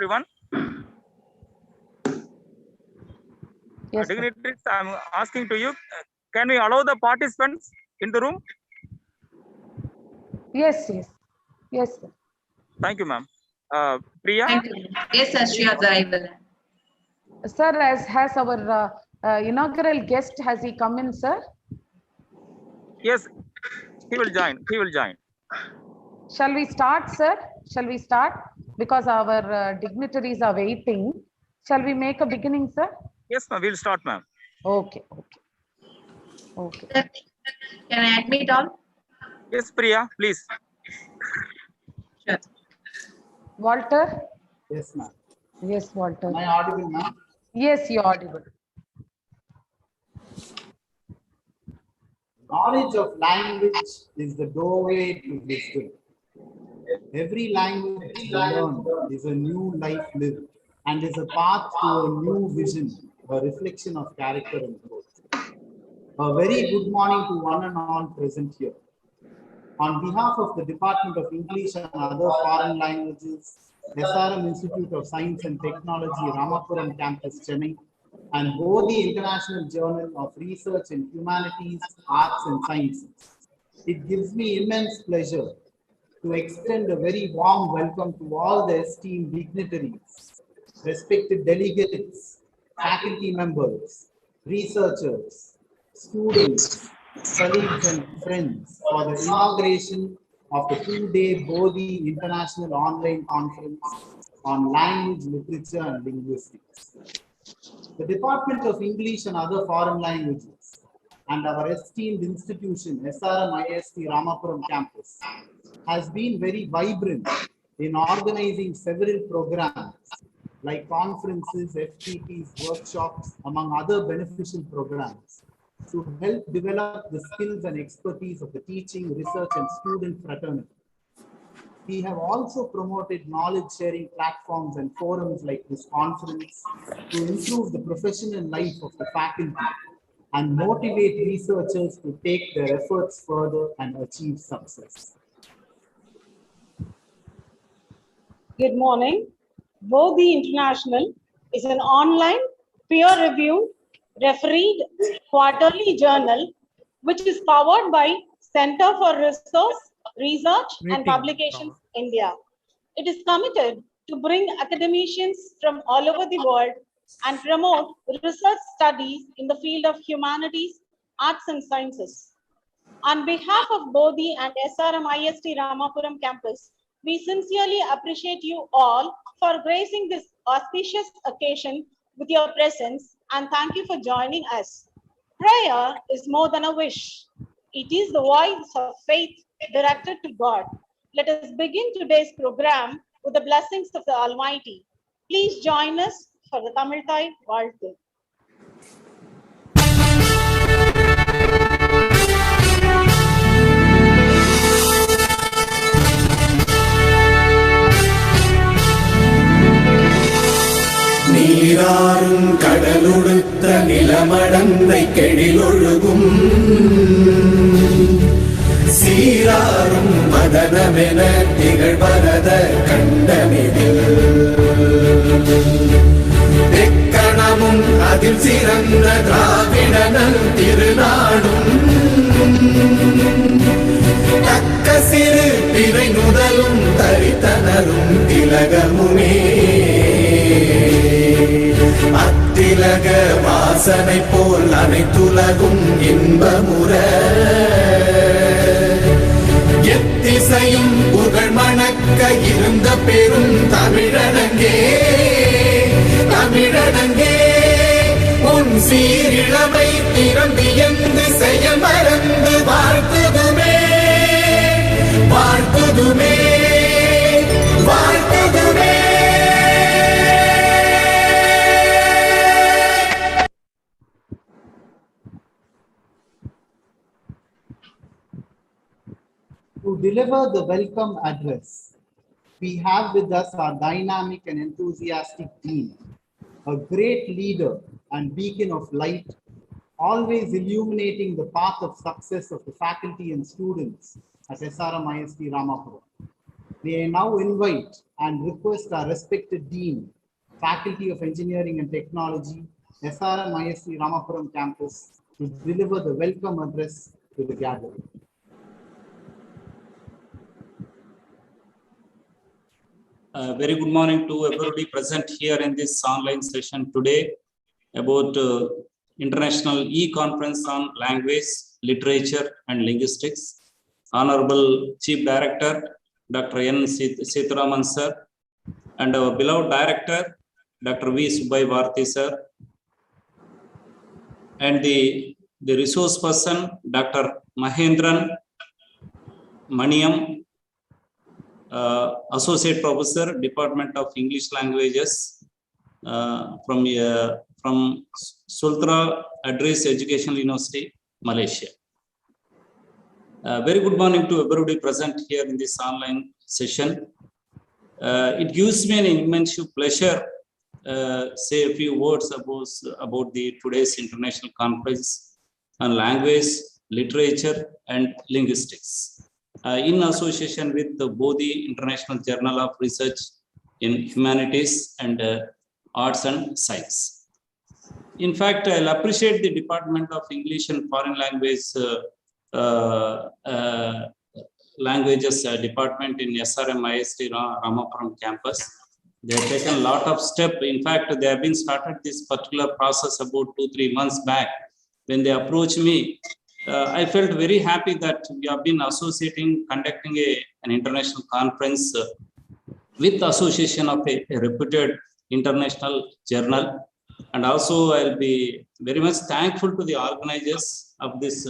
everyone. Yes, sir. Dignitaries, I'm asking to you, can we allow the participants in the room? Yes, yes. Yes, sir. Thank you, ma'am. Priya? Thank you. Yes, sir, sure, sir, I will. Sir, as has our inaugural guest, has he come in, sir? Yes, he will join. He will join. Shall we start, sir? Shall we start? Because our dignitaries are waiting. Shall we make a beginning, sir? Yes, ma'am. We'll start, ma'am. Okay, okay. Okay. Sir, can I admit all? Yes, Priya, please. Sure. Walter? Yes, ma'am. Yes, Walter. Am I audible, ma'am? Yes, you're audible. Knowledge of language is the doorway to wisdom. Every language learned is a new life lived and is a path to a new vision, a reflection of character and growth. A very good morning to one and all present here. On behalf of the Department of English and Other Foreign Languages, SRM Institute of Science and Technology, Ramapuram Campus, Chennai, and Bodhi International Journal of Research in Humanities, Arts and Sciences, it gives me immense pleasure to extend a very warm welcome to all the esteemed dignitaries, respected delegates, faculty members, researchers, students, colleagues and friends for the inauguration of the two-day Bodhi International Online Conference on Language, Literature and Linguistics. The Department of English and Other Foreign Languages and our esteemed institution, SRM IST Ramapuram Campus, has been very vibrant in organizing several programs like conferences, FTPs, workshops, among other beneficial programs to help develop the skills and expertise of the teaching, research and student fraternity. We have also promoted knowledge sharing platforms and forums like this conference to improve the professional life of the faculty and motivate researchers to take their efforts further and achieve success. Good morning. Bodhi International is an online, peer-reviewed, refereed quarterly journal which is powered by Center for Research and Publications, India. It is committed to bring academicians from all over the world and promote research studies in the field of humanities, arts and sciences. On behalf of Bodhi and SRM IST Ramapuram campus, we sincerely appreciate you all for gracing this auspicious occasion with your presence and thank you for joining us. Prayer is more than a wish. It is the voice of faith directed to God. Let us begin today's program with the blessings of the Almighty. Please join us for the Tamil Thai வாழ்த்து. நீராறும் கடலுடுத்த நிலமடந்தை கெழிலொழுகும் சீராறும் மதனமென திகழ்வரத கண்டமிதில் தெக்கணமும் அதில் சிறந்த திராவிடனல் திருநாடும் தக்க சிறு பிறை நுதலும் தரித்தனரும் திலகமுமே அத்திலக வாசனை போல் அனைத்துலகும் இன்பமுற எத்திசையும் புகழ் மணக்க இருந்த பெரும் தமிழனங்கே தமிழனங்கே உன் சீரிழமை திறம்பியந்து செய்ய மறந்து வாழ்த்துதுமே வாழ்த்துதுமே வாழ்த்துதுமே. To deliver the welcome address, we have with us our dynamic and enthusiastic team, a great leader and beacon of light, always illuminating the path of success of the faculty and students at SRM IST Ramapuram. May I now invite and request our respected Dean, Faculty of Engineering and Technology, SRM ISC Ramapuram campus, to deliver the welcome address to the gathering. Very good morning to everybody present here in this online session today about International E-Conference on Language, Literature and Linguistics. Honorable Chief Director, Dr. N. Sitharaman sir, and our beloved Director, Dr. V. Subbai Bharati sir, and the resource person, Dr. Mahendran Maniyam, Associate Professor, Department of English Languages from Sultra Address Educational University, Malaysia. Very good morning to everybody present here in this online session. It gives me an immense pleasure say a few words about the today's international conference on language, literature and linguistics. In association with the Bodhi International Journal of Research in Humanities and Arts and Science. In fact, I'll appreciate the Department of English and Foreign Languages Department in SRM IST Ramapuram campus. They have taken a lot of steps. In fact, they have been started this particular process about 2-3 months back. When they approached me, I felt very happy that we have been conducting an international conference with the association of a reputed international journal. And also I'll be very much thankful to the organizers of this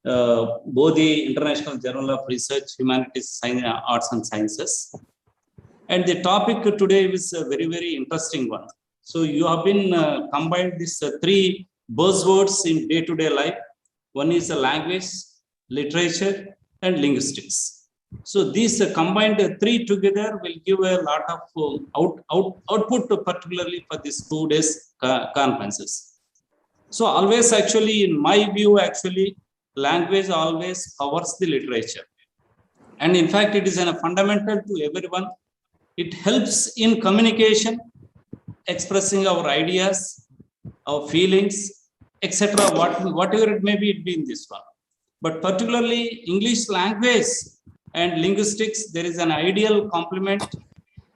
Bodhi International Journal of Research, Humanities, Arts and Sciences. And the topic today is a very, very interesting one. So you have been combined these 3 buzzwords in day-to-day life. One is language, literature, and linguistics. So these combined 3 together will give a lot of output, particularly for these 2 days conferences. So always, actually, in my view, actually, language always powers the literature. And in fact, it is fundamental to everyone. It helps in communication, expressing our ideas, our feelings, etc. Whatever it may be, it be in this one. But particularly English language and linguistics, there is an ideal complement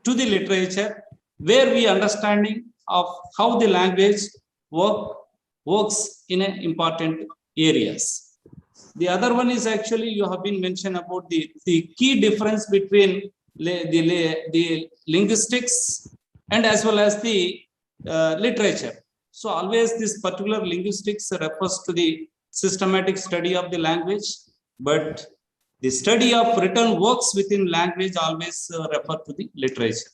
to the literature where we understanding of how the language works in important areas. The other one is actually, you have been mentioned about the key difference between the linguistics and as well as the literature. So always this particular linguistics refers to the systematic study of the language, but the study of written works within language always refer to the literature.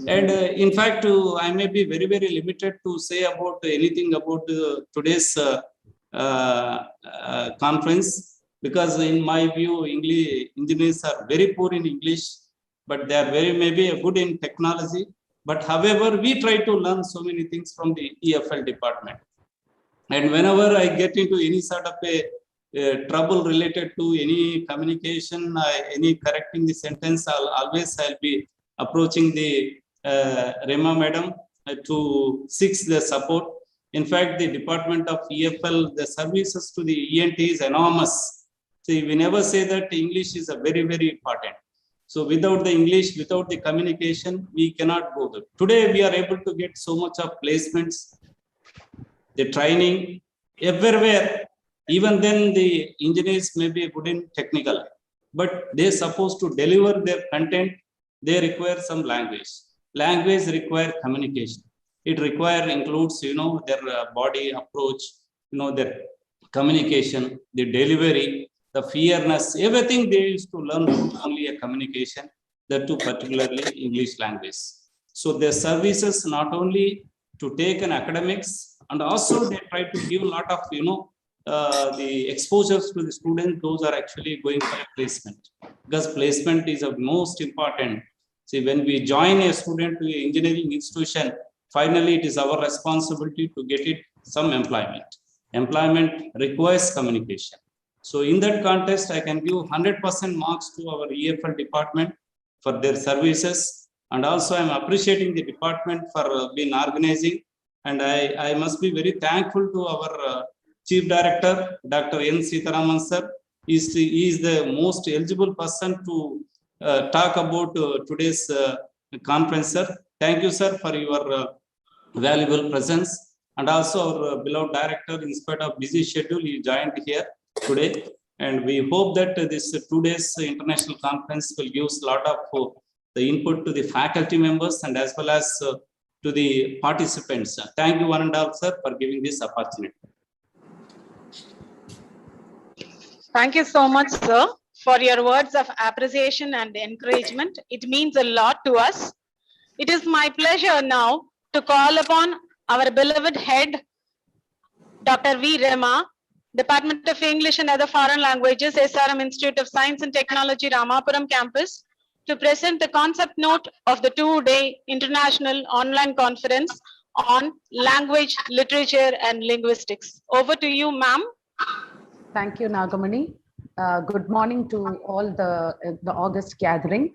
And in fact, I may be very, very limited to say about anything about today's conference, because in my view, engineers are very poor in English, but they are maybe good in technology. But however, we try to learn so many things from the EFL department. And whenever I get into any sort of a trouble related to any communication, any correcting the sentence, I'll be approaching the Rema madam to seek the support. In fact, the department of EFL, the services to the ENT is enormous. See, we never say that English is a very, very important. So without the English, without the communication, we cannot go there. Today, we are able to get so much of placements, the training, everywhere. Even then, the engineers may be good in technical, but they're supposed to deliver their content. They require some language. Language require communication. It includes, their body approach, their communication, the delivery, the fairness, everything they used to learn through only a communication, that too particularly English language. So their services not only to take an academics, and also they try to give a lot of, the exposures to the students. Those are actually going for a placement, because placement is of most important. See, when we join a student to an engineering institution, finally it is our responsibility to get it some employment. Employment requires communication. So in that context, I can give 100% marks to our EFL department for their services. And also I'm appreciating the department for being organizing. And I must be very thankful to our Chief Director, Dr. N. Sitaraman sir. He is the most eligible person to talk about today's conference, sir. Thank you, sir, for your valuable presence. And also our beloved director, in spite of busy schedule, he joined here today. And we hope that this 2 days international conference will give us a lot of the input to the faculty members and as well as to the participants. Thank you one and all, sir, for giving this opportunity. Thank you so much, sir, for your words of appreciation and encouragement. It means a lot to us. It is my pleasure now to call upon our beloved head, Dr. V. Rama, Department of English and Other Foreign Languages, SRM Institute of Science and Technology, Ramapuram campus, to present the concept note of the 2-day international online conference on language, literature, and linguistics. Over to you, ma'am. Thank you, Nagamani. Good morning to all the August gathering.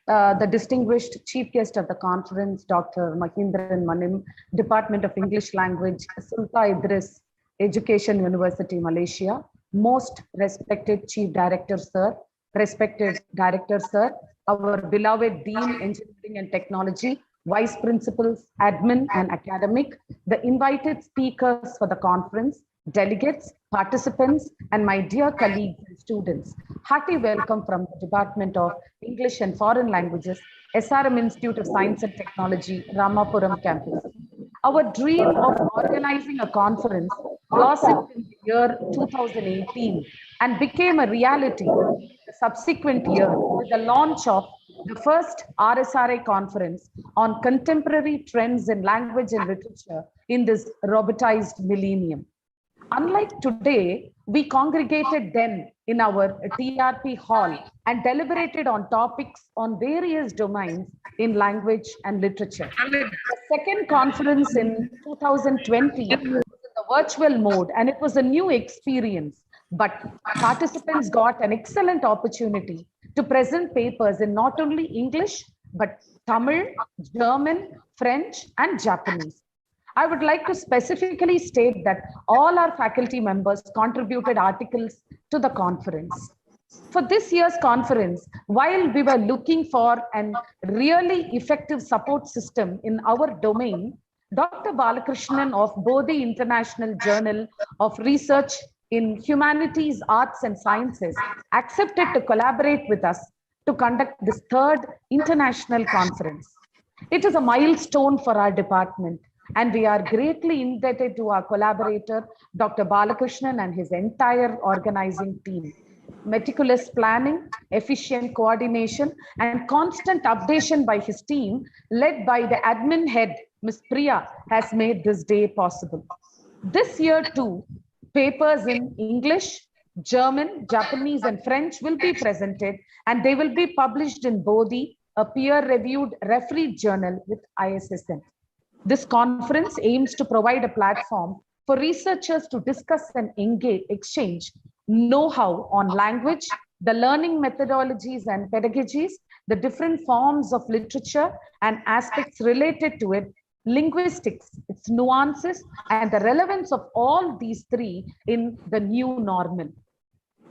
The distinguished chief guest of the conference, Dr. Mahindran Manim, Department of English Language, Sultan Idris Education University, Malaysia. Most respected Chief Director, sir. Respected Director, sir. Our beloved Dean, Engineering and Technology, Vice Principals, Admin and Academic, the invited speakers for the conference, delegates, participants, and my dear colleagues and students. Hearty welcome from the Department of English and Foreign Languages, SRM Institute of Science and Technology, Ramapuram campus. Our dream of organizing a conference blossomed in the year 2018 and became a reality the subsequent year with the launch of the first RSRA conference on contemporary trends in language and literature in this robotized millennium. Unlike today, we congregated then in our TRP hall and deliberated on topics on various domains in language and literature. The second conference in 2020 was in the virtual mode, and it was a new experience, but participants got an excellent opportunity to present papers in not only English, but Tamil, German, French, and Japanese. I would like to specifically state that all our faculty members contributed articles to the conference. For this year's conference, while we were looking for a really effective support system in our domain, Dr. Balakrishnan of Bodhi International Journal of Research in Humanities, Arts and Sciences accepted to collaborate with us to conduct this third international conference. It is a milestone for our department, and we are greatly indebted to our collaborator, Dr. Balakrishnan, and his entire organizing team. Meticulous planning, efficient coordination, and constant updation by his team, led by the admin head, Ms. Priya, has made this day possible. This year too, papers in English, German, Japanese, and French will be presented, and they will be published in Bodhi, a peer-reviewed refereed journal with ISSN. This conference aims to provide a platform for researchers to discuss and exchange know-how on language, the learning methodologies and pedagogies, the different forms of literature and aspects related to it, linguistics, its nuances, and the relevance of all these three in the new normal.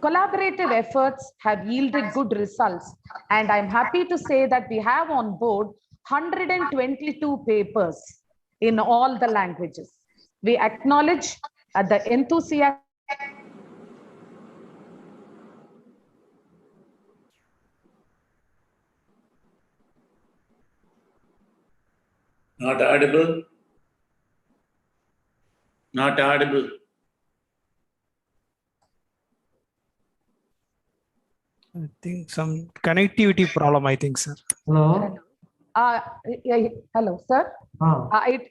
Collaborative efforts have yielded good results, and I'm happy to say that we have on board 122 papers in all the languages. We acknowledge the enthusiasm. Not audible. Not audible. I think some connectivity problem, I think, sir. Hello. Hello, sir.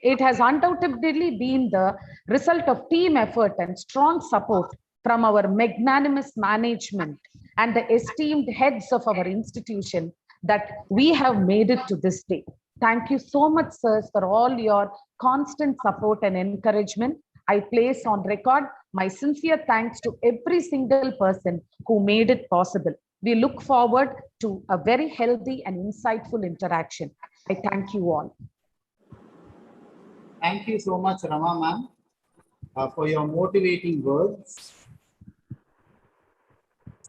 It has undoubtedly been the result of team effort and strong support from our magnanimous management and the esteemed heads of our institution that we have made it to this day. Thank you so much, sirs, for all your constant support and encouragement. I place on record my sincere thanks to every single person who made it possible. We look forward to a very healthy and insightful interaction. I thank you all. Thank you so much, Rama ma'am, for your motivating words.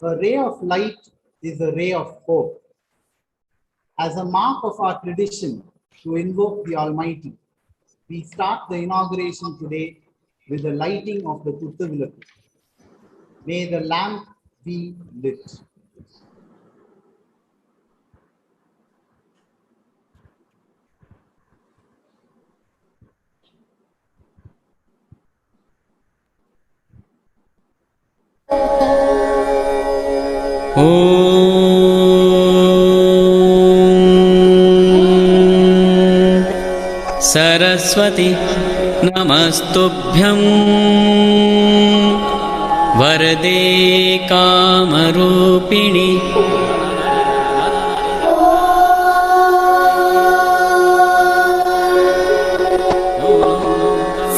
A ray of light is a ray of hope. As a mark of our tradition to invoke the Almighty, we start the inauguration today with the lighting of the Kuthavilakku. May the lamp be lit. Saraswati नमस्तुभ्यं वरदे कामरूपिणि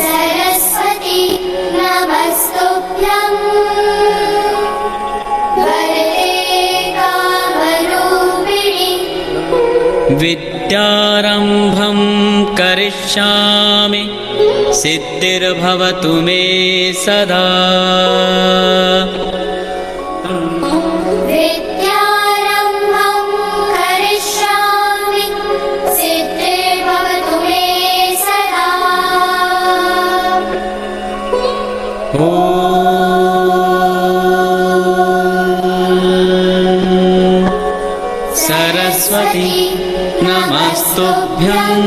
सरस्वती नमस्तुभ्यं वरदे कामरूपिणि विद्यारम्भं करिष्यामि सिद्धिर्भवतु मे सदा विद्यारम्भं करिष्यामि सिद्धिर्भवतु मे सदा सरस्वती नमस्तुभ्यं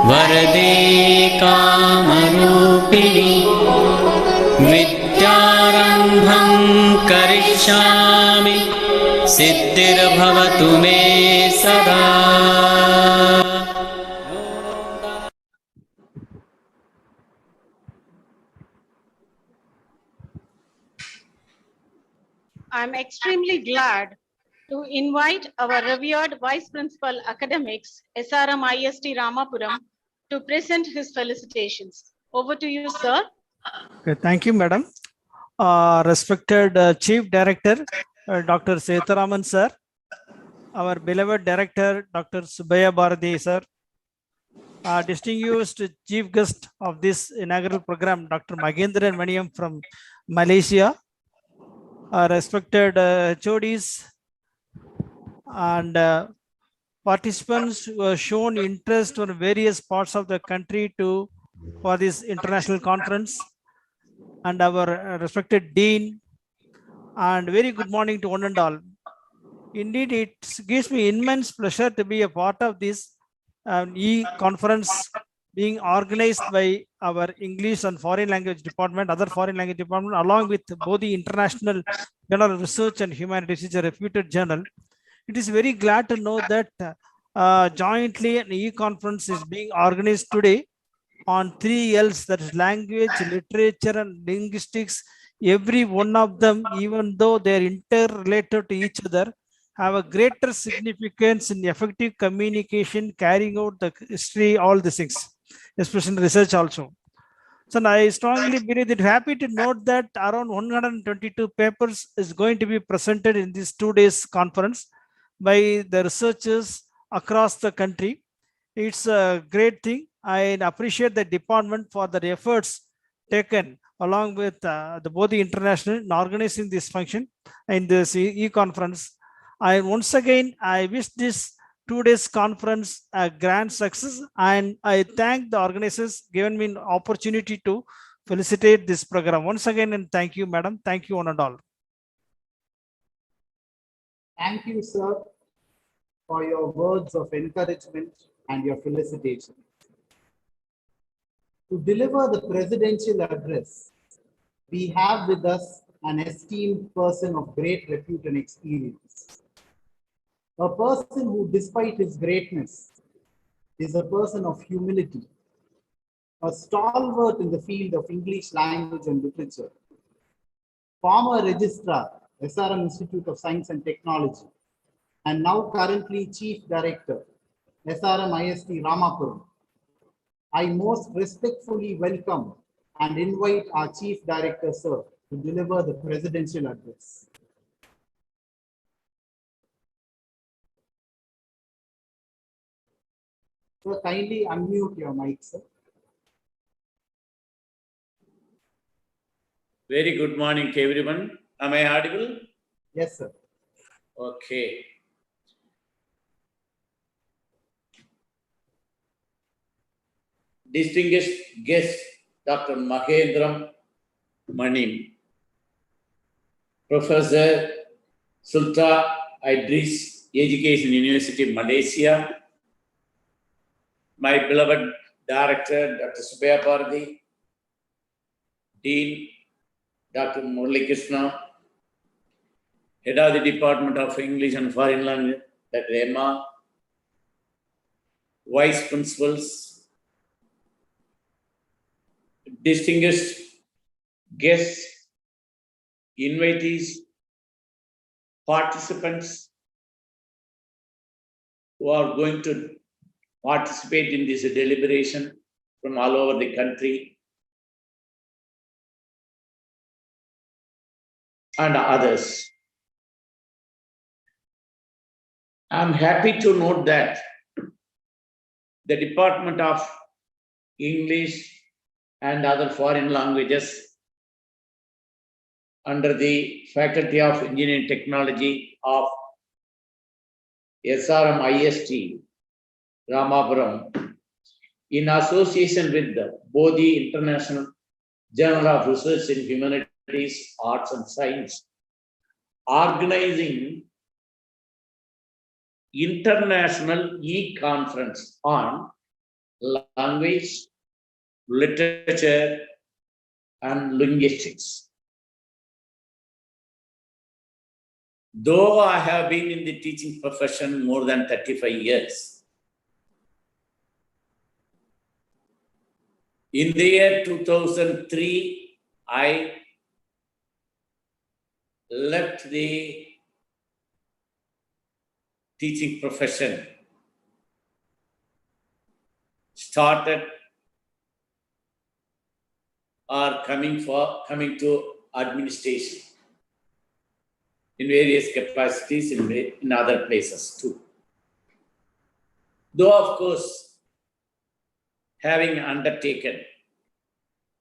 वरदे कामरूपिणि विद्यारम्भं करिष्यामि सिद्धिर्भवतु मे सदा I'm extremely glad to invite our revered Vice Principal Academics, SRM IST Ramapuram, to present his felicitations. Over to you, sir. Okay, thank you, madam. Respected Chief Director, Dr. Setharaman sir, our beloved Director, Dr. Subaya Bharati sir, distinguished Chief Guest of this inaugural program, Dr. Magendran Maniam from Malaysia, respected HODs and participants who have shown interest on various parts of the country for this international conference, and our respected Dean, and very good morning to one and all. Indeed, it gives me immense pleasure to be a part of this e-conference being organized by our English and Foreign Language Department, other Foreign Language Department, along with Bodhi International Journal of Research and Humanities, which is a reputed journal. It is very glad to know that jointly an e-conference is being organized today on 3 L's, that is language, literature, and linguistics. Every one of them, even though they are interrelated to each other, have a greater significance in effective communication, carrying out the history, all these things, especially research also. So I strongly believe that, happy to note that around 122 papers is going to be presented in this 2 days conference by the researchers across the country. It's a great thing. I appreciate the department for the efforts taken along with the Bodhi International in organizing this function in this e-conference. Once again, I wish this 2 days conference a grand success, and I thank the organizers given me an opportunity to felicitate this program once again, and thank you, madam. Thank you one and all. Thank you, sir, for your words of encouragement and your felicitations. To deliver the presidential address, we have with us an esteemed person of great repute and experience. A person who, despite his greatness, is a person of humility, a stalwart in the field of English language and literature, former registrar, SRM Institute of Science and Technology, and now currently Chief Director, SRM IST Ramapuram. I most respectfully welcome and invite our Chief Director, sir, to deliver the presidential address. So kindly unmute your mic, sir. Very good morning to everyone. Am I audible? Yes, sir. Okay. Distinguished guest, Dr. Mahendram Manim, Professor Sultan Idris, Education University, Malaysia, my beloved Director, Dr. Subhaya Bodhi, Dean, Dr. Murali Krishna, Head of the Department of English and Foreign Language, Dr. Emma, Vice Principals, distinguished guests, invitees, participants who are going to participate in this deliberation from all over the country, and others. I'm happy to note that the Department of English and other foreign languages under the Faculty of Engineering Technology of SRM IST, Ramapuram, in association with the Bodhi International Journal of Research in Humanities, Arts and Science, organizing international e-conference on language, literature, and linguistics. Though I have been in the teaching profession more than 35 years, in the year 2003, I left the teaching profession, started or coming to administration in various capacities in other places too. Though, of course, having undertaken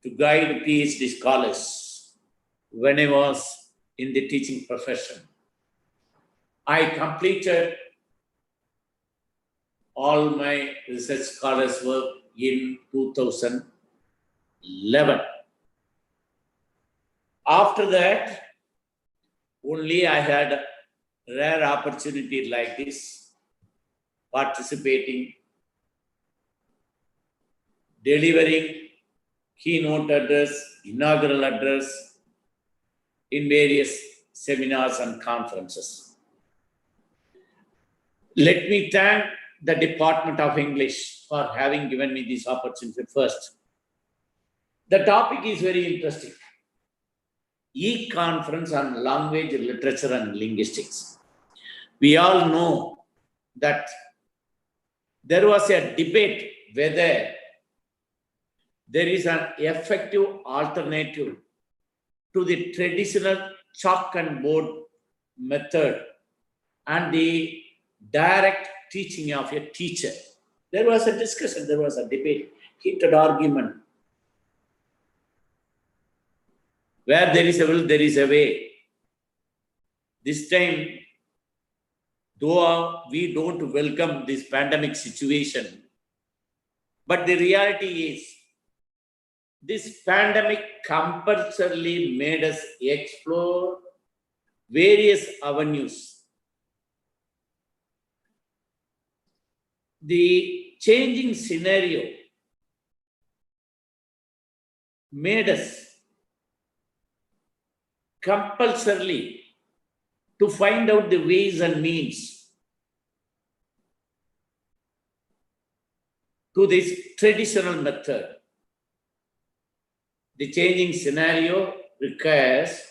to guide PhD scholars when I was in the teaching profession, I completed all my research scholars work in 2011. After that, only I had a rare opportunity like this, participating, delivering keynote address, inaugural address in various seminars and conferences. Let me thank the Department of English for having given me this opportunity first. The topic is very interesting. E-conference on language, literature, and linguistics. We all know that there was a debate whether there is an effective alternative to the traditional chalk and board method and the direct teaching of a teacher. There was a discussion, there was a debate, heated argument. Where there is a will, there is a way. This time, though we don't welcome this pandemic situation, but the reality is, this pandemic compulsorily made us explore various avenues. The changing scenario made us compulsorily to find out the ways and means to this traditional method. The changing scenario requires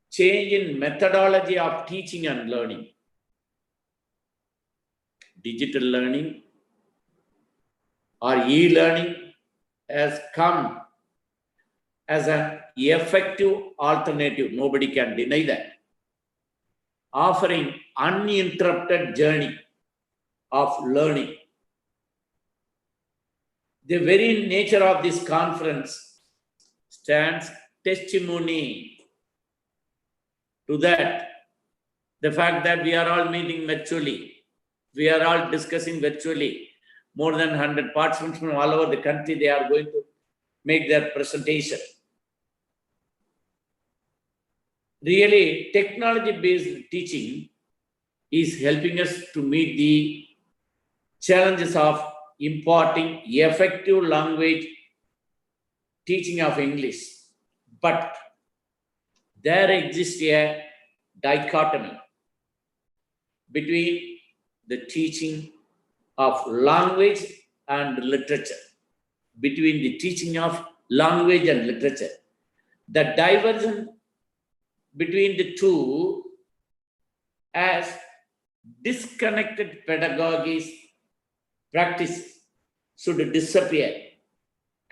change in methodology of teaching and learning. Digital learning or e-learning has come as an effective alternative, nobody can deny that, offering uninterrupted journey of learning the very nature of this conference stands testimony to that. The fact that we are all meeting virtually, we are all discussing virtually, more than 100 participants from all over the country, they are going to make their presentation. Really, technology-based teaching is helping us to meet the challenges of imparting effective language teaching of English. But there exists a dichotomy between the teaching of language and literature, between the teaching of language and literature. The diversion between the two as disconnected pedagogies practice should disappear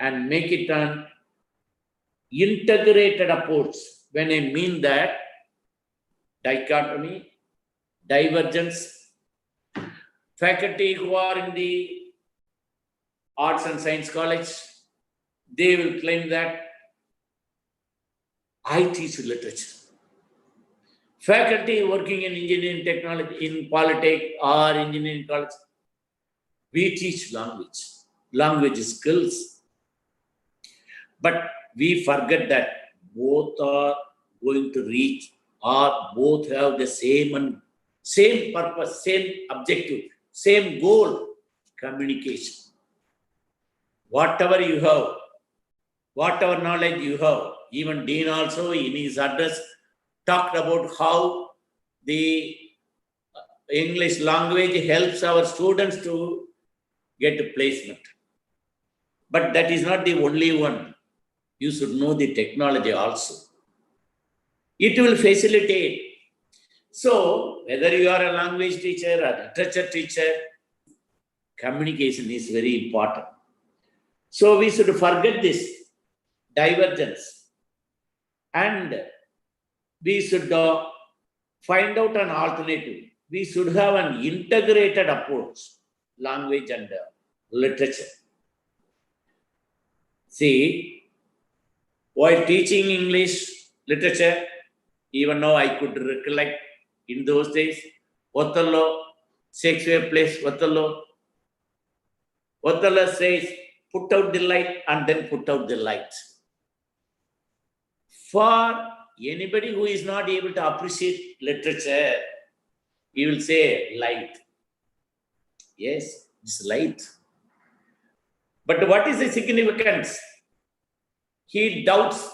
and make it an integrated approach. When I mean that, dichotomy, divergence, faculty who are in the arts and science college, they will claim that I teach literature. Faculty working in engineering technology, in Polytech or engineering college, we teach language skills. But we forget that both are going to reach, or both have the same purpose, same objective, same goal, communication. Whatever you have, whatever knowledge you have, even Dean also in his address talked about how the English language helps our students to get a placement. But that is not the only one. You should know the technology also. It will facilitate. So, whether you are a language teacher or literature teacher, communication is very important. So, we should forget this divergence and we should find out an alternative. We should have an integrated approach, language and literature. See, while teaching English literature, even now I could recollect in those days, Othello, Shakespeare plays Othello. Othello says, put out the light and then put out the light. For anybody who is not able to appreciate literature, he will say light. Yes, it's light. But what is the significance? He doubts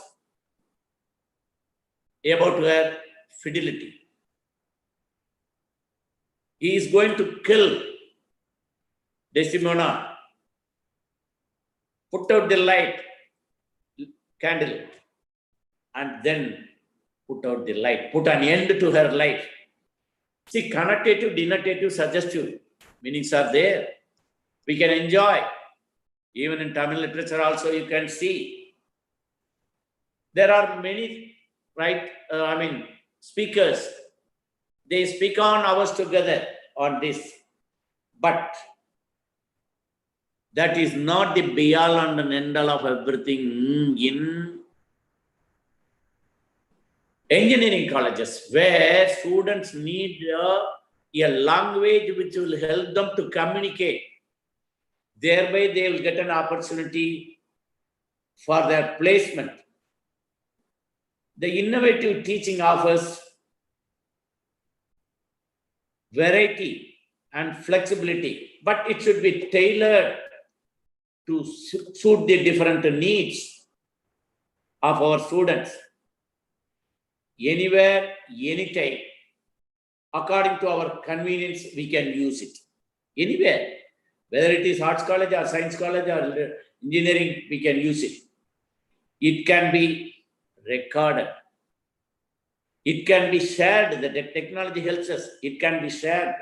about her fidelity. He is going to kill Desdemona. Put out the light, candle, and then put out the light, put an end to her life. See, connotative, denotative, suggestive meanings are there. We can enjoy. Even in Tamil literature also you can see. There are many, speakers. They speak on hours together on this. But that is not the be-all and end-all of everything in engineering colleges, where students need a language which will help them to communicate. Thereby, they will get an opportunity for their placement. The innovative teaching offers variety and flexibility, but it should be tailored to suit the different needs of our students. Anywhere, anytime, according to our convenience, we can use it. Anywhere, whether it is arts college or science college or engineering, we can use it. It can be recorded. It can be shared. The technology helps us. It can be shared.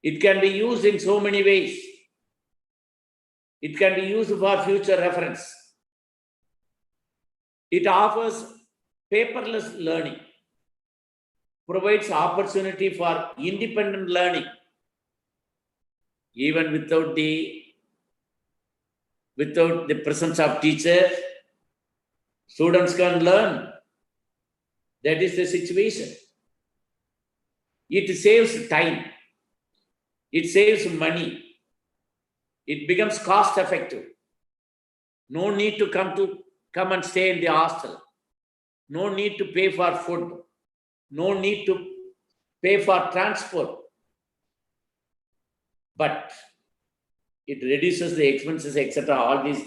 It can be used in so many ways. It can be used for future reference. It offers paperless learning, provides opportunity for independent learning, even without the without the presence of teacher, students can learn. That is the situation. It saves time. It saves money. It becomes cost effective. No need to come and stay in the hostel. No need to pay for food. No need to pay for transport. But it reduces the expenses, etc. All these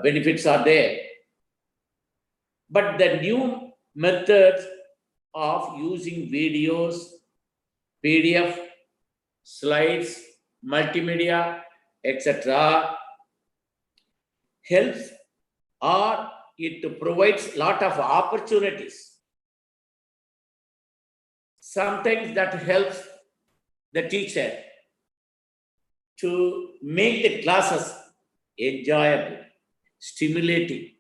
benefits are there. But the new methods of using videos, PDF, slides, multimedia, etc. helps, or it provides lot of opportunities. Sometimes that helps the teacher to make the classes enjoyable, stimulating,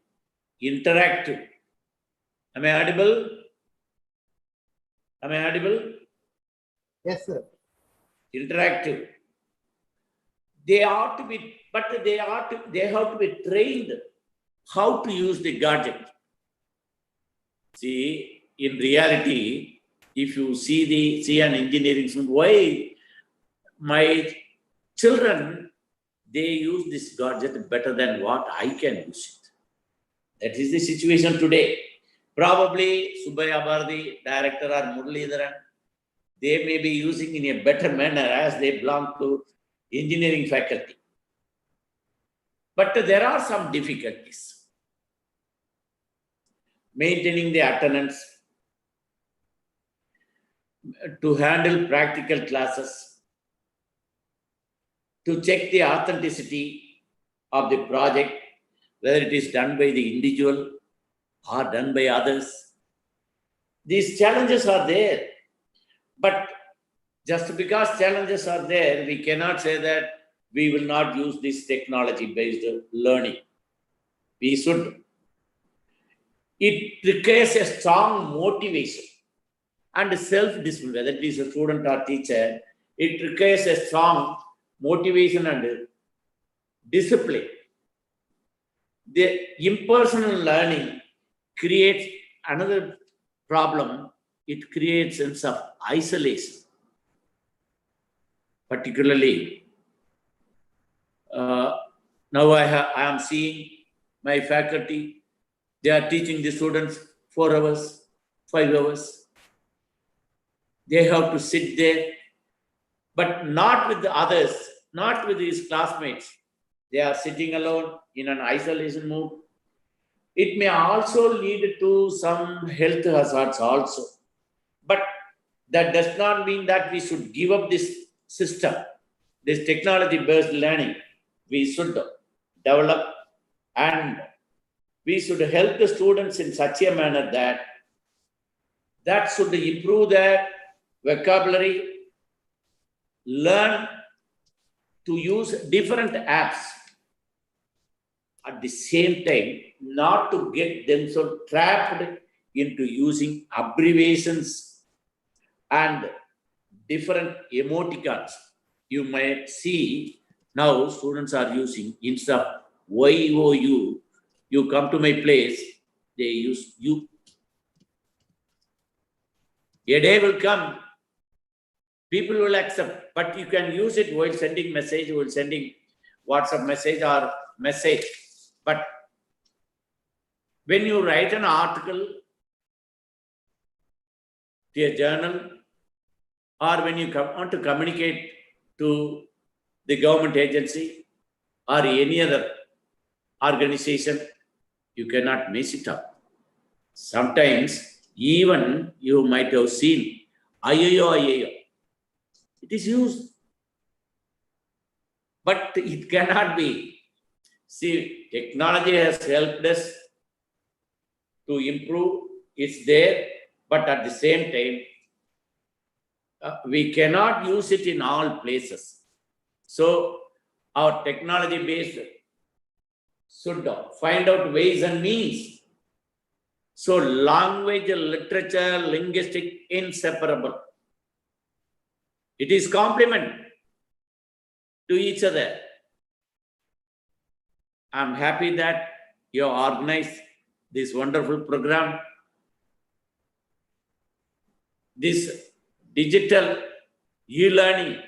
interactive. Am I audible? Am I audible? Yes, sir. Interactive. They ought to be, but they have to be trained how to use the gadget. See, in reality, if you see an engineering student, why my children, they use this gadget better than what I can use it. That is the situation today. Probably Subbaya Bharati, director, or Muralidharan, they may be using in a better manner as they belong to engineering faculty. But there are some difficulties. Maintaining the attendance, to handle practical classes, to check the authenticity of the project, whether it is done by the individual or done by others. These challenges are there. But just because challenges are there, we cannot say that we will not use this technology-based learning. We should. It requires a strong motivation and self-discipline, whether it is a student or teacher. It requires a strong motivation and discipline. The impersonal learning creates another problem. It creates a sense of isolation. Particularly, now I am seeing my faculty, they are teaching the students 4 hours, 5 hours. They have to sit there, but not with the others, not with his classmates. They are sitting alone in an isolation mood. It may also lead to some health hazards also. But that does not mean that we should give up this system, this technology-based learning. We should develop, and we should help the students in such a manner that should improve their vocabulary, learn to use different apps. At the same time, not to get themselves trapped into using abbreviations and different emoticons. You might see now students are using, instead of YOU, you come to my place, they use you. A day will come, people will accept, but you can use it while sending message, while sending WhatsApp message or message. But when you write an article to a journal, or when you want to communicate to the government agency or any other organization, you cannot mess it up. Sometimes even you might have seen IELLC. It is used, but it cannot be. See, technology has helped us to improve. It's there, but at the same time, we cannot use it in all places. So our technology based should find out ways and means. So language, literature, linguistic, inseparable. It is complement to each other. I'm happy that you have organized this wonderful program. This digital e-learning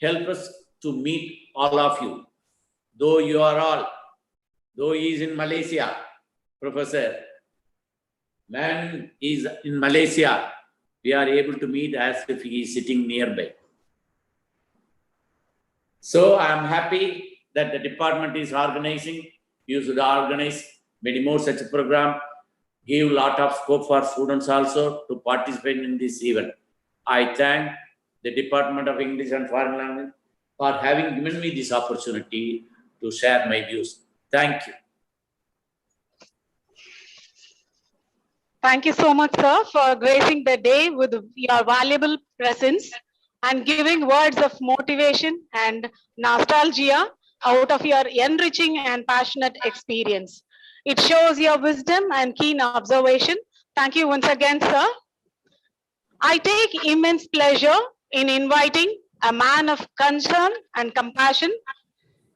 helps us to meet all of you. Though he is in Malaysia, Professor, man is in Malaysia, we are able to meet as if he is sitting nearby. So I am happy that the department is organizing. You should organize many more such a program, give a lot of scope for students also to participate in this event. I thank the Department of English and Foreign Language for having given me this opportunity to share my views. Thank you. Thank you so much, sir, for gracing the day with your valuable presence and giving words of motivation and nostalgia out of your enriching and passionate experience. It shows your wisdom and keen observation. Thank you once again, sir. I take immense pleasure in inviting a man of concern and compassion,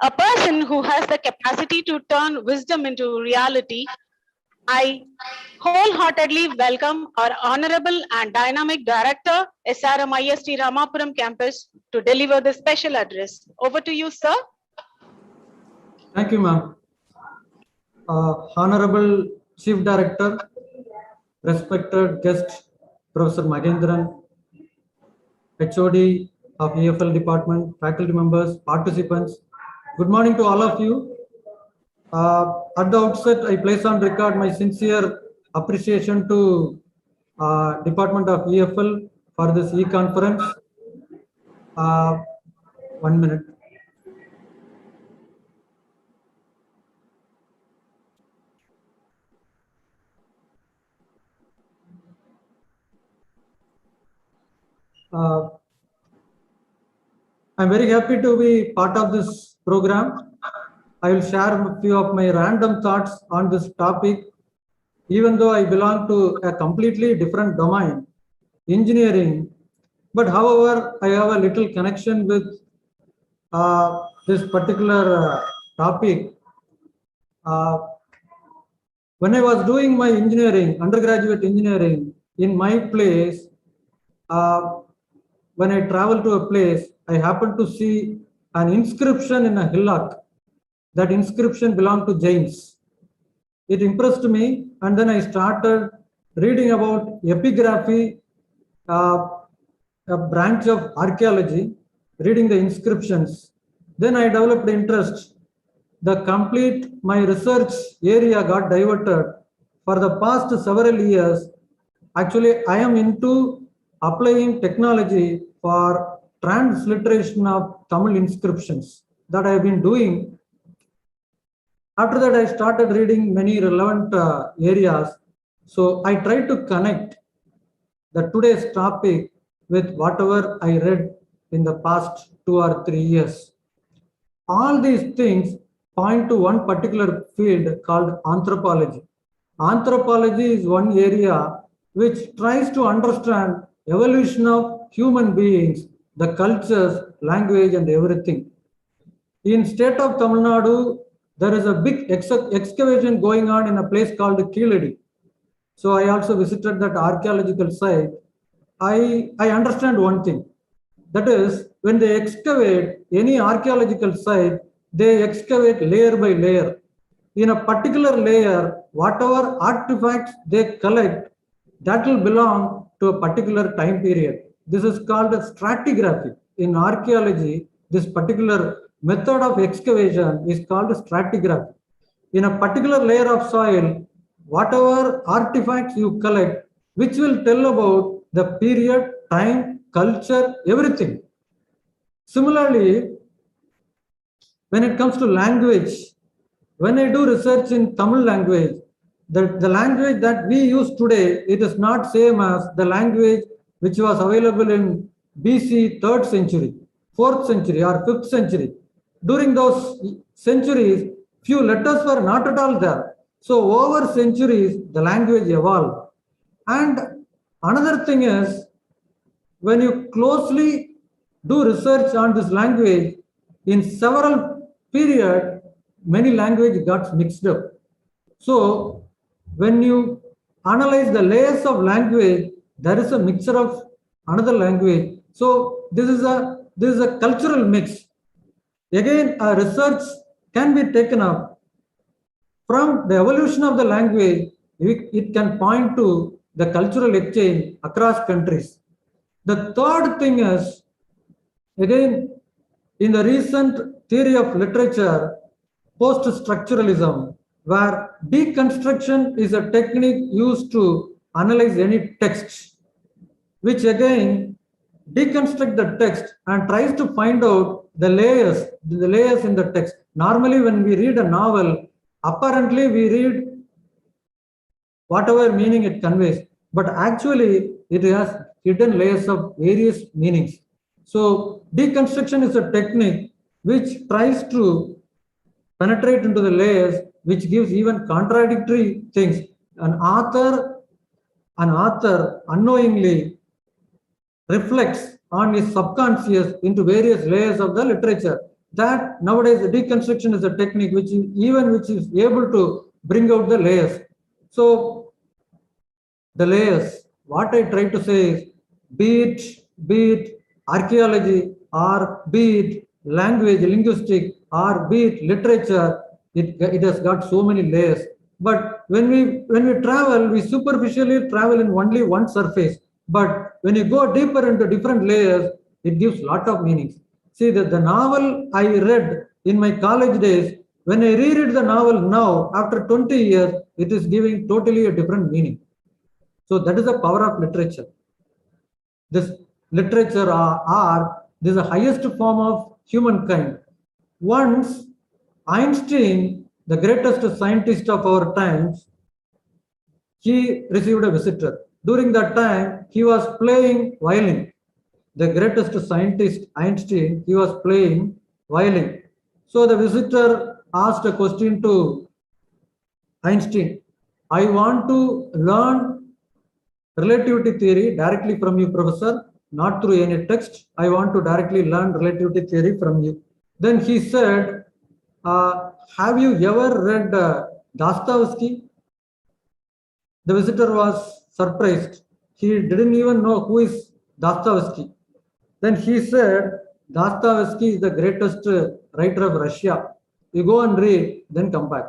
a person who has the capacity to turn wisdom into reality. I wholeheartedly welcome our Honorable and Dynamic Director, SRM IST Ramapuram Campus, to deliver the special address. Over to you, sir. Thank you, ma'am. Honorable Chief Director, respected guest, Professor Mahendran, HOD of EFL Department, faculty members, participants. Good morning to all of you. At the outset, I place on record my sincere appreciation to Department of EFL for this e-conference. 1 minute. I'm very happy to be part of this program. I will share a few of my random thoughts on this topic, even though I belong to a completely different domain, engineering. But however, I have a little connection with this particular topic. When I was doing my engineering, undergraduate engineering, in my place, when I travel to a place, I happened to see an inscription in a hillock. That inscription belonged to Jains. It impressed me, and then I started reading about epigraphy, a branch of archaeology, reading the inscriptions. Then I developed interest. My research area got diverted. For the past several years, actually, I am into applying technology for transliteration of Tamil inscriptions that I have been doing. After that, I started reading many relevant areas. So I tried to connect the today's topic with whatever I read in the past 2 or 3 years. All these things point to one particular field called anthropology. Anthropology is one area which tries to understand evolution of human beings, the cultures, language, and everything. In state of Tamil Nadu, there is a big excavation going on in a place called Keeladi. So I also visited that archaeological site. I understand one thing. That is, when they excavate any archaeological site, they excavate layer by layer. In a particular layer, whatever artifacts they collect, that will belong to a particular time period. This is called stratigraphy. In archaeology, this particular method of excavation is called stratigraphy. In a particular layer of soil, whatever artifacts you collect, which will tell about the period, time, culture, everything. Similarly, when it comes to language, when I do research in Tamil language, the language that we use today, it is not same as the language which was available in BC 3rd century, 4th century or 5th century. During those centuries, few letters were not at all there. So over centuries, the language evolved. And another thing is, when you closely do research on this language, in several periods, many language got mixed up. So when you analyze the layers of language, there is a mixture of another language. So this is a cultural mix. Again, a research can be taken up from the evolution of the language. It can point to the cultural exchange across countries. The third thing is, again, in the recent theory of literature, post-structuralism, where deconstruction is a technique used to analyze any text, which again deconstruct the text and tries to find out the layers in the text. Normally, when we read a novel, apparently we read whatever meaning it conveys, but actually it has hidden layers of various meanings. So deconstruction is a technique which tries to penetrate into the layers, which gives even contradictory things. An author unknowingly reflects on his subconscious into various layers of the literature. That nowadays the deconstruction is a technique which is able to bring out the layers. So the layers, what I try to say is, be it archaeology, or be it language, linguistics, or be it literature, it has got so many layers. But when we travel, we superficially travel in only one surface. But when you go deeper into different layers, it gives lot of meanings. See, that the novel I read in my college days, when I reread the novel now, after 20 years, it is giving totally a different meaning. So that is the power of literature. This literature this is the highest form of humankind. Once Einstein, the greatest scientist of our times, he received a visitor. During that time, he was playing violin. The greatest scientist, Einstein, he was playing violin. So the visitor asked a question to Einstein. I want to learn relativity theory directly from you, professor, not through any text. I want to directly learn relativity theory from you. Then he said, have you ever read Dostoevsky? The visitor was surprised. He didn't even know who is Dostoevsky. Then he said, Dostoevsky is the greatest writer of Russia. You go and read, then come back.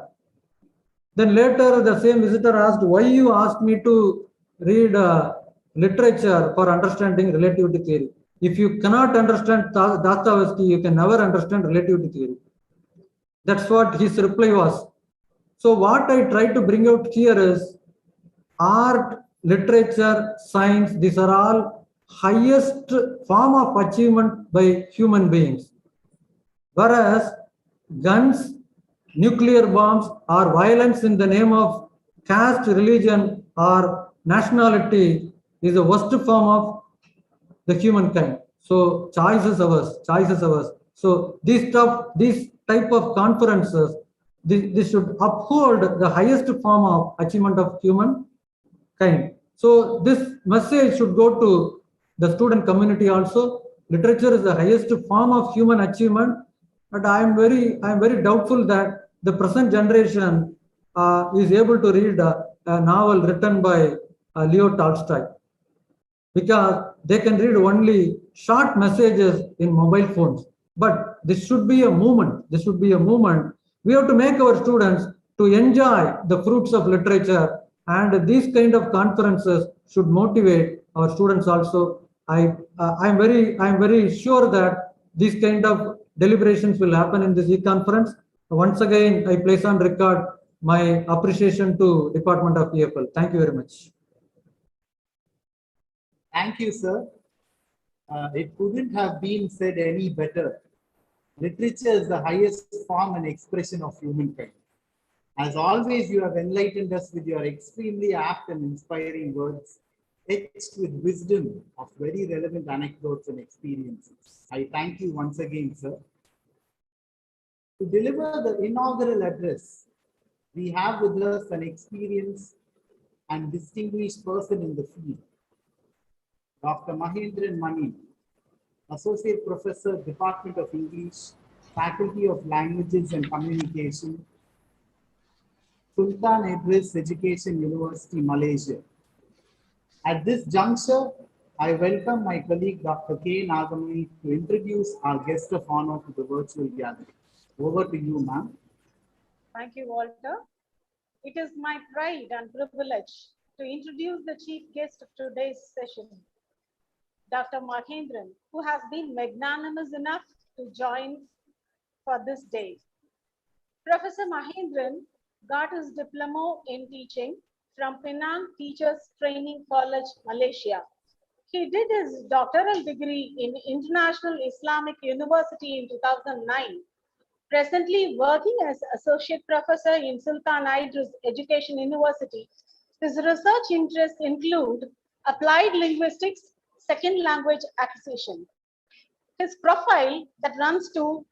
Then later the same visitor asked, why you asked me to read literature for understanding relativity theory? If you cannot understand Dostoevsky, you can never understand relativity theory. That's what his reply was. So what I try to bring out here is art, literature, science, these are all highest form of achievement by human beings. Whereas guns, nuclear bombs, or violence in the name of caste, religion, or nationality is the worst form of the humankind. So choice is ours, choice is ours. So these type of conferences, this should uphold the highest form of achievement of humankind. So this message should go to the student community also. Literature is the highest form of human achievement, but I am very doubtful that the present generation is able to read a novel written by Leo Tolstoy, because they can read only short messages in mobile phones. But this should be a movement. This should be a movement. We have to make our students to enjoy the fruits of literature, and these kind of conferences should motivate our students also. I'm very sure that these kind of deliberations will happen in this e-conference. Once again, I place on record my appreciation to Department of EFL. Thank you very much. Thank you, sir. It couldn't have been said any better. Literature is the highest form and expression of humankind. As always, you have enlightened us with your extremely apt and inspiring words, etched with wisdom of very relevant anecdotes and experiences. I thank you once again, sir. To deliver the inaugural address, we have with us an experienced and distinguished person in the field, Dr. Mahendran Mani, Associate Professor, Department of English, Faculty of Languages and Communication, Sultan Idris Education University, Malaysia. At this juncture, I welcome my colleague Dr. K. Nagamani to introduce our guest of honor to the virtual gathering. Over to you, ma'am. Thank you, Walter. It is my pride and privilege to introduce the chief guest of today's session, Dr. Mahendran, who has been magnanimous enough to join for this day. Professor Mahendran got his diploma in teaching from Penang Teachers Training College, Malaysia. He did his doctoral degree in International Islamic University in 2009. Presently working as Associate Professor in Sultan Idris Education University, his research interests include applied linguistics, second language acquisition. His profile that runs to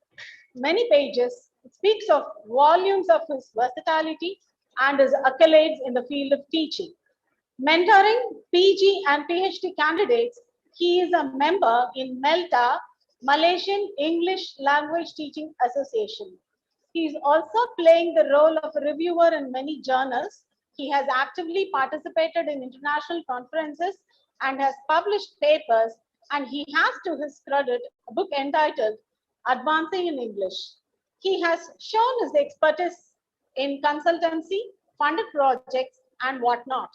many pages speaks of volumes of his versatility and his accolades in the field of teaching. Mentoring PG and PhD candidates, he is a member in MELTA, Malaysian English Language Teaching Association. He is also playing the role of a reviewer in many journals. He has actively participated in international conferences and has published papers, and he has to his credit a book entitled Advancing in English. He has shown his expertise in consultancy, funded projects, and whatnot.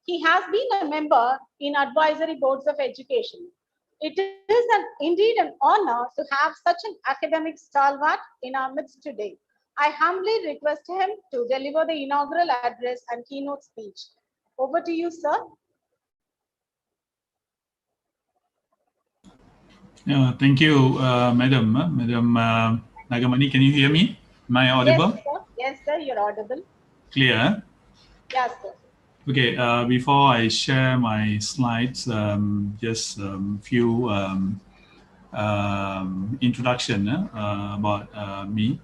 He has been a member in advisory boards of education. It is indeed an honor to have such an academic stalwart in our midst today. I humbly request him to deliver the inaugural address and keynote speech. Over to you, sir. Thank you, Madam Nagamani. Can you hear me? Am I audible? Yes, sir. Yes, sir, you're audible. Clear? Yes, sir. Okay, before I share my slides, just few introduction about me.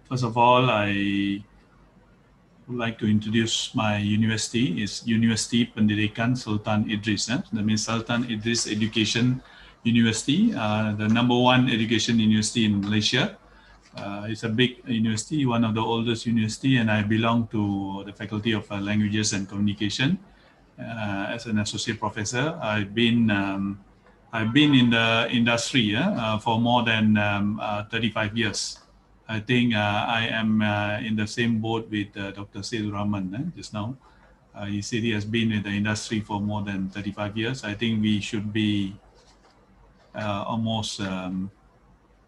First of all, I would like to introduce my university. It's University Pendidikan Sultan Idris. That means Sultan Idris Education University, the #1 education university in Malaysia. It's a big university, one of the oldest university, and I belong to the Faculty of Languages and Communication as an associate professor. I've been in the industry for more than 35 years. I think I am in the same boat with Dr. Rahman just now. He said he has been in the industry for more than 35 years. I think we should be almost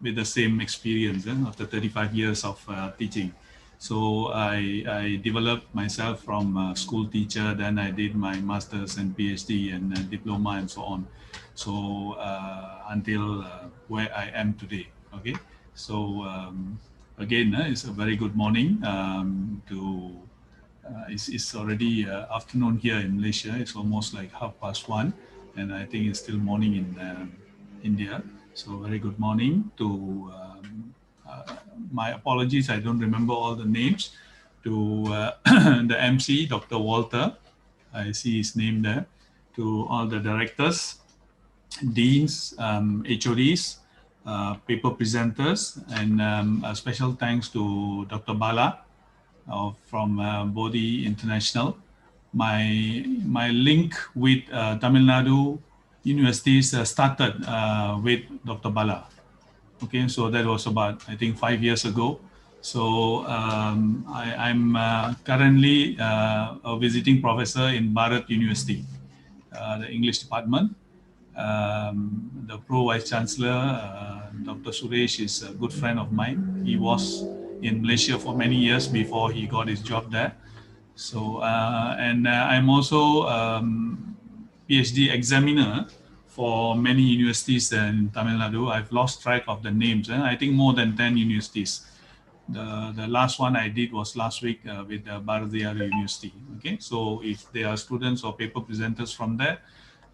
with the same experience after 35 years of teaching. So I developed myself from a school teacher, then I did my master's and PhD and diploma and so on. So until where I am today, okay? So again, it's a very good morning it's already afternoon here in Malaysia. It's almost like 1:30, and I think it's still morning in India. So very good morning to, my apologies, I don't remember all the names, to the MC, Dr. Walter, I see his name there, to all the directors, deans, HODs, paper presenters, and a special thanks to Dr. Bala from Bodhi International. My link with Tamil Nadu universities started with Dr. Bala. Okay, so that was about, I think, 5 years ago. So I'm currently a visiting professor in Bharat University, the English department. The Pro Vice Chancellor, Dr. Suresh, is a good friend of mine. He was in Malaysia for many years before he got his job there. So, I'm also PhD examiner for many universities in Tamil Nadu. I've lost track of the names. I think more than 10 universities. The last one I did was last week with Bharatiyar University. Okay, so if there are students or paper presenters from there,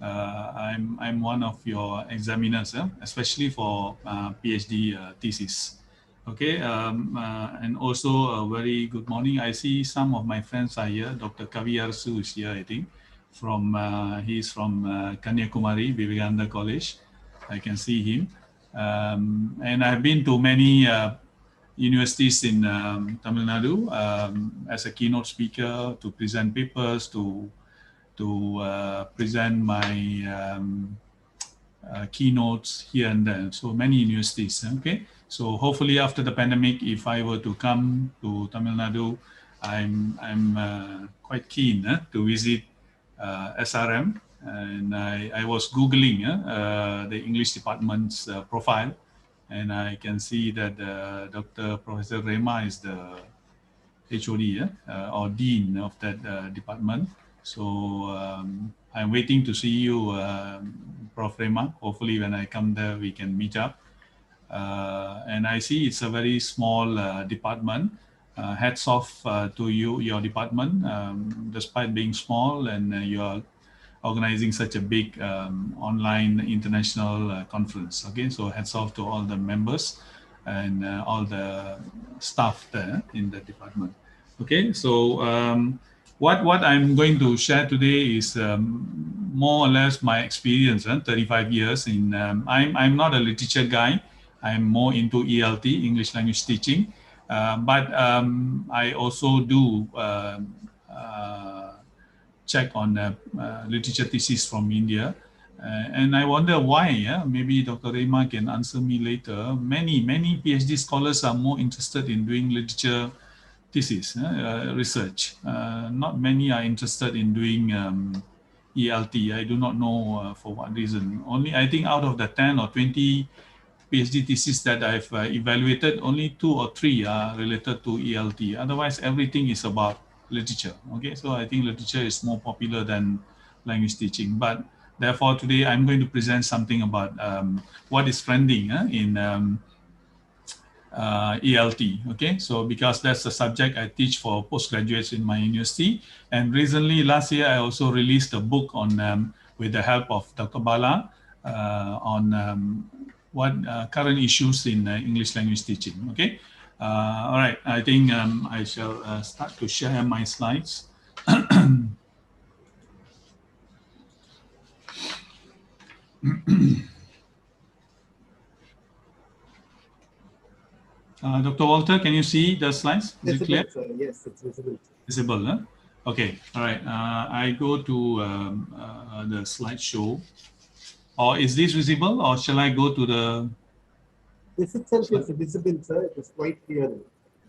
I'm one of your examiners, especially for PhD thesis. Okay, and also a very good morning. I see some of my friends are here. Dr. Kaviarasu is here, I think. He's from Kanyakumari, Vivekananda College. I can see him. And I've been to many universities in Tamil Nadu as a keynote speaker to present papers, to present my keynotes here and there. So many universities. Okay. So hopefully after the pandemic, if I were to come to Tamil Nadu, I'm quite keen to visit SRM. And I was Googling the English department's profile, and I can see that Dr. Professor Rema is the HOD or Dean of that department. So I'm waiting to see you, Prof. Rema. Hopefully when I come there, we can meet up. And I see it's a very small department. Hats off to you, your department, despite being small, and you're organizing such a big online international conference. Okay, so hats off to all the members and all the staff there in the department. Okay, so what I'm going to share today is more or less my experience, 35 years in, I'm not a literature guy. I'm more into ELT, English language teaching, but I also do check on literature thesis from India. And I wonder why, maybe Dr. Rema can answer me later. Many PhD scholars are more interested in doing literature thesis, research. Not many are interested in doing ELT. I do not know for what reason. Only, I think out of the 10 or 20 PhD thesis that I've evaluated, only 2 or 3 are related to ELT. Otherwise, everything is about literature. Okay, so I think literature is more popular than language teaching. But therefore, today I'm going to present something about what is trending in ELT. Okay, so because that's the subject I teach for postgraduates in my university. And recently, last year, I also released a book on, with the help of Dr. Bala, on what current issues in English language teaching. Okay, all right. I think I shall start to share my slides. Dr. Walter, can you see the slides? Is it clear? Sir. Yes, it's visible. Visible, huh? Okay, all right. I go to the slideshow. Or is this visible, or shall I go to the... This itself is visible, sir. It is quite clear.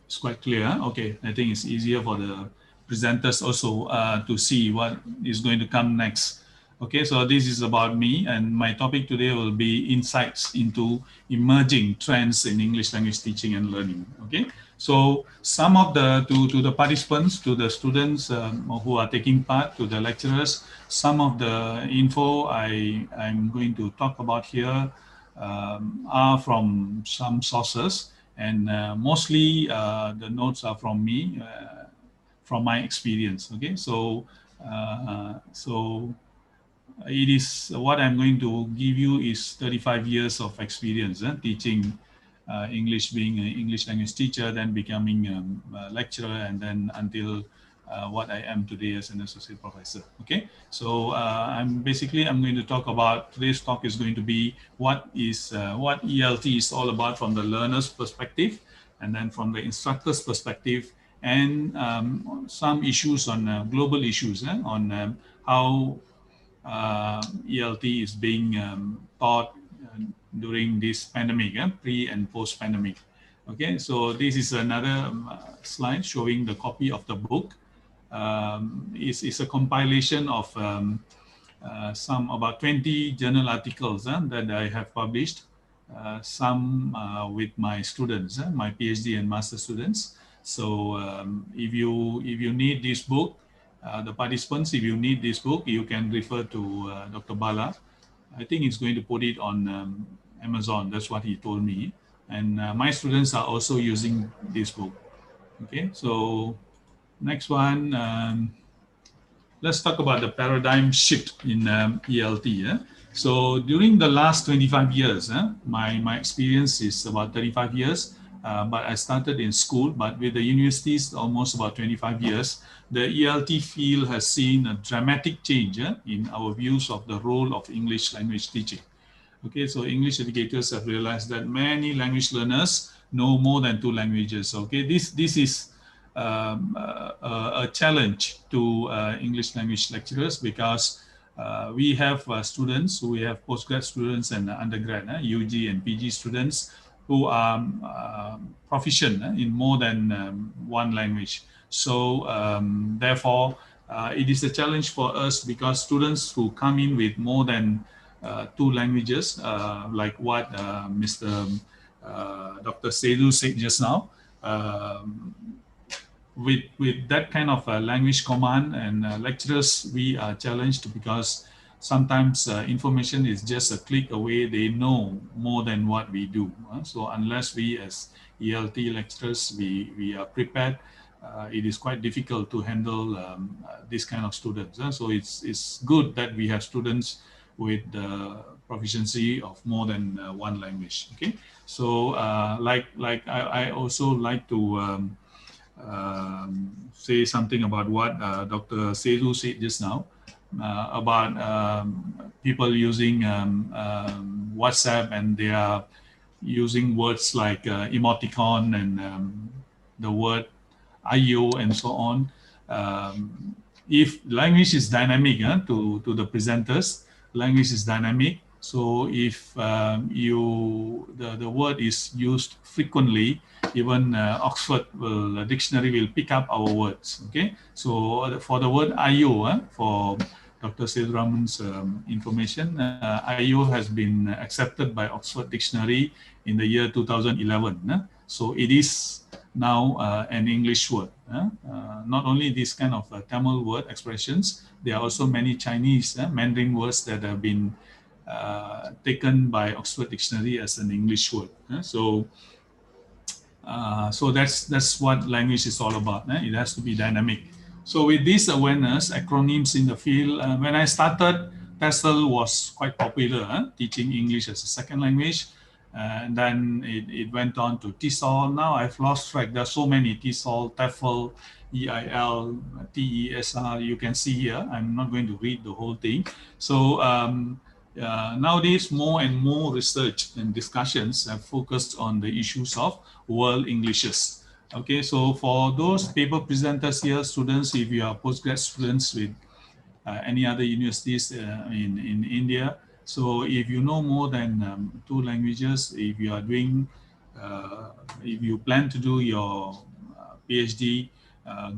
It's quite clear. Okay, I think it's easier for the presenters also to see what is going to come next. Okay, so this is about me, and my topic today will be insights into emerging trends in English language teaching and learning. Okay, so some of the, to the participants, to the students who are taking part, to the lecturers, some of the info I'm going to talk about here are from some sources, and mostly the notes are from me, from my experience. Okay, so it is what I'm going to give you is 35 years of experience teaching English, being an English language teacher, then becoming a lecturer, and then until what I am today as an associate professor. Okay, so I'm going to talk about, today's talk is going to be what ELT is all about from the learner's perspective, and then from the instructor's perspective, and some issues on global issues on how ELT is being taught during this pandemic, pre and post pandemic. Okay, so this is another slide showing the copy of the book. It's a compilation of some about 20 journal articles that I have published, some with my students, my PhD and master students. So if you need this book, the participants, if you need this book, you can refer to Dr. Bala. I think he's going to put it on Amazon. That's what he told me. And my students are also using this book. Okay, so next one. Let's talk about the paradigm shift in ELT. So during the last 25 years, my experience is about 35 years. But I started in school, but with the universities, almost about 25 years, the ELT field has seen a dramatic change in our views of the role of English language teaching. Okay, so English educators have realized that many language learners know more than 2 languages. Okay, this is a challenge to English language lecturers, because we have students who we have postgrad students and undergrad, UG and PG students who are proficient in more than 1 language. So therefore, it is a challenge for us, because students who come in with more than 2 languages, like what Mr. Dr. Sedu said just now, with that kind of language command and lecturers, we are challenged, because sometimes information is just a click away. They know more than what we do. So unless we as ELT lecturers, we are prepared, it is quite difficult to handle this kind of students. So it's good that we have students with the proficiency of more than 1 language. Okay, so I also like to say something about what Dr. Sedu said just now about people using WhatsApp, and they are using words like emoticon and the word IO and so on. If language is dynamic, to the presenters, language is dynamic. So if the word is used frequently, even Oxford dictionary will pick up our words. Okay, so for the word IO, for Dr. Sethuraman's information, IO has been accepted by Oxford Dictionary in the year 2011. So it is now an English word. Not only this kind of Tamil word expressions, there are also many Chinese Mandarin words that have been taken by Oxford Dictionary as an English word. So that's what language is all about. It has to be dynamic. So with this awareness, acronyms in the field, when I started, TESOL was quite popular, teaching English as a second language. And then it went on to TESOL. Now I've lost track. There are so many: TESOL, TEFL, EIL, TESR. You can see here. I'm not going to read the whole thing. So nowadays, more and more research and discussions have focused on the issues of world Englishes. Okay, so for those paper presenters here, students, if you are postgrad students with any other universities in India, so if you know more than 2 languages, if you are doing, if you plan to do your PhD,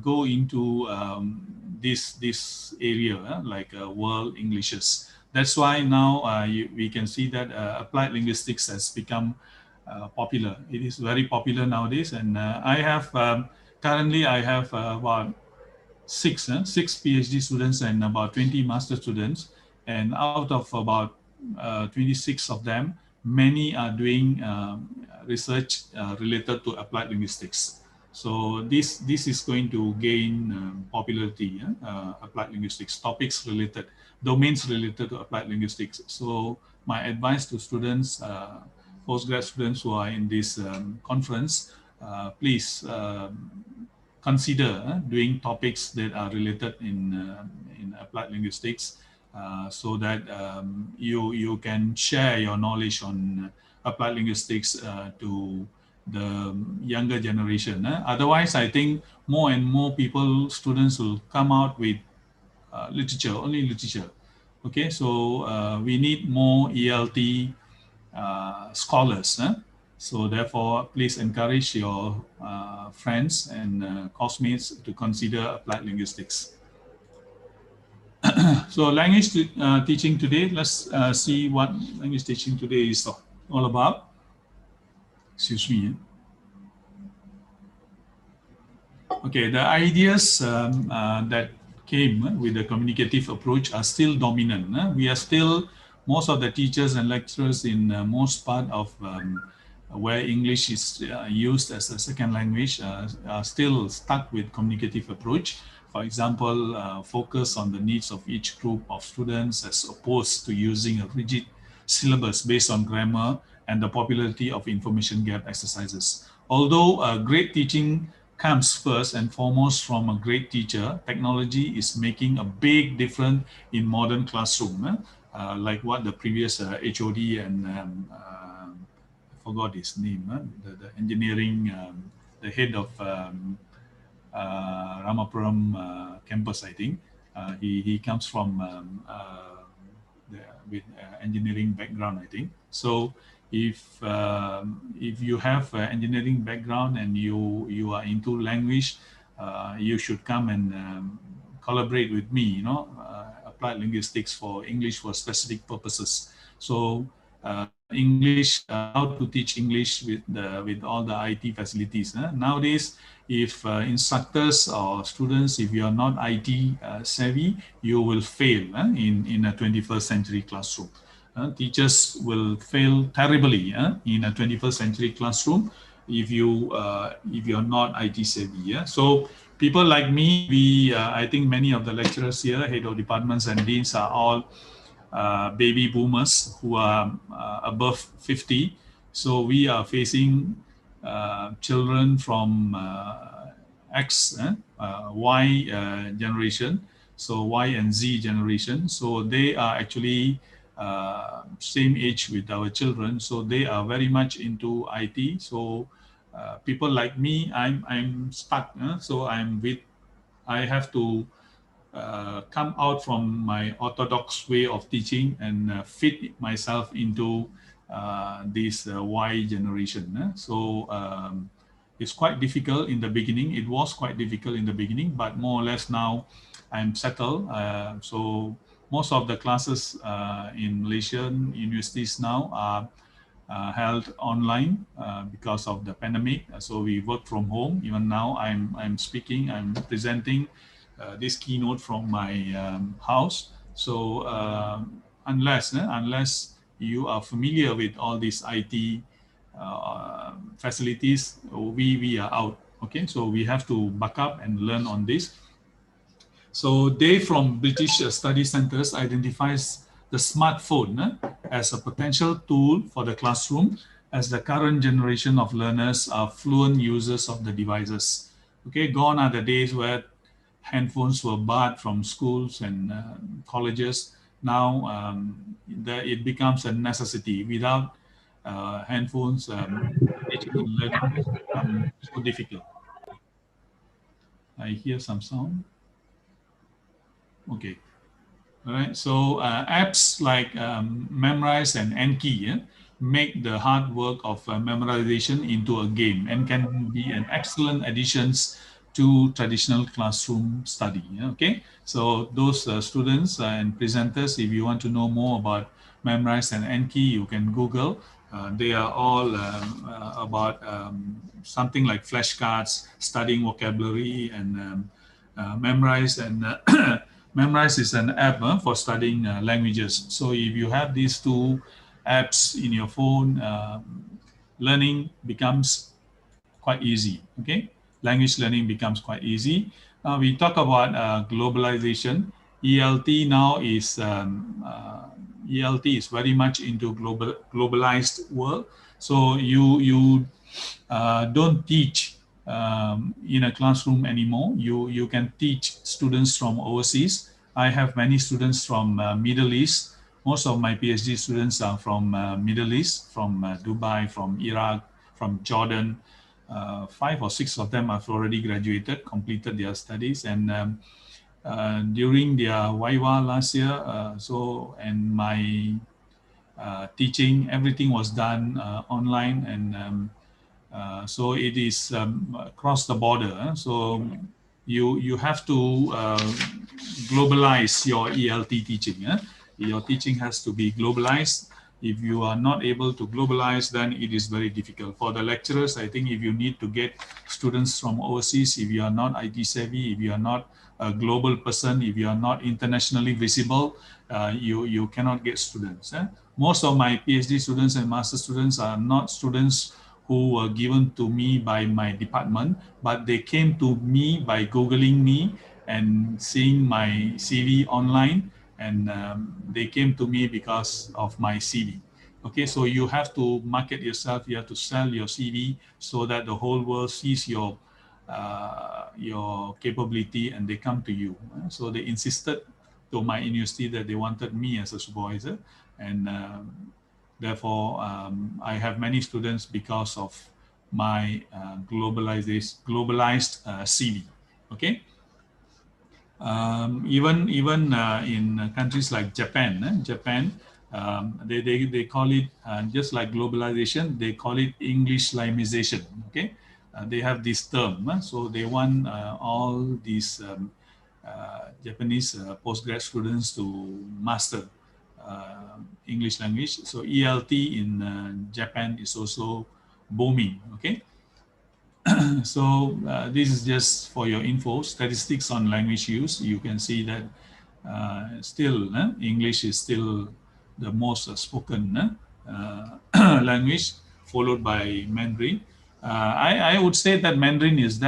go into this area, like world Englishes. That's why now we can see that applied linguistics has become popular. It is very popular nowadays, and I have currently I have about six PhD students and about 20 master students, and out of about 26 of them, many are doing research related to applied linguistics. So this is going to gain popularity. Applied linguistics, topics related, domains related to applied linguistics. So my advice to students, postgrad students who are in this conference, please consider doing topics that are related in applied linguistics, so that you can share your knowledge on applied linguistics to the younger generation. Otherwise, I think more and more people, students will come out with literature, only literature. Okay, so we need more ELT scholars. So therefore, please encourage your friends and classmates to consider applied linguistics. So language teaching today, let's see what language teaching today is all about. Excuse me. Okay, the ideas that came with the communicative approach are still dominant. We are still, most of the teachers and lecturers in most part of where English is used as a second language are still stuck with communicative approach. For example, focus on the needs of each group of students as opposed to using a rigid syllabus based on grammar and the popularity of information gap exercises. Although great teaching comes first and foremost from a great teacher, technology is making a big difference in modern classroom. like what the previous HOD and I forgot his name, the engineering, the head of Ramapuram campus, I think. He comes from with engineering background, I think. So if you have engineering background and you are into language, you should come and collaborate with me. Applied linguistics for English for specific purposes. So English, how to teach English with all the IT facilities. Nowadays, if instructors or students, if you are not IT savvy, you will fail in a 21st century classroom. Teachers will fail terribly in a 21st century classroom if you are not IT savvy. So people like me, I think many of the lecturers here, head of departments and deans are all baby boomers who are above 50. So we are facing children from X, Y generation, so Y and Z generation. So they are actually same age with our children. So they are very much into IT. So people like me, I'm stuck. So I have to come out from my orthodox way of teaching and fit myself into this Y generation. So it's quite difficult in the beginning. It was quite difficult in the beginning, but more or less now I'm settled. So most of the classes in Malaysian universities now are held online because of the pandemic. So we work from home. Even now I'm speaking, I'm presenting this keynote from my house. So unless you are familiar with all these IT facilities, we are out. Okay, so we have to back up and learn on this. So they from British Study Centres identifies the smartphone as a potential tool for the classroom, as the current generation of learners are fluent users of the devices. Okay, gone are the days where handphones were barred from schools and colleges. Now it becomes a necessity. Without handphones, teaching and learning become so difficult. I hear some sound. Okay. All right. So apps like Memrise and Anki make the hard work of memorization into a game and can be an excellent additions to traditional classroom study. Okay. So those students and presenters, if you want to know more about Memrise and Anki, you can Google. They are all about something like flashcards, studying vocabulary, and Memrise and Memrise is an app for studying languages. So if you have these two apps in your phone, learning becomes quite easy. Okay, language learning becomes quite easy. We talk about globalization. ELT now is ELT is very much into globalized world. So you don't teach in a classroom anymore. You can teach students from overseas. I have many students from Middle East. Most of my PhD students are from Middle East, from Dubai, from Iraq, from Jordan. 5 or 6 of them have already graduated, completed their studies, and during their Viva last year, and my teaching, everything was done online, and so it is across the border. So you have to globalize your ELT teaching. Your teaching has to be globalized. If you are not able to globalize, then it is very difficult. For the lecturers, I think if you need to get students from overseas, if you are not IT savvy, if you are not a global person, if you are not internationally visible, you cannot get students. Most of my PhD students and master students are not students who were given to me by my department, but they came to me by Googling me and seeing my CV online, and they came to me because of my CV. Okay, so you have to market yourself, you have to sell your CV so that the whole world sees your capability and they come to you. So they insisted told my university that they wanted me as a supervisor, and therefore I have many students because of my globalized CV. Okay. Even in countries like Japan, they call it just like globalization. They call it Englishization. Okay, they have this term. So they want all these Japanese postgrad students to master English language. So ELT in Japan is also booming. Okay. So this is just for your info. Statistics on language use. You can see that still English is still the most spoken language, followed by Mandarin. I would say that Mandarin is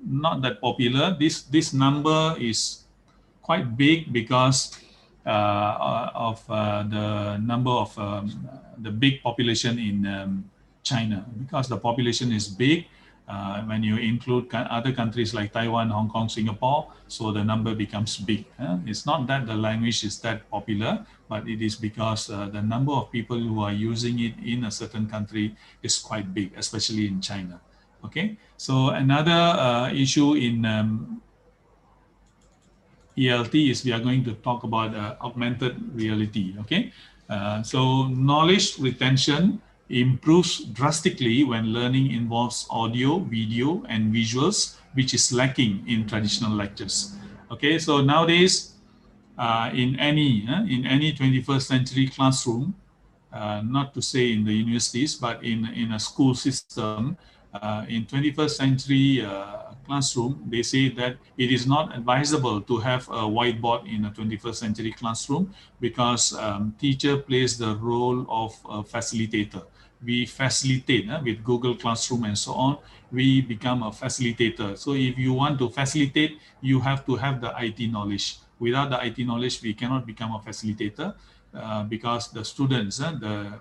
not that popular. This number is quite big because of the number of the big population in China. Because the population is big, when you include other countries like Taiwan, Hong Kong, Singapore, so the number becomes big. It's not that the language is that popular, but it is because the number of people who are using it in a certain country is quite big, especially in China. Okay, so another issue in ELT is we are going to talk about augmented reality. Okay, so knowledge retention improves drastically when learning involves audio, video, and visuals, which is lacking in traditional lectures. Okay, so nowadays in any 21st century classroom, not to say in the universities, but in a school system, in 21st century classroom, they say that it is not advisable to have a whiteboard in a 21st century classroom because teacher plays the role of a facilitator. We facilitate with Google Classroom and so on. We become a facilitator. So if you want to facilitate, you have to have the IT knowledge. Without the IT knowledge, we cannot become a facilitator because the students, the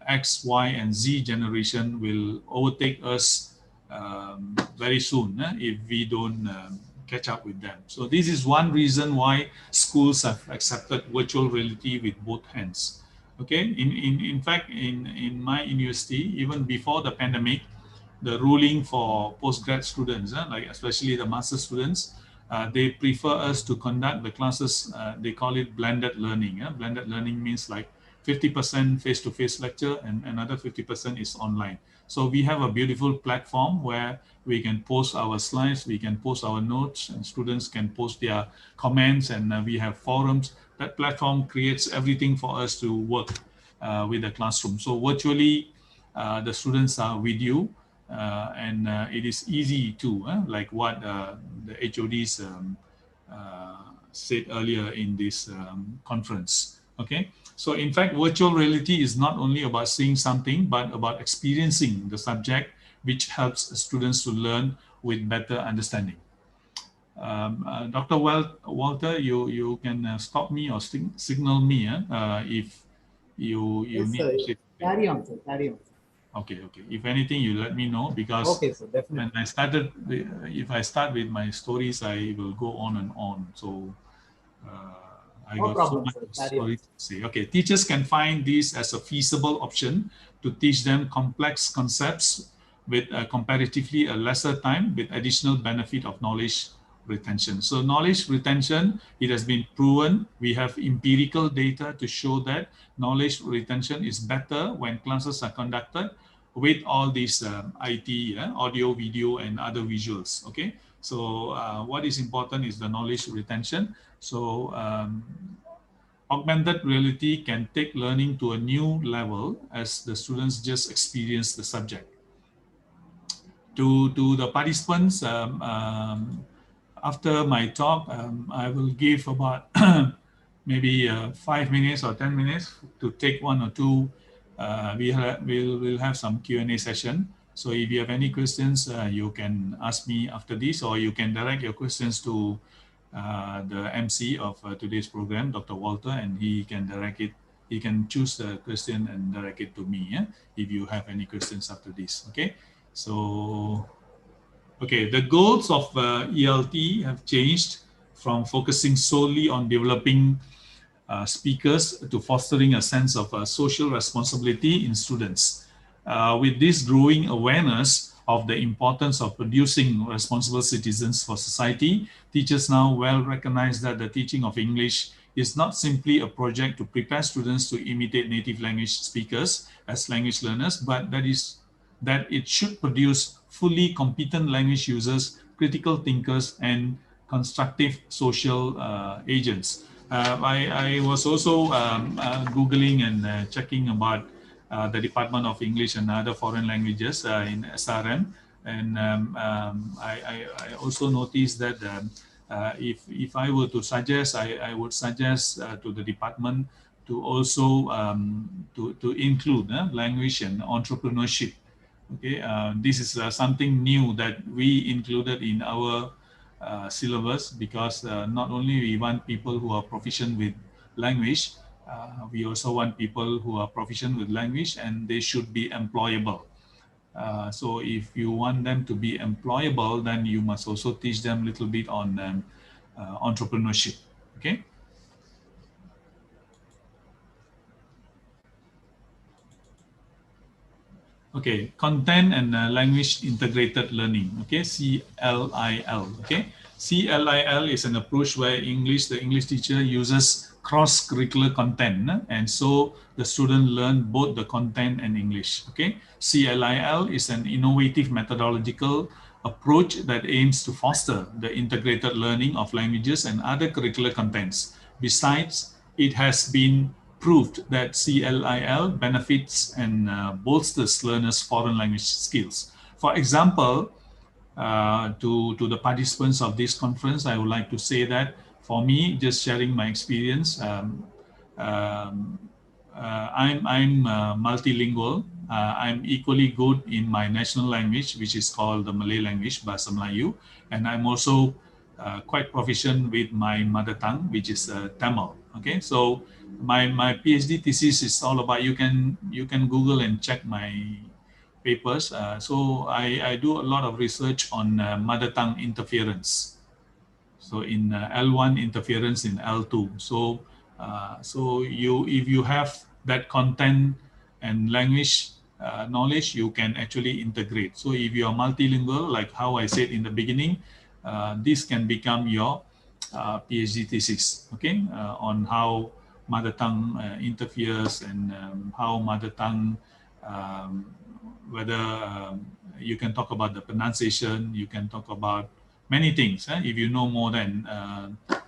X, Y, and Z generation will overtake us very soon if we don't catch up with them. So this is one reason why schools have accepted virtual reality with both hands. Okay, in fact, in my university, even before the pandemic, the ruling for postgrad students, like especially the master students, they prefer us to conduct the classes, they call it blended learning. Blended learning means like 50% face-to-face lecture and another 50% is online. So we have a beautiful platform where we can post our slides, we can post our notes, and students can post their comments, and we have forums. That platform creates everything for us to work with the classroom. So virtually, the students are with you, and it is easy to, like what the HODs said earlier in this conference. Okay, so in fact, virtual reality is not only about seeing something, but about experiencing the subject, which helps students to learn with better understanding. Dr. Walter, you can stop me or signal me if you Yes, need sir. to say. Carry on, sir. Carry on. Okay. If anything, you let me know, because okay, sir, definitely. when I started, if I start with my stories, I will go on and on. So I No got problem, so much sir. stories to say. Okay, teachers can find this as a feasible option to teach them complex concepts with comparatively a lesser time, with additional benefit of knowledge retention. So knowledge retention, it has been proven. We have empirical data to show that knowledge retention is better when classes are conducted with all these IT, audio, video, and other visuals. Okay, so what is important is the knowledge retention. So augmented reality can take learning to a new level as the students just experience the subject. To the participants, after my talk, I will give about maybe 5 minutes or 10 minutes to take one or two. We'll have some Q&A session. So if you have any questions, you can ask me after this, or you can direct your questions to the MC of today's program, Dr. Walter, and he can direct it. He can choose the question and direct it to me if you have any questions after this. Okay, so okay, the goals of ELT have changed from focusing solely on developing speakers to fostering a sense of social responsibility in students. With this growing awareness of the importance of producing responsible citizens for society, teachers now well recognize that the teaching of English is not simply a project to prepare students to imitate native language speakers as language learners, but that it should produce fully competent language users, critical thinkers, and constructive social agents. I was also Googling and checking about the Department of English and Other Foreign Languages in SRM. And I also noticed that if I were to suggest, I would suggest to the department to also to include language and entrepreneurship. Okay, this is something new that we included in our syllabus, because not only we want people who are proficient with language, we also want people who are proficient with language and they should be employable. So if you want them to be employable, then you must also teach them a little bit on entrepreneurship. Okay. Okay, content and language integrated learning. Okay, CLIL. Okay, CLIL is an approach where the English teacher uses cross-curricular content, and so the student learn both the content and English. Okay, CLIL is an innovative methodological approach that aims to foster the integrated learning of languages and other curricular contents. Besides, it has been proved that CLIL benefits and bolsters learners' foreign language skills. For example, to the participants of this conference, I would like to say that for me, just sharing my experience, I'm multilingual. I'm equally good in my national language, which is called the Malay language, Bahasa Melayu, and I'm also quite proficient with my mother tongue, which is Tamil. Okay, so my PhD thesis is all about, you can Google and check my papers. So I do a lot of research on mother tongue interference. So in L1 interference in L2. So if you have that content and language knowledge, you can actually integrate. So if you are multilingual, like how I said in the beginning, this can become your PhD thesis, okay, on how mother tongue interferes and how mother tongue, whether you can talk about the pronunciation, you can talk about many things if you know more than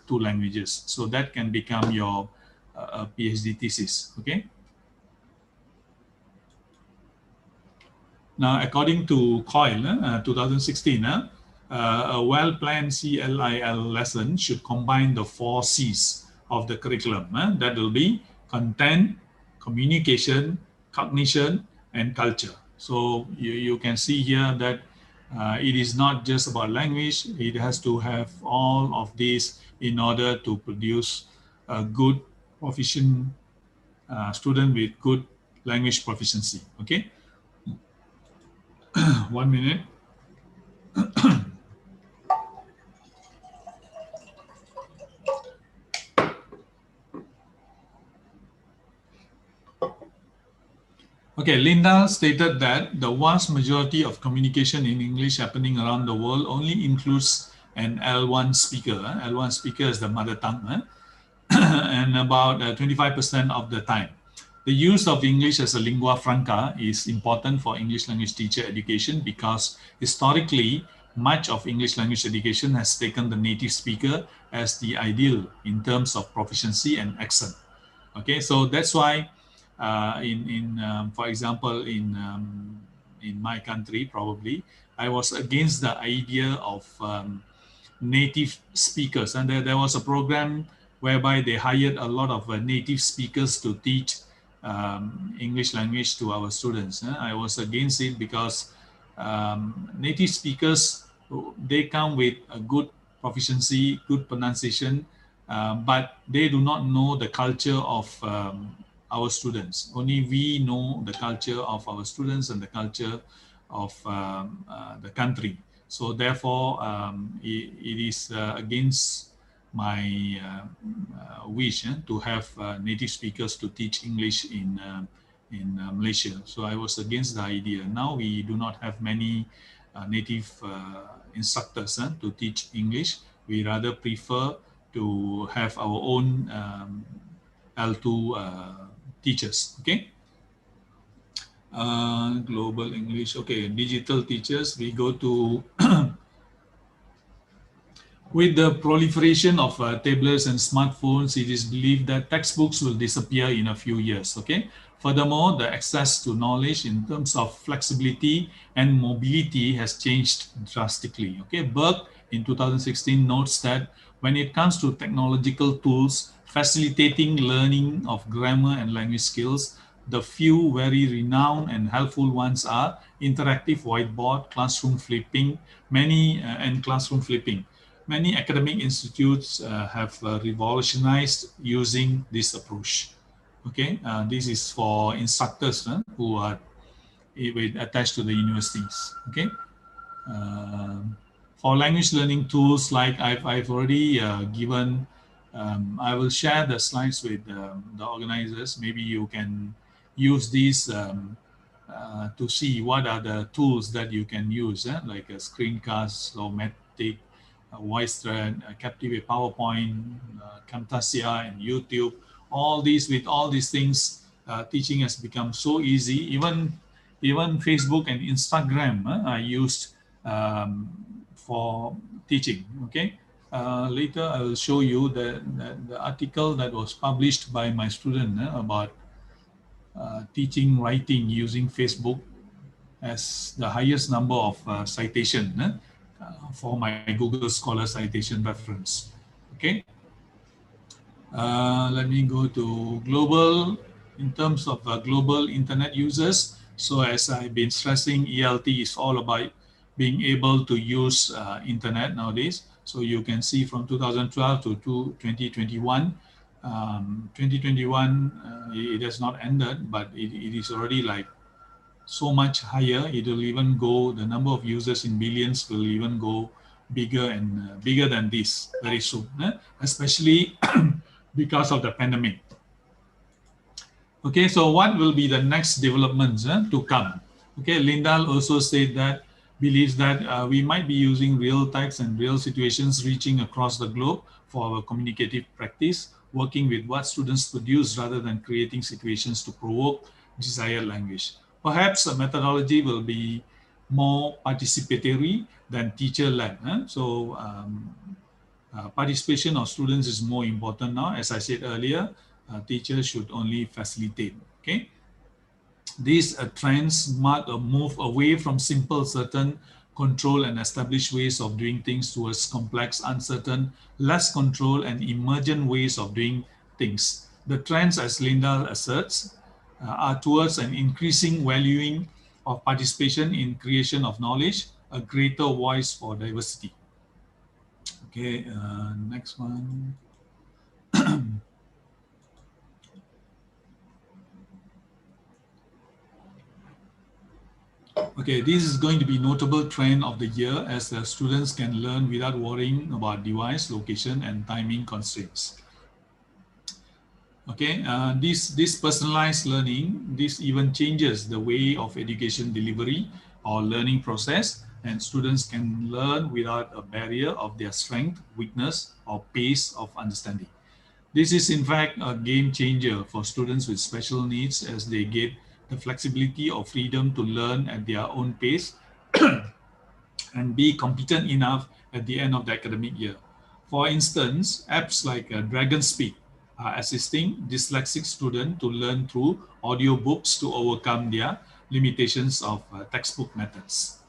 2 languages. So that can become your PhD thesis, okay? Now, according to COIL, 2016, a well-planned CLIL lesson should combine the 4 C's of the curriculum. That will be content, communication, cognition, and culture. So you can see here that it is not just about language. It has to have all of these in order to produce a good, proficient student with good language proficiency. Okay. 1 minute. Okay, Linda stated that the vast majority of communication in English happening around the world only includes an L1 speaker. L1 speaker is the mother tongue, and about 25% of the time. The use of English as a lingua franca is important for English language teacher education because historically, much of English language education has taken the native speaker as the ideal in terms of proficiency and accent. Okay, so that's why for example, in my country, probably, I was against the idea of native speakers. And there was a program whereby they hired a lot of native speakers to teach English language to our students. I was against it because native speakers, they come with a good proficiency, good pronunciation, but they do not know the culture of our students. Only we know the culture of our students and the culture of the country. So therefore, it is against my wish to have native speakers to teach English in Malaysia. So I was against the idea. Now we do not have many native instructors to teach English. We rather prefer to have our own L2 teachers. Okay. Global English. Okay, digital teachers. We go to with the proliferation of tablets and smartphones, it is believed that textbooks will disappear in a few years. Okay. Furthermore, the access to knowledge in terms of flexibility and mobility has changed drastically. Okay. Burke in 2016 notes that when it comes to technological tools facilitating learning of grammar and language skills, the few very renowned and helpful ones are interactive whiteboard, classroom flipping, and classroom flipping. Many academic institutes have revolutionized using this approach. Okay, this is for instructors who are attached to the universities. Okay, for language learning tools, like I've already given, I will share the slides with the organizers. Maybe you can use these to see what are the tools that you can use, like a screencast, Lomatic, VoiceThread, Captivate, PowerPoint, Camtasia, and YouTube. With all these things, teaching has become so easy. Even Facebook and Instagram are used for teaching. Okay. Later, I will show you the article that was published by my student about teaching writing using Facebook as the highest number of citation for my Google Scholar citation reference. Okay. Let me go to global, in terms of global internet users. So as I've been stressing, ELT is all about being able to use internet nowadays. So you can see from 2012 to 2021, 2021, it has not ended, but it is already like so much higher. It will even go, the number of users in billions will even go bigger and bigger than this very soon, especially because of the pandemic. Okay, so what will be the next developments to come? Okay, Lindahl also said that, believes that we might be using real text and real situations reaching across the globe for our communicative practice, working with what students produce rather than creating situations to provoke desired language. Perhaps a methodology will be more participatory than teacher-led. So participation of students is more important now. As I said earlier, teachers should only facilitate. Okay. These trends mark a move away from simple, certain, control and established ways of doing things towards complex, uncertain, less control and emergent ways of doing things. The trends, as Lindahl asserts, are towards an increasing valuing of participation in creation of knowledge, a greater voice for diversity. Okay, next one. Okay, this is going to be notable trend of the year as the students can learn without worrying about device, location, and timing constraints. Okay, this personalized learning, this even changes the way of education delivery or learning process, and students can learn without a barrier of their strength, weakness, or pace of understanding. This is in fact a game changer for students with special needs as they get the flexibility or freedom to learn at their own pace and be competent enough at the end of the academic year. For instance, apps like DrKK are assisting dyslexic students to learn through audiobooks to overcome their limitations of textbook methods.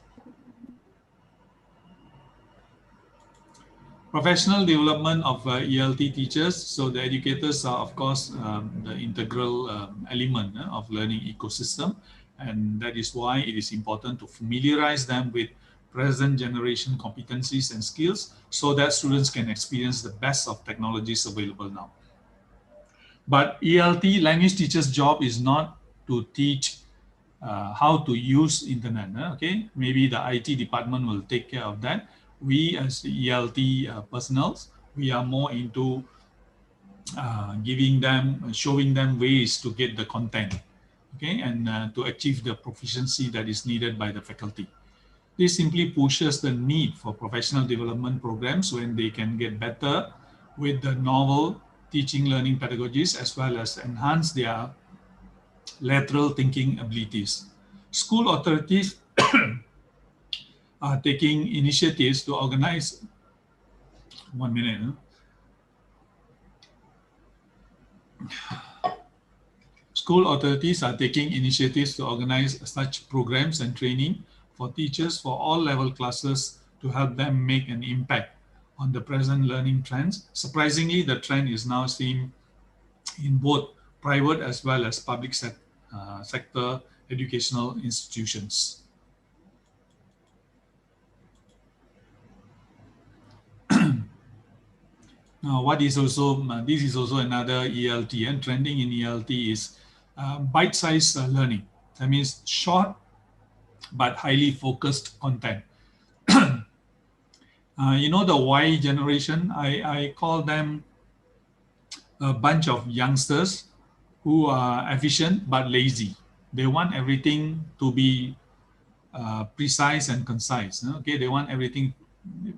Professional development of ELT teachers. So the educators are, of course, the integral element of learning ecosystem. And that is why it is important to familiarize them with present generation competencies and skills so that students can experience the best of technologies available now. But ELT, language teacher's job is not to teach how to use internet. Okay, maybe the IT department will take care of that. We as ELT personnel we are more into showing them ways to get the content, okay, and to achieve the proficiency that is needed by the faculty. This simply pushes the need for professional development programs when they can get better with the novel teaching learning pedagogies as well as enhance their lateral thinking abilities. School authorities are taking initiatives to organize, one minute. School authorities are taking initiatives to organize such programs and training for teachers for all level classes to help them make an impact on the present learning trends. Surprisingly, the trend is now seen in both private as well as public sector educational institutions. Now, what is also, this is also another ELT, and trending in ELT is bite-sized learning. That means short but highly focused content. You know, the Y generation, I call them a bunch of youngsters who are efficient but lazy. They want everything to be precise and concise. Okay, they want everything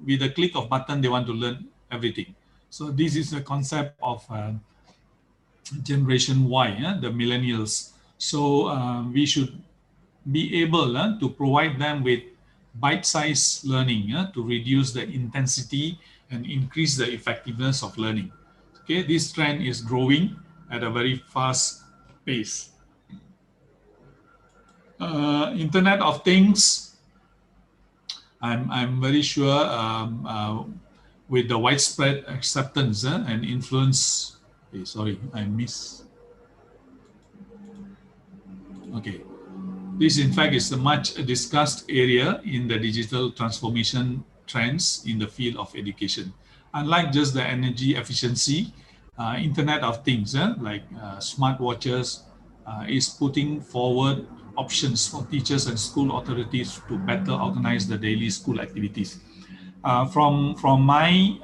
with a click of button. They want to learn everything. So this is the concept of Generation Y, the millennials. So we should be able to provide them with bite-sized learning to reduce the intensity and increase the effectiveness of learning. Okay, this trend is growing at a very fast pace. Internet of Things, I'm very sure with the widespread acceptance and influence. Sorry, I missed. Okay. This, in fact, is a much discussed area in the digital transformation trends in the field of education. Unlike just the energy efficiency, Internet of Things, like smartwatches, is putting forward options for teachers and school authorities to better organize the daily school activities. From my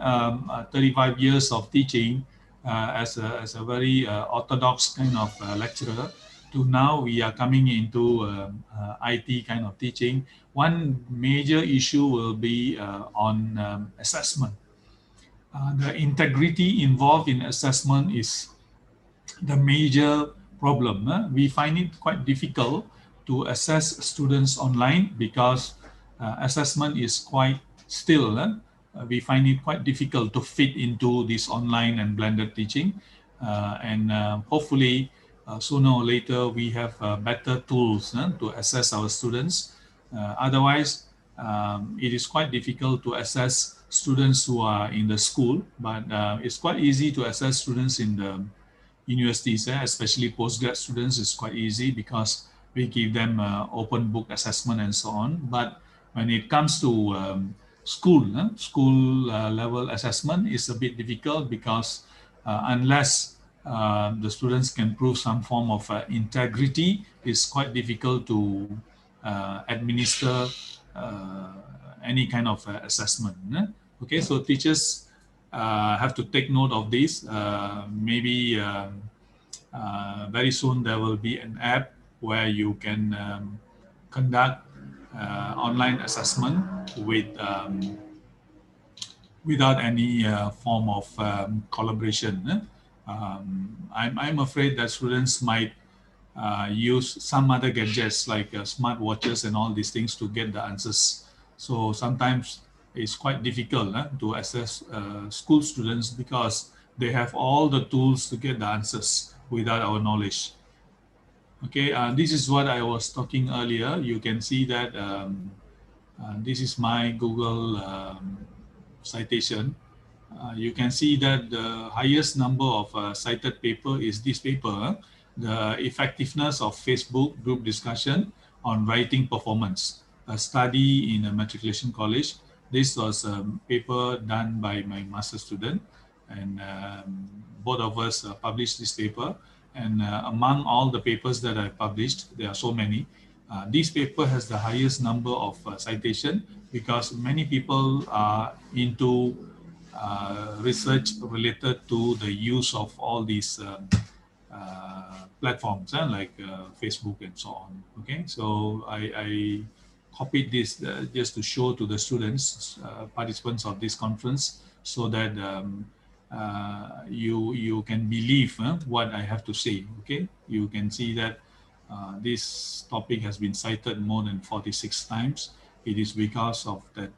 35 years of teaching as a very orthodox kind of lecturer, to now we are coming into IT kind of teaching. One major issue will be on assessment. The integrity involved in assessment is the major problem. We find it quite difficult to assess students online because assessment is quite still. We find it quite difficult to fit into this online and blended teaching. And hopefully, sooner or later, we have better tools to assess our students. Otherwise, it is quite difficult to assess students who are in the school, but it's quite easy to assess students in the universities, especially postgrad students. Is quite easy because we give them open book assessment and so on. But when it comes to school level assessment, is a bit difficult because unless the students can prove some form of integrity, it's quite difficult to administer any kind of assessment. Okay, so teachers have to take note of this. Maybe very soon there will be an app where you can conduct online assessment with without any form of collaboration. I'm afraid that students might use some other gadgets like smartwatches and all these things to get the answers. So sometimes it's quite difficult to assess school students because they have all the tools to get the answers without our knowledge. Okay, this is what I was talking earlier. You can see that this is my Google citation. You can see that the highest number of cited paper is this paper, The Effectiveness of Facebook Group Discussion on Writing Performance, a study in a matriculation college. This was a paper done by my master student, and both of us published this paper. And among all the papers that I published, there are so many. This paper has the highest number of citation because many people are into research related to the use of all these platforms like Facebook and so on. Okay, so I copied this just to show to the students, participants of this conference, so that you can believe what I have to say. Okay, you can see that this topic has been cited more than 46 times. It is because of that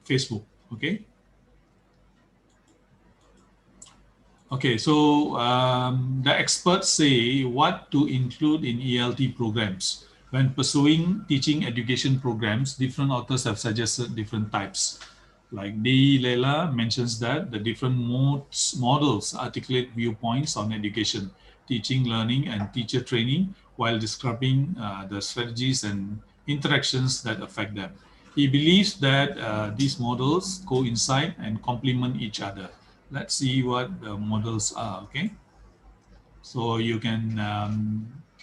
Facebook. Okay. Okay, so the experts say what to include in ELT programs. When pursuing teaching education programs, different authors have suggested different types. Like D. Lela mentions that the different models articulate viewpoints on education, teaching, learning, and teacher training while describing the strategies and interactions that affect them. He believes that these models coincide and complement each other. Let's see what the models are, okay? So you can,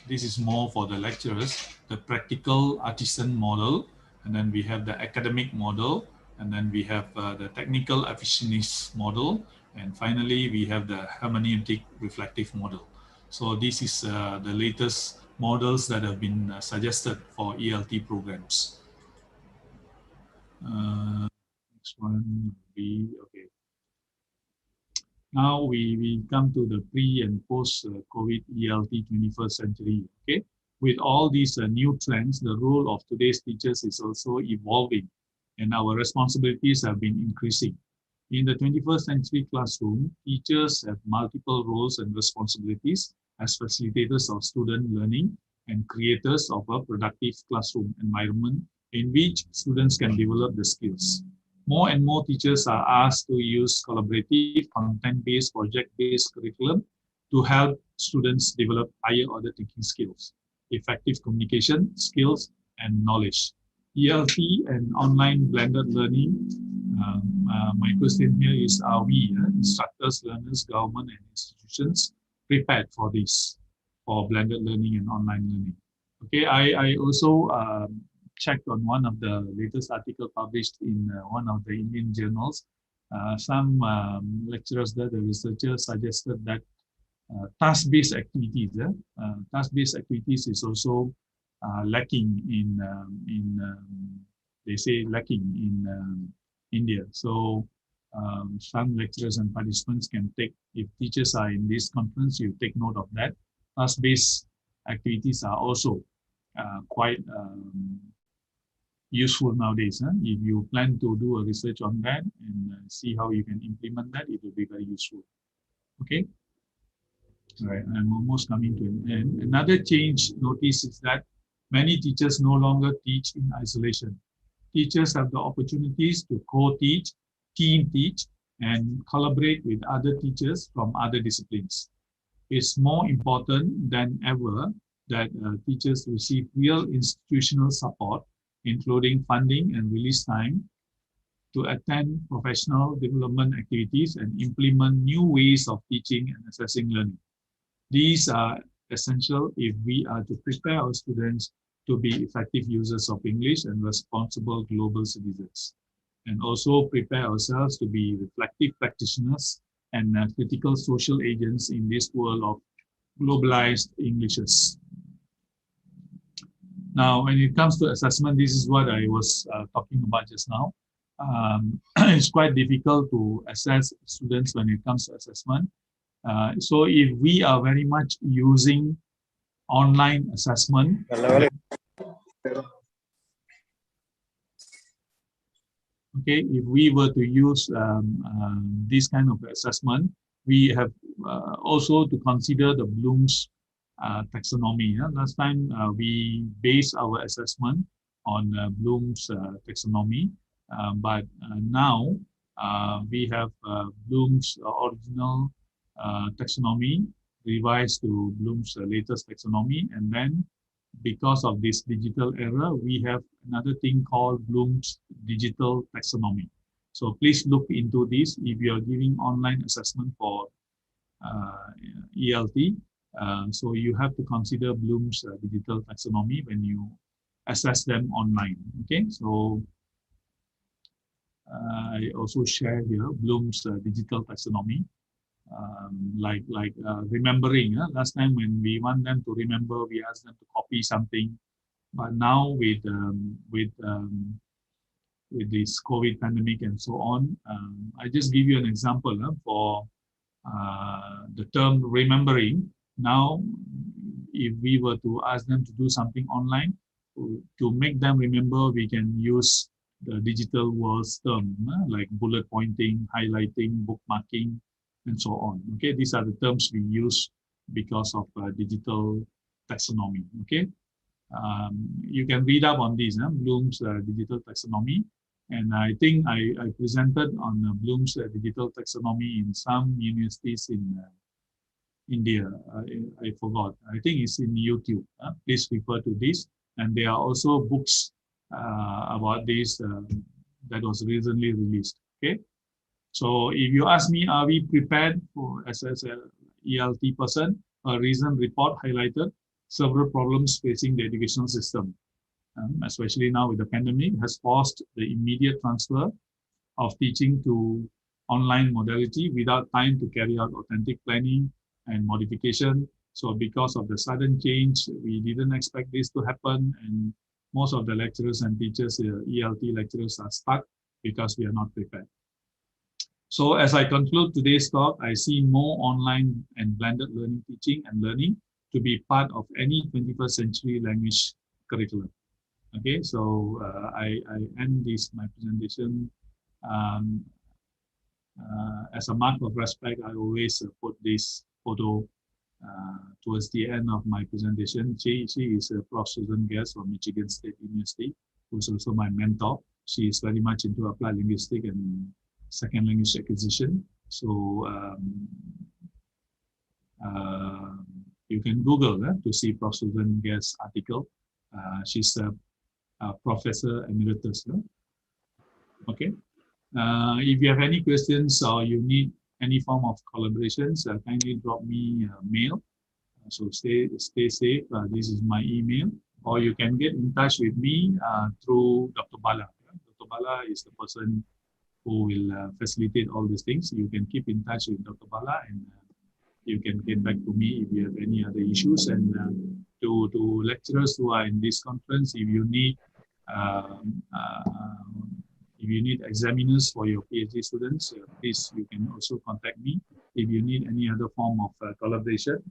this is more for the lecturers, the practical artisan model, and then we have the academic model, and then we have the technical efficiency model, and finally we have the hermeneutic reflective model. So this is the latest models that have been suggested for ELT programs. Next one will be, okay. Now we come to the pre and post COVID ELT 21st century. Okay, with all these new trends, the role of today's teachers is also evolving, and our responsibilities have been increasing. In the 21st century classroom, teachers have multiple roles and responsibilities as facilitators of student learning and creators of a productive classroom environment in which students can develop the skills. More and more teachers are asked to use collaborative, content-based, project-based curriculum to help students develop higher order thinking skills, effective communication skills, and knowledge. ELT and online blended learning. My question here is, are we, instructors, learners, government, and institutions, prepared for this, for blended learning and online learning? Okay, I also checked on one of the latest article published in one of the Indian journals. Some lecturers there, the researchers suggested that task-based activities, task-based activities is also lacking in they say lacking in India. So some lecturers and participants can take, if teachers are in this conference, you take note of that. Task-based activities are also quite useful nowadays. If you plan to do a research on that and see how you can implement that, it will be very useful. Okay. All right, I'm almost coming to an end. Another change noticed is that many teachers no longer teach in isolation. Teachers have the opportunities to co-teach, team teach, and collaborate with other teachers from other disciplines. It's more important than ever that teachers receive real institutional support, including funding and release time, to attend professional development activities and implement new ways of teaching and assessing learning. These are essential if we are to prepare our students to be effective users of English and responsible global citizens, and also prepare ourselves to be reflective practitioners and critical social agents in this world of globalized Englishes. Now, when it comes to assessment, this is what I was talking about just now. It's quite difficult to assess students when it comes to assessment. So if we are very much using online assessment, okay, if we were to use this kind of assessment, we have also to consider the Bloom's taxonomy. Last time we based our assessment on Bloom's taxonomy, but now we have Bloom's original taxonomy revised to Bloom's latest taxonomy, and then because of this digital era, we have another thing called Bloom's digital taxonomy. So please look into this if you are giving online assessment for ELT. So you have to consider Bloom's digital taxonomy when you assess them online. Okay, so I also share here Bloom's digital taxonomy, remembering. Last time when we want them to remember, we ask them to copy something, but now with this COVID pandemic and so on, I just give you an example for the term remembering. Now, if we were to ask them to do something online, to make them remember, we can use the digital world's term like bullet pointing, highlighting, bookmarking, and so on. Okay, these are the terms we use because of digital taxonomy. Okay, you can read up on these, Bloom's digital taxonomy. And I think I presented on Bloom's digital taxonomy in some universities in India. I forgot. I think it's in YouTube. Please refer to this. And there are also books about this that was recently released. Okay. So if you ask me, are we prepared for, as an ELT person, a recent report highlighted several problems facing the educational system. Especially now with the pandemic, has forced the immediate transfer of teaching to online modality without time to carry out authentic planning and modification. So because of the sudden change, we didn't expect this to happen, and most of the lecturers and teachers, ELT lecturers, are stuck because we are not prepared. So as I conclude today's talk, I see more online and blended learning, teaching and learning to be part of any 21st century language curriculum. Okay, so I end my presentation. As a mark of respect, I always put this photo towards the end of my presentation. She is a Prof. Susan Guest from Michigan State University, who's also my mentor. She is very much into applied linguistics and second language acquisition. So you can Google to see Prof. Susan Guest's article. She's a Professor Emeritus. Okay. If you have any questions or you need any form of collaborations, kindly drop me a mail. So stay safe. This is my email, or you can get in touch with me through Dr. Bala. Dr. Bala is the person who will facilitate all these things. You can keep in touch with Dr. Bala, and you can get back to me if you have any other issues. And to lecturers who are in this conference, if you need examiners for your PhD students, please, you can also contact me. If you need any other form of collaboration,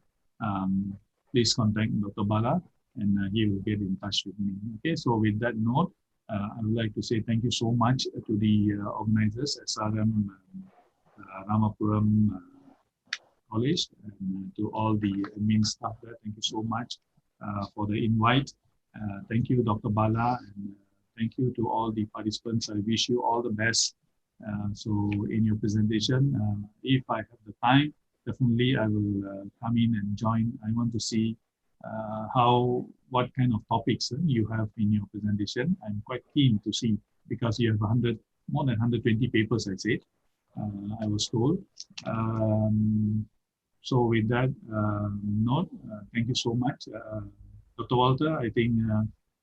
please contact Dr. Bala, and he will get in touch with me. Okay, so with that note, I would like to say thank you so much to the organizers, SRM, Ramapuram College, and to all the admin staff there. Thank you so much for the invite. Thank you, Dr. Bala, and thank you to all the participants. I wish you all the best. So in your presentation, if I have the time, definitely I will come in and join. I want to see what kind of topics you have in your presentation. I'm quite keen to see, because you have more than 120 papers, I said. I was told. So with that note, thank you so much. Dr. Walter, I think,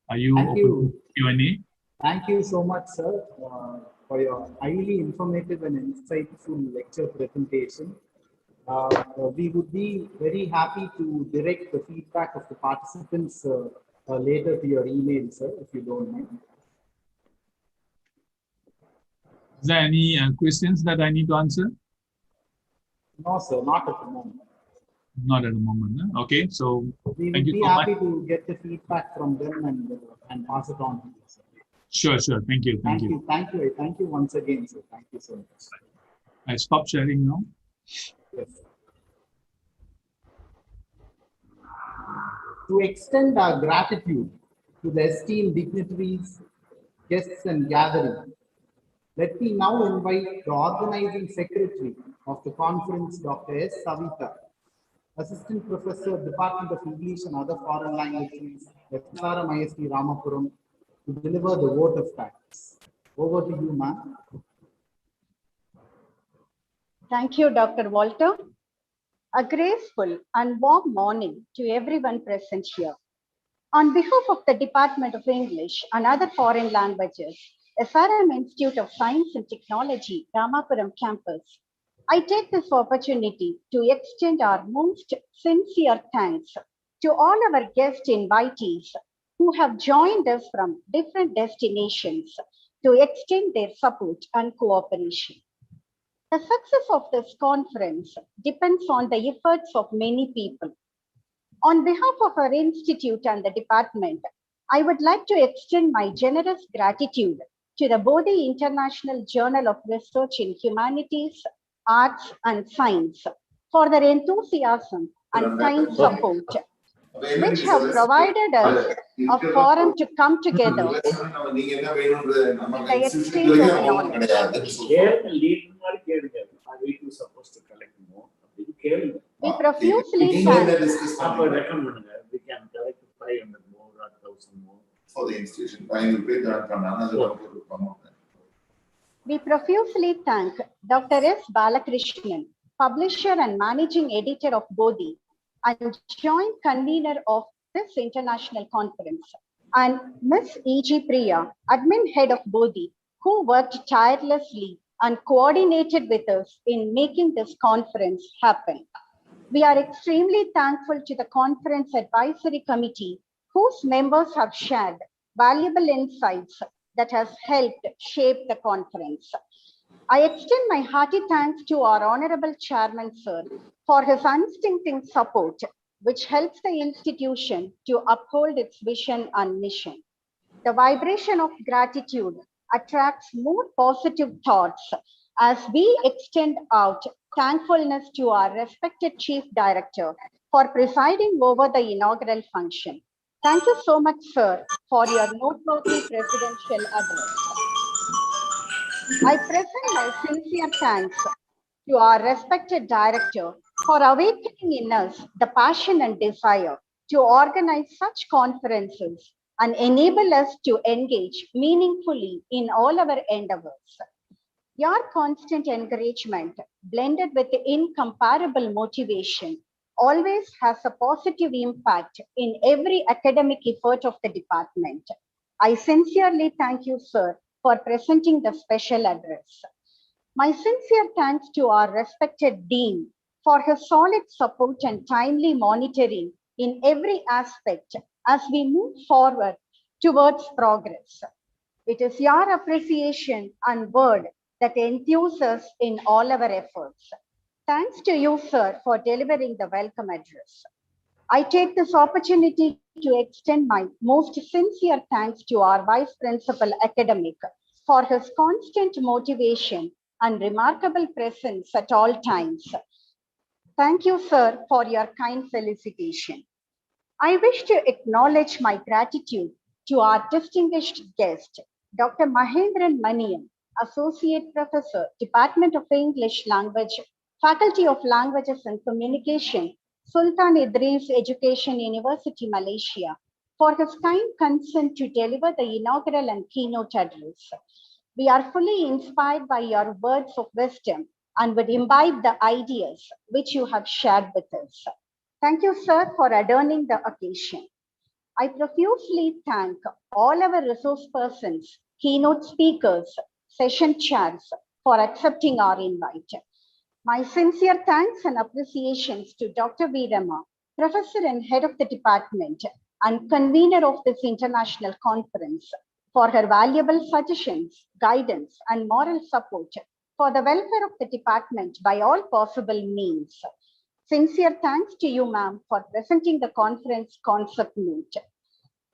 are you open to Q&A? Thank you so much, sir, for your highly informative and insightful lecture presentation. We would be very happy to direct the feedback of the participants later to your email, sir, if you don't mind. Is there any questions that I need to answer? No, sir, not at the moment. Not at the moment. Okay, so we thank would you be so happy much. to get the feedback from them and pass it on to you, sir. Sure. Thank you. Thank you. Thank you once again, sir. Thank you so much. I stop sharing now. Yes. To extend our gratitude to the esteemed dignitaries, guests, and gathering, let me now invite the organizing secretary of the conference, Dr. S. Savita, Assistant Professor, Department of English and Other Foreign Languages, SRM IST Ramapuram, to deliver the vote of thanks. Over to you, ma'am. Thank you, Dr. Walter. A graceful and warm morning to everyone present here. On behalf of the Department of English and Other Foreign Languages, SRM Institute of Science and Technology, Ramapuram campus, I take this opportunity to extend our most sincere thanks to all our guest invitees who have joined us from different destinations to extend their support and cooperation. The success of this conference depends on the efforts of many people. On behalf of our institute and the department, I would like to extend my generous gratitude to the Bodhi International Journal of Research in Humanities, Arts and Science for their enthusiasm and kind support, which have provided us a forum to come together with the exchange of knowledge. We profusely thank we can collect 500 more or 1,000 more for the institution. We profusely thank Dr. S. Balakrishnan, publisher and managing editor of Bodhi and joint convener of this international conference, and Ms. E.G. Priya, admin head of Bodhi, who worked tirelessly and coordinated with us in making this conference happen. We are extremely thankful to the Conference Advisory Committee, whose members have shared valuable insights that has helped shape the conference. I extend my hearty thanks to our Honorable Chairman, Sir, for his unstinting support, which helps the institution to uphold its vision and mission. The vibration of gratitude attracts more positive thoughts as we extend out thankfulness to our respected Chief Director for presiding over the inaugural function. Thank you so much, sir, for your noteworthy presidential address. I present my sincere thanks to our respected director for awakening in us the passion and desire to organize such conferences and enable us to engage meaningfully in all our endeavors. Your constant encouragement, blended with the incomparable motivation, always has a positive impact in every academic effort of the department. I sincerely thank you, sir, for presenting the special address. My sincere thanks to our respected Dean for his solid support and timely monitoring in every aspect as we move forward towards progress. It is your appreciation and word that enthuses us in all our efforts. Thanks to you, sir, for delivering the welcome address. I take this opportunity to extend my most sincere thanks to our Vice Principal Academic for his constant motivation and remarkable presence at all times. Thank you, sir, for your kind felicitation. I wish to acknowledge my gratitude to our distinguished guest, Dr. Mahendran Maniam, Associate Professor, Department of English Language, Faculty of Languages and Communication, Sultan Idris Education University, Malaysia, for his kind consent to deliver the inaugural and keynote address. We are fully inspired by your words of wisdom and would imbibe the ideas which you have shared with us. Thank you, sir, for adorning the occasion. I profusely thank all our resource persons, keynote speakers, session chairs for accepting our invite. My sincere thanks and appreciations to Dr. V. Rama, Professor and Head of the Department and convener of this international conference, for her valuable suggestions, guidance, and moral support for the welfare of the department by all possible means. Sincere thanks to you, ma'am, for presenting the conference concept note.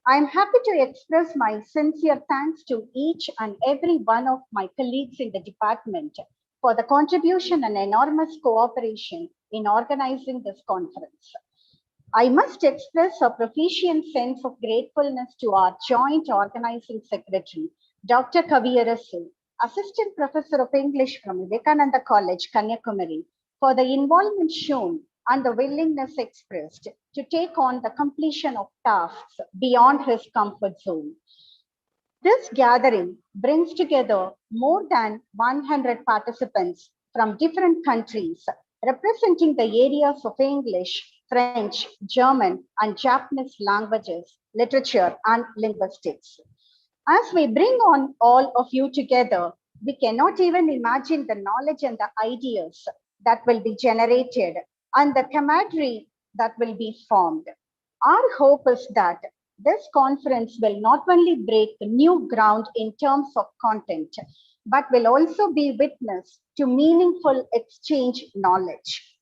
I am happy to express my sincere thanks to each and every one of my colleagues in the department for the contribution and enormous cooperation in organizing this conference. I must express a proficient sense of gratefulness to our joint organizing secretary, Dr. Kaviarasu, Assistant Professor of English from Vivekananda College, Kanyakumari, for the involvement shown and the willingness expressed to take on the completion of tasks beyond his comfort zone. This gathering brings together more than 100 participants from different countries, representing the areas of English, French, German, and Japanese languages, literature, and linguistics. As we bring on all of you together, we cannot even imagine the knowledge and the ideas that will be generated and the camaraderie that will be formed. Our hope is that this conference will not only break new ground in terms of content, but will also be witness to meaningful exchange knowledge.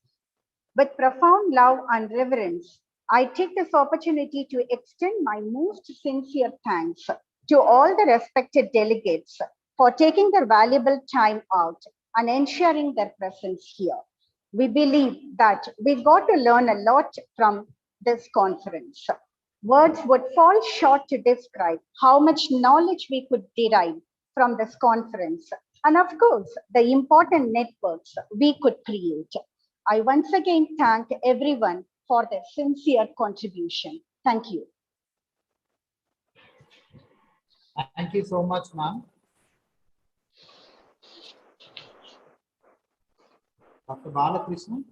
With profound love and reverence, I take this opportunity to extend my most sincere thanks to all the respected delegates for taking their valuable time out and ensuring their presence here. We believe that we got to learn a lot from this conference. Words would fall short to describe how much knowledge we could derive from this conference, and of course, the important networks we could create. I once again thank everyone for their sincere contribution. Thank you. Thank you so much, ma'am. Dr. Balakrishnan.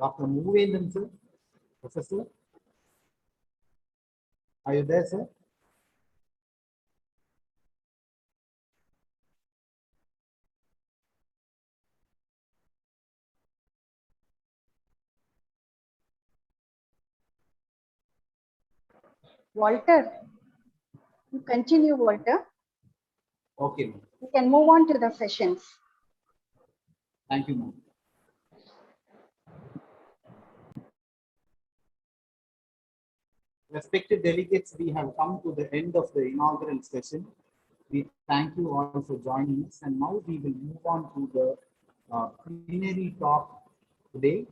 Dr. Moovendran, sir, Professor. Are you there, sir? Walter, you continue, Walter. Okay, ma'am. We can move on to the sessions. Thank you, ma'am. Respected delegates, we have come to the end of the inaugural session. We thank you all for joining us, and now we will move on to the plenary talk today.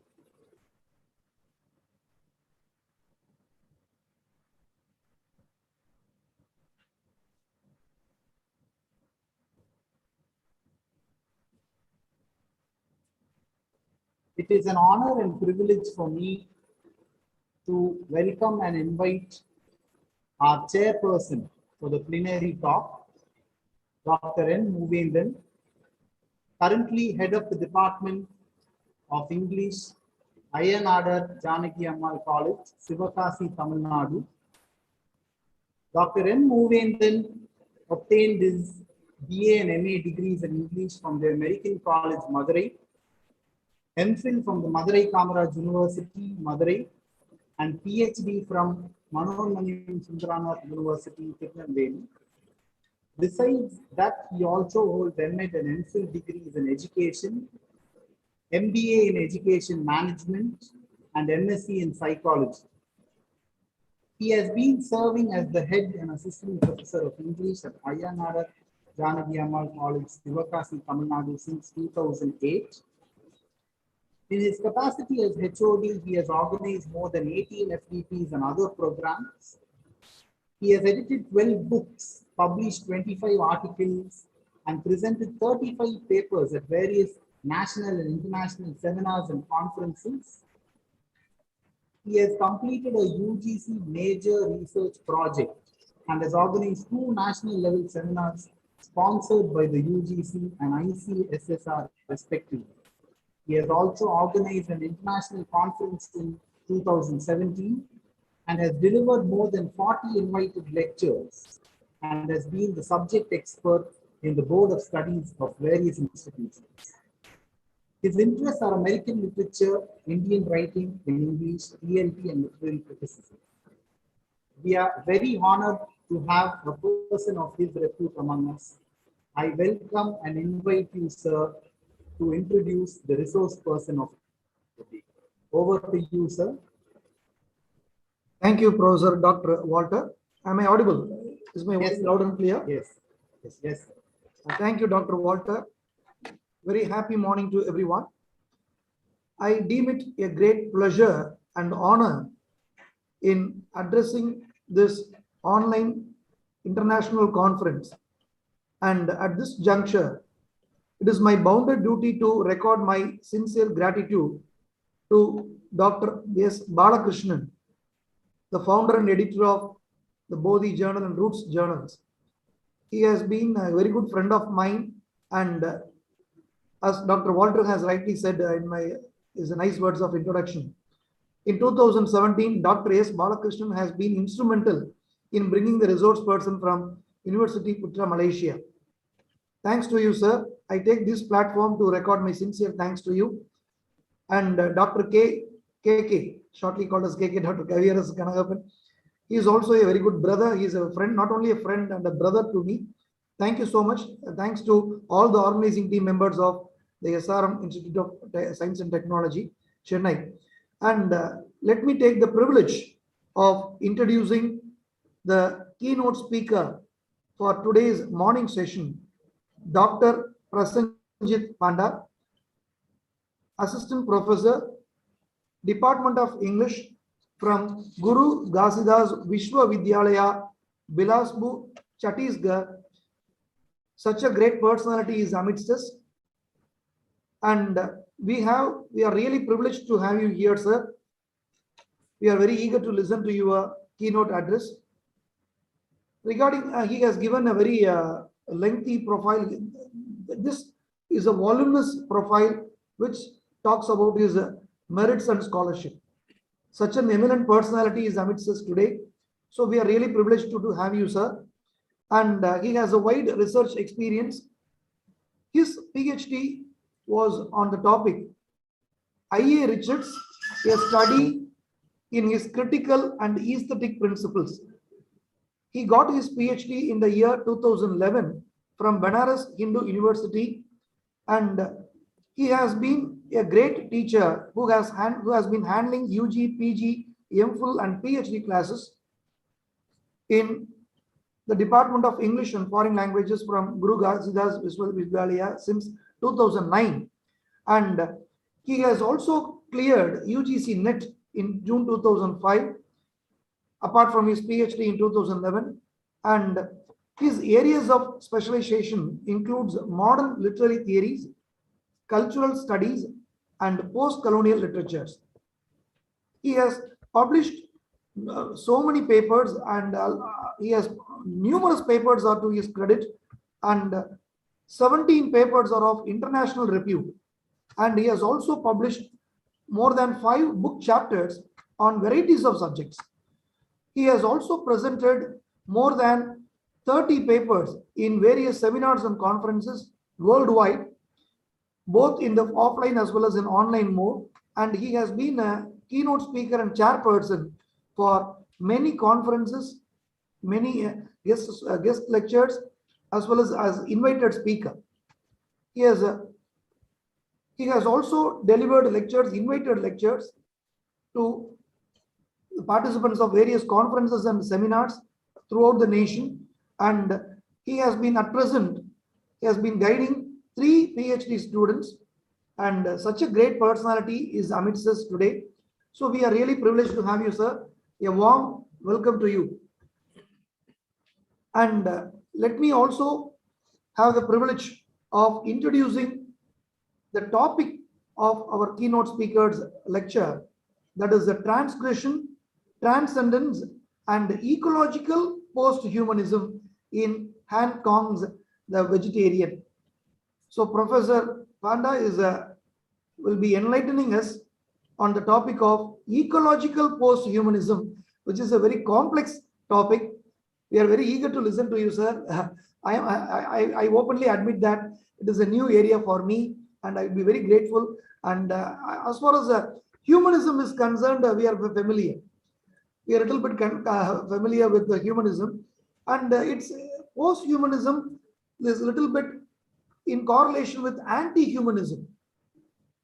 It is an honor and privilege for me to welcome and invite our chairperson for the plenary talk, Dr. N. Moovendran, currently head of the Department of English, Ayanadar Janaki Ammal College, Sivakasi, Tamil Nadu. Dr. N. Moovendran obtained his BA and MA degrees in English from the American College, Madurai, MPhil from the Madurai Kamaraj University, Madurai, and PhD from Manoranmaniyam Sundaranath University, Tirunelveli. Besides that, he also holds MA and MPhil degrees in education, MBA in education management, and MSc in psychology. He has been serving as the head and assistant professor of English at Ayanadar Janaki Ammal College, Sivakasi, Tamil Nadu since 2008. In his capacity as HOD, he has organized more than 18 FDPs and other programs. He has edited 12 books, published 25 articles, and presented 35 papers at various national and international seminars and conferences. He has completed a UGC major research project and has organized 2 national level seminars sponsored by the UGC and ICSSR respectively. He has also organized an international conference in 2017 and has delivered more than 40 invited lectures and has been the subject expert in the board of studies of various institutions. His interests are American literature, Indian writing in English, ELT, and literary criticism. We are very honored to have a person of his repute among us. I welcome and invite you, sir, to introduce the resource person of the day. Over to you, sir. Thank you, Professor Dr. Walter. Am I audible? Is my voice loud and clear? Yes. Yes. Thank you, Dr. Walter. Very happy morning to everyone. I deem it a great pleasure and honor in addressing this online international conference. And at this juncture, it is my bounden duty to record my sincere gratitude to Dr. S. Balakrishnan, the founder and editor of the Bodhi Journal and Roots Journals. He has been a very good friend of mine, and as Dr. Walter has rightly said in his nice words of introduction, in 2017, Dr. S. Balakrishnan has been instrumental in bringing the resource person from University Putra, Malaysia. Thanks to you, sir. I take this platform to record my sincere thanks to you. And Dr.KK, shortly called as KK, Dr. Kaviarasu. He is also a very good brother. He is a friend, not only a friend and a brother to me. Thank you so much. Thanks to all the organizing team members of the SRM Institute of Science and Technology, Chennai. And let me take the privilege of introducing the keynote speaker for today's morning session, Dr. Prasenjit Panda, Assistant Professor, Department of English from Guru Ghasidas Vishwa Vidyalaya, Bilaspur, Chhattisgarh. Such a great personality is amidst us. And we are really privileged to have you here, sir. We are very eager to listen to your keynote address. Regarding, he has given a very lengthy profile. This is a voluminous profile which talks about his merits and scholarship. Such an eminent personality is amidst us today. So we are really privileged to have you, sir. And he has a wide research experience. His PhD was on the topic I.A. Richards, a study in his critical and aesthetic principles. He got his PhD in the year 2011 from Banaras Hindu University, and he has been a great teacher who has been handling UG, PG, MPhil and PhD classes in the Department of English and Foreign Languages from Guru Ghasidas Vishwa Vidyalaya since 2009. And he has also cleared UGC NET in June 2005, apart from his PhD in 2011. And his areas of specialization includes modern literary theories, cultural studies, and post-colonial literatures. He has published so many papers, and he has numerous papers are to his credit, and 17 papers are of international repute. And he has also published more than 5 book chapters on varieties of subjects. He has also presented more than 30 papers in various seminars and conferences worldwide, both in the offline as well as in online mode. And he has been a keynote speaker and chairperson for many conferences, many guest lectures, as well as invited speaker. He has also delivered lectures, invited lectures to participants of various conferences and seminars throughout the nation. And he has been at present, he has been guiding 3 PhD students, and such a great personality is amidst us today. So we are really privileged to have you, sir. A warm welcome to you. And let me also have the privilege of introducing the topic of our keynote speaker's lecture, that is the transgression, transcendence, and ecological post-humanism in Han Kong's The Vegetarian. So Professor Panda will be enlightening us on the topic of ecological post-humanism, which is a very complex topic. We are very eager to listen to you, sir. I openly admit that it is a new area for me, and I will be very grateful. And as far as humanism is concerned, we are familiar. We are a little bit familiar with the humanism, and it's post-humanism is a little bit in correlation with anti-humanism.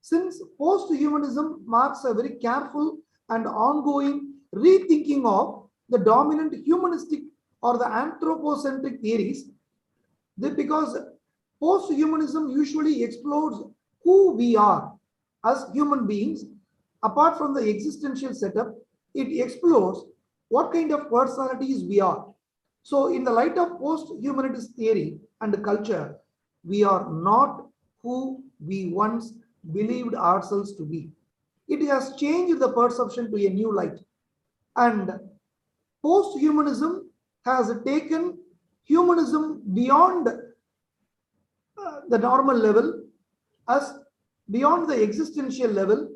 Since post-humanism marks a very careful and ongoing rethinking of the dominant humanistic or the anthropocentric theories Because post-humanism usually explores who we are as human beings. Apart from the existential setup, it explores what kind of personalities we are. So in the light of post-humanist theory and culture, we are not who we once believed ourselves to be. It has changed the perception to a new light. And post-humanism has taken humanism beyond the normal level, as beyond the existential level,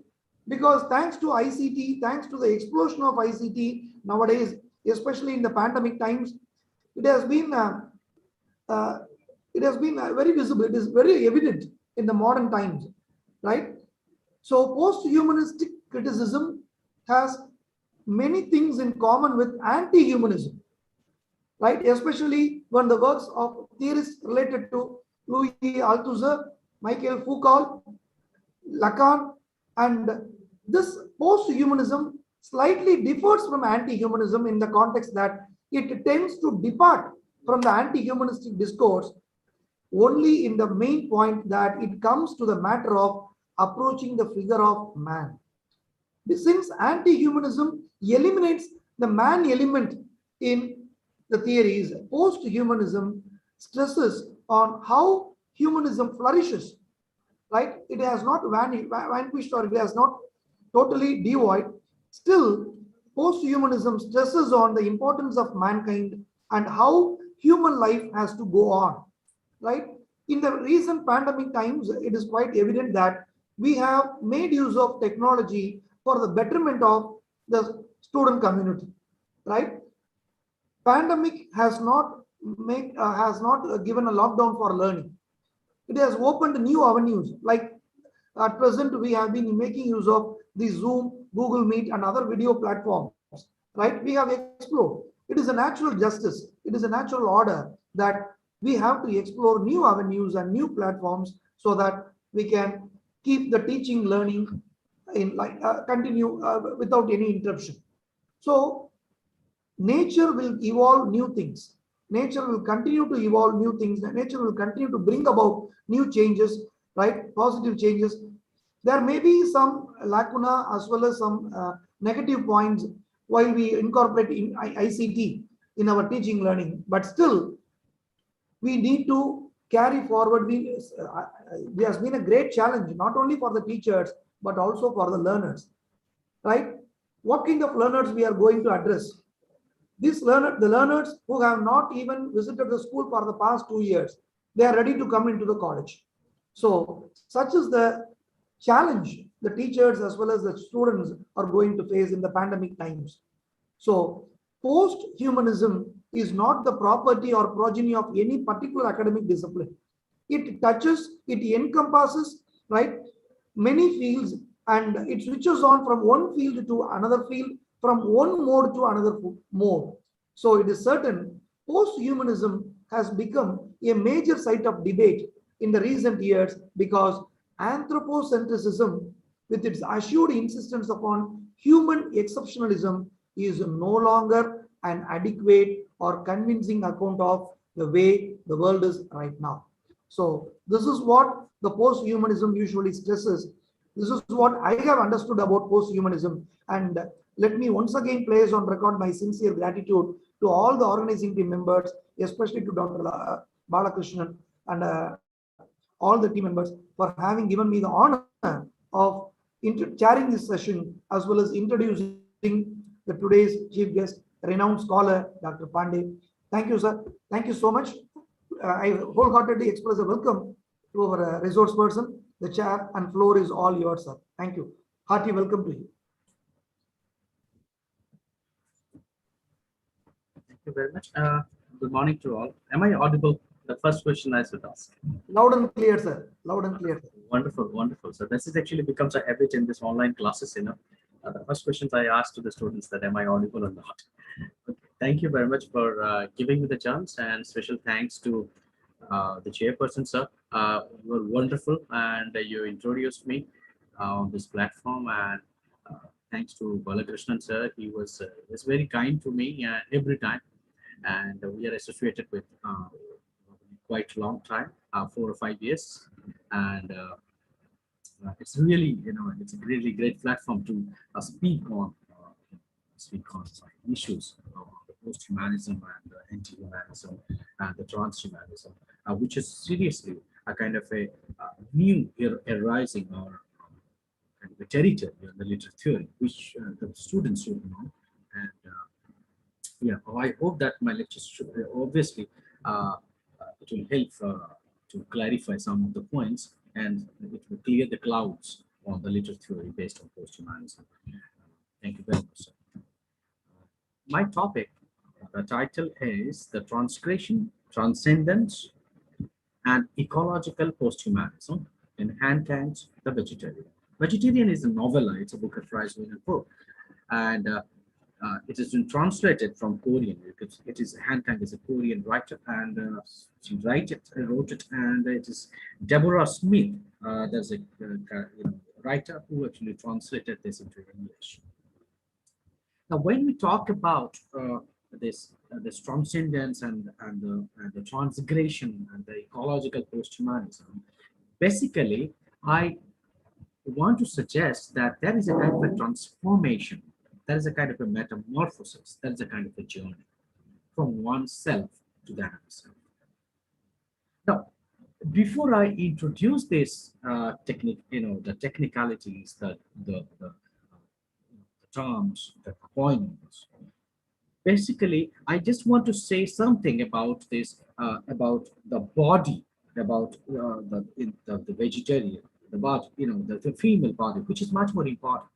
because thanks to ICT, thanks to the explosion of ICT nowadays, especially in the pandemic times, it has been very visible. It is very evident in the modern times, right? So post-humanistic criticism has many things in common with anti-humanism, right? Especially when the works of theorists related to Louis Althusser, Michael Foucault, Lacan, and this post-humanism slightly differs from anti-humanism in the context that it tends to depart from the anti-humanistic discourse only in the main point that it comes to the matter of approaching the figure of man. Since anti-humanism eliminates the man element in the theories, post-humanism stresses on how humanism flourishes, right? It has not vanquished or it has not totally devoid. Still, post-humanism stresses on the importance of mankind and how human life has to go on, right? In the recent pandemic times, it is quite evident that we have made use of technology for the betterment of the student community, right? Pandemic has not given a lockdown for learning. It has opened new avenues. Like at present, we have been making use of the Zoom, Google Meet, and other video platforms, right? We have explored. It is a natural justice. It is a natural order that we have to explore new avenues and new platforms so that we can keep the teaching, learning in continue without any interruption. So nature will evolve new things. Nature will continue to evolve new things. Nature will continue to bring about new changes, right? Positive changes. There may be some lacuna as well as some negative points while we incorporate in ICT in our teaching learning, but still we need to carry forward. There has been a great challenge, not only for the teachers, but also for the learners, right? What kind of learners we are going to address? The learners who have not even visited the school for the past 2 years, they are ready to come into the college. So such is the challenge the teachers as well as the students are going to face in the pandemic times. So post-humanism is not the property or progeny of any particular academic discipline. It touches, it encompasses, right, many fields, and it switches on from one field to another field, from one mode to another mode. So it is certain post-humanism has become a major site of debate in the recent years because anthropocentrism, with its assured insistence upon human exceptionalism, is no longer an adequate or convincing account of the way the world is right now. So this is what the post-humanism usually stresses. This is what I have understood about post-humanism, and let me once again place on record my sincere gratitude to all the organizing team members, especially to Dr. Balakrishnan and all the team members for having given me the honor of chairing this session as well as introducing the today's chief guest, renowned scholar, Dr. Pandey. Thank you, sir. Thank you so much. I wholeheartedly express a welcome to our resource person. The chair and floor is all yours, sir. Thank you. Hearty welcome to you. Thank you very much. Good morning to all. Am I audible? The first question I should ask. Loud and clear, sir. Loud and clear. Wonderful, wonderful. So this is actually becomes a habit in this online classes, you know. The first questions I asked to the students that am I audible or not. Okay. Thank you very much for giving me the chance, and special thanks to the chairperson, sir. You were wonderful, and you introduced me on this platform, and thanks to Balakrishnan, sir. He was very kind to me every time, and we are associated with quite a long time, 4 or 5 years, and it's really, it's a really great platform to speak on issues of post-humanism and anti-humanism and the transhumanism, which is seriously a kind of a new arising or kind of a territory in the literature theory, which the students should know. And yeah, I hope that my lectures should obviously it will help to clarify some of the points, and it will clear the clouds on the literature theory based on post-humanism. Thank you very much, sir. My topic, the title is The Transgression, Transcendence, and Ecological Posthumanism in Hantan's The Vegetarian. Vegetarian is a novella, it's a book of Rice book, and it has been translated from Korean because it is Han-Tang is a Korean writer, and she wrote it, and it is Deborah Smith. There's a writer who actually translated this into English. Now, when we talk about this transcendence and the transgression and the ecological posthumanism, basically, I want to suggest that there is a kind of a transformation. There is a kind of a metamorphosis. There is a kind of a journey from oneself to the other self. Now, before I introduce this technique, the technicalities, the terms, the appointments, basically, I just want to say something about this, about the body, about the vegetarian, the body, the female body, which is much more important.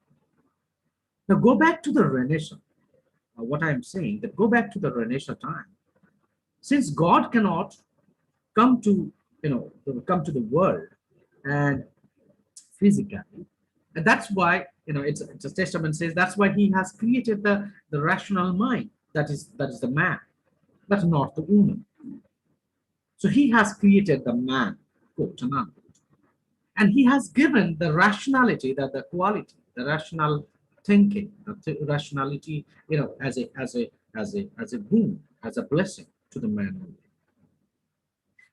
Now go back to the Renaissance. What I'm saying, that go back to the Renaissance time. Since God cannot come to the world and physically, and that's why it's the Testament says that's why He has created the rational mind. That is the man, but not the woman. So He has created the man, quote and unquote, and He has given the rationality, the quality, the rational thinking, the rationality, as a boon, as a blessing to the man.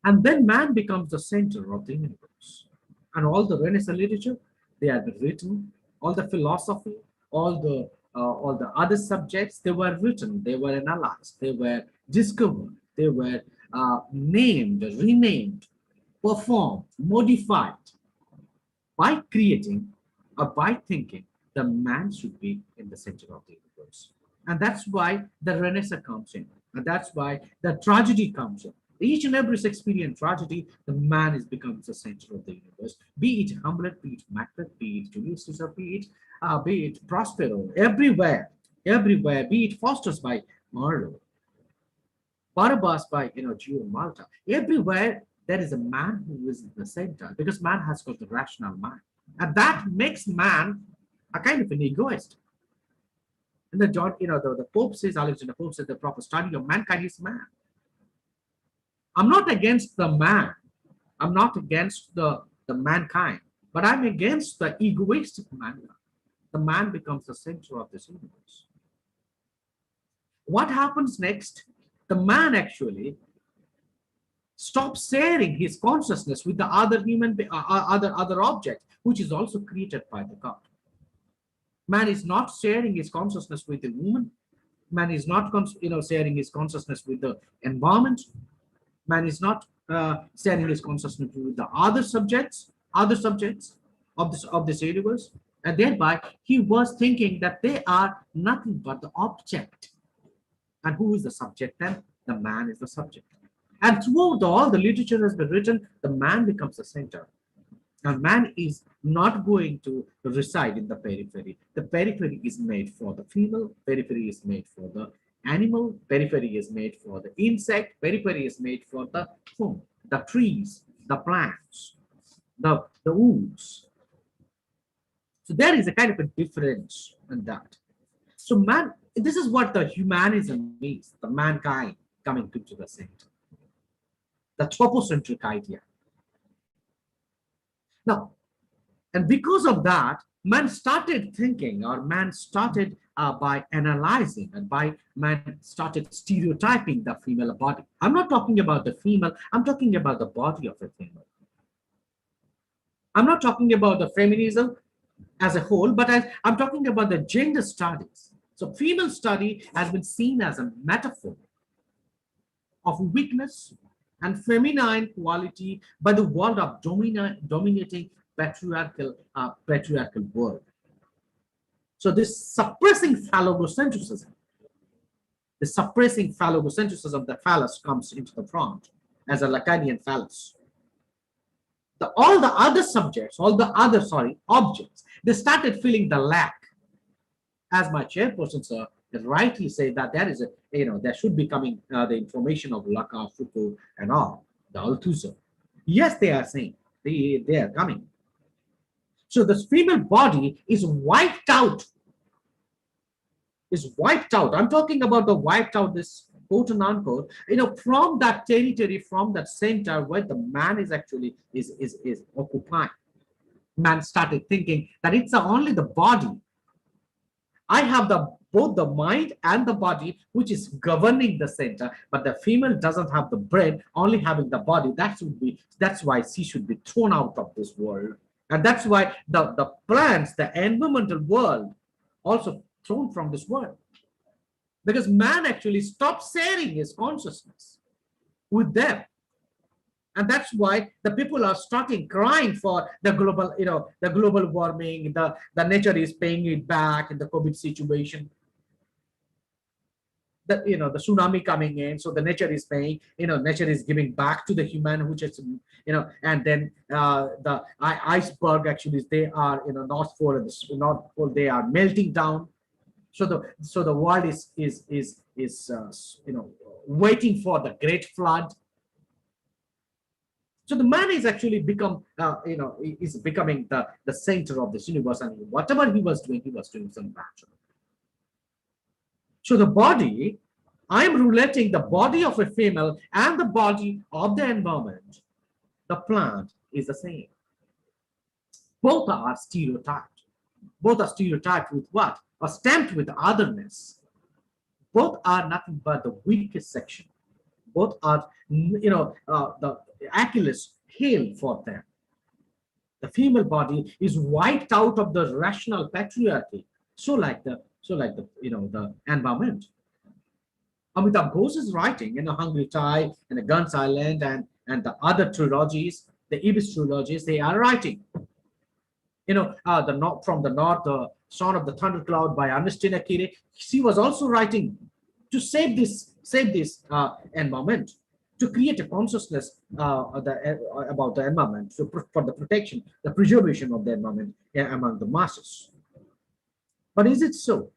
And then man becomes the center of the universe. And all the Renaissance literature, they have been written, all the philosophy, all the other subjects, they were written, they were analyzed, they were discovered, they were named, renamed, performed, modified by creating or by thinking the man should be in the center of the universe. And that's why the Renaissance comes in. And that's why the tragedy comes in. Each and every Shakespearean tragedy, the man becomes the center of the universe. Be it Hamlet, be it Macbeth, be it Julius Caesar, be it Prospero, everywhere, be it Faustus by Marlowe, Barabbas by Gio Malta, everywhere there is a man who is in the center, because man has got the rational mind. And that makes man a kind of an egoist. And the Pope says, Alexander Pope says, the proper study of mankind is man. I'm not against the man. I'm not against the mankind, but I'm against the egoistic mankind. The man becomes the center of this universe. What happens next? The man actually stops sharing his consciousness with the other other object, which is also created by the God. Man is not sharing his consciousness with the woman. Man is not sharing his consciousness with the environment. Man is not sharing his consciousness with the other subjects of this universe, and thereby he was thinking that they are nothing but the object. And who is the subject then? The man is the subject. And throughout all the literature has been written, the man becomes the center. And man is not going to reside in the periphery. The periphery is made for the female, periphery is made for the animal, periphery is made for the insect, periphery is made for the food, the trees, the plants, the woods. So there is a kind of a difference in that. So man, this is what the humanism means, the mankind coming to the center, the tropocentric idea. Now, and because of that, man started thinking, or man started by analyzing and by man started stereotyping the female body. I'm not talking about the female, I'm talking about the body of a female. I'm not talking about the feminism as a whole, but I'm talking about the gender studies. So female study has been seen as a metaphor of weakness and feminine quality by the world of dominating patriarchal world. So this suppressing phallogocentrism, the phallus comes into the front as a Lacanian phallus. All the other objects, they started feeling the lack. As my chairperson, sir, rightly say that there is there should be coming the information of Lacan, Foucault, and all, the Althusser. Yes, they are saying, they are coming. So this female body is wiped out. I'm talking about the wiped out, this quote and unquote, from that territory, from that center where the man is actually is occupying. Man started thinking that it's only the body. I have both the mind and the body, which is governing the center, but the female doesn't have the brain, only having the body. That's why she should be thrown out of this world. And that's why the plants, the environmental world, also thrown from this world. Because man actually stopped sharing his consciousness with them. And that's why the people are starting crying for the global, the global warming, the nature is paying it back in the COVID situation. The tsunami coming in, so the nature is paying, nature is giving back to the human, which is, and then the iceberg actually, they are, North Pole and the North Pole, they are melting down. So the world is waiting for the great flood. So the man is actually is becoming the center of this universe, and whatever he was doing some bad. So the body, I'm relating the body of a female and the body of the environment, the plant is the same. Both are stereotyped. Both are stereotyped with what? Or stamped with otherness. Both are nothing but the weakest section. Both are, the Achilles heel for them. The female body is wiped out of the rational patriarchy, so like the environment. Amitabh Ghosh is writing in Hungry Tide and the Guns Island and the other trilogies, the Ibis trilogies, they are writing. From the north, the Son of the Thundercloud by Ernestina Kire, she was also writing to save this environment, to create a consciousness about the environment, for the protection, the preservation of the environment among the masses. But is it so?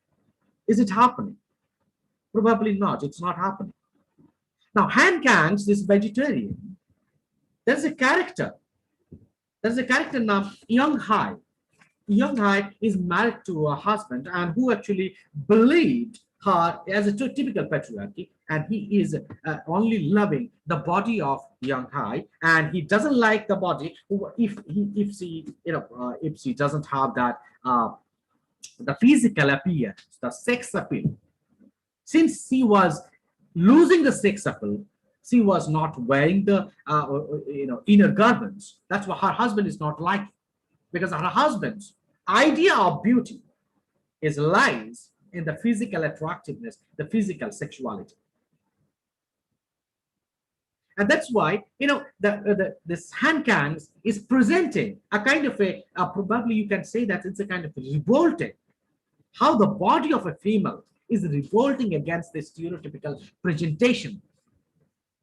Is it happening? Probably not. It's not happening. Now, Han Kang's this vegetarian, there's a character. There's a character named Young Hai. Young Hai is married to a husband and who actually believed her as a typical patriarchy, and he is only loving the body of Young Hai, and he doesn't like the body if she doesn't have that the physical appearance, the sex appeal. Since she was losing the sex appeal, she was not wearing the inner garments. That's what her husband is not liking, because her husband's idea of beauty lies in the physical attractiveness, the physical sexuality. And that's why, this Han Kang is presenting a kind of probably you can say that it's a kind of revolting, how the body of a female is revolting against the stereotypical presentation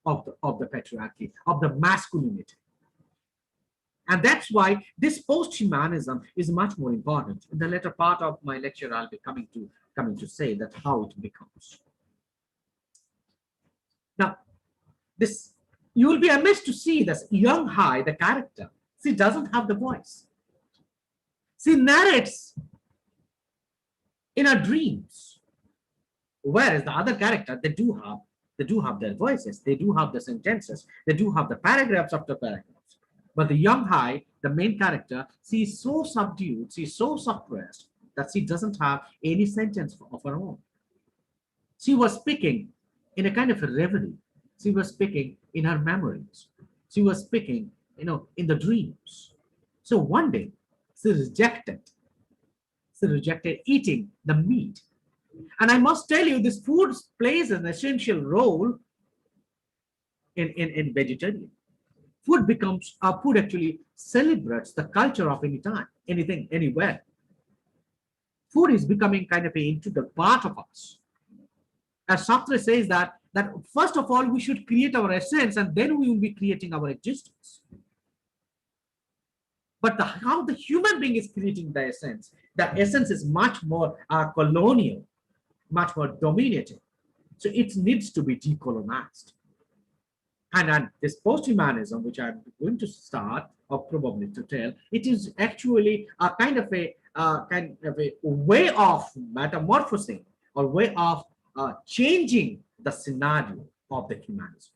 of the patriarchy, of the masculinity. And that's why this post-humanism is much more important. In the later part of my lecture, I'll be coming to say that how it becomes. Now, you will be amazed to see this Young Hai, the character. She doesn't have the voice. She narrates in her dreams, whereas the other character, they do have their voices, they do have the sentences, they do have the paragraphs after paragraphs. But the Young Hai, the main character, she is so subdued, she is so suppressed that she doesn't have any sentence of her own. She was speaking in a kind of a reverie. She was speaking in her memories. She was speaking, in the dreams. So one day, she rejected eating the meat. And I must tell you, this food plays an essential role in vegetarian. Food actually celebrates the culture of any time, anything, anywhere. Food is becoming kind of into the part of us. As Sartre says that first of all, we should create our essence and then we will be creating our existence. But how the human being is creating the essence is much more colonial, much more dominating. So it needs to be decolonized. And this post-humanism, which I'm going to start, or probably to tell, it is actually a kind of a way of metamorphosing or way of changing the scenario of the humanism.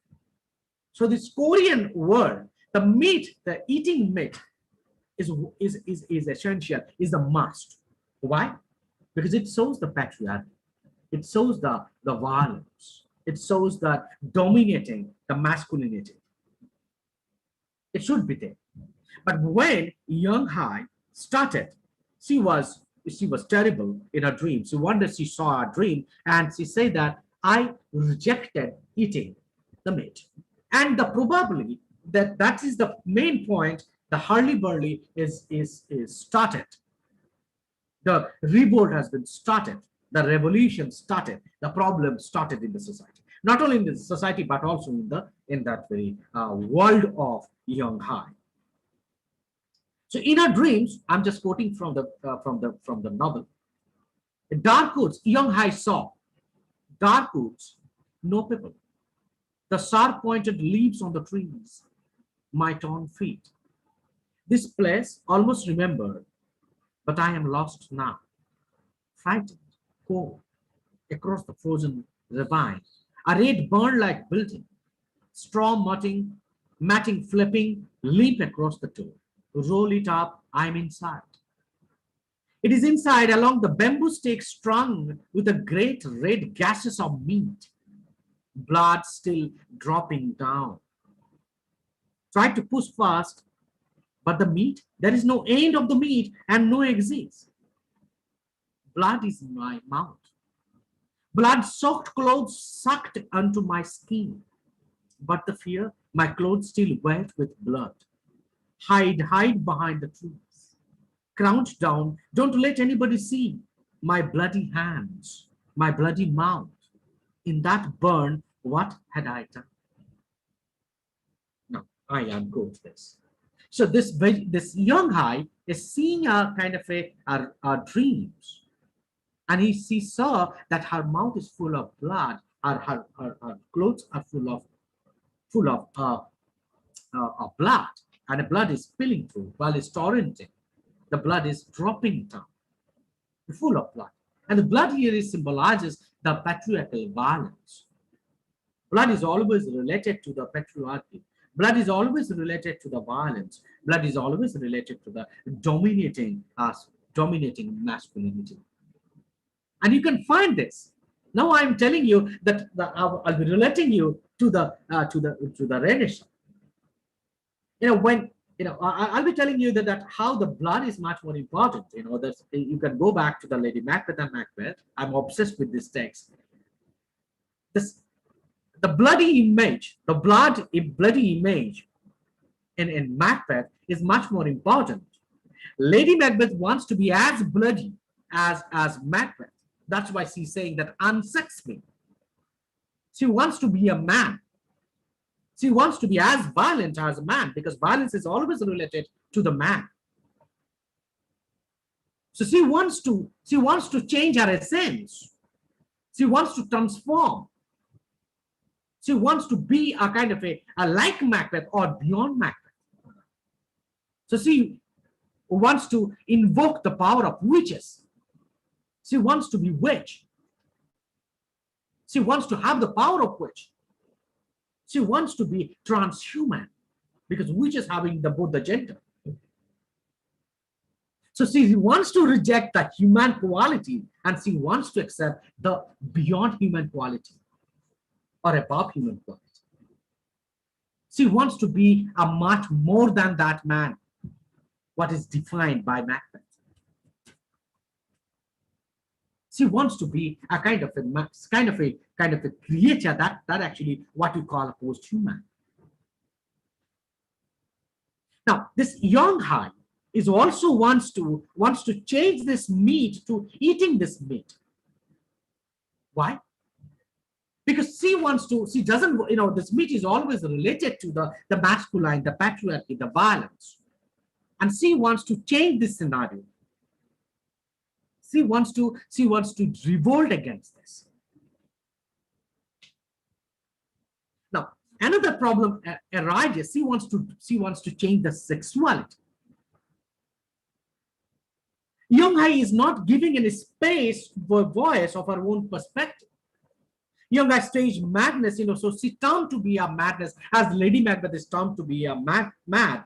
So this Korean word, the eating meat is essential, is a must. Why? Because it shows the patriarchy. It shows the violence. It shows the dominating the masculinity. It should be there. But when Young Hai started, she was terrible in her dream. So one day she saw a dream and she said that I rejected eating the meat. And probably that is the main point. The hurly-burly is started. The revolt has been started. The revolution started. The problem started in the society. Not only in the society, but also in that very world of Young Hai. So in her dreams, I'm just quoting from the novel. Dark woods, Young Hai saw. Dark woods, no people. The sharp-pointed leaves on the trees, my torn feet. This place almost remembered, but I am lost now. Frightened, cold, across the frozen ravine. A red burn like building. Straw matting flipping, leap across the door. Roll it up, I'm inside. It is inside along the bamboo stake strung with a great red gases of meat. Blood still dropping down. Try to push fast, but the meat, there is no end of the meat and no exit. Blood is in my mouth. Blood-soaked clothes sucked onto my skin. But the fear, my clothes still wet with blood. Hide behind the trees. Crouch down, don't let anybody see my bloody hands, my bloody mouth. In that burn, what had I done? Now, I am good to this. So this Young Hai is seeing a kind of a dreams. And she saw that her mouth is full of blood, her clothes are full of blood, and the blood is spilling through while it's torrenting. The blood is dropping down, full of blood. And the blood here symbolizes the patriarchal violence. Blood is always related to the patriarchy. Blood is always related to the violence. Blood is always related to the dominating masculinity. And you can find this. Now I'm telling you that I'll be relating you to the Renaissance. I'll be telling you that how the blood is much more important. That you can go back to the Lady Macbeth and Macbeth. I'm obsessed with this text. The bloody image in Macbeth is much more important. Lady Macbeth wants to be as bloody as Macbeth. That's why she's saying that unsex me. She wants to be a man. She wants to be as violent as a man because violence is always related to the man. So she wants to change her essence. She wants to transform. She wants to be a kind of a like Macbeth or beyond Macbeth. So she wants to invoke the power of witches. She wants to be witch. She wants to have the power of witch. She wants to be transhuman because witches having both the gender. So she wants to reject the human quality and she wants to accept the beyond human quality or above human quality. She wants to be a much more than that man, what is defined by Macbeth. She wants to be a kind of a creature that actually what you call a post-human. Now, this young Hai is also wants to change this meat to eating this meat. Why? Because she doesn't, this meat is always related to the masculine, the patriarchy, the violence. And she wants to change this scenario. She wants to revolt against this. Now, another problem arises. She wants to change the sexuality. Young Hai is not giving any space for voice of her own perspective. Young Hai staged madness, so she turned to be a madness, as Lady Macbeth is turned to be a mad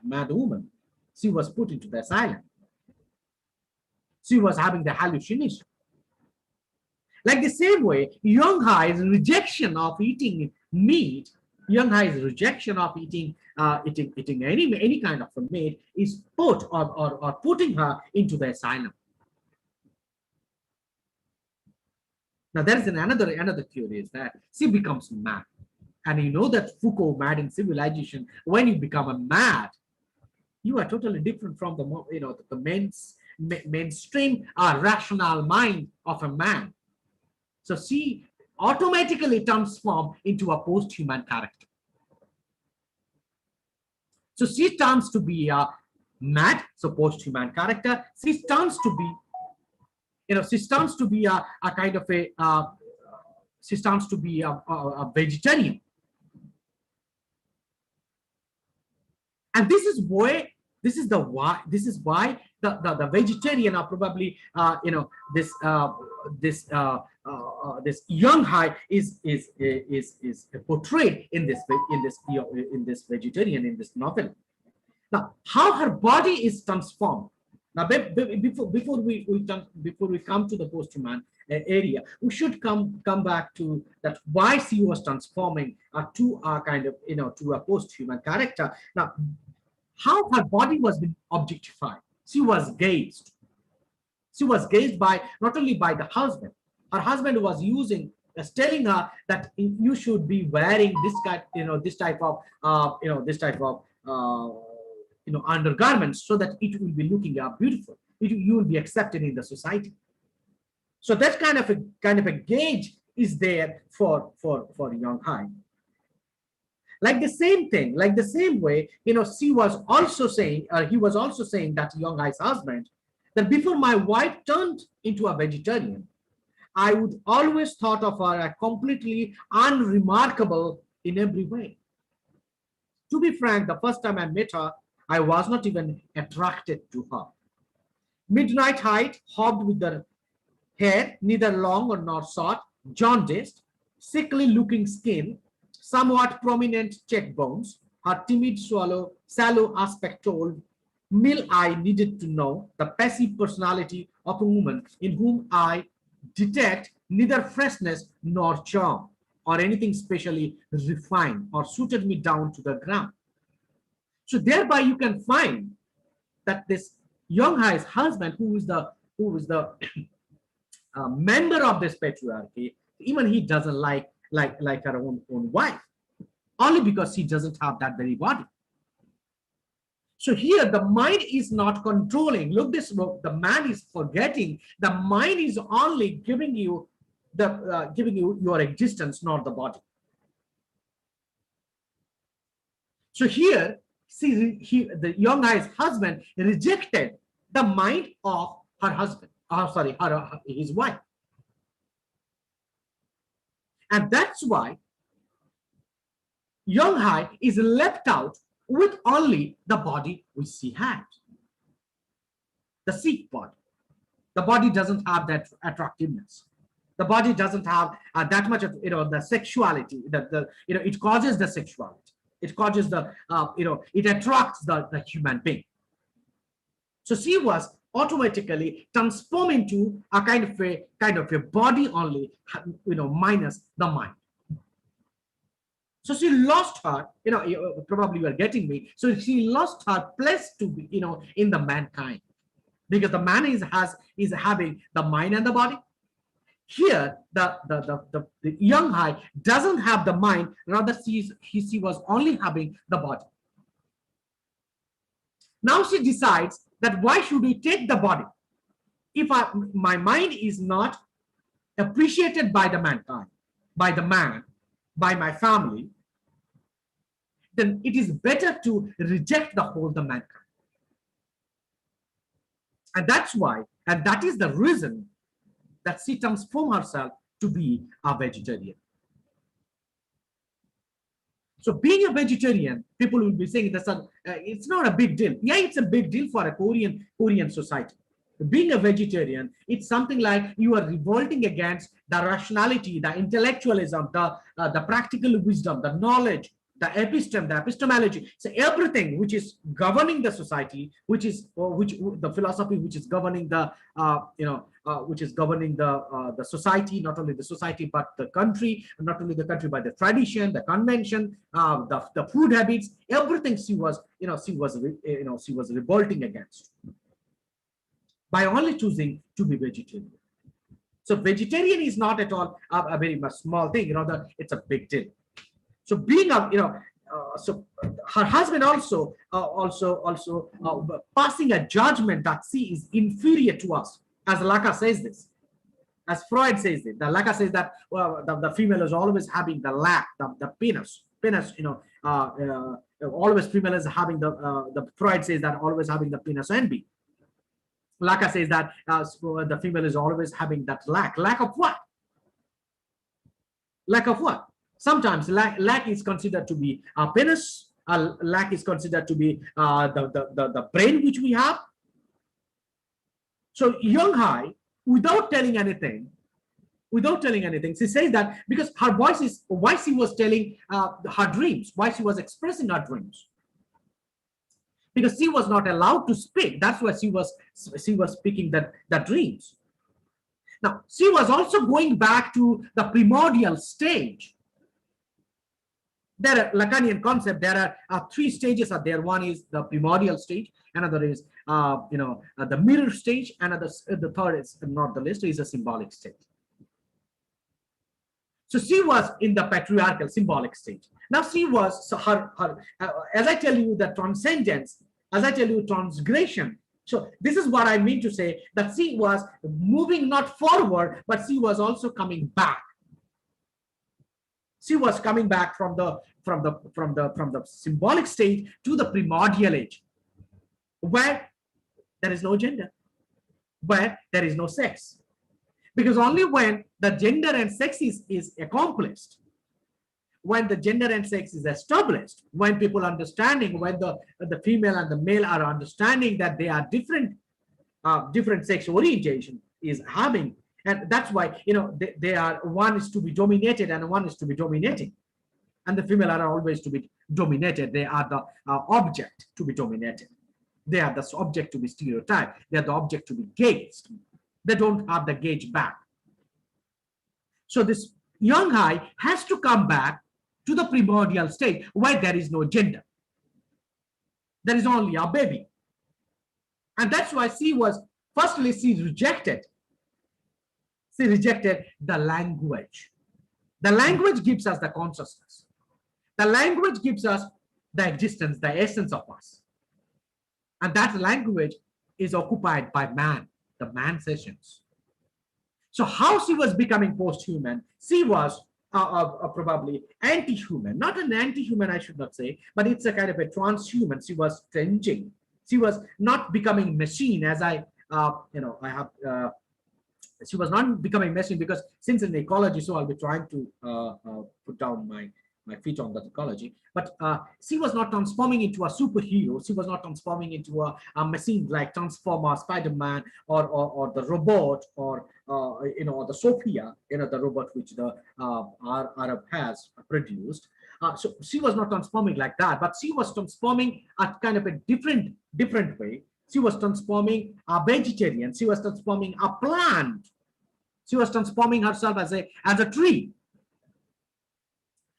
woman. She was put into the asylum. She was having the hallucination. Like the same way, Young Hai's rejection of eating meat, Young Hai's rejection of eating any kind of a meat is put or putting her into the asylum. Now there is another theory is that she becomes mad. And you know that Foucault, Mad in Civilization, when you become a mad, you are totally different from the mainstream rational mind of a man. So she automatically transforms into a post-human character. So she turns to be a mad, so post-human character. She turns to be, a kind of a, she turns to be a vegetarian. And this is why the vegetarian are probably this young Hai is portrayed in this vegetarian in this novel. Now, how her body is transformed. Now, before we come to the post-human area, we should come back to that why she was transforming to a kind of to a post-human character. Now, how her body was being objectified. She was gazed. She was gazed by not only by the husband. Her husband was telling her that you should be wearing this type of undergarments so that it will be looking beautiful. You will be accepted in the society. So that kind of a gauge is there for young Hai. Like the same thing, like the same way, she was also saying, he was also saying that young Hai's husband, that before my wife turned into a vegetarian, I would always thought of her as completely unremarkable in every way. To be frank, the first time I met her, I was not even attracted to her. Midnight height, hobbed with her hair, neither long nor short, jaundiced, sickly looking skin, somewhat prominent cheekbones, her timid, sallow aspect told Mill I needed to know the passive personality of a woman in whom I detect neither freshness nor charm or anything specially refined or suited me down to the ground. So thereby you can find that this young Hai's husband, who is the member of this patriarchy, even he doesn't like her own wife, only because she doesn't have that very body. So here the mind is not controlling. Look, the man is forgetting. The mind is only giving you your existence, not the body. So here, see, the young Hai's husband rejected the mind of her husband. His wife. And that's why young Hai is left out with only the body which she had. The Sikh body. The body doesn't have that attractiveness. The body doesn't have that much of the sexuality. It causes the sexuality. It causes it attracts the human being. So she was automatically transform into a kind of a body only, minus the mind. So she lost her, probably you are getting me. So she lost her place to be, in the mankind, because the man is having the mind and the body. Here, the young high doesn't have the mind, rather she was only having the body. Now she decides that why should we take the body? If my mind is not appreciated by the mankind, by the man, by my family, then it is better to reject the mankind. And that's why, and that is the reason that she transformed herself to be a vegetarian. So being a vegetarian, people will be saying that's it's not a big deal. Yeah, it's a big deal for a Korean society. Being a vegetarian, it's something like you are revolting against the rationality, the intellectualism, the practical wisdom, the knowledge, the episteme, the epistemology. So everything which is governing the society, which the philosophy which is governing the the society, not only the society but the country, not only the country but the tradition, the convention, the food habits, everything she was revolting against by only choosing to be vegetarian. So vegetarian is not at all a very much small thing. It's a big deal. So being so her husband also passing a judgment that she is inferior to us, as Lacan says this, as Freud says it. The Lacan says that the female is always having the lack, the penis, always female is having the Freud says that always having the penis envy. Lacan says that the female is always having that lack of what? Lack of what? Sometimes lack is considered to be a penis. Lack is considered to be the brain which we have. So young high, without telling anything, she says that because her voice is why she was telling her dreams, why she was expressing her dreams, because she was not allowed to speak. That's why she was speaking the dreams. Now she was also going back to the primordial stage. There are Lacanian concept. There are three stages are there. One is the primordial stage. Another is the mirror stage. Another, the third is not the list, is a symbolic stage. So she was in the patriarchal symbolic stage. Now she was as I tell you, the transcendence, as I tell you, transgression. So this is what I mean to say, that she was moving not forward, but she was also coming back. She was coming back from the symbolic stage to the primordial age, where there is no gender, where there is no sex. Because only when the gender and sex is accomplished, when the gender and sex is established, when people understanding, when the female and the male are understanding that they are different sex orientation is having. And that's why, they are, one is to be dominated and one is to be dominating. And the female are always to be dominated. They are the object to be dominated. They are the object to be stereotyped. They are the object to be gauged. They don't have the gauge back. So this young high has to come back to the primordial state where there is no gender. There is only a baby. And that's why she rejected. She rejected the language. The language gives us the consciousness. The language gives us the existence, the essence of us. And that language is occupied by man, the man sessions. So how she was becoming post-human? She was probably anti-human. Not an anti-human, I should not say, but it's a kind of a transhuman. She was changing. She was not becoming machine, as she was not becoming machine, because since in ecology, so I'll be trying to put down my feet on that ecology, but she was not transforming into a superhero. She was not transforming into a machine like Transformer, Spider-Man, or the robot, or the Sophia, the robot which the Arab has produced. So she was not transforming like that, but she was transforming a kind of a different way, She was transforming a vegetarian. She was transforming a plant. She was transforming herself as a tree.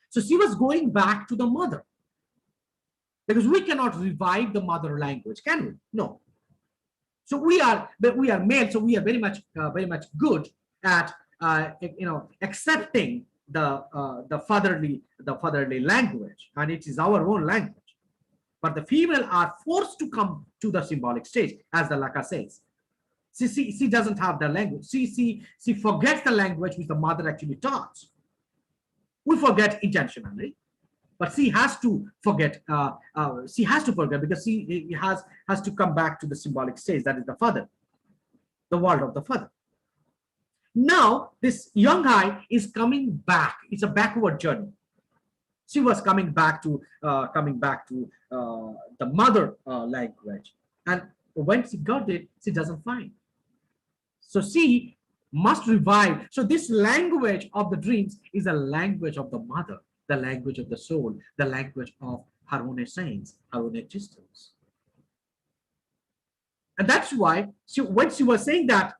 So she was going back to the mother. Because we cannot revive the mother language, can we? No. So we are male, so we are very much good at accepting the fatherly language, and it is our own language. But the female are forced to come to the symbolic stage, as the Laka says. She doesn't have the language. She forgets the language which the mother actually taught. We forget intentionally, but she has to forget. She has to forget because she has to come back to the symbolic stage. That is the father, the world of the father. Now this young guy is coming back. It's a backward journey. She was coming back to the mother language, and when she got it, she doesn't find. So she must revive. So this language of the dreams is a language of the mother, the language of the soul, the language of her own essence, her own existence. And that's why when she was saying that,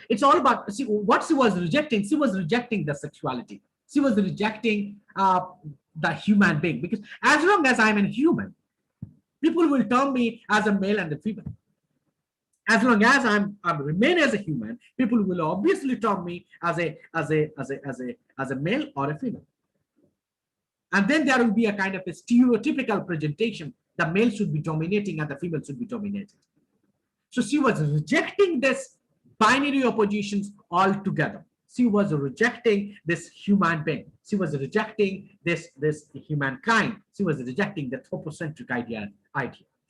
it's all about, what she was rejecting the sexuality. She was rejecting the human being, because as long as I'm a human, people will term me as a male and a female. As long as I remain as a human, people will obviously term me as a male or a female. And then there will be a kind of a stereotypical presentation. The male should be dominating and the female should be dominated. So she was rejecting this binary oppositions altogether. She was rejecting this human being. She was rejecting this humankind. She was rejecting the anthropocentric idea.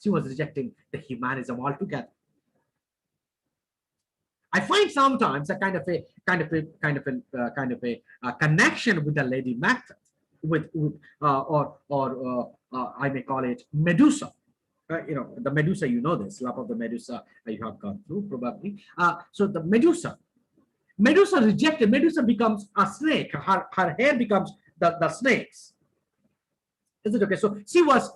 She was rejecting the humanism altogether. I find sometimes a kind of a connection with the Lady Macbeth, or I may call it Medusa. The Medusa, this lap of the Medusa you have gone through probably. So the Medusa rejected. Medusa becomes a snake. Her hair becomes the snakes. Is it okay? So she was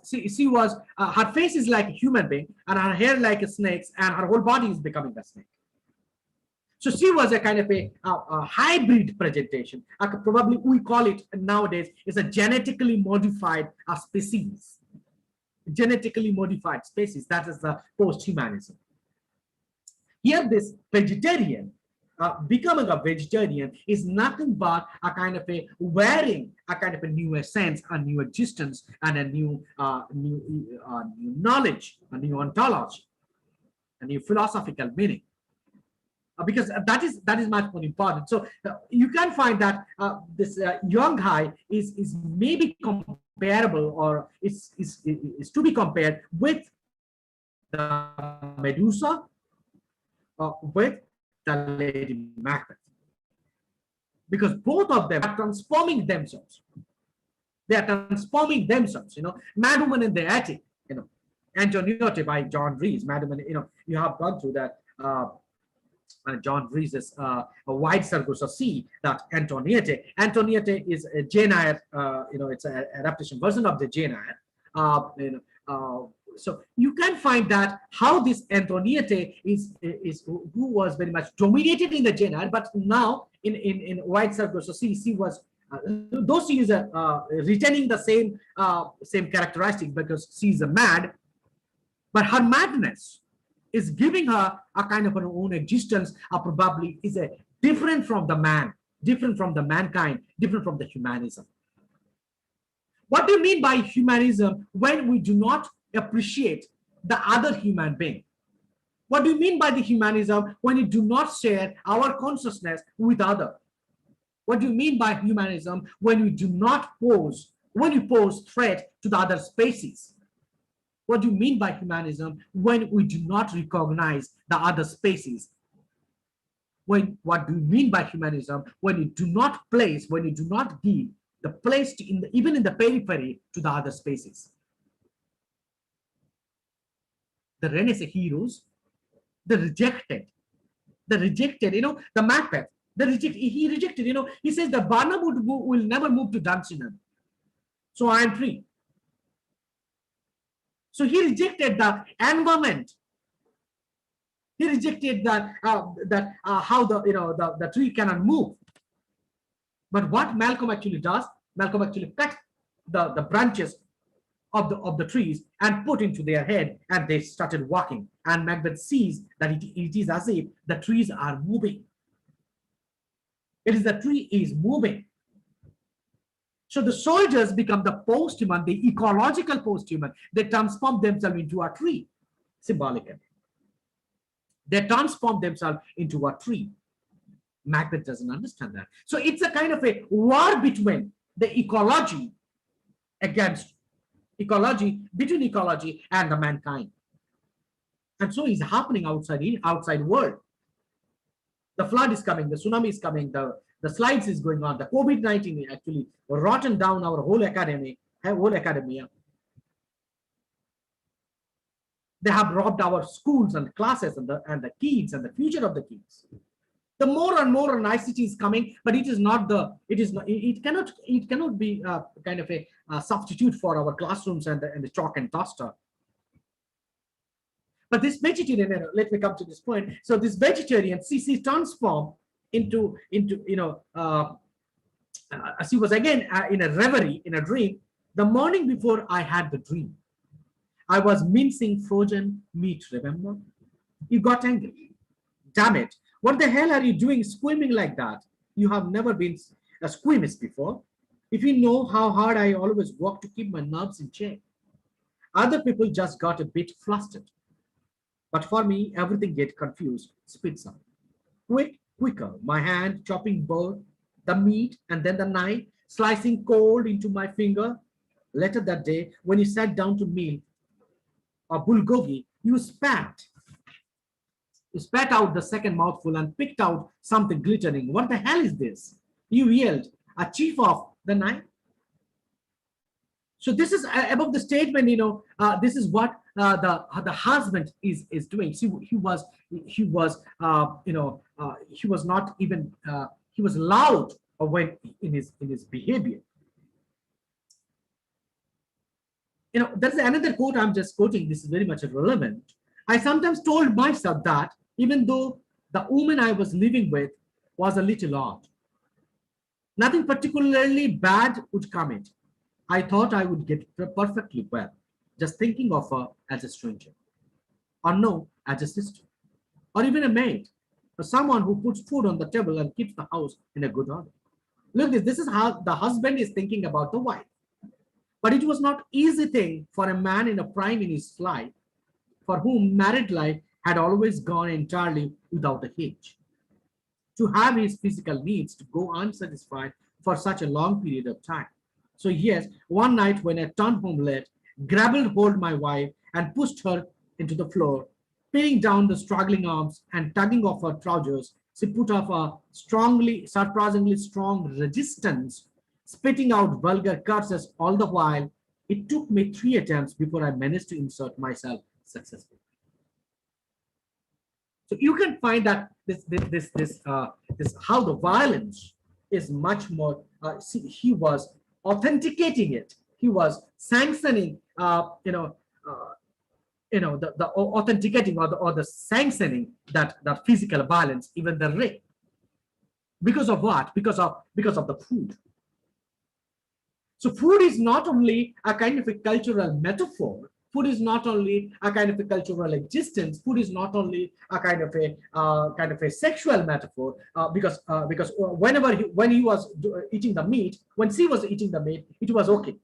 her face is like a human being, and her hair like a snake's, and her whole body is becoming a snake. So she was a kind of a hybrid presentation. Probably we call it nowadays is a genetically modified species. Genetically modified species. That is the post-humanism. Here, this vegetarian, becoming a vegetarian is nothing but a kind of a wearing a kind of a new essence, a new existence, and a new knowledge, a new ontology, a new philosophical meaning. Because that is much more important. So you can find that this young guy is maybe comparable, or is to be compared with the Medusa, with the Lady Macbeth, because both of them are transforming themselves. They are transforming themselves. Mad Woman in the Attic. Antoniote by John Rees. Mad Woman. You have gone through that. John Rees's a White Circus of Sea, that Antoniette. Antoniette is a Jane Eyre, it's an adaptation version of the Jane Eyre. So you can find that how this Antoniette is who was very much dominated in the Jane Eyre, but now in White Circus of Sea, she was though she is retaining the same characteristic because she is mad, but her madness is giving her a kind of her own existence, probably is different from the man, different from the mankind, different from the humanism. What do you mean by humanism when we do not appreciate the other human being? What do you mean by the humanism when you do not share our consciousness with other? What do you mean by humanism when you do not pose threat to the other species? What do you mean by humanism when we do not recognize the other species? What do you mean by humanism when you do not give the place even in the periphery to the other species? The Renaissance heroes, the rejected, the Macbeth, he rejected, he says the Barnum will never move to Dunsinane. So I am free. So he rejected the environment. He rejected that how the tree cannot move. But what Malcolm actually does, Malcolm actually cut the branches of the trees and put into their head, and they started walking. And Macbeth sees that it is as if the trees are moving. It is the tree is moving. So the soldiers become the post-human, the ecological post-human. They transform themselves into a tree, symbolically. They transform themselves into a tree. Macbeth doesn't understand that. So it's a kind of a war between the ecology against ecology, between ecology and the mankind. And so it's happening outside world. The flood is coming, the tsunami is coming, the slides is going on, the COVID-19 actually rotten down our whole academia. They have robbed our schools and classes and the kids and the future of the kids. The more and more ICT is coming, but it cannot be kind of a substitute for our classrooms and the chalk and duster. But this vegetarian, let me come to this point. So this vegetarian, she transformed into she was again in a reverie, in a dream. The morning before I had the dream, I was mincing frozen meat, remember? You got angry. Damn it. What the hell are you doing squirming like that? You have never been a squeamish before. If you know how hard I always work to keep my nerves in check. Other people just got a bit flustered. But for me, everything get confused, spits up. Quicker, my hand chopping both the meat and then the knife, slicing cold into my finger. Later that day, when you sat down to meal a bulgogi, you spat out the second mouthful and picked out something glittering. What the hell is this? You yelled, a chief of the night. So this is above the statement, this is what the husband is doing. See, he was not even he was loud when in his behavior. There's another quote I'm just quoting. This is very much relevant. I sometimes told myself that even though the woman I was living with was a little odd, nothing particularly bad would come it. I thought I would get perfectly well, just thinking of her as a stranger, or no, as a sister, or even a maid, or someone who puts food on the table and keeps the house in a good order. Look, this is how the husband is thinking about the wife. But it was not easy thing for a man in a prime in his life, for whom married life had always gone entirely without a hitch, to have his physical needs to go unsatisfied for such a long period of time. So yes, one night when I turned home late, grabbed hold my wife and pushed her into the floor, pinning down the struggling arms and tugging off her trousers, she put up a surprisingly strong resistance, spitting out vulgar curses all the while. It took me 3 attempts before I managed to insert myself successfully. So you can find that this how the violence is much more. He was authenticating it. He was sanctioning, the authenticating or the sanctioning that physical violence, even the rape. Because of what? Because of the food. So food is not only a kind of a cultural metaphor. Food is not only a kind of a cultural existence. Food is not only a kind of a sexual metaphor. Because when he was eating the meat, when she was eating the meat, it was okay.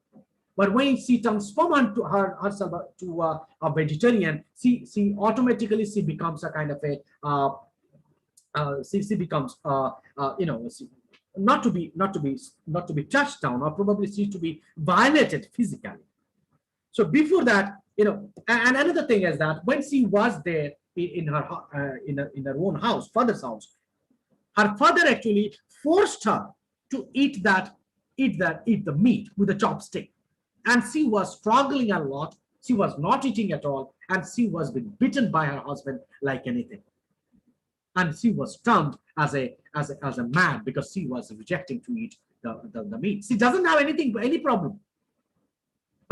But when she transformed herself to a vegetarian, she automatically becomes a kind of a she becomes not to be touched down, or probably she to be violated physically. So before that, and another thing is that when she was there in her own house, father's house, her father actually forced her to eat the meat with a chopstick, and she was struggling a lot. She was not eating at all, and she was being beaten by her husband like anything. And she was termed as a man because she was rejecting to eat the meat. She doesn't have any problem.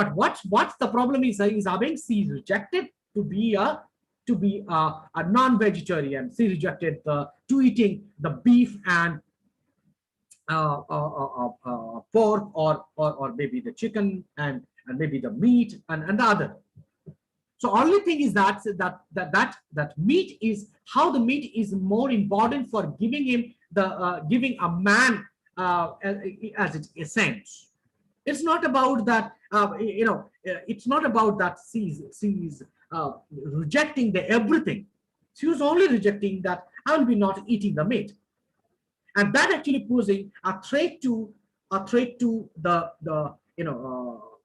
But what's the problem is Abeng, she is rejected to be a non-vegetarian. She rejected to eating the beef and pork or maybe the chicken and maybe the meat and the other. So only thing is that meat is how the meat is more important for giving him the giving a man as its essence. It's not about that it's not about that she's rejecting the everything. She was only rejecting that I will be not eating the meat, and that actually posing a threat to the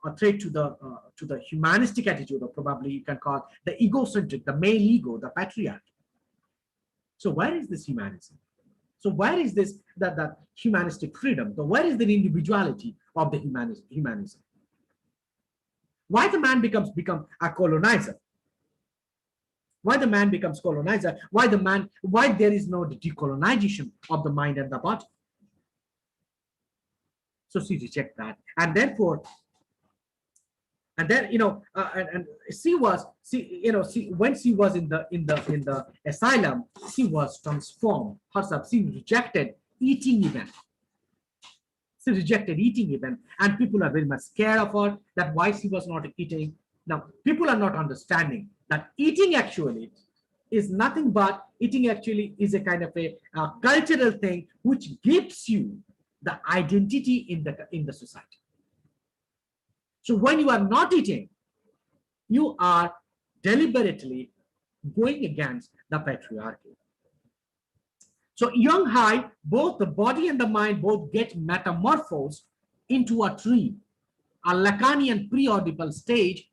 a threat to the humanistic attitude, or probably you can call the egocentric, the male ego, the patriarchy. So where is this humanism? So where is this that humanistic freedom? So where is the individuality of the humanism? Why the man become a colonizer? Why the man becomes colonizer? Why there is no decolonization of the mind and the body? So she rejects that, and therefore, and then and she when she was in the asylum, she was transformed herself. She rejected eating even. She rejected eating even, and people are very much scared of her. That why she was not eating. Now people are not understanding that eating actually is nothing but eating actually is a kind of a cultural thing which gives you the identity in the society. So when you are not eating, you are deliberately going against the patriarchy. So young high, both the body and the mind both get metamorphosed into a tree, a Lacanian pre-Oedipal stage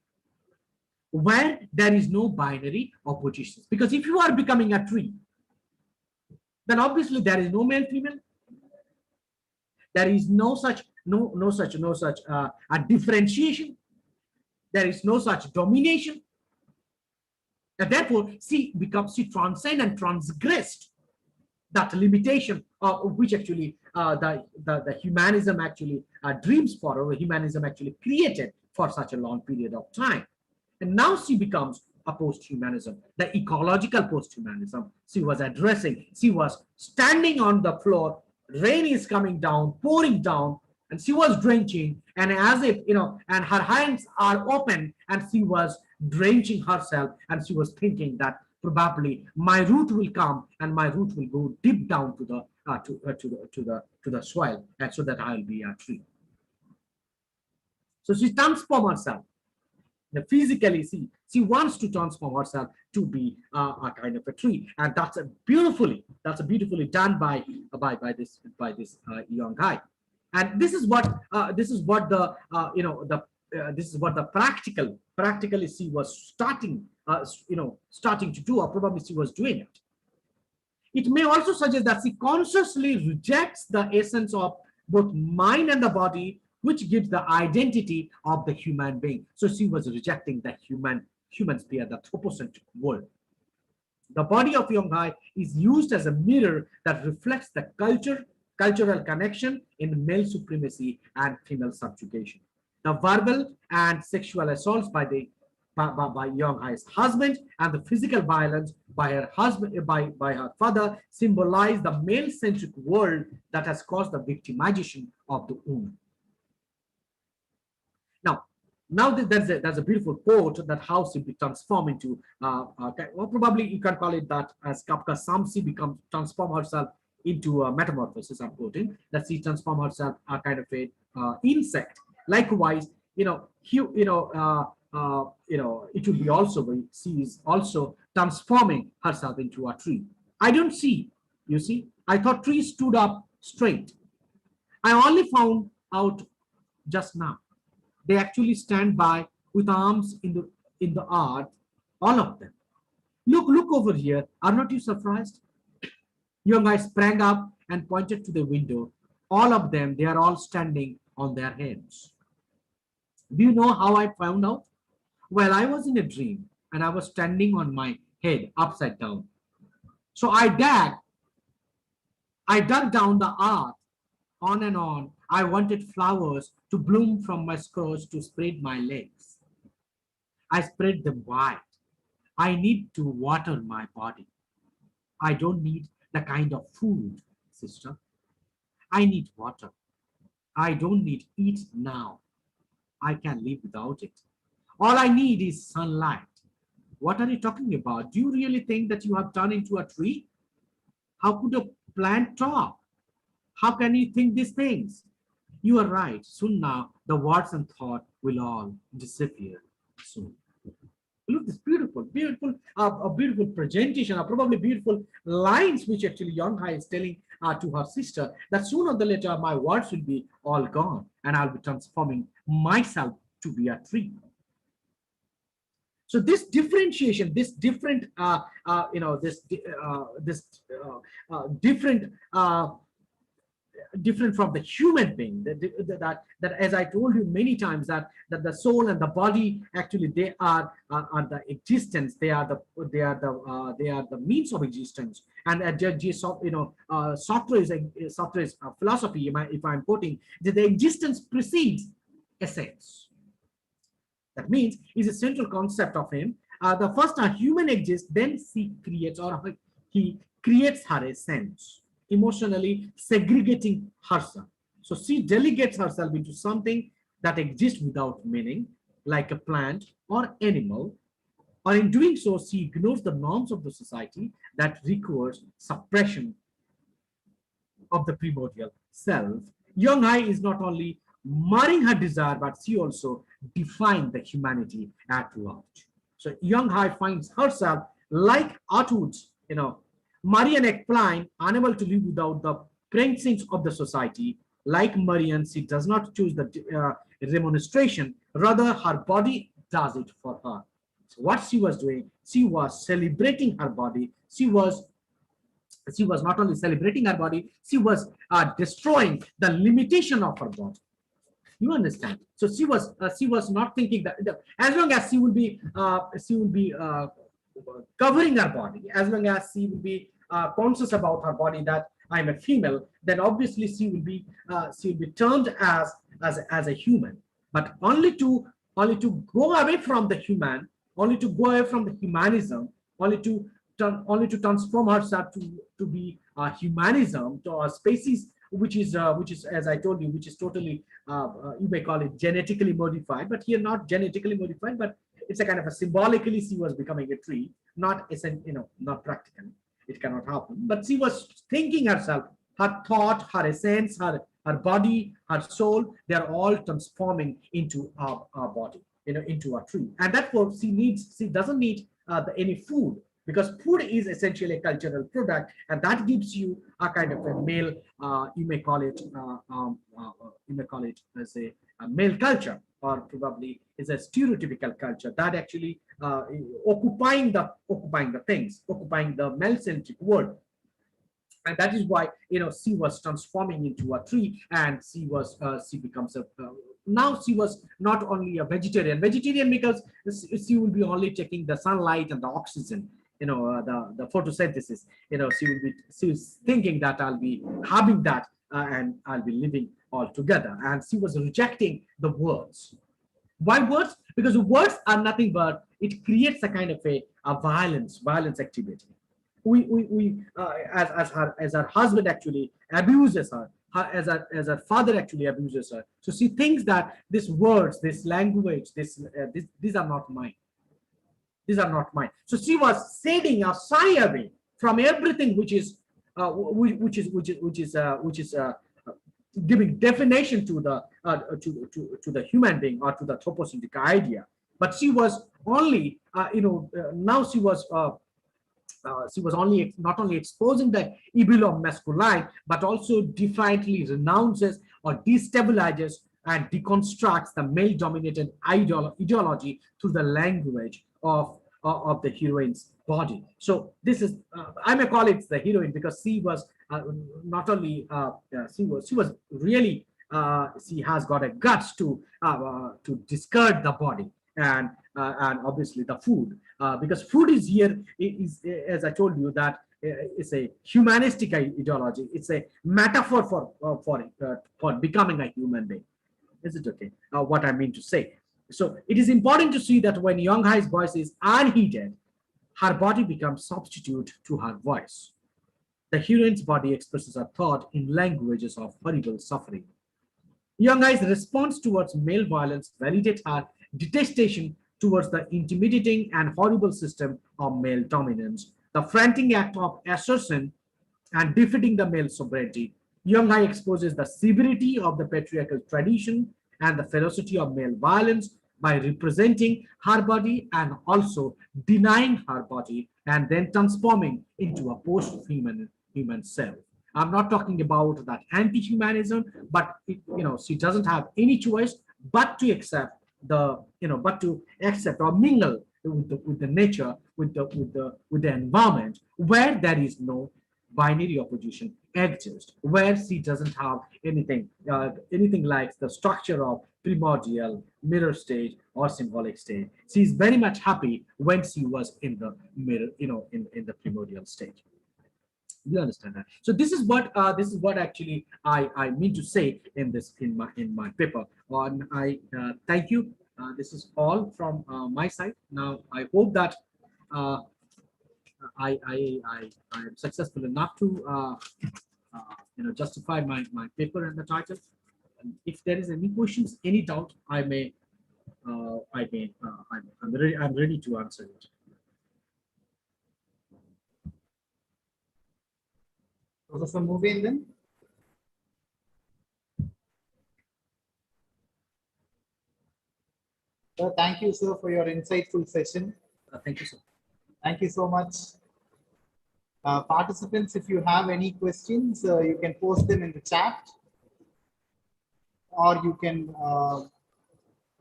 where there is no binary oppositions. Because if you are becoming a tree, then obviously there is no male female. There is no such a differentiation. There is no such domination. And therefore, she transcend and transgressed that limitation of which actually the humanism actually dreams for, or humanism actually created for such a long period of time. And now she becomes a post-humanism, the ecological post-humanism. She was addressing, she was standing on the floor, rain is coming down, pouring down, and she was drenching, and as if, and her hands are open, and she was drenching herself, and she was thinking that probably my root will come, and my root will go deep down to the soil, and so that I will be a tree. So she transformed herself. Physically, she wants to transform herself to be a kind of a tree, and that's beautifully done by this young guy. And this is what the practically she was starting to do, or probably she was doing it. It may also suggest that she consciously rejects the essence of both mind and the body, which gives the identity of the human being. So she was rejecting the human sphere, the anthropocentric world. The body of Yonghai is used as a mirror that reflects the cultural connection in male supremacy and female subjugation. The verbal and sexual assaults by Yonghai's husband and the physical violence by her husband, by her father, symbolize the male-centric world that has caused the victimization of the woman. Now there's a beautiful quote that how she transformed into, or probably you can call it that as Kafka she becomes transform herself into a metamorphosis. I'm quoting that she transformed herself a kind of a insect. Likewise, it will be also she is also transforming herself into a tree. I don't see. You see, I thought trees stood up straight. I only found out just now. They actually stand by with arms in the earth, all of them. Look over here. Are not you surprised? Young guy sprang up and pointed to the window. All of them, they are all standing on their heads. Do you know how I found out? Well, I was in a dream and I was standing on my head upside down. So I dug down the earth on and on. I wanted flowers to bloom from my skirts, to spread my legs. I spread them wide. I need to water my body. I don't need the kind of food, sister. I need water. I don't need eat now. I can live without it. All I need is sunlight. What are you talking about? Do you really think that you have turned into a tree? How could a plant talk? How can you think these things? You are right. Soon now, the words and thought will all disappear soon. Look, this beautiful, beautiful, a beautiful presentation, or probably beautiful lines which actually Young Hai is telling to her sister, that sooner or later my words will be all gone and I'll be transforming myself to be a tree. So this differentiation, this different, different from the human being, that as I told you many times, that the soul and the body actually they are the existence, they are the means of existence. And Sartre's philosophy, if I'm quoting, that the existence precedes essence. That means is a central concept of him. The first a human exists, then he creates her essence, emotionally segregating herself. So she delegates herself into something that exists without meaning, like a plant or animal, or in doing so, she ignores the norms of the society that requires suppression of the primordial self. Young Hai is not only marring her desire, but she also defined the humanity at large. So Young Hai finds herself like Artwoods, Marian eggplant, unable to live without the precincts of the society. Like Marian, she does not choose the remonstration, rather her body does it for her. So what she was doing, she was celebrating her body. She was not only celebrating her body, she was destroying the limitation of her body. You understand? So she was not thinking that as long as she will be covering her body, as long as she will be conscious about her body that I'm a female, then obviously she will be termed as a human. But only to go away from the human, only to go away from the humanism, only to transform herself to be humanism, to a species which is as I told you, which is totally you may call it genetically modified, but here not genetically modified, but it's a kind of a symbolically she was becoming a tree, not not practically. It cannot happen. But she was thinking herself, her thought, her essence, her body, her soul, they are all transforming into our body, into a tree. And therefore she doesn't need any food, because food is essentially a cultural product, and that gives you a kind of a male, you may call it as a male culture, or probably is a stereotypical culture that actually occupying the male-centric world. And that is why she was transforming into a tree, and she becomes a now she was not only a vegetarian because she will be only taking the sunlight and the oxygen, the photosynthesis. She was thinking that I'll be having that and I'll be living all together. And she was rejecting the words. Why words? Because words are nothing but it creates a kind of a violence activity. As her husband actually abuses her, as her father actually abuses her. So she thinks that these words, this language, these are not mine. These are not mine. So she was shading or shy away from everything which is giving definition to the human being or to the anthropocentric idea. But she was only now she was only not only exposing the evil of masculine, but also defiantly renounces or destabilizes and deconstructs the male-dominated ideology through the language of the heroine's body. So this is I may call it the heroine, because she was not only she was really she has got a guts to discard the body and obviously the food, because food is here is as I told you that it's a humanistic ideology. It's a metaphor for becoming a human being. Is it okay? What I mean to say. So it is important to see that when Young Hai's voice is unheeded, her body becomes substitute to her voice. The heroine's body expresses her thought in languages of horrible suffering. Young Hai's response towards male violence validates her detestation towards the intimidating and horrible system of male dominance. The frantic act of assertion and defeating the male sovereignty. Young Hai exposes the severity of the patriarchal tradition and the ferocity of male violence by representing her body and also denying her body and then transforming into a post-human human self. I'm not talking about that anti-humanism, but she doesn't have any choice but to accept or mingle with the nature, with the environment where there is no binary opposition exists, where she doesn't have anything like the structure of primordial, mirror stage, or symbolic stage. She is very much happy when she was in the mirror, in the primordial stage. You understand that? So this is what actually I mean to say in my paper. I thank you. This is all from my side. Now I hope that I am successful enough to justify my paper and the title. And if there is any questions, any doubt, I'm ready to answer it. Professor Moviendan. Sir, thank you, sir, for your insightful session. Thank you, sir. Thank you so much. Participants, if you have any questions, you can post them in the chat, or you can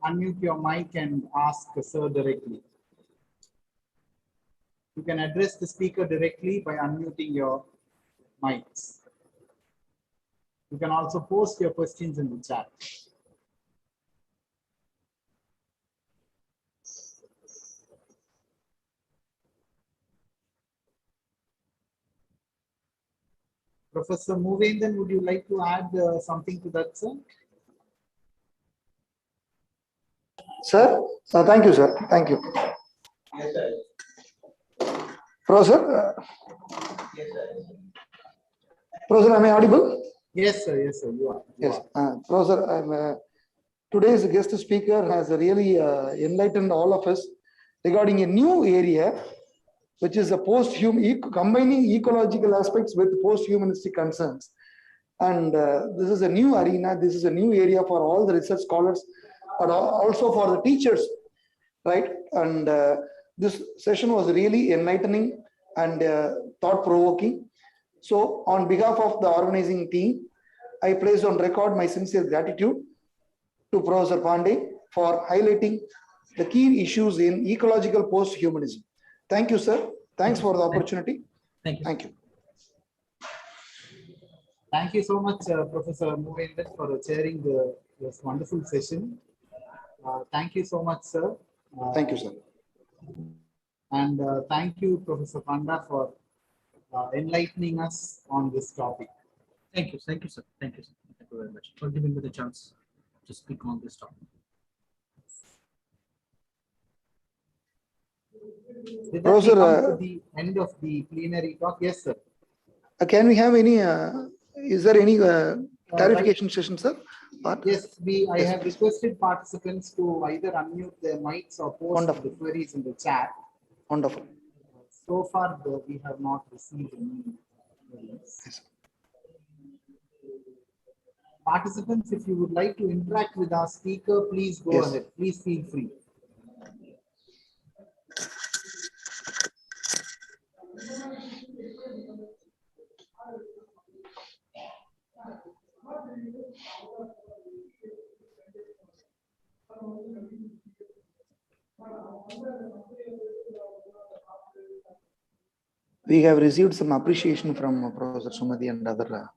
unmute your mic and ask the sir directly. You can address the speaker directly by unmuting your mics. You can also post your questions in the chat. Professor Moviendan, would you like to add something to that, sir? Sir, thank you, sir. Thank you. Yes, sir. Professor, Professor, am I audible? Yes, sir. Yes, sir. You are. Yes, Professor, today's guest speaker has really enlightened all of us regarding a new area, which is a post-human, combining ecological aspects with post-humanistic concerns. And this is a new arena. This is a new area for all the research scholars, but also for the teachers, right? And this session was really enlightening and thought-provoking. So on behalf of the organizing team, I place on record my sincere gratitude to Professor Pandey for highlighting the key issues in ecological post-humanism. Thank you, sir. Thanks for the opportunity. Thank you. Thank you. Thank you so much, Professor Moviendan, for chairing this wonderful session. Thank you so much, sir. Thank you, sir. And thank you, Professor Panda, for enlightening us on this topic. Thank you. Thank you, sir. Thank you, sir. Thank you very much for giving me the chance to speak on this topic. With that, Professor, we come to the end of the plenary talk. Yes, sir. Can we have any, is there any clarification session, sir? Yes, I have requested participants to either unmute their mics or post the queries in the chat. Wonderful. So far, though, we have not received any queries. Yes. Participants, if you would like to interact with our speaker, please go ahead. Please feel free. We have received some appreciation from Professor Sumati and other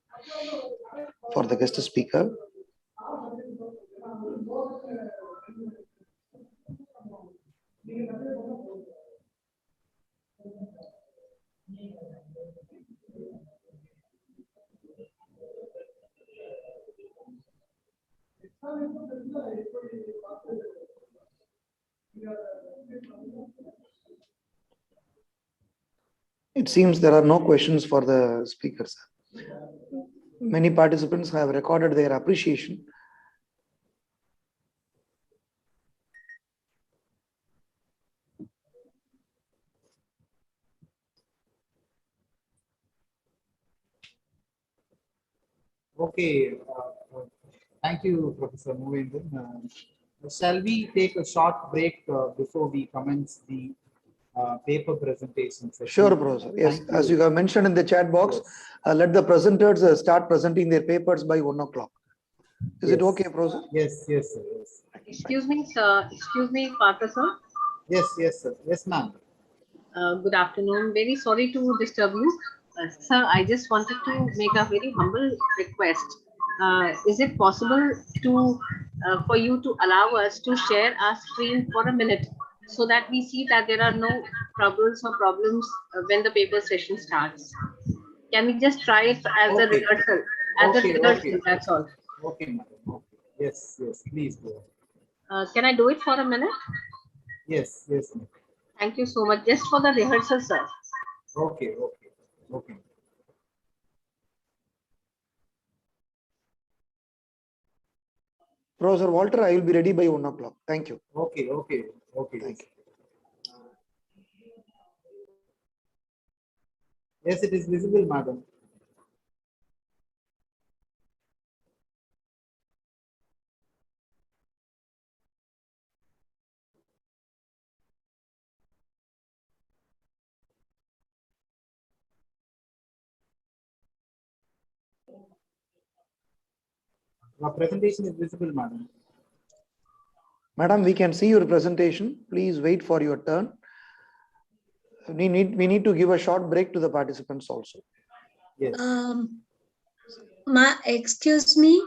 for the guest speaker. It seems there are no questions for the speakers. Many participants have recorded their appreciation. Okay, thank you, Professor Movendran. Shall we take a short break before we commence the paper presentation session? Sure, Professor. Yes, as you have mentioned in the chat box, let the presenters start presenting their papers by 1 o'clock. Is it okay, Professor? Yes, yes, sir. Yes. Excuse me, sir. Excuse me, Partha, sir. Yes, yes, sir. Yes, ma'am. Good afternoon. Very sorry to disturb you. Sir, I just wanted to make a very humble request. Is it possible to for you to allow us to share our screen for a minute so that we see that there are no troubles or problems when the paper session starts? Can we just try it as a rehearsal? As a rehearsal, that's all. Okay, madam. Okay. Yes, yes. Please go ahead. Can I do it for a minute? Yes, yes, ma'am. Thank you so much. Just for the rehearsal, sir. Okay, okay, okay. Professor Walter, I will be ready by 1 o'clock. Thank you. Okay, okay, okay. Thank you. Yes, it is visible, madam. Our presentation is visible, madam. Madam, we can see your presentation. Please wait for your turn. We need to give a short break to the participants also. Yes. Excuse me.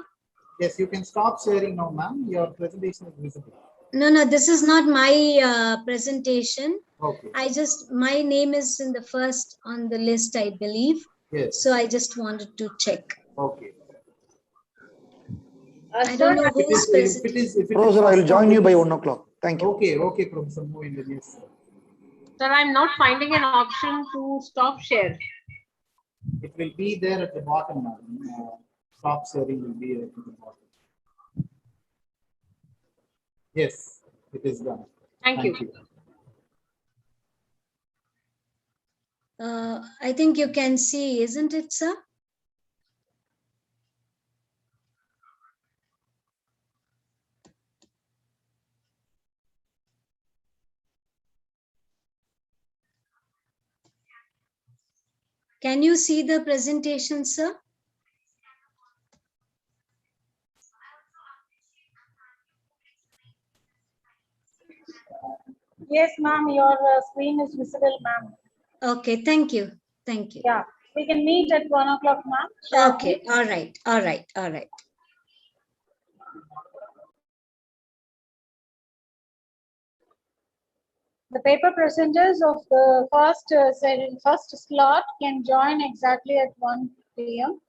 Yes, you can stop sharing now, ma'am. Your presentation is visible. No, this is not my presentation. Okay. My name is in the first on the list, I believe. Yes. So I just wanted to check. Okay. I don't know who's presenting. Professor, I will join you by 1 o'clock. Thank you. Okay, okay, Professor Movendran. Yes, sir. Sir, I'm not finding an option to stop share. It will be there at the bottom, madam. Stop sharing will be at the bottom. Yes, it is done. Thank you. I think you can see, isn't it, sir? Can you see the presentation, sir? Yes, ma'am, your screen is visible, ma'am. Okay, thank you. Thank you. Yeah, we can meet at 1 o'clock, ma'am. Okay, all right, all right, all right. The paper presenters of the first slot can join exactly at 1 p.m.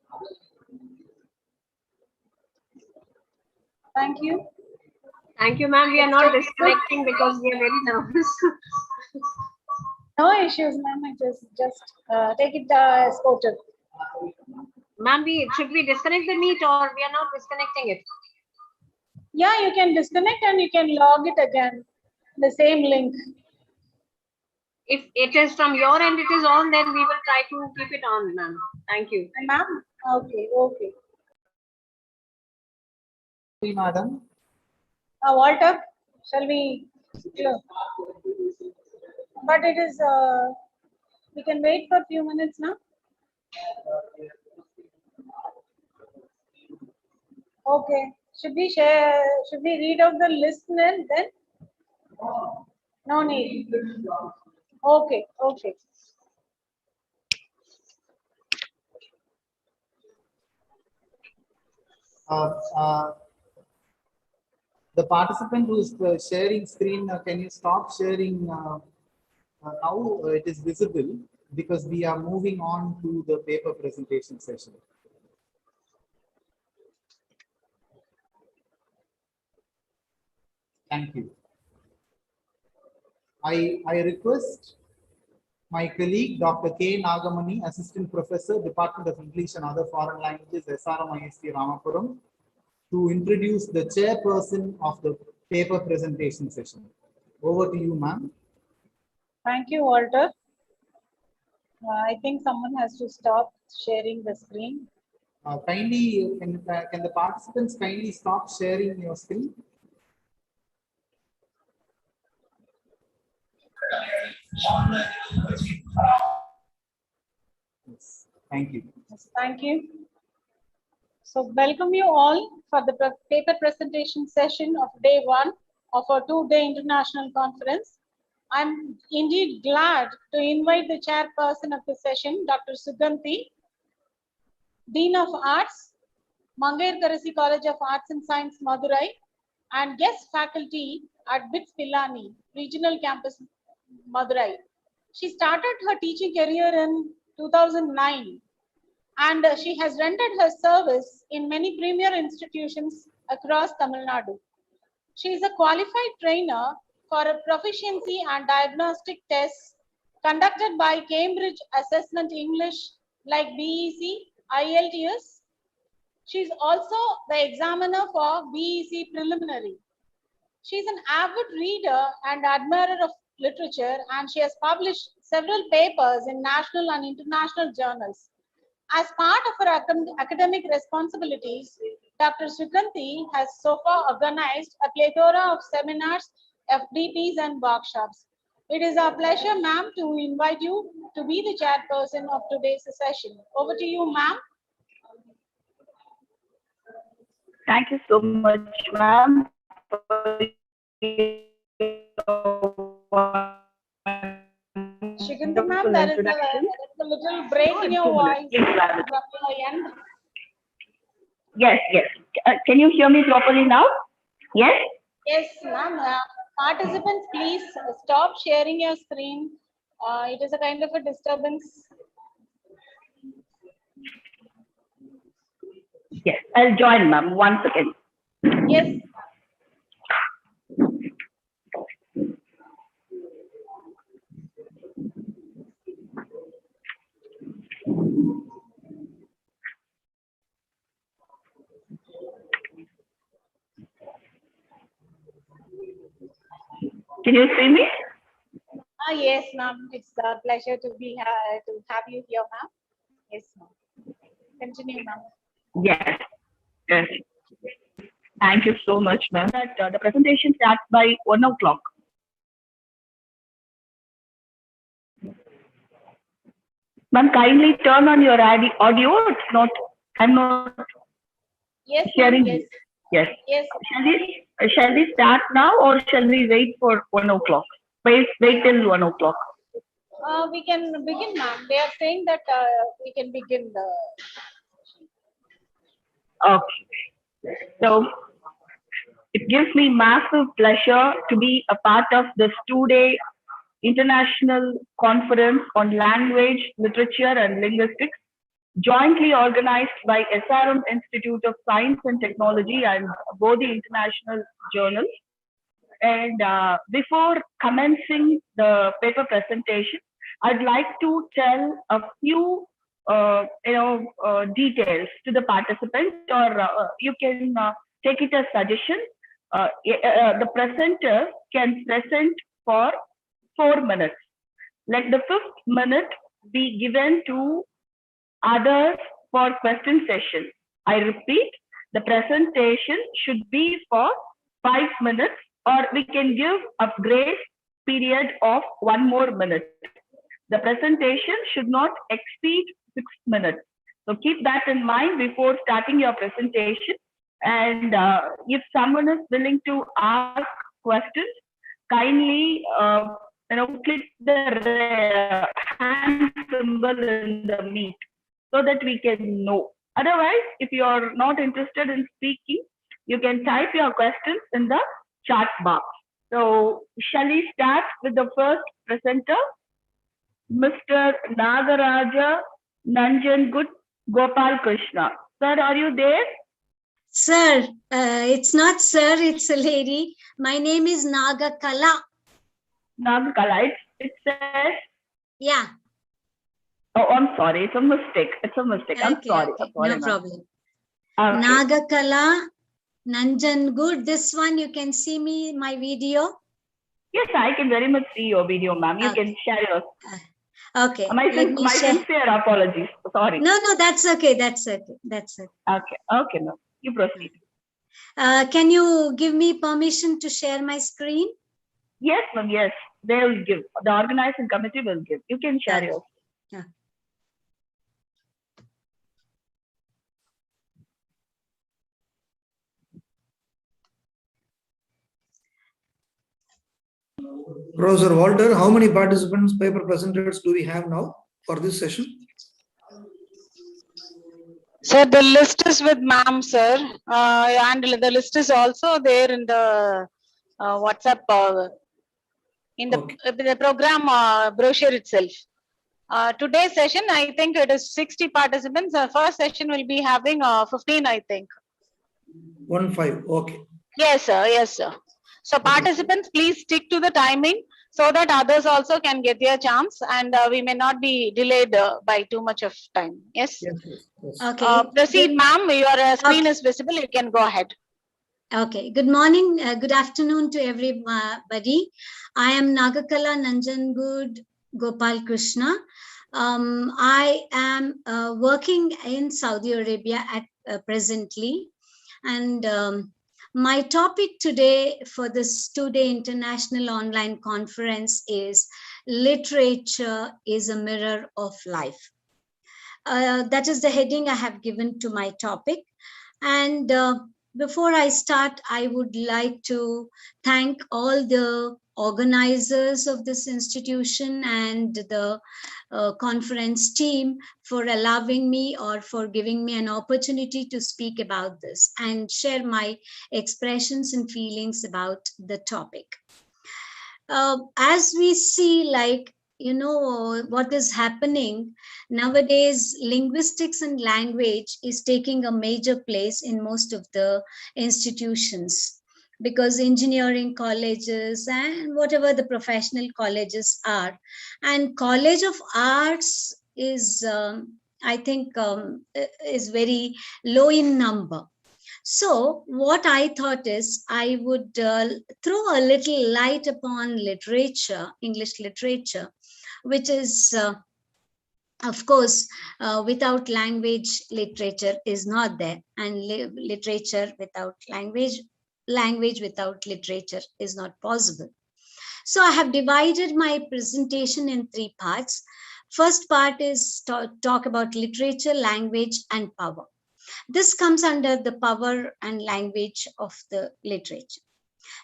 Thank you. Thank you, ma'am. We are not disconnecting because we are very nervous. No issues, ma'am. Just take it as quoted. Ma'am, should we disconnect the meet or we are not disconnecting it? Yeah, you can disconnect and you can log it again. The same link. If it is from your end, it is on, then we will try to keep it on, ma'am. Thank you. Ma'am? Okay, okay. Madam. Walter, shall we? But it is, we can wait for a few minutes now. Okay. Should we read out the list then? No need. Okay, okay. The participant who is sharing screen, can you stop sharing now? It is visible because we are moving on to the paper presentation session. Thank you. I request my colleague Dr. K. Nagamani, Assistant Professor, Department of English and Other Foreign Languages, SRM IST Ramapuram, to introduce the chairperson of the paper presentation session. Over to you, ma'am. Thank you, Walter. I think someone has to stop sharing the screen. Kindly, can the participants kindly stop sharing your screen? Yes, thank you. Yes, thank you. So welcome you all for the paper presentation session of day 1 of our 2-day international conference. I'm indeed glad to invite the chairperson of the session, Dr. Suganti, Dean of Arts, Mangairkarasi College of Arts and Science, Madurai, and guest faculty at BITS Pillani, Regional Campus, Madurai. She started her teaching career in 2009, and she has rendered her service in many premier institutions across Tamil Nadu. She is a qualified trainer for a proficiency and diagnostic tests conducted by Cambridge Assessment English like BEC, IELTS. She is also the examiner for BEC Preliminary. She is an avid reader and admirer of literature, and she has published several papers in national and international journals. As part of her academic responsibilities, Dr. Suganti has so far organized a plethora of seminars, FDPs, and workshops. It is our pleasure, ma'am, to invite you to be the chairperson of today's session. Over to you, ma'am. Thank you so much, ma'am. Suganti, ma'am, there is a little break in your voice. Yes, yes. Can you hear me properly now? Yes? Yes, ma'am. Participants, please stop sharing your screen. It is a kind of a disturbance. Yes, I'll join, ma'am. 1 second. Yes. Can you see me? Yes, ma'am. It's a pleasure to have you here, ma'am. Yes, ma'am. Continue, ma'am. Yes. Yes. Thank you so much, ma'am. The presentation starts by 1 o'clock. Ma'am, kindly turn on your audio. It's not. I'm not. Yes, hearing. yes. Yes. Yes. Shall we start now, or shall we wait for 1 o'clock? Wait till 1 o'clock. We can begin, ma'am. They are saying that we can begin the. Okay. So it gives me massive pleasure to be a part of this 2-day international conference on language, literature, and linguistics, jointly organized by SRM Institute of Science and Technology and Bodhi International Journal. And before commencing the paper presentation, I'd like to tell a few details to the participants, or you can take it as suggestion. The presenter can present for 4 minutes. Let the 5th minute be given to others for question session. I repeat, the presentation should be for 5 minutes, or we can give a grace period of 1 more minute. The presentation should not exceed 6 minutes. So keep that in mind before starting your presentation. And if someone is willing to ask questions, kindly click the hand symbol in the meet so that we can know. Otherwise, if you are not interested in speaking, you can type your questions in the chat box. So shall we start with the first presenter, Mr. Nagaraja Nanjangut Gopal Krishna. Sir, are you there? Sir, it's not sir, it's a lady. My name is Naga Kala. Nagakala. It says. Yeah. Oh, I'm sorry. It's a mistake. It's a mistake. I'm Okay, sorry. okay. I'm sorry, No problem. Okay. Nagakala, Nanjangood. This one you can see me, my video. Yes, I can very much see your video, ma'am. You Okay. can share your. Okay. My Let me share. sincere apologies. Sorry. No, that's okay. That's okay. That's okay. Okay. Okay, no. You proceed. Can you give me permission to share my screen? Yes, ma'am. Yes, they will give. The organizing committee will give. You can share yours. Yeah. Professor Walter, how many participants, paper presenters do we have now for this session? Sir, the list is with ma'am, sir, and the list is also there in the WhatsApp, in the program brochure itself. Today's session, I think it is 60 participants. The first session will be having 15, I think. 15, okay. Yes, sir. Yes, sir. So participants, please stick to the timing so that others also can get their chance, and we may not be delayed by too much of time. Yes. Yes, yes, yes. Okay. Proceed, ma'am. Your screen is visible. You can go ahead. Okay. Good morning. Good afternoon to everybody. I am Nagakala Nanjangood Gopal Krishna. I am working in Saudi Arabia at presently, and my topic today for this two-day international online conference is Literature is a Mirror of Life. That is the heading I have given to my topic. And before I start, I would like to thank all the organizers of this institution and the conference team for allowing me or for giving me an opportunity to speak about this and share my expressions and feelings about the topic. As we see, like, you know, what is happening nowadays, linguistics and language is taking a major place in most of the institutions, because engineering colleges and whatever the professional colleges are, and College of Arts is, I think, is very low in number. So what I thought is I would throw a little light upon literature, English literature, which is, of course, without language, literature is not there, and literature without language, language without literature is not possible. So I have divided my presentation in three parts. First part is talk about literature, language, and power. This comes under the power and language of the literature.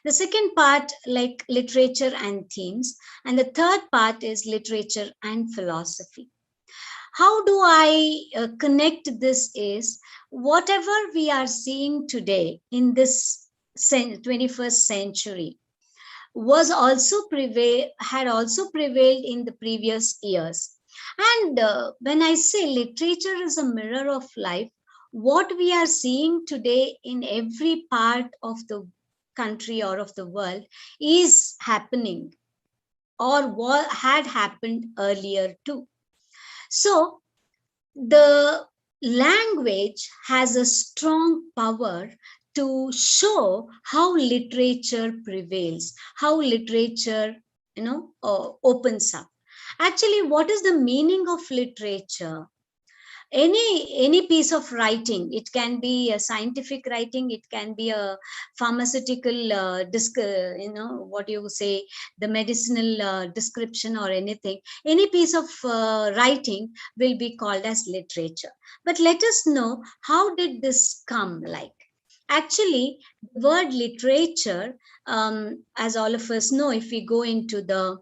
The second part, like literature and themes. And the third part is literature and philosophy. How do I connect this is, whatever we are seeing today in this 21st century was also had also prevailed in the previous years. And when I say literature is a mirror of life, what we are seeing today in every part of the country or of the world is happening, or what had happened earlier too. So the language has a strong power to show how literature prevails, how literature, you know, opens up. Actually, what is the meaning of literature? Any piece of writing, it can be a scientific writing, it can be a pharmaceutical you know, what you say, the medicinal description or anything. Any piece of writing will be called as literature. But let us know, how did this come like? Actually, the word literature, as all of us know, if we go into the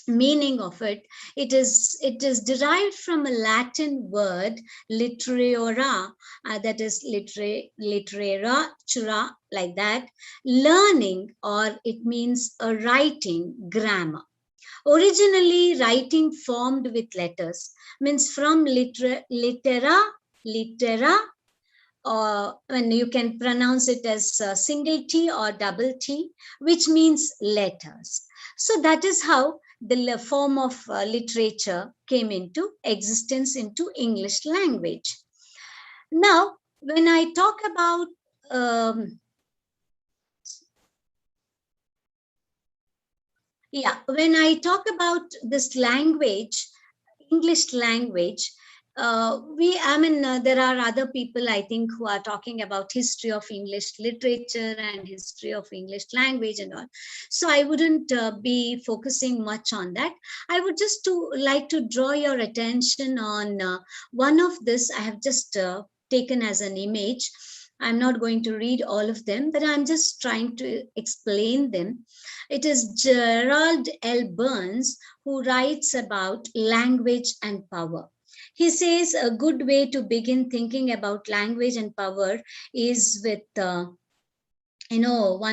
meaning of it, it is derived from a Latin word literatura, that is literatura, like that, learning, or it means a writing grammar. Originally, writing formed with letters, means from litera, when you can pronounce it as single T or double T, which means letters. So that is how the form of literature came into existence into English language. Now, when I talk about when I talk about this language, English language, there are other people, I think, who are talking about history of English literature and history of English language and all. So I wouldn't be focusing much on that. I would just like to draw your attention on one of this I have just taken as an image. I'm not going to read all of them, but I'm just trying to explain them. It is Gerald L. Burns who writes about language and power. He says a good way to begin thinking about language and power is with one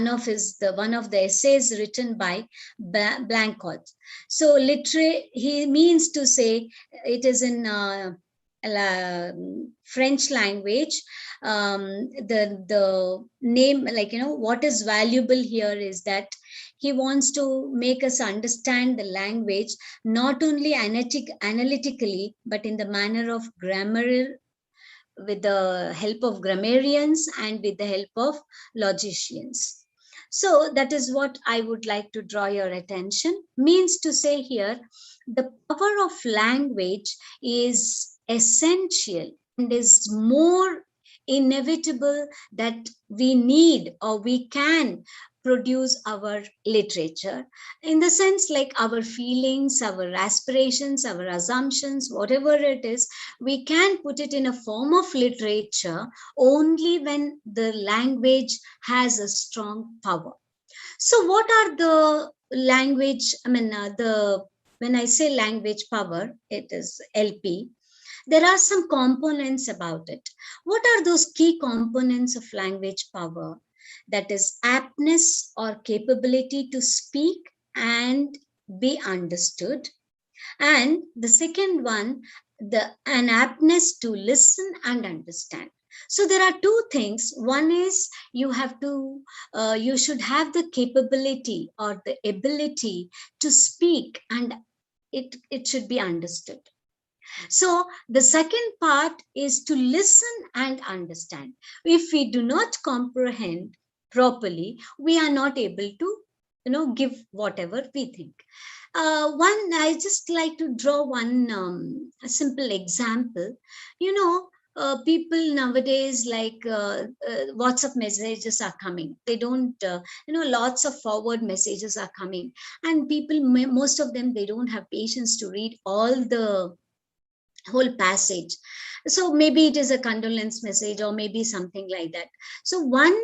of the essays written by Blanchot. So he means to say it is in French language. The name, what is valuable here is that he wants to make us understand the language not only analytically, but in the manner of grammar, with the help of grammarians and with the help of logicians. So that is what I would like to draw your attention. Means to say here, the power of language is essential and is more inevitable that we need or we can produce our literature, in the sense like our feelings, our aspirations, our assumptions, whatever it is, we can put it in a form of literature only when the language has a strong power. So what are the language, when I say language power, it is LP. There are some components about it. What are those key components of language power? That is aptness or capability to speak and be understood. And the second one, an aptness to listen and understand. So there are two things. One is you should have the capability or the ability to speak, and it should be understood. So the second part is to listen and understand. If we do not comprehend properly, we are not able to, give whatever we think. I just like to draw one simple example. People nowadays, like WhatsApp messages are coming. They don't, lots of forward messages are coming, and people, most of them, they don't have patience to read all the whole passage. So maybe it is a condolence message or maybe something like that. So one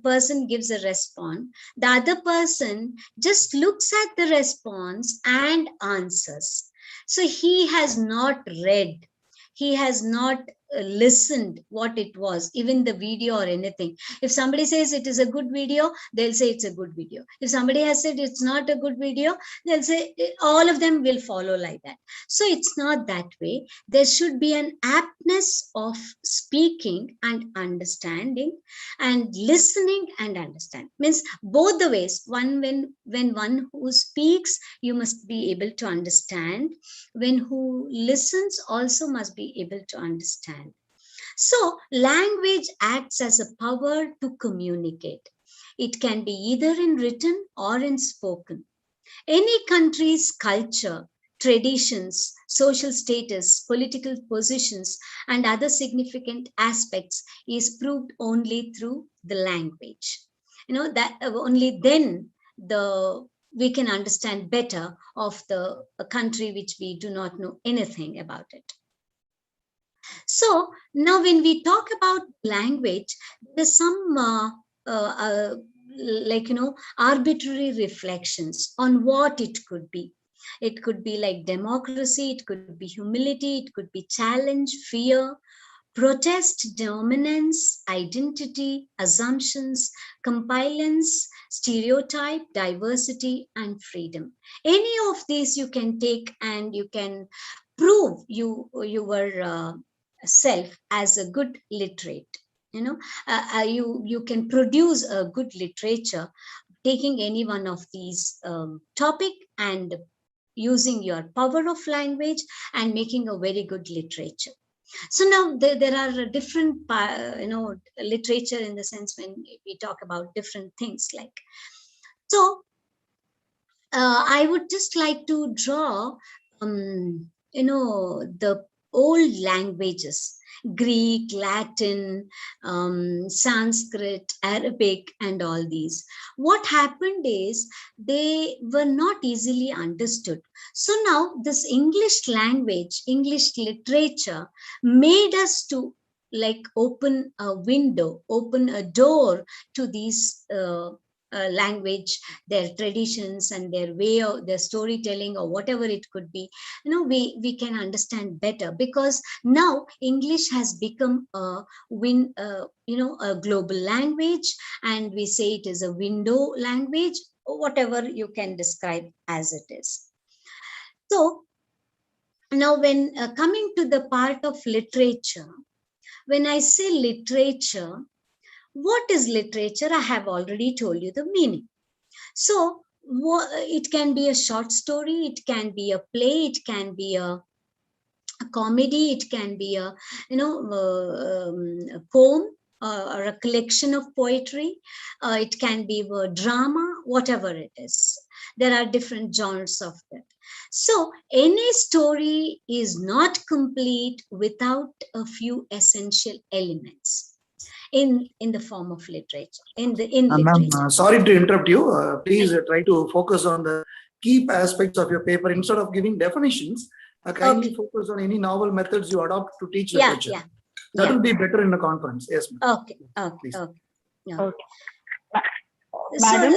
person gives a response, the other person just looks at the response and answers. So he has not read, he has not listened what it was, even the video or anything. If somebody says it is a good video, they'll say it's a good video. If somebody has said it's not a good video, they'll say, all of them will follow like that. So it's not that way. There should be an aptness of speaking and understanding, and listening and understand. Means both the ways. When one who speaks, you must be able to understand. When who listens also must be able to understand. So language acts as a power to communicate. It can be either in written or in spoken. Any country's culture, traditions, social status, political positions, and other significant aspects is proved only through the language. That only then we can understand better of a country which we do not know anything about it. So now when we talk about language, there's some arbitrary reflections on what it could be. It could be like democracy, it could be humility, it could be challenge, fear, protest, dominance, identity, assumptions, compliance, stereotype, diversity, and freedom. Any of these you can take and you can prove your self as a good literate. You can produce a good literature taking any one of these topic and using your power of language and making a very good literature. So now there are different, literature in the sense when we talk about different things like. So I would just like to draw, the old languages, Greek, Latin, Sanskrit, Arabic, and all these. What happened is they were not easily understood. So now this English language, English literature made us to like open a window, open a door to these language, their traditions and their way of their storytelling or whatever it could be. We can understand better because now English has become a global language, and we say it is a window language, or whatever you can describe as it is. So now when coming to the part of literature, when I say literature, what is literature? I have already told you the meaning. So it can be a short story, it can be a play, it can be a comedy, it can be a poem or a collection of poetry, it can be a drama, whatever it is. There are different genres of that. So any story is not complete without a few essential elements in the form of literature. Ma'am, sorry to interrupt you. Please try to focus on the key aspects of your paper instead of giving definitions. Kindly focus on any novel methods you adopt to teach literature. That will be better in the conference. Yes, ma'am. Okay. Madam?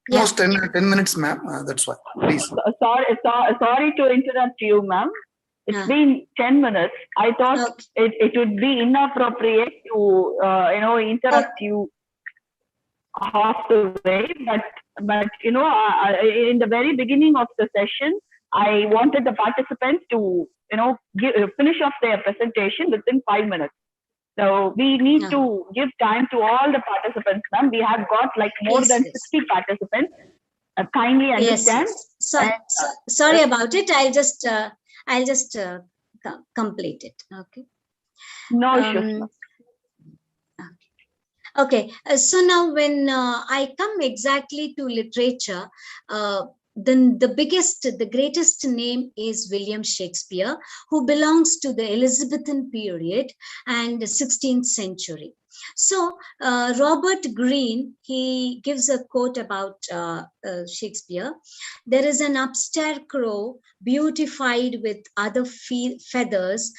Most 10 minutes, ma'am. That's why. Please. Sorry to interrupt you, ma'am. It's been 10 minutes. I thought it would be inappropriate to, interrupt you half the way. But in the very beginning of the session, I wanted the participants to, finish off their presentation within 5 minutes. So we need to give time to all the participants, ma'am. We have got like more than 60 participants. Kindly understand. Sorry about it. I'll just complete it. Okay. No issues. Okay. So now when I come exactly to literature, then the greatest name is William Shakespeare, who belongs to the Elizabethan period and the 16th century. So Robert Greene, he gives a quote about Shakespeare. There is an upstairs crow beautified with other feathers,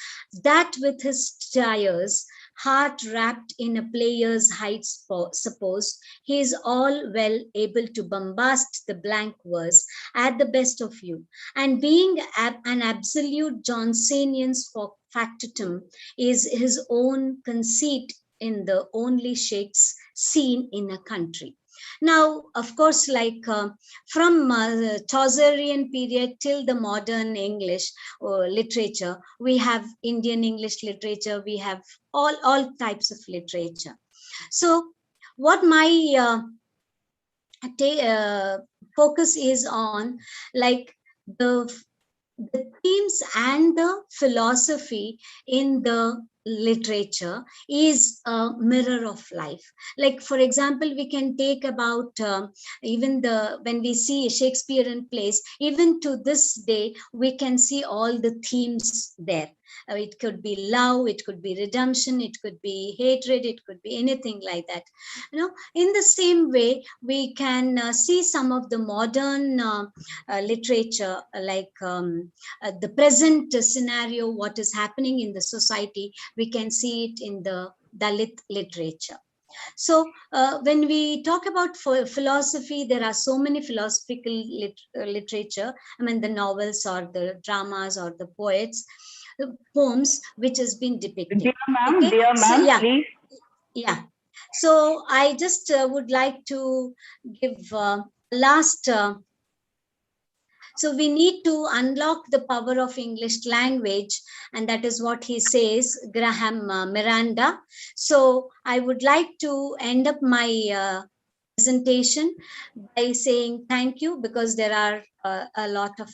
that with his tires, heart wrapped in a player's hide, suppose he is all well able to bombast the blank verse at the best of you. And being an absolute Johnsonian's factotum is his own conceit in the only shakes seen in a country. Now, of course, like from Chaucerian period till the modern English literature, we have Indian English literature, we have all types of literature. So what my focus is on, like the themes and the philosophy in the literature is a mirror of life. Like, for example, we can take about even when we see Shakespearean plays, even to this day, we can see all the themes there. It could be love, it could be redemption, it could be hatred, it could be anything like that. In the same way, we can see some of the modern literature, like the present scenario, what is happening in the society, we can see it in the Dalit literature. So when we talk about philosophy, there are so many philosophical literature, I mean the novels or the dramas or the poems which has been depicted. Dear ma'am, please. Yeah. So I just would like to give last So we need to unlock the power of English language, and that is what he says, Graham Miranda. So I would like to end up my presentation by saying thank you, because there are a lot of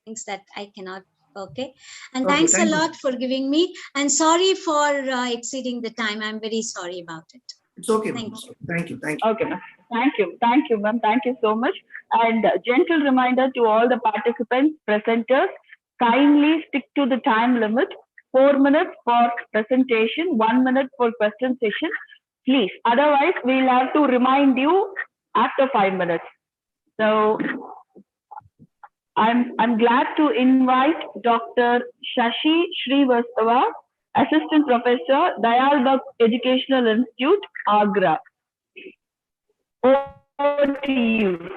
things that I cannot. Okay. And Okay, thanks a thank you. lot for giving me, and sorry for exceeding the time. I'm very sorry about it. It's okay. Thank you. Thank you. Thank you. Okay, ma'am. Thank you, ma'am. Thank you so much. And gentle reminder to all the participants, presenters, kindly stick to the time limit. 4 minutes for presentation, 1 minute for question session, please. Otherwise, we'll have to remind you after 5 minutes. So I'm glad to invite Dr. Shashi Srivastava, Assistant Professor, Dayal Bhatt Educational Institute, Agra. Over to you.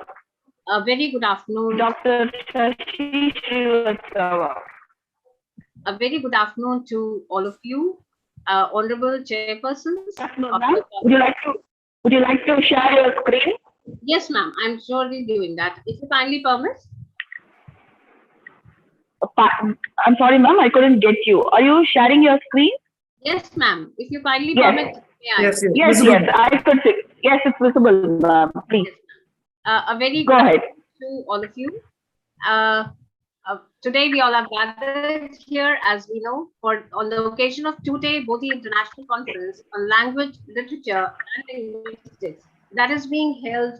A very good afternoon. Dr. Shashi Srivastava. A very good afternoon to all of you, honorable chairpersons. Would you like to share your screen? Yes, ma'am. I'm surely doing that. If you kindly permit. I'm sorry, ma'am. I couldn't get you. Are you sharing your screen? Yes, ma'am. If you kindly Yes. permit. Yes, I could see. Yes, it's visible, ma'am. Please. A very Go good ahead. afternoon to all of you. Today we all have gathered here, as we know, on the occasion of two-day Bodhi International Conference on Language, Literature and Linguistics that is being held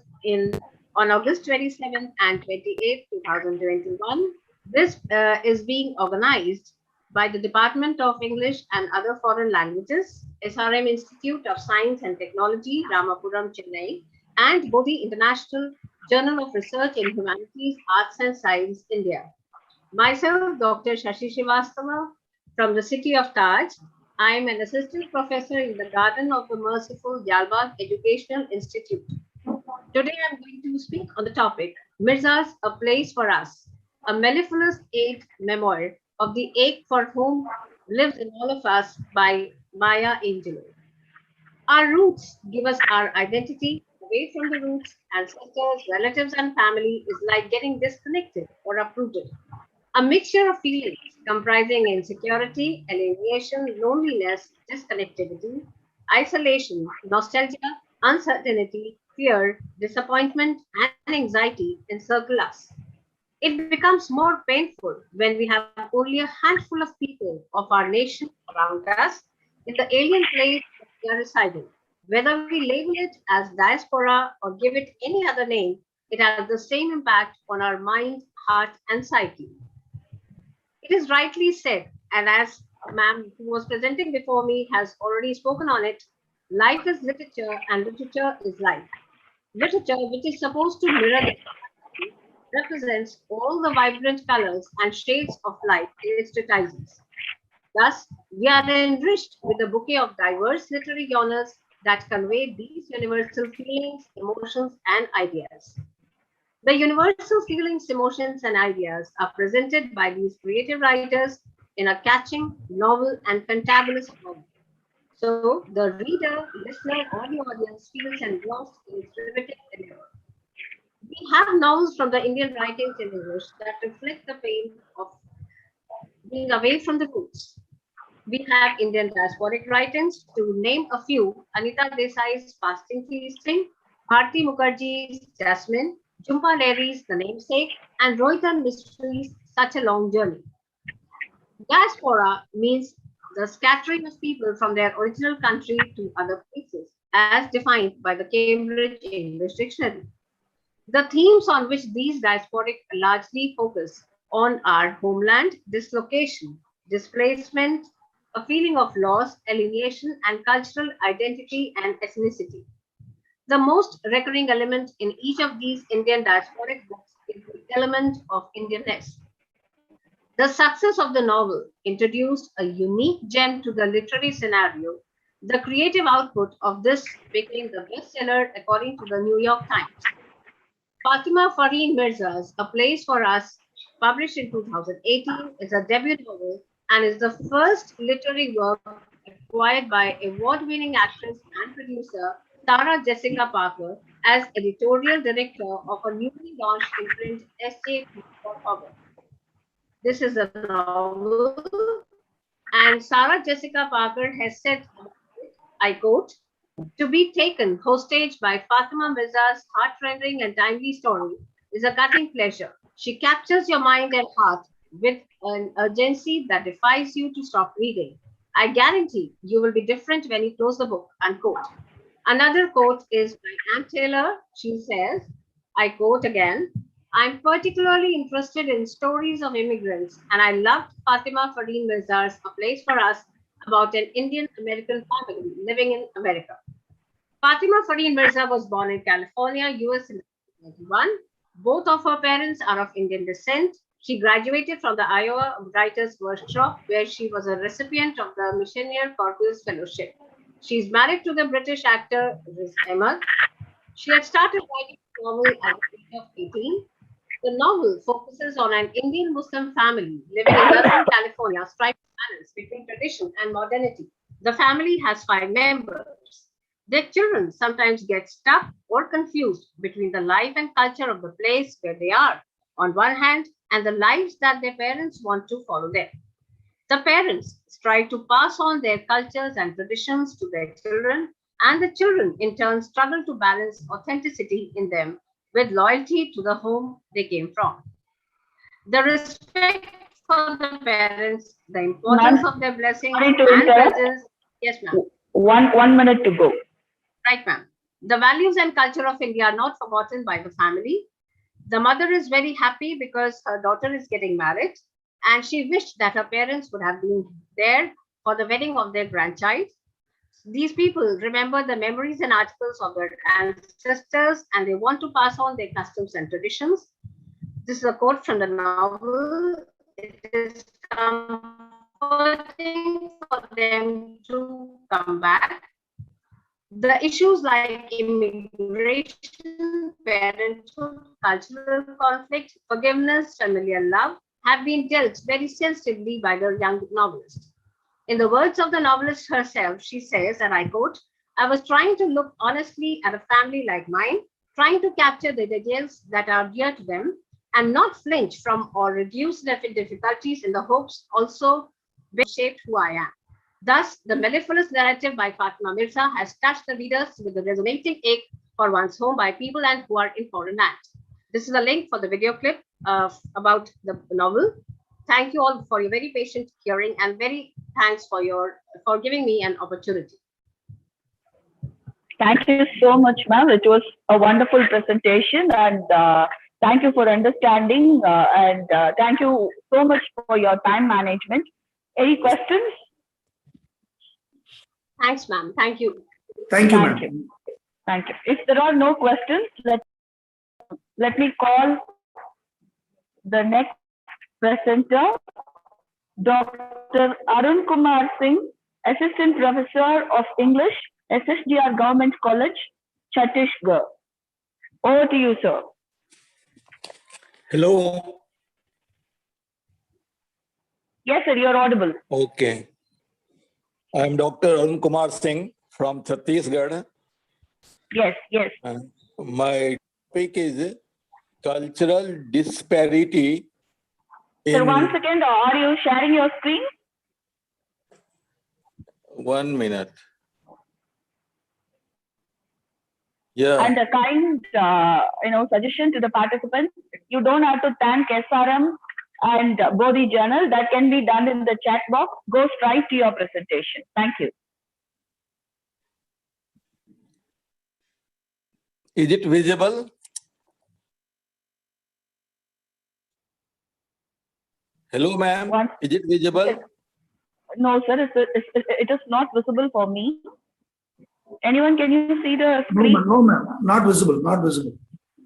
on August 27th and 28th, 2021. This is being organized by the Department of English and Other Foreign Languages, SRM Institute of Science and Technology, Ramapuram, Chennai, and Bodhi International Journal of Research in Humanities, Arts and Science, India. Myself, Dr. Shashi Srivastava, from the city of Taj. I am an assistant professor in the Garden of the Merciful Dayal Educational Institute. Today I'm going to speak on the topic, Mirza's A Place for Us, a mellifluous aid memoir of the ache for whom lives in all of us by Maya Angelou. Our roots give us our identity. Away from the roots, ancestors, relatives, and family is like getting disconnected or uprooted. A mixture of feelings comprising insecurity, alienation, loneliness, disconnectivity, isolation, nostalgia, uncertainty, fear, disappointment, and anxiety encircle us. It becomes more painful when we have only a handful of people of our nation around us in the alien place we are residing. Whether we label it as diaspora or give it any other name, it has the same impact on our mind, heart, and psyche. It is rightly said, and as ma'am who was presenting before me has already spoken on it, life is literature and literature is life. Literature, which is supposed to mirror the represents all the vibrant colors and shades of life it strategizes. Thus, we are enriched with a bouquet of diverse literary genres that convey these universal feelings, emotions, and ideas. The universal feelings, emotions, and ideas are presented by these creative writers in a catching, novel, and fantabulous form. So the reader, listener, or the audience feels engrossed in its riveting endeavor. We have novels from the Indian writings in English that reflect the pain of being away from the roots. We have Indian diasporic writings, to name a few: Anita Desai's Fasting Feasting, Bharti Mukherjee's Jasmine, Jhumpa Lahiri's The Namesake, and Rohitan Mistri's Such a Long Journey. Diaspora means the scattering of people from their original country to other places, as defined by the Cambridge English Dictionary. The themes on which these diasporic largely focus on are homeland, dislocation, displacement, a feeling of loss, alienation, and cultural identity and ethnicity. The most recurring element in each of these Indian diasporic books is the element of Indianness. The success of the novel introduced a unique gem to the literary scenario. The creative output of this became the bestseller according to the New York Times. Fatima Farheen Mirza's A Place for Us, published in 2018, is a debut novel and is the first literary work acquired by award-winning actress and producer Sarah Jessica Parker as editorial director of a newly launched imprint SJ Okay. This is a novel, and Sarah Jessica Parker has said, I quote, "To be taken hostage by Fatima Mirza's heart-rending and timely story is a cutting pleasure. She captures your mind and heart with an urgency that defies you to stop reading. I guarantee you will be different when you close the book," unquote. Another quote is by Ann Taylor. She says, I quote again, "I'm particularly interested in stories of immigrants, and I loved Fatima Fareen Mirza's A Place for Us about an Indian-American family living in America." Fatima Fareen Mirza was born in California, US in 1991. Both of her parents are of Indian descent. She graduated from the Iowa Writers Workshop, where she was a recipient of the Missionary Corpus Fellowship. She is married to the British actor Riz Ahmed. She had started writing a novel at the age of 18. The novel focuses on an Indian Muslim family living in Northern California, striking a balance between tradition and modernity. The family has 5 members. Their children sometimes get stuck or confused between the life and culture of the place where they are, on one hand, and the lives that their parents want to follow them. The parents strive to pass on their cultures and traditions to their children, and the children in turn struggle to balance authenticity in them with loyalty to the home they came from. The respect for the parents, the importance of their blessings Sorry to and interrupt. presence. Yes, ma'am. One minute to go. Right, ma'am. The values and culture of India are not forgotten by the family. The mother is very happy because her daughter is getting married, and she wished that her parents would have been there for the wedding of their grandchild. These people remember the memories and articles of their ancestors, and they want to pass on their customs and traditions. This is a quote from the novel. It is comforting for them to come back. The issues like immigration, parenthood, cultural conflict, forgiveness, familiar love have been dealt very sensitively by the young novelist. In the words of the novelist herself, she says, and I quote, "I was trying to look honestly at a family like mine, trying to capture the details that are dear to them, and not flinch from or reduce their difficulties in the hopes also shaped who I am." Thus, the mellifluous narrative by Fatima Mirza has touched the readers with the resonating ache for one's home by people and who are in foreign lands. This is a link for the video clip about the novel. Thank you all for your very patient hearing, and very thanks for giving me an opportunity. Thank you so much, ma'am. It was a wonderful presentation, and thank you for understanding, and thank you so much for your time management. Any questions? Thanks, ma'am. Thank you. Thank you, Thank ma'am. you. Thank you. If there are no questions, let me call the next presenter, Dr. Arun Kumar Singh, Assistant Professor of English, SSDR Government College, Chhattisgarh. Over to you, sir. Hello. Yes, sir, you're audible. Okay. I am Dr. Arun Kumar Singh from Chhattisgarh. Yes, yes. My topic is cultural disparity. Sir, 1 second, are you sharing your screen? 1 minute. Yeah. And a kind suggestion to the participants, you don't have to thank SRM and Bodhi Journal. That can be done in the chat box. Go straight to your presentation. Thank you. Is it visible? Hello, ma'am. Is it visible? No, sir, it is not visible for me. Anyone, can you see the screen? No, ma'am. Not visible. Not visible.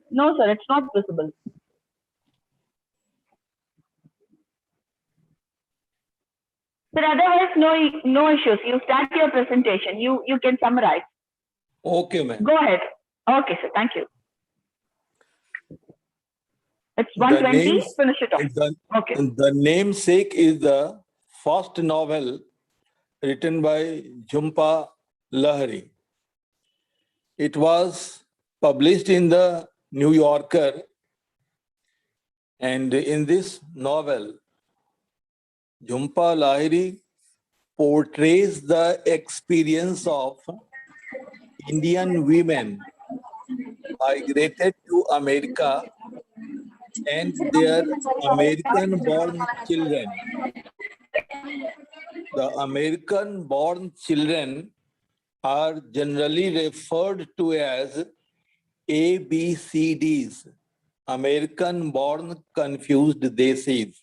No, sir, it's not visible. But otherwise, no issues. You start your presentation. You can summarize. Okay, ma'am. Go ahead. Okay, sir. Thank you. It's 1:20. Finish it off. Okay. The namesake is the first novel written by Jhumpa Lahiri. It was published in the New Yorker And in this novel, Jhumpa Lahiri portrays the experience of Indian women migrated to America and their American-born children. The American-born children are generally referred to as ABCDs, American-born confused desis.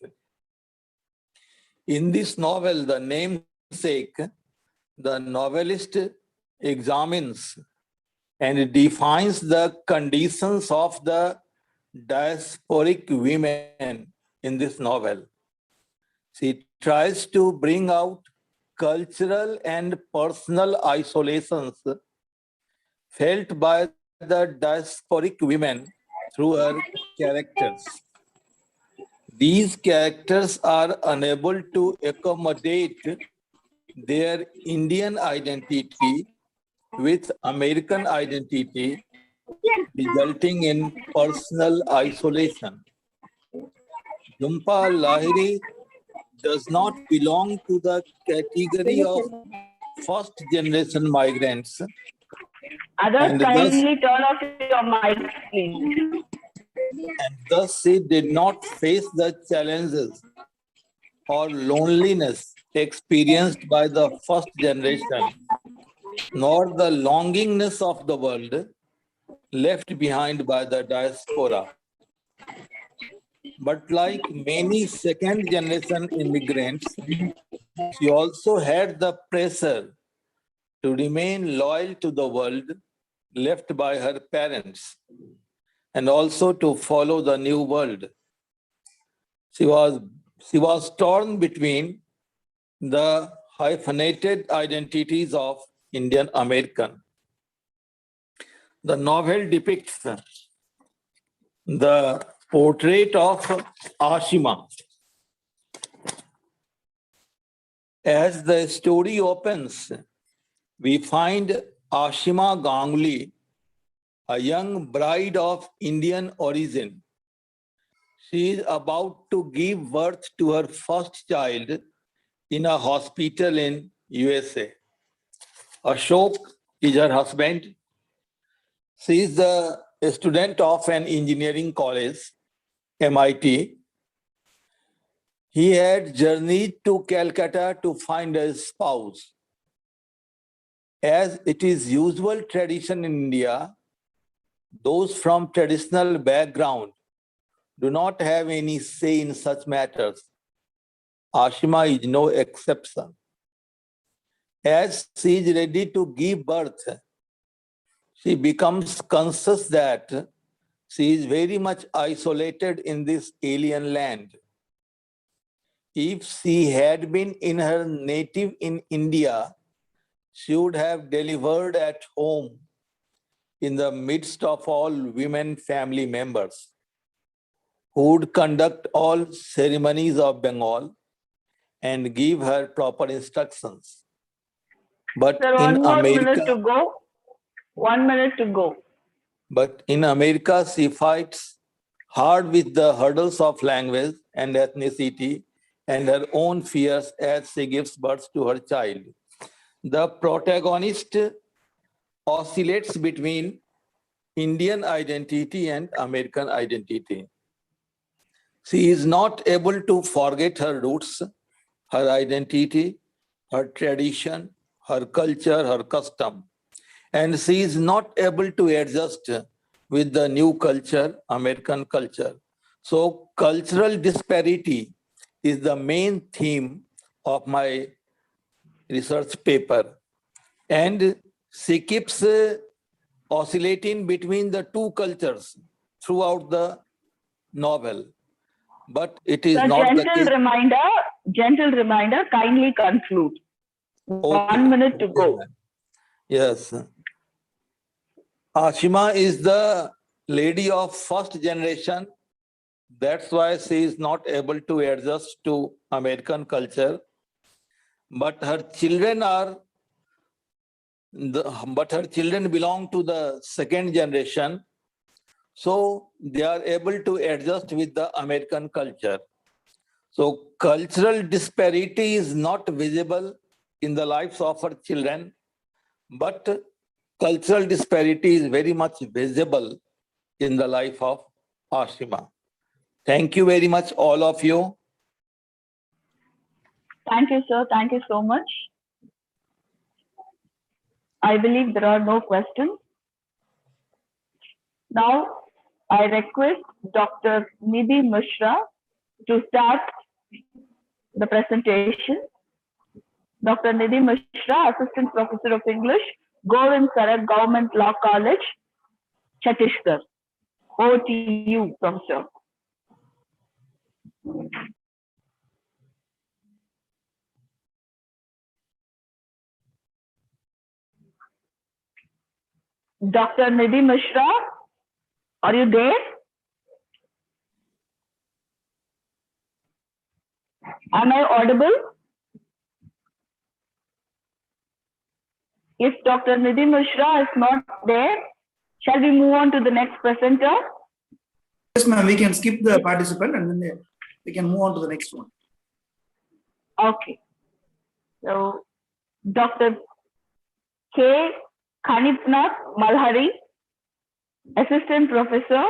In this novel, the namesake, the novelist examines and defines the conditions of the diasporic women in this novel. She tries to bring out cultural and personal isolations felt by the diasporic women through her characters. These characters are unable to accommodate their Indian identity with American identity, resulting in personal isolation. Jhumpa Lahiri does not belong to the category of first-generation migrants. Others, and kindly turn off your mic, please. And thus she did not face the challenges or loneliness experienced by the first generation, nor the longingness of the world left behind by the diaspora. But like many second generation immigrants, she also had the pressure to remain loyal to the world left by her parents and also to follow the new world. She was torn between the hyphenated identities of Indian American. The novel depicts the portrait of Ashima. As the story opens, we find Ashima Ganguly, a young bride of Indian origin. She is about to give birth to her first child in a hospital in USA. Ashok is her husband. She is the student of an engineering college, MIT. He had journeyed to Calcutta to find a spouse. As it is usual tradition in India, those from traditional background do not have any say in such matters. Ashima is no exception. As she is ready to give birth, she becomes conscious that she is very much isolated in this alien land. If she had been in her native in India, she would have delivered at home in the midst of all women family members who would conduct all ceremonies of Bengal and give her proper instructions. But Sir, in one more America, minute to go. 1 minute to go. But in America, she fights hard with the hurdles of language and ethnicity and her own fears as she gives birth to her child. The protagonist oscillates between Indian identity and American identity. She is not able to forget her roots, her identity, her tradition, her culture, her custom. And she is not able to adjust with the new culture, American culture. So cultural disparity is the main theme of my research paper. And she keeps oscillating between the two cultures throughout the novel. But it is Sir, not the case. Gentle reminder, kindly conclude. Okay. 1 minute to go. Yes. Ashima is the lady of first generation. That's why she is not able to adjust to American culture. But her children belong to the second generation. So they are able to adjust with the American culture. So cultural disparity is not visible in the lives of our children, but cultural disparity is very much visible in the life of Ashima. Thank you very much, all of you. Thank you, sir. Thank you so much. I believe there are no questions. Now, I request Dr. Nidhi Mishra to start the presentation. Dr. Nidhi Mishra, Assistant Professor of English, Govind Sarat Government Law College, Chhattisgarh. Over to you, Professor. Dr. Nidhi Mishra, are you there? Am I audible? If Dr. Nidhi Mishra is not there, shall we move on to the next presenter? Yes, ma'am, we can skip the participant and then we can move on to the next one. Okay. So, Dr. K. Kanipnath Malhari, Assistant Professor,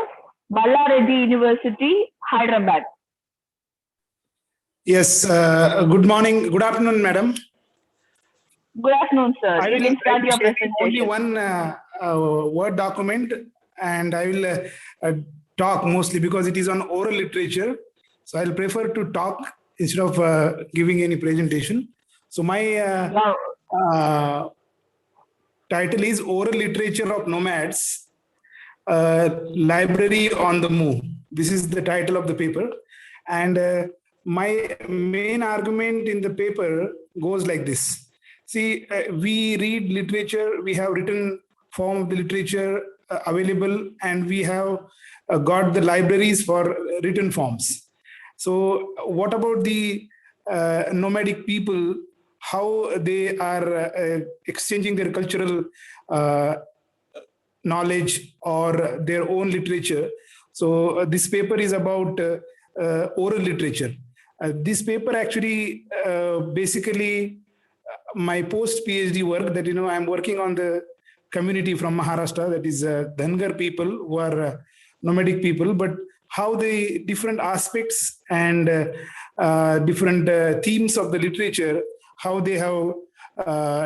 Ballareddy University, Hyderabad. Yes, good morning, good afternoon, madam. Good afternoon, sir. I You can start your presentation. only one Word document, and I will talk mostly because it is on oral literature. So I'll prefer to talk instead of giving any presentation. So my title is Oral Literature of Nomads, Library on the Move. This is the title of the paper. And my main argument in the paper goes like this. See, we read literature, we have written form of the literature available, and we have got the libraries for written forms. So what about the nomadic people, how they are exchanging their cultural knowledge or their own literature? So this paper is about oral literature. This paper actually basically my post-PhD work that, I'm working on the community from Maharashtra, that is Dhangar people who are nomadic people, but how the different aspects and different themes of the literature, how they have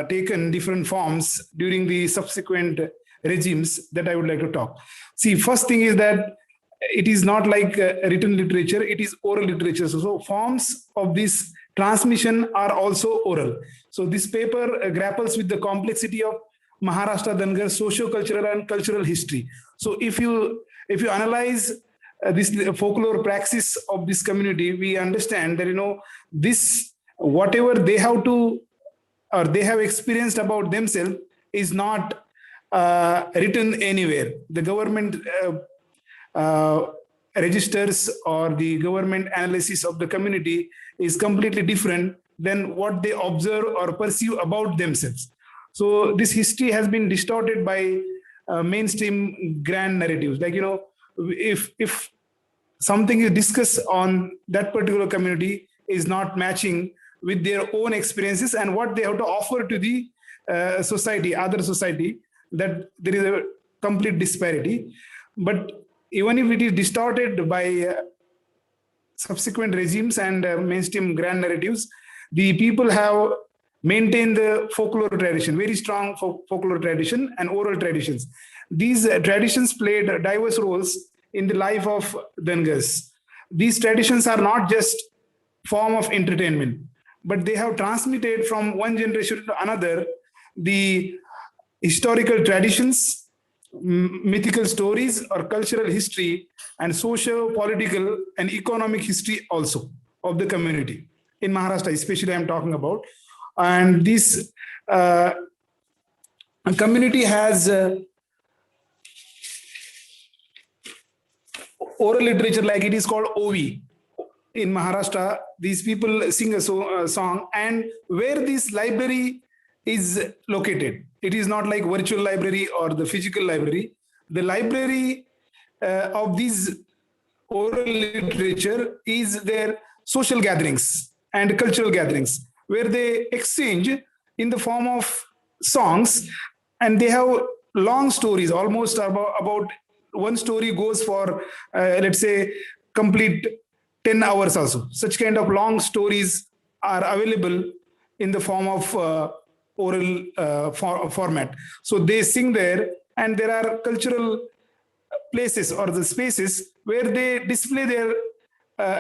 taken different forms during the subsequent regimes that I would like to talk. See, first thing is that it is not like written literature, it is oral literature. So forms of this transmission are also oral. So this paper grapples with the complexity of Maharashtra Dhangar socio-cultural and cultural history. So if you analyze this folklore praxis of this community, we understand that, this, whatever they have to, or they have experienced about themselves is not written anywhere. The government registers or the government analysis of the community is completely different than what they observe or perceive about themselves. So this history has been distorted by mainstream grand narratives. Like, if something is discussed on that particular community is not matching with their own experiences and what they have to offer to the society, other society, that there is a complete disparity. But even if it is distorted by subsequent regimes and mainstream grand narratives, the people have maintained the folklore tradition, very strong folklore tradition and oral traditions. These traditions played diverse roles in the life of Dhangars. These traditions are not just form of entertainment, but they have transmitted from one generation to another the historical traditions, mythical stories or cultural history, and social, political and economic history also of the community. In Maharashtra, especially I'm talking about. And this community has oral literature, like it is called OV. In Maharashtra, these people sing a song, and where this library is located, it is not like virtual library or the physical library. The library of these oral literature is their social gatherings and cultural gatherings, where they exchange in the form of songs, and they have long stories, almost about one story goes for, let's say, complete 10 hours also. Such kind of long stories are available in the form of oral format. So they sing there, and there are cultural places or the spaces where they display their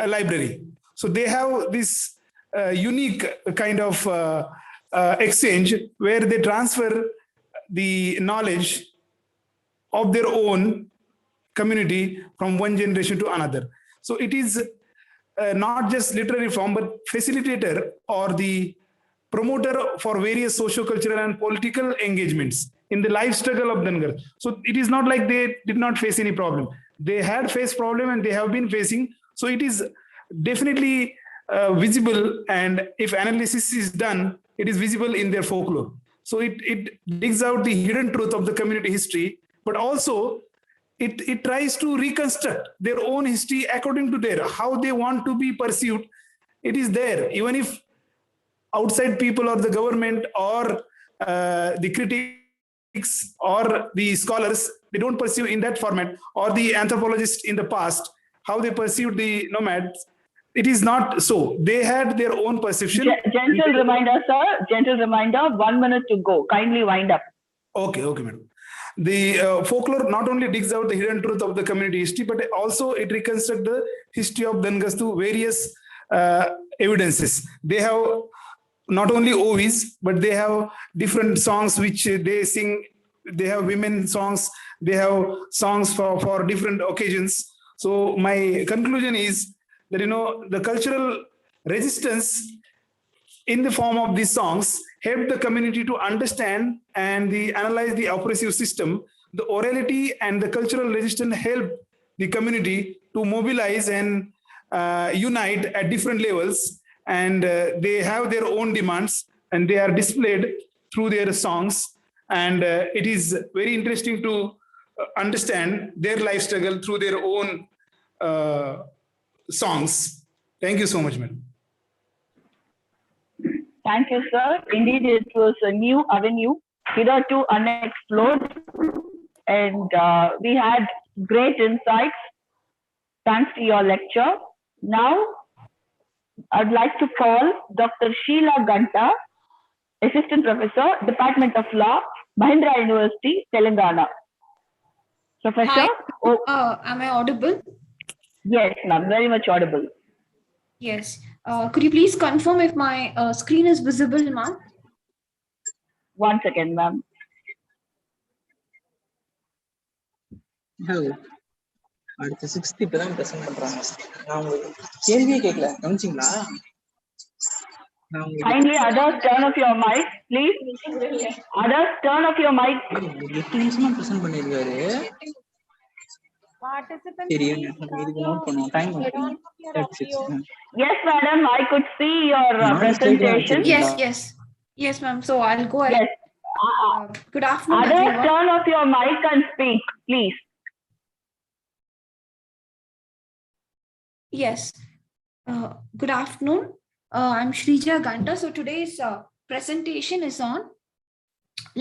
library. So they have this unique kind of exchange where they transfer the knowledge of their own community from one generation to another. So it is not just literary form, but facilitator or the promoter for various socio-cultural and political engagements in the life struggle of Dhangar. So it is not like they did not face any problem. They had faced problem and they have been facing. So it is definitely visible, and if analysis is done, it is visible in their folklore. So it digs out the hidden truth of the community history, but also it tries to reconstruct their own history according to their, how they want to be perceived. It is there, even if outside people or the government or the critics or the scholars, they don't perceive in that format, or the anthropologists in the past, how they perceived the nomads. It is not so. They had their own perception. Gentle reminder, sir. Gentle reminder. 1 minute to go. Kindly wind up. Okay, madam. The folklore not only digs out the hidden truth of the community history, but also it reconstructs the history of Dhangas through various evidences. They have not only OVs, but they have different songs which they sing. They have women songs. They have songs for different occasions. So my conclusion is that, the cultural resistance in the form of these songs help the community to understand and analyze the oppressive system. The orality and the cultural resistance help the community to mobilize and unite at different levels, and they have their own demands, and they are displayed through their songs. And it is very interesting to understand their life struggle through their own songs. Thank you so much, madam. Thank you, sir. Indeed, it was a new avenue, hitherto unexplored, and we had great insights thanks to your lecture. Now, I'd like to call Dr. Sheila Ganta, Assistant Professor, Department of Law, Mahindra University, Telangana. Professor? Hi. Am I audible? Yes, ma'am, very much audible. Yes. Could you please confirm if my screen is visible, ma'am? 1 second, ma'am. Hello. அடுத்த 6th இப்பதான் present பண்றாங்க. நான் உங்களுக்கு கேள்வியே கேட்கல. கவனிச்சீங்களா? Kindly others turn off your mic, please. Others turn off your mic. 8 நிமிஷமா present பண்ணிருக்காரு. தெரியும். இதுக்கு நோட் பண்ணுவோம். Time 36. Yes, madam, I could see your presentation. Yes, ma'am. So I'll go ahead. Yes. Good afternoon, Others everyone. turn off your mic and speak, please. Yes. Good afternoon. I'm Shrija Ganta. So today's presentation is on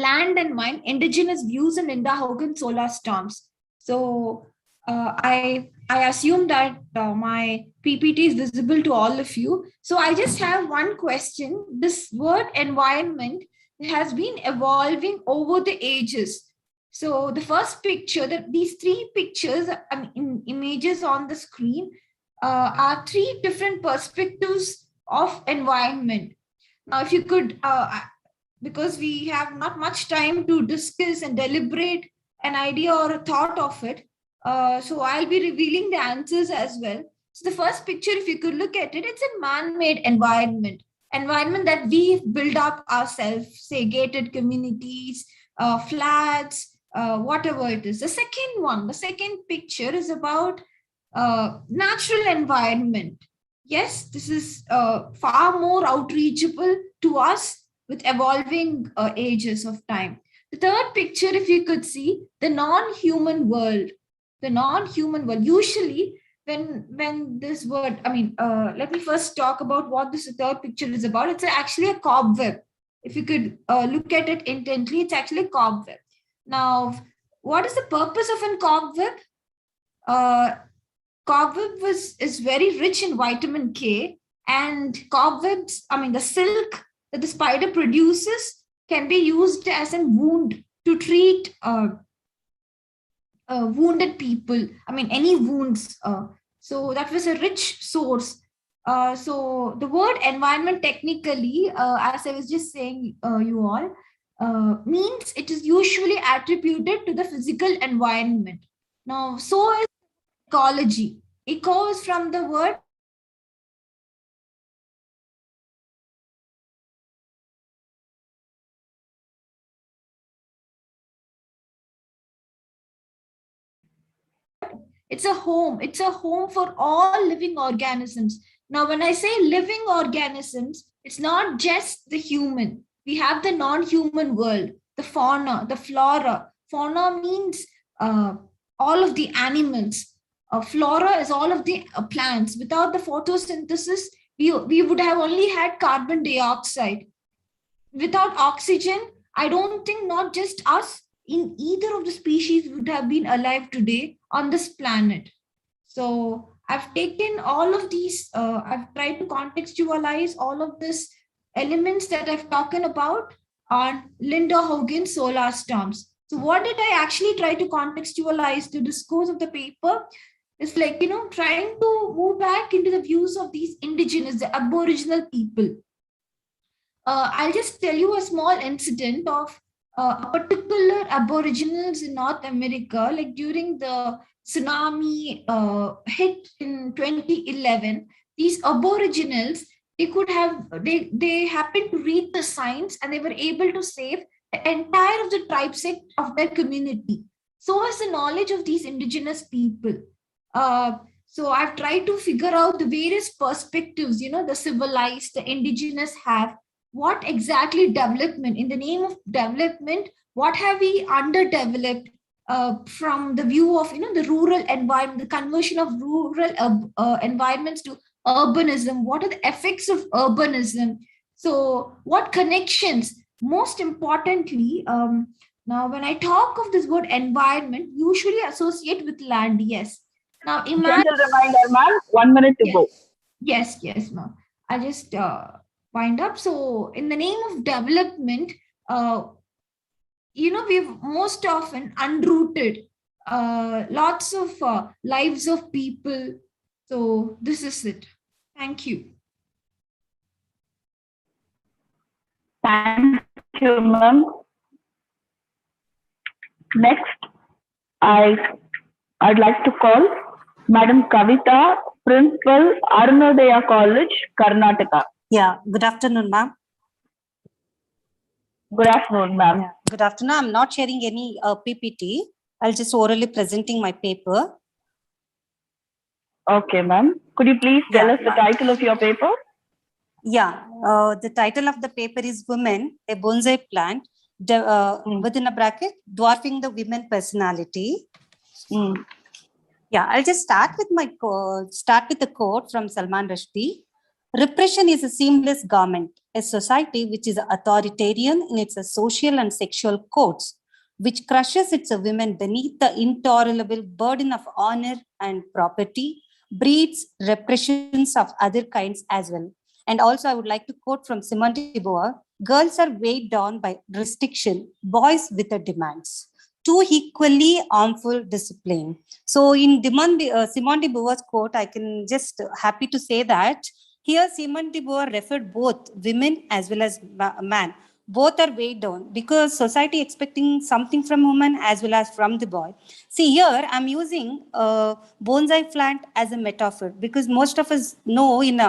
Land and Mine, Indigenous Views in Indahogan Solar Storms. So I assume that my PPT is visible to all of you. So I just have one question. This word environment has been evolving over the ages. So the first picture, these 3 pictures, images on the screen, are 3 different perspectives of environment. Now, if you could, because we have not much time to discuss and deliberate an idea or a thought of it, so I'll be revealing the answers as well. So the first picture, if you could look at it, it's a man-made environment that we build up ourselves, say gated communities, flats, whatever it is. The second picture is about natural environment. Yes, this is far more outreachable to us with evolving ages of time. The third picture, if you could see, the non-human world. the non-human world. Usually, when this word, let me first talk about what this third picture is about. It's actually a cobweb. If you could look at it intently, it's actually a cobweb. Now, what is the purpose of a cobweb? Cobweb is very rich in vitamin K, and cobwebs, the silk that the spider produces can be used as a wound to treat wounded people. Any wounds. So that was a rich source. So the word environment technically, as I was just saying, you all, means it is usually attributed to the physical environment. Now, so is ecology. Eco is from the word it's a home. It's a home for all living organisms. Now, when I say living organisms, it's not just the human. We have the non-human world, the fauna, the flora. Fauna means all of the animals. Flora is all of the plants. Without the photosynthesis, we would have only had carbon dioxide. Without oxygen, I don't think not just us, in either of the species would have been alive today on this planet. So I've taken all of these, I've tried to contextualize all of these elements that I've talked about on Linda Hogan's solar storms. So what did I actually try to contextualize to discourse of the paper? It's like, trying to move back into the views of these indigenous, the aboriginal people. I'll just tell you a small incident of a particular aboriginals in North America, like during the tsunami hit in 2011. These aboriginals, they happened to read the signs and they were able to save the entire of the tribe sect of their community. So is the knowledge of these indigenous people. So I've tried to figure out the various perspectives, the civilized, the indigenous have. What exactly development, in the name of development, what have we underdeveloped from the view of, the rural environment, the conversion of rural environments to urbanism? What are the effects of urbanism? So what connections? Most importantly, now when I talk of this word environment, usually associate with land, yes. Now imagine— Gentle reminder, ma'am, 1 minute to go. Yes, ma'am. I just wind up. So in the name of development, we've most often unrooted lots of lives of people. So this is it. Thank you. Thank you, ma'am. Next, I'd like to call Madam Kavita, Principal, Arunodaya College, Karnataka. Yeah, good afternoon, ma'am. Good afternoon, ma'am. Yeah, good afternoon. I'm not sharing any PPT. I'll just orally presenting my paper. Okay, ma'am. Could you please tell us the title of your paper? Yeah, the title of the paper is Women, a Bonsai Plant, within a bracket, Dwarfing the Women Personality. Yeah, I'll just start with the quote from Salman Rushdie. Repression is a seamless garment, a society which is authoritarian in its social and sexual codes, which crushes its women beneath the intolerable burden of honor and property, breeds repressions of other kinds as well. And also I would like to quote from Simone de Beauvoir, girls are weighed down by restriction, boys with the demands. Two equally harmful discipline. So in Simone de Beauvoir's quote, I can just happy to say that here Simone de Beauvoir referred both women as well as man. Both are weighed down because society expecting something from woman as well as from the boy. See here, I'm using a bonsai plant as a metaphor because most of us know in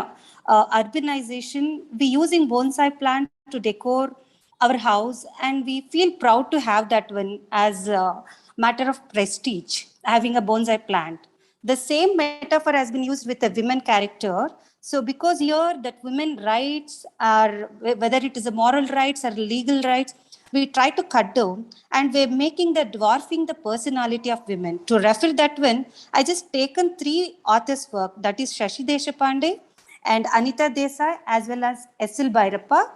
urbanization, we're using bonsai plant to decor our house and we feel proud to have that one as a matter of prestige, having a bonsai plant. The same metaphor has been used with a women character. So because here that women rights are, whether it is a moral rights or legal rights, we try to cut down, and we're making the dwarfing the personality of women. To refer that one, I just taken 3 authors' work, that is Shashi Deshapande and Anita Desai as well as S.L. Bhairappa,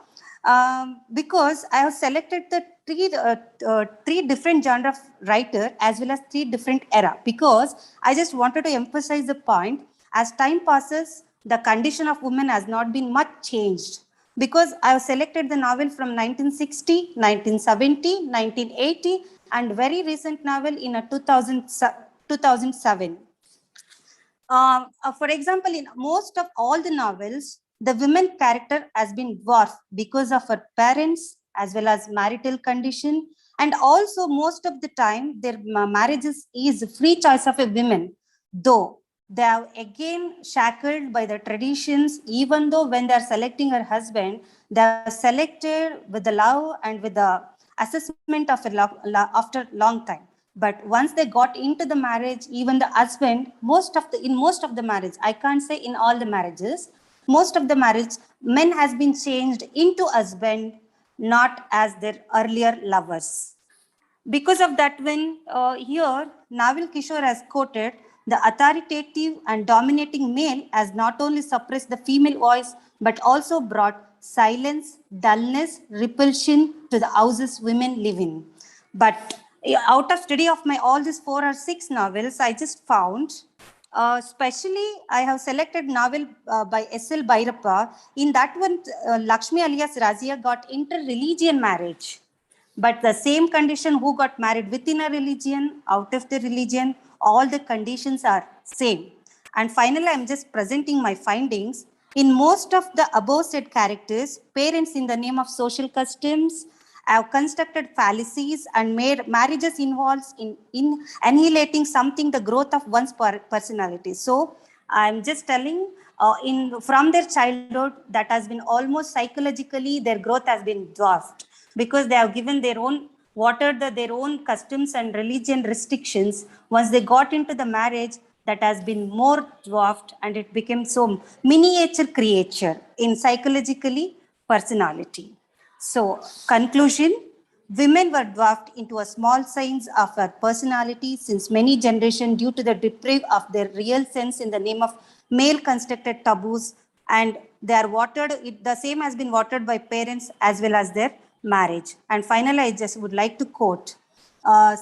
because I have selected the three different genre of writer as well as 3 different era, because I just wanted to emphasize the point, as time passes, the condition of women has not been much changed, because I have selected the novel from 1960, 1970, 1980, and very recent novel in a 2007. For example, in most of all the novels, the women character has been dwarfed because of her parents as well as marital condition, and also most of the time their marriages is free choice of a women, though they are again shackled by the traditions. Even though when they are selecting her husband, they are selected with the love and with the assessment of after long time. But once they got into the marriage, even the husband, in most of the marriage, I can't say in all the marriages, most of the marriage, men has been changed into husband, not as their earlier lovers. Because of that, when here Navil Kishore has quoted, the authoritative and dominating male has not only suppressed the female voice, but also brought silence, dullness, repulsion to the houses women live in. But out of study of my all these 4 or 6 novels, I just found, especially I have selected novel by S.L. Bhairappa. In that one, Lakshmi alias Razia got inter-religion marriage. But the same condition who got married within a religion, out of the religion, all the conditions are same. And finally, I'm just presenting my findings. In most of the above said characters, parents in the name of social customs have constructed fallacies and made marriages involves in annihilating something, the growth of one's personality. So I'm just telling, from their childhood, that has been almost psychologically, their growth has been dwarfed, because they have given their own, their own customs and religion restrictions. Once they got into the marriage, that has been more dwarfed, and it became so miniature creature in psychologically personality. So conclusion, women were dwarfed into a small signs of her personality since many generations due to the deprive of their real sense in the name of male constructed taboos, and they are watered, the same has been watered by parents as well as their marriage. And finally, I just would like to quote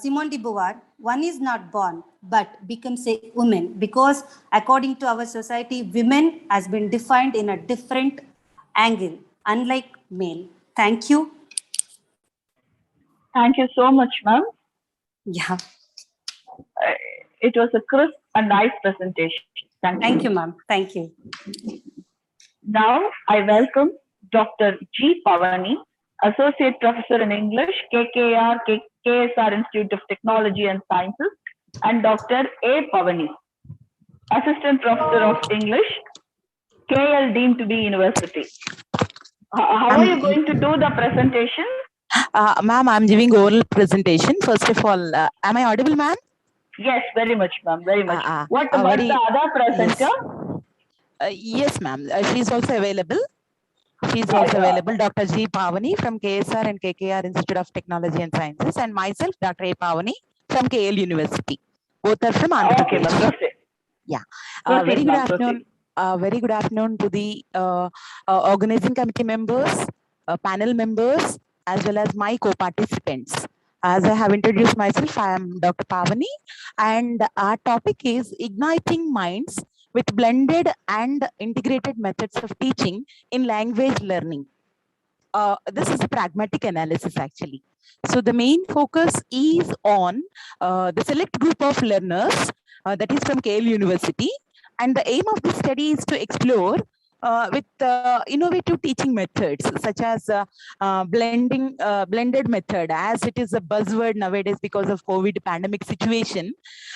Simone de Beauvoir, one is not born, but becomes a woman, because according to our society, women has been defined in a different angle, unlike male. Thank you. Thank you so much, ma'am. Yeah. It was a crisp and nice presentation. Thank you, ma'am. Thank you. Now, I welcome Dr. G. Pavani, Associate Professor in English, KKR, KSR Institute of Technology and Sciences, and Dr. A. Pavani, Assistant Professor of English, KL Deemed to be University. How are you going to do the presentation? Ma'am, I'm giving oral presentation. First of all, am I audible, ma'am? Yes, very much, ma'am. Very much. What about the other presenter? Yes, ma'am. She's also available. She's also available. Dr. G. Pavani from KSR and KKR Institute of Technology and Sciences, and myself, Dr. A. Pavani from KL University. Both are from Andhra Pradesh. Okay, yeah. Proceed, Very good ma'am, afternoon. Very good afternoon to the organizing committee members, panel members, as well as my co-participants. As I have introduced myself, I am Dr. Pavani, and our topic is igniting minds with blended and integrated methods of teaching in language learning. This is a pragmatic analysis actually. So the main focus is on the select group of learners that is from KL University, and the aim of this study is to explore with innovative teaching methods such as blended method, as it is a buzzword nowadays because of COVID pandemic situation.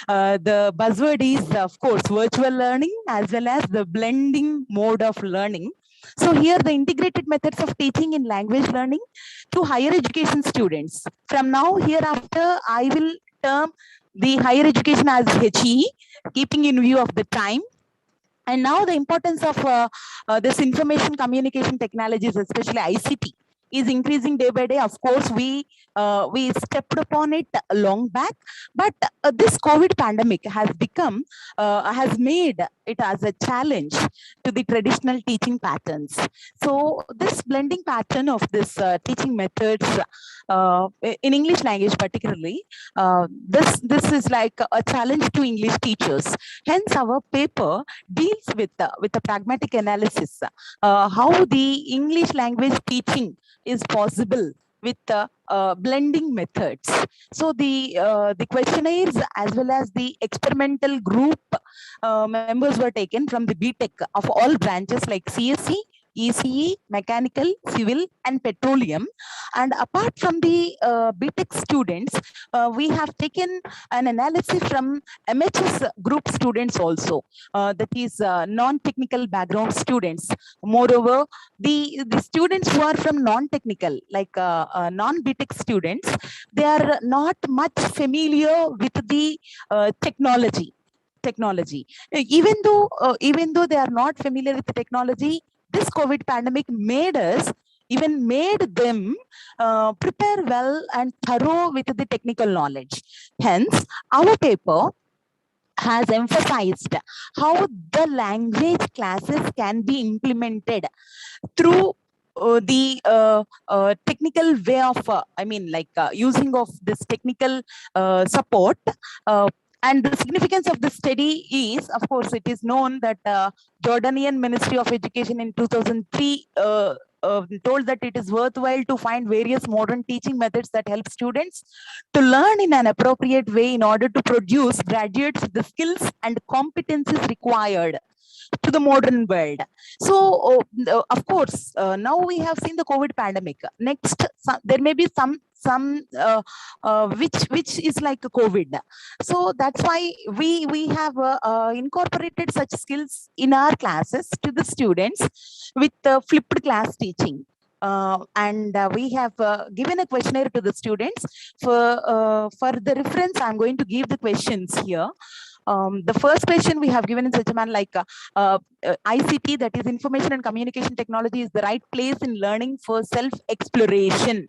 The buzzword is of course virtual learning as well as the blending mode of learning. So here the integrated methods of teaching in language learning to higher education students. From now hereafter, I will term the higher education as HE, keeping in view of the time. And now the importance of this information communication technologies, especially ICT, is increasing day by day. Of course, we stepped upon it long back, but this COVID pandemic has made it as a challenge to the traditional teaching patterns. So this blending pattern of this teaching methods in English language particularly, this is like a challenge to English teachers. Hence, our paper deals with the pragmatic analysis, how the English language teaching is possible with blending methods. So the questionnaires as well as the experimental group members were taken from the BTech of all branches like CSE, ECE, mechanical, civil, and petroleum. And apart from the BTech students, we have taken an analysis from MHS group students also, that is non-technical background students. Moreover, the students who are from non-technical, like non-BTech students, they are not much familiar with the technology. Even though they are not familiar with the technology, this COVID pandemic made them prepare well and thorough with the technical knowledge. Hence, our paper has emphasized how the language classes can be implemented through the technical way of, using of this technical support. And the significance of the study is, of course, it is known that Jordanian Ministry of Education in 2003 told that it is worthwhile to find various modern teaching methods that help students to learn in an appropriate way in order to produce graduates with the skills and competencies required to the modern world. So, of course, now we have seen the COVID pandemic. Next, there may be some which is like a COVID. So that's why we have incorporated such skills in our classes to the students with flipped class teaching. And we have given a questionnaire to the students. For the reference, I'm going to give the questions here. The first question we have given in such a manner like ICT, that is information and communication technology, is the right place in learning for self-exploration.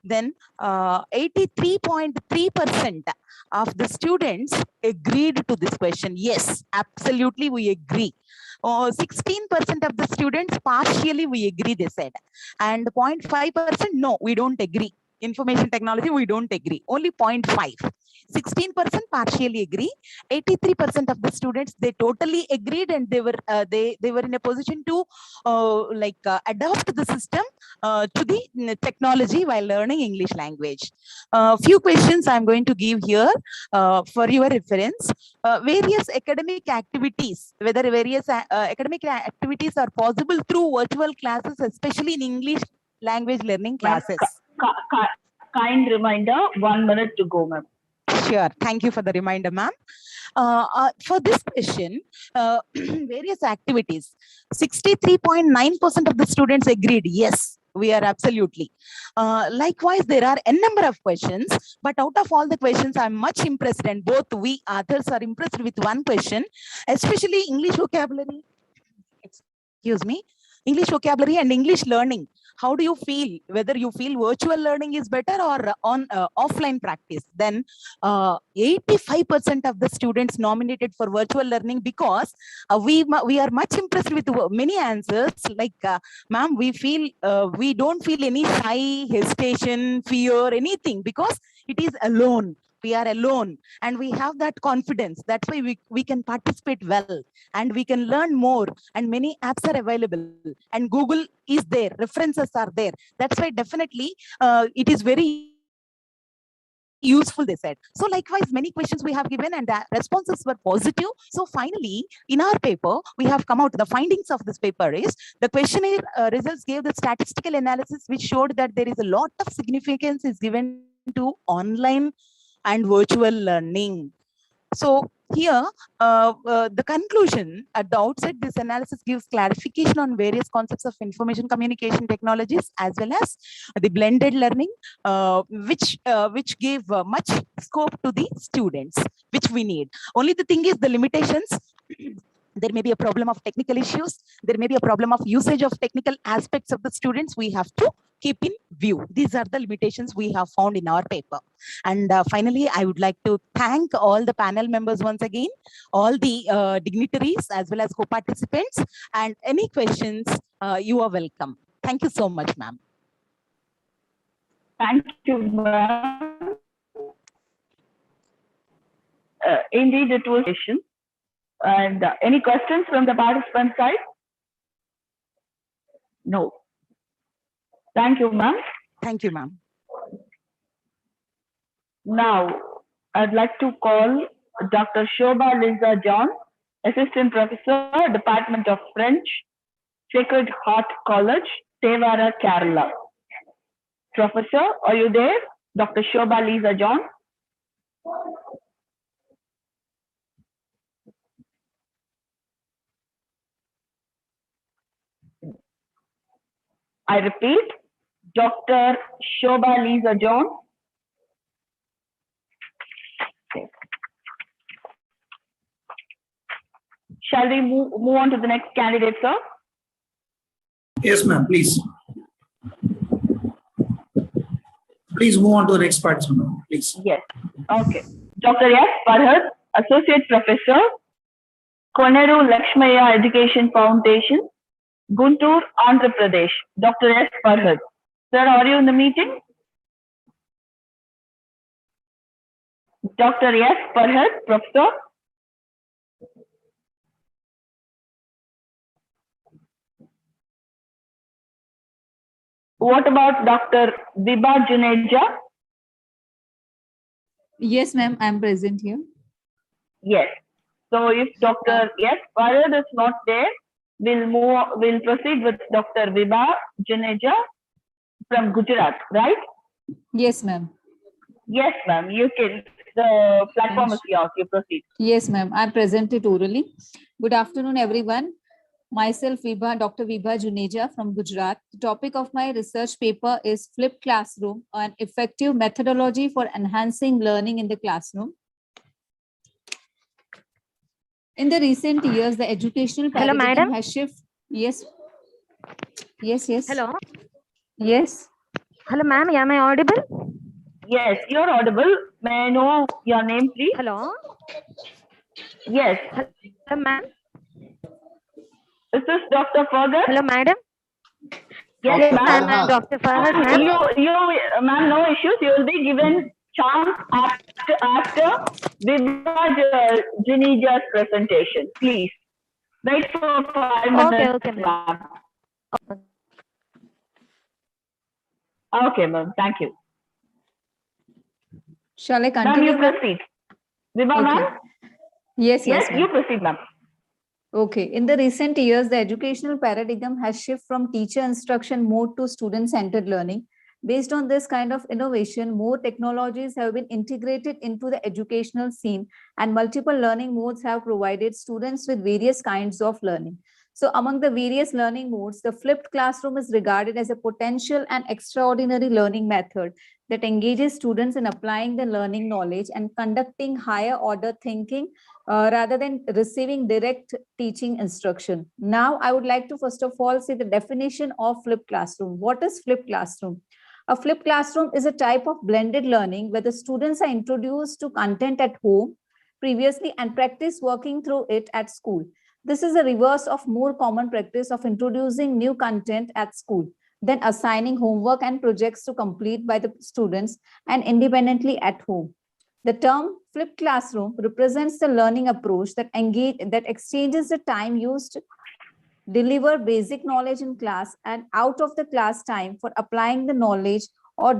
Then 83.3% of the students agreed to this question. Yes, absolutely, we agree. 16% of the students partially we agree, they said. And 0.5%, no, we don't agree. Information technology, we don't agree. Only 0.5. 16% partially agree. 83% of the students, they totally agreed, and they were in a position to adopt the system to the technology while learning English language. Few questions I'm going to give here for your reference. Various academic activities, whether various academic activities are possible through virtual classes, especially in English language learning classes. Kind reminder, 1 minute to go, ma'am. Sure. Thank you for the reminder, ma'am. For this question, various activities, 63.9% of the students agreed. Yes, we are absolutely. Likewise, there are n number of questions, but out of all the questions, I'm much impressed, and both we authors are impressed with one question, especially English vocabulary. Excuse me. English vocabulary and English learning. How do you feel? Whether you feel virtual learning is better or on offline practice? Then 85% of the students nominated for virtual learning, because we are much impressed with many answers. Like, ma'am, we don't feel any shy, hesitation, fear, anything, because it is alone. We are alone and we have that confidence. That's why we can participate well and we can learn more, and many apps are available and Google is there, references are there. That's why definitely it is very useful, they said. So likewise, many questions we have given and the responses were positive. So finally, in our paper, we have come out, the findings of this paper is, the questionnaire results gave the statistical analysis which showed that there is a lot of significance is given to online and virtual learning. So here, the conclusion at the outset, this analysis gives clarification on various concepts of information communication technologies as well as the blended learning, which gave much scope to the students, which we need. Only the thing is the limitations. There may be a problem of technical issues. There may be a problem of usage of technical aspects of the students. We have to keep in view. These are the limitations we have found in our paper. And finally, I would like to thank all the panel members once again, all the dignitaries as well as co-participants, and any questions, you are welcome. Thank you so much, ma'am. Thank you, ma'am. Indeed, it was a session. And any questions from the participant side? No. Thank you, ma'am. Thank you, ma'am. Now, I'd like to call Dr. Shobha Lisa John, Assistant Professor, Department of French, Sacred Heart College, Tevara, Kerala. Professor, are you there? Dr. Shobha Lisa John? I repeat, Dr. Shobha Lisa John. Okay. Shall we move on to the next candidate, sir? Yes, ma'am, please. Please move on to the next participant, please. Yes. Okay. Dr. S. Farhad, Associate Professor, Koneru Lakshmaya Education Foundation, Guntur, Andhra Pradesh. Dr. S. Farhad. Sir, are you in the meeting? Dr. S. Farhad, Professor. What about Dr. Vibha Juneja? Yes, ma'am, I'm present here. Yes. So if Dr. S. Farhad is not there, we'll proceed with Dr. Vibha Juneja from Gujarat, right? Yes, ma'am. Yes, ma'am. You can. The platform is yours. You proceed. Yes, ma'am. I present it orally. Good afternoon, everyone. Myself, Dr. Vibha Juneja from Gujarat. The topic of my research paper is Flipped Classroom, an effective methodology for enhancing learning in the classroom. In the recent years, the educational paradigm has shifted. Yes. Yes, yes. Hello. Yes. Hello, ma'am. Am I audible? Yes, you're audible. May I know your name, please? Hello. Yes. Hello, ma'am. Is this Dr. Farhad? Hello, madam. Yes, ma'am. I'm Dr. Farhad, ma'am. Ma'am, no issues. You will be given chance after Vibha Juneja's presentation. Please wait for 5 minutes. Okay, ma'am. Okay, ma'am. Thank you. Shall I continue? Ma'am, you proceed. Vibha, ma'am? Yes, Yes, ma'am. you proceed, ma'am. Okay. In the recent years, the educational paradigm has shifted from teacher instruction mode to student-centered learning. Based on this kind of innovation, more technologies have been integrated into the educational scene, and multiple learning modes have provided students with various kinds of learning. So among the various learning modes, the flipped classroom is regarded as a potential and extraordinary learning method that engages students in applying the learning knowledge and conducting higher order thinking rather than receiving direct teaching instruction. Now, I would like to first of all say the definition of flipped classroom. What is flipped classroom? A flipped classroom is a type of blended learning where the students are introduced to content at home previously and practice working through it at school. This is a reverse of more common practice of introducing new content at school, then assigning homework and projects to complete by the students and independently at home. The term flipped classroom represents the learning approach that exchanges the time used to deliver basic knowledge in class and out of the class time for applying the knowledge or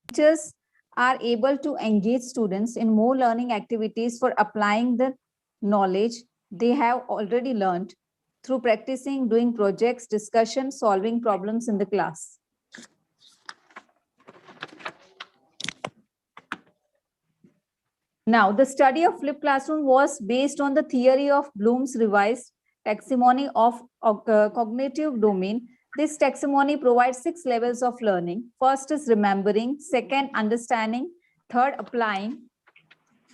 teachers are able to engage students in more learning activities for applying the knowledge they have already learned through practicing, doing projects, discussion, solving problems in the class. Now, the study of flipped classroom was based on the theory of Bloom's revised taxonomy of cognitive domain. This taxonomy provides 6 levels of learning. First is remembering, second, understanding, third, applying,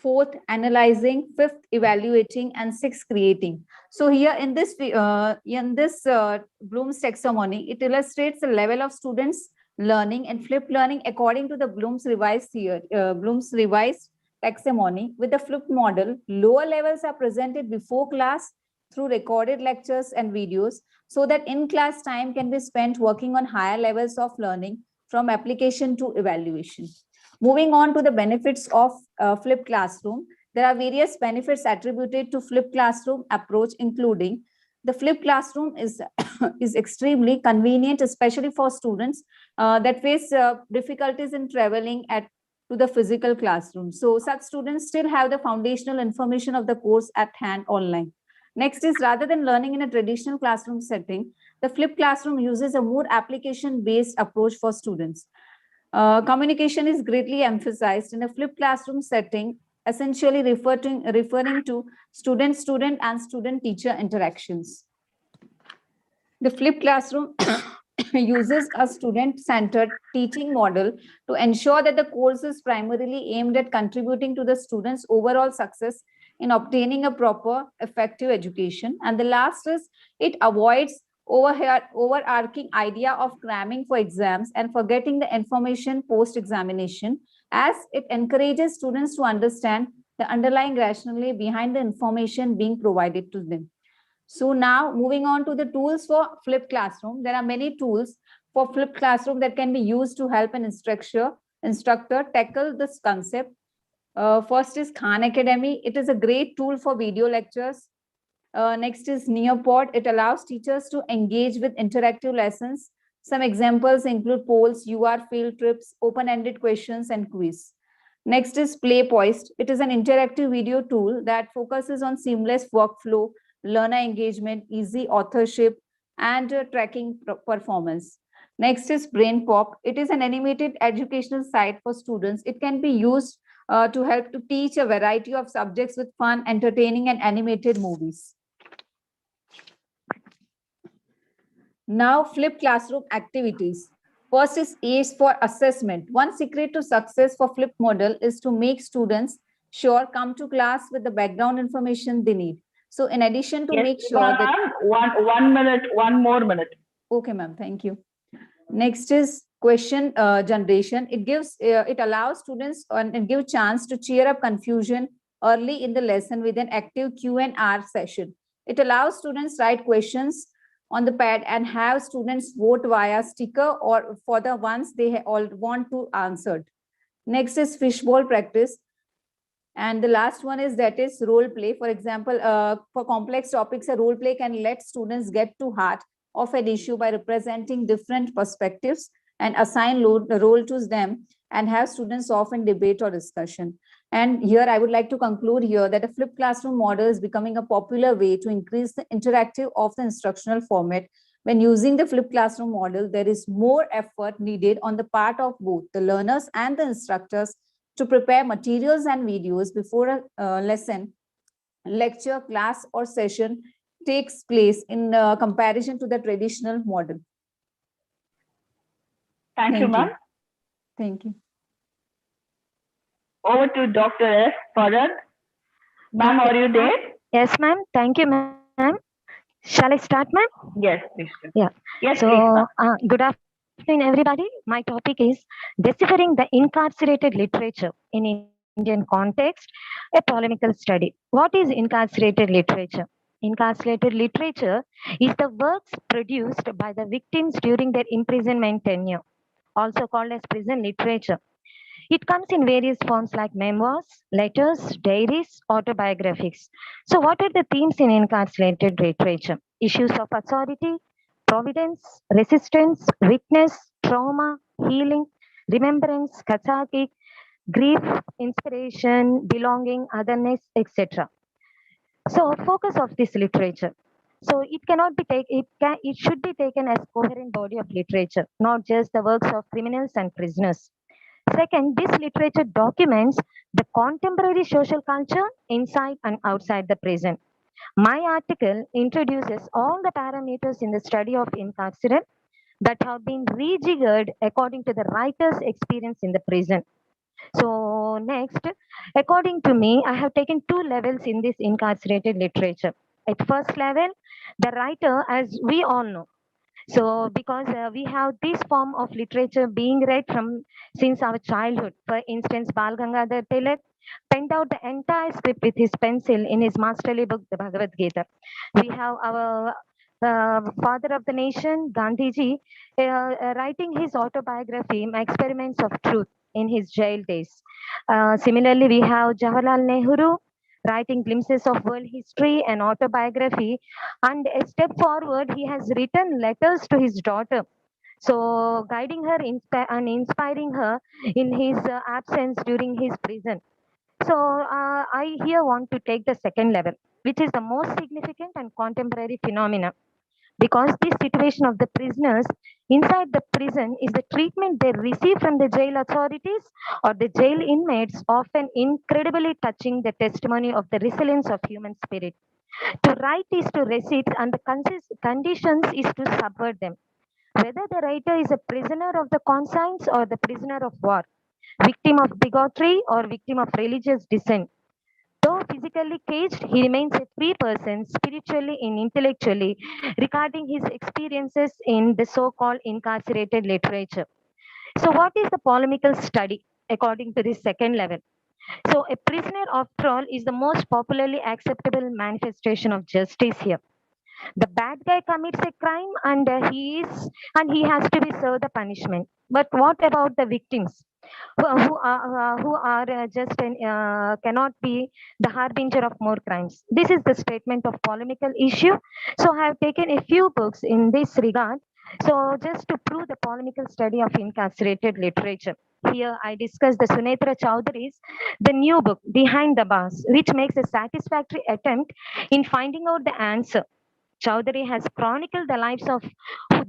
fourth, analyzing, fifth, evaluating, and sixth, creating. So here in this Bloom's taxonomy, it illustrates the level of students learning and flipped learning according to the Bloom's revised taxonomy. With the flipped model, lower levels are presented before class through recorded lectures and videos, so that in-class time can be spent working on higher levels of learning from application to evaluation. Moving on to the benefits of flipped classroom, there are various benefits attributed to flipped classroom approach, including the flipped classroom is extremely convenient, especially for students that face difficulties in traveling to the physical classroom. So such students still have the foundational information of the course at hand online. Next is, rather than learning in a traditional classroom setting, the flipped classroom uses a more application-based approach for students. Communication is greatly emphasized in a flipped classroom setting, essentially referring to student-student and student-teacher interactions. The flipped classroom uses a student-centered teaching model to ensure that the course is primarily aimed at contributing to the students' overall success in obtaining a proper, effective education. And the last is, it avoids overarching idea of cramming for exams and forgetting the information post-examination, as it encourages students to understand the underlying rationale behind the information being provided to them. So now moving on to the tools for flipped classroom. There are many tools for flipped classroom that can be used to help an instructor tackle this concept. First is Khan Academy. It is a great tool for video lectures. Next is Neopod. It allows teachers to engage with interactive lessons. Some examples include polls, UR field trips, open-ended questions, and quiz. Next is PlayPoist. It is an interactive video tool that focuses on seamless workflow, learner engagement, easy authorship, and tracking performance. Next is BrainPop. It is an animated educational site for students. It can be used to help to teach a variety of subjects with fun, entertaining, and animated movies. Now, flipped classroom activities. First is ACE for assessment. One secret to success for flipped model is to make students come to class with the background information they need. So in addition to make sure that... One more minute. Okay, ma'am, thank you. Next is question generation. It allows students and give chance to cheer up confusion early in the lesson with an active Q&R session. It allows students write questions on the pad and have students vote via sticker or for the ones they all want to answer. Next is fishbowl practice. And the last one is role play. For example, for complex topics, a role play can let students get to heart of an issue by representing different perspectives and assign role to them and have students often debate or discussion. And here I would like to conclude here that a flipped classroom model is becoming a popular way to increase the interactive of the instructional format. When using the flipped classroom model, there is more effort needed on the part of both the learners and the instructors to prepare materials and videos before a lesson, lecture, class, or session takes place in comparison to the traditional model. Thank you, ma'am. Thank you. Over to Dr. S. Farad. Ma'am, are you there? Yes, ma'am. Thank you, ma'am. Shall I start, ma'am? Yes, please. Yeah. Yes, So, please, good afternoon, everybody. My topic is deciphering the incarcerated literature in Indian context, a polemical study. What is incarcerated literature? Incarcerated literature is the works produced by the victims during their imprisonment tenure, also called as prison literature. It comes in various forms like memoirs, letters, diaries, autobiographies. So what are the themes in incarcerated literature? Issues of authority, providence, resistance, witness, trauma, healing, remembrance, cathartic, grief, inspiration, belonging, otherness, etc. So focus of this literature. So it cannot be taken, it should be taken as coherent body of literature, not just the works of criminals and prisoners. Second, this literature documents the contemporary social culture inside and outside the prison. My article introduces all the parameters in the study of incarceration that have been rejiggered according to the writer's experience in the prison. So next, according to me, I have taken 2 levels in this incarcerated literature. At first level, the writer, as we all know. So because we have this form of literature being read from since our childhood. For instance, Bal Gangadhar Tilak penned out the entire script with his pencil in his masterly book, the Bhagavad Gita. We have our father of the nation, Gandhiji, writing his autobiography, Experiments of Truth, in his jail days. Similarly, we have Jawaharlal Nehru writing glimpses of world history and autobiography. And a step forward, he has written letters to his daughter. So, guiding her and inspiring her in his absence during his prison. So, I here want to take the second level, which is the most significant and contemporary phenomena, because this situation of the prisoners inside the prison is the treatment they receive from the jail authorities or the jail inmates, often incredibly touching the testimony of the resilience of human spirit. To write is to resist, and the conditions is to subvert them. Whether the writer is a prisoner of the conscience or the prisoner of war, victim of bigotry or victim of religious dissent, though physically caged, he remains a free person spiritually and intellectually, regarding his experiences in the so-called incarcerated literature. So what is the polemical study according to this second level? So a prisoner, after all, is the most popularly acceptable manifestation of justice here. The bad guy commits a crime and he has to be served the punishment. But what about the victims who are just cannot be the harbinger of more crimes? This is the statement of polemical issue. So I have taken a few books in this regard. So just to prove the polemical study of incarcerated literature. Here I discuss the Sunetra Chowdhury's the new book Behind the Bars, which makes a satisfactory attempt in finding out the answer. Chowdhury has chronicled the lives of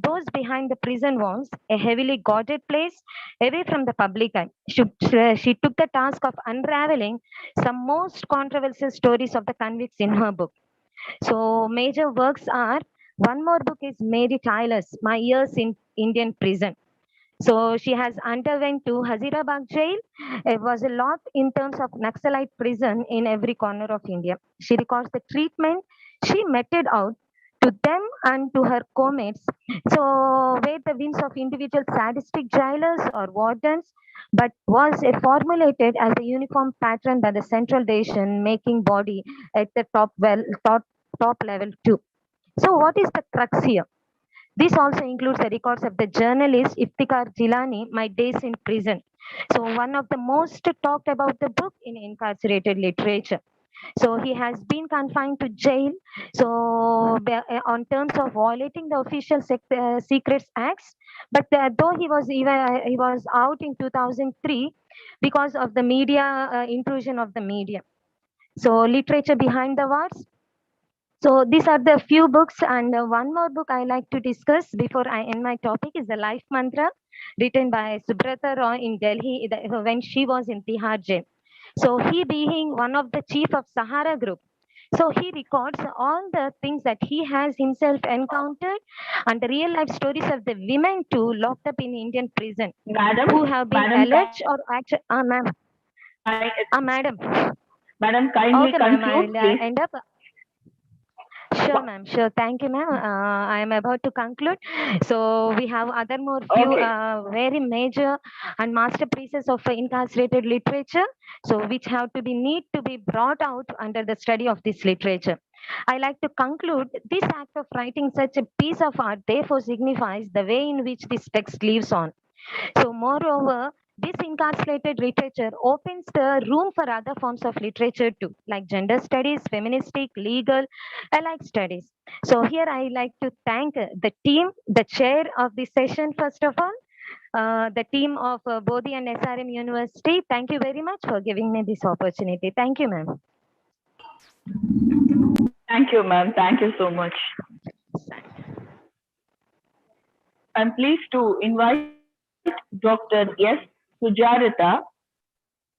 those behind the prison walls, a heavily guarded place away from the public eye. She took the task of unraveling some most controversial stories of the convicts in her book. So major works are, one more book is Mary Tyler's My Years in Indian Prison. So she has underwent to Hazirabad jail. It was a lot in terms of Naxalite prison in every corner of India. She records the treatment she meted out to them and to her co-mates. So where the whims of individual sadistic jailers or wardens, but was formulated as a uniform pattern by the central decision making body at the top level too. So what is the crux here? This also includes the records of the journalist Iftikhar Jilani, My Days in Prison. So one of the most talked about the book in incarcerated literature. So he has been confined to jail. So on terms of violating the official secrets acts, but though he was out in 2003 because of the media intrusion of the media. So literature behind the words. So these are the few books, and one more book I like to discuss before I end my topic is the Life Mantra, written by Subrata Roy in Delhi when she was in Tihar jail. So he being one of the chief of Sahara group. So he records all the things that he has himself encountered and the real life stories of the women too locked up in Indian prison who have been alleged or actually, ma'am. Madam. Madam, kindly okay, ma'am, conclude, I'll please. end up. Sure, ma'am. Sure. Thank you, ma'am. I am about to conclude. So we have other more few very major and masterpieces of incarcerated literature. So which have to be need to be brought out under the study of this literature. I like to conclude this act of writing such a piece of art therefore signifies the way in which this text lives on. So moreover, this incarcerated literature opens the room for other forms of literature too, like gender studies, feministic, legal, alike studies. So here I like to thank the team, the chair of this session, first of all, the team of Bodhi and SRM University. Thank you very much for giving me this opportunity. Thank you, ma'am. Thank you, ma'am. Thank you so much. I'm pleased to invite Dr. S. Sujarita,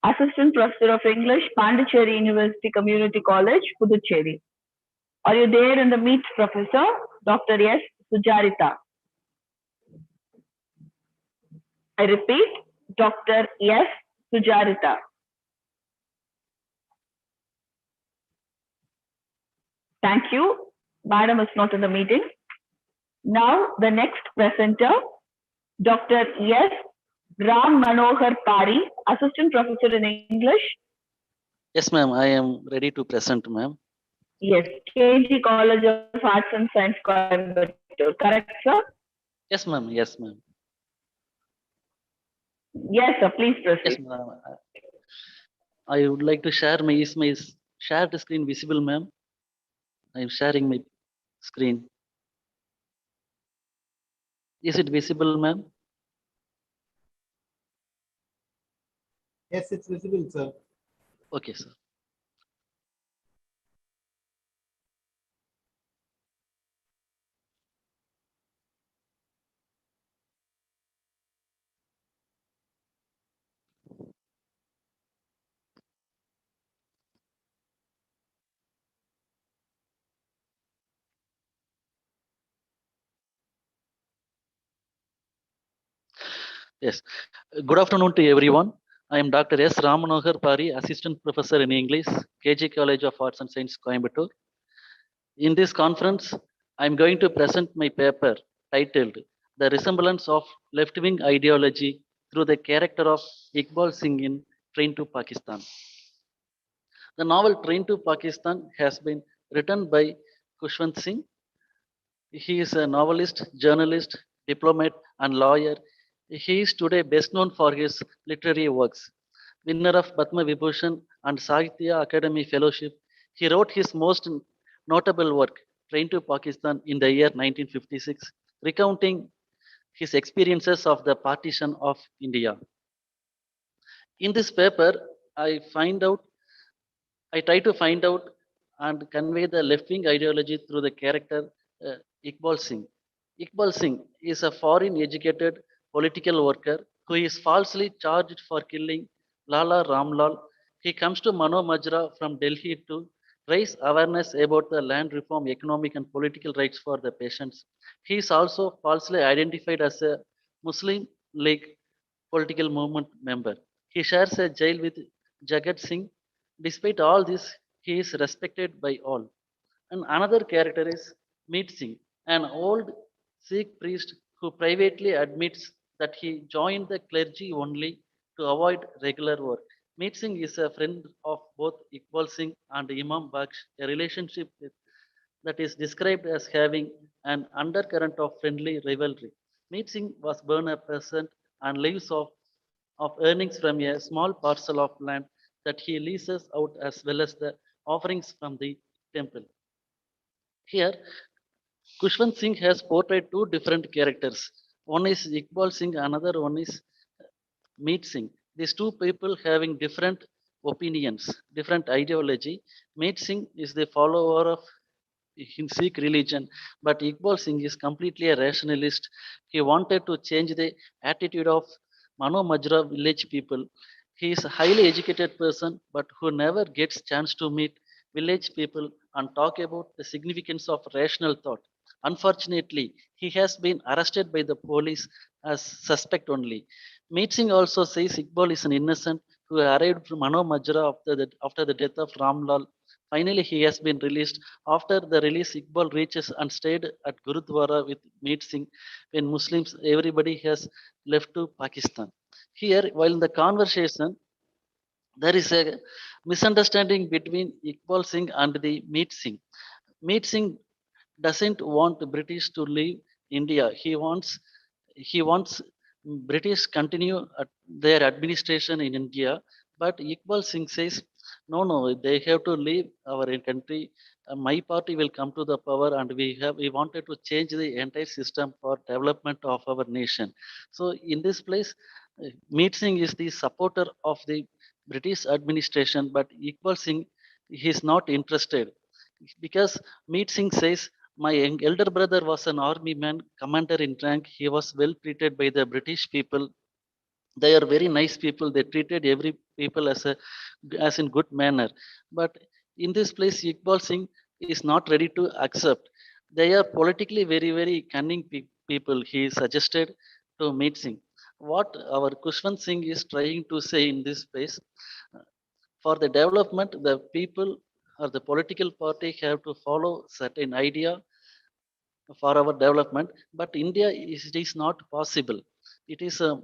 Assistant Professor of English, Pondicherry University Community College, Puducherry. Are you there in the meet, Professor? Dr. S. Sujarita. I repeat, Dr. S. Sujarita. Thank you. Madam is not in the meeting. Now the next presenter, Dr. S. Ram Manohar Pari, Assistant Professor in English. Yes, ma'am. I am ready to present, ma'am. Yes, KG College of Arts and Science, Coimbatore. Correct, sir? Yes, ma'am. Yes, ma'am. Yes, sir. Please proceed. Yes, ma'am. I would like to share my shared screen visible, ma'am. I am sharing my screen. Is it visible, ma'am? Yes, it's visible, sir. Okay, sir. Yes. Good afternoon to everyone. I am Dr. S. Ramanohar Pari, Assistant Professor in English, KG College of Arts and Science, Coimbatore. In this conference, I am going to present my paper titled The Resemblance of Left-Wing Ideology Through the Character of Iqbal Singh in Train to Pakistan. The novel Train to Pakistan has been written by Khushwant Singh. He is a novelist, journalist, diplomat, and lawyer. He is today best known for his literary works. Winner of Padma Vibhushan and Sahitya Academy Fellowship, he wrote his most notable work, Train to Pakistan, in the year 1956, recounting his experiences of the partition of India. In this paper, I try to find out and convey the left-wing ideology through the character Iqbal Singh. Iqbal Singh is a foreign-educated political worker who is falsely charged for killing Lala Ramlal. He comes to Mano Majra from Delhi to raise awareness about the land reform, economic and political rights for the patients. He is also falsely identified as a Muslim League political movement member. He shares a jail with Jagat Singh. Despite all this, he is respected by all. And another character is Meet Singh, an old Sikh priest who privately admits that he joined the clergy only to avoid regular work. Meet Singh is a friend of both Iqbal Singh and Imam Baksh, a relationship that is described as having an undercurrent of friendly rivalry. Meet Singh was born a peasant and lives of earnings from a small parcel of land that he leases out as well as the offerings from the temple. Here, Kushwant Singh has portrayed two different characters. One is Iqbal Singh, another one is Meet Singh. These two people having different opinions, different ideology. Meet Singh is the follower of in Sikh religion, but Iqbal Singh is completely a rationalist. He wanted to change the attitude of Mano Majra village people. He is a highly educated person, but who never gets chance to meet village people and talk about the significance of rational thought. Unfortunately, he has been arrested by the police as suspect only. Meet Singh also says Iqbal is an innocent who arrived from Mano Majra after the death of Ramlal. Finally, he has been released. After the release, Iqbal reaches and stayed at Gurudwara with Meet Singh when Muslims, everybody has left to Pakistan. Here, while in the conversation, there is a misunderstanding between Iqbal Singh and the Meet Singh. Meet Singh doesn't want British to leave India. He wants British continue their administration in India. But Iqbal Singh says, no, they have to leave our country. My party will come to the power, and we wanted to change the entire system for development of our nation. So in this place, Meet Singh is the supporter of the British administration, but Iqbal Singh is not interested because Meet Singh says, my elder brother was an army man, commander in rank. He was well treated by the British people. They are very nice people. They treated every people as in good manner. But in this place, Iqbal Singh is not ready to accept. They are politically very, very cunning people. He suggested to Meet Singh. what our Kushwant Singh is trying to say in this space, for the development, the people or the political party have to follow certain idea for our development, but India it is not possible. It is a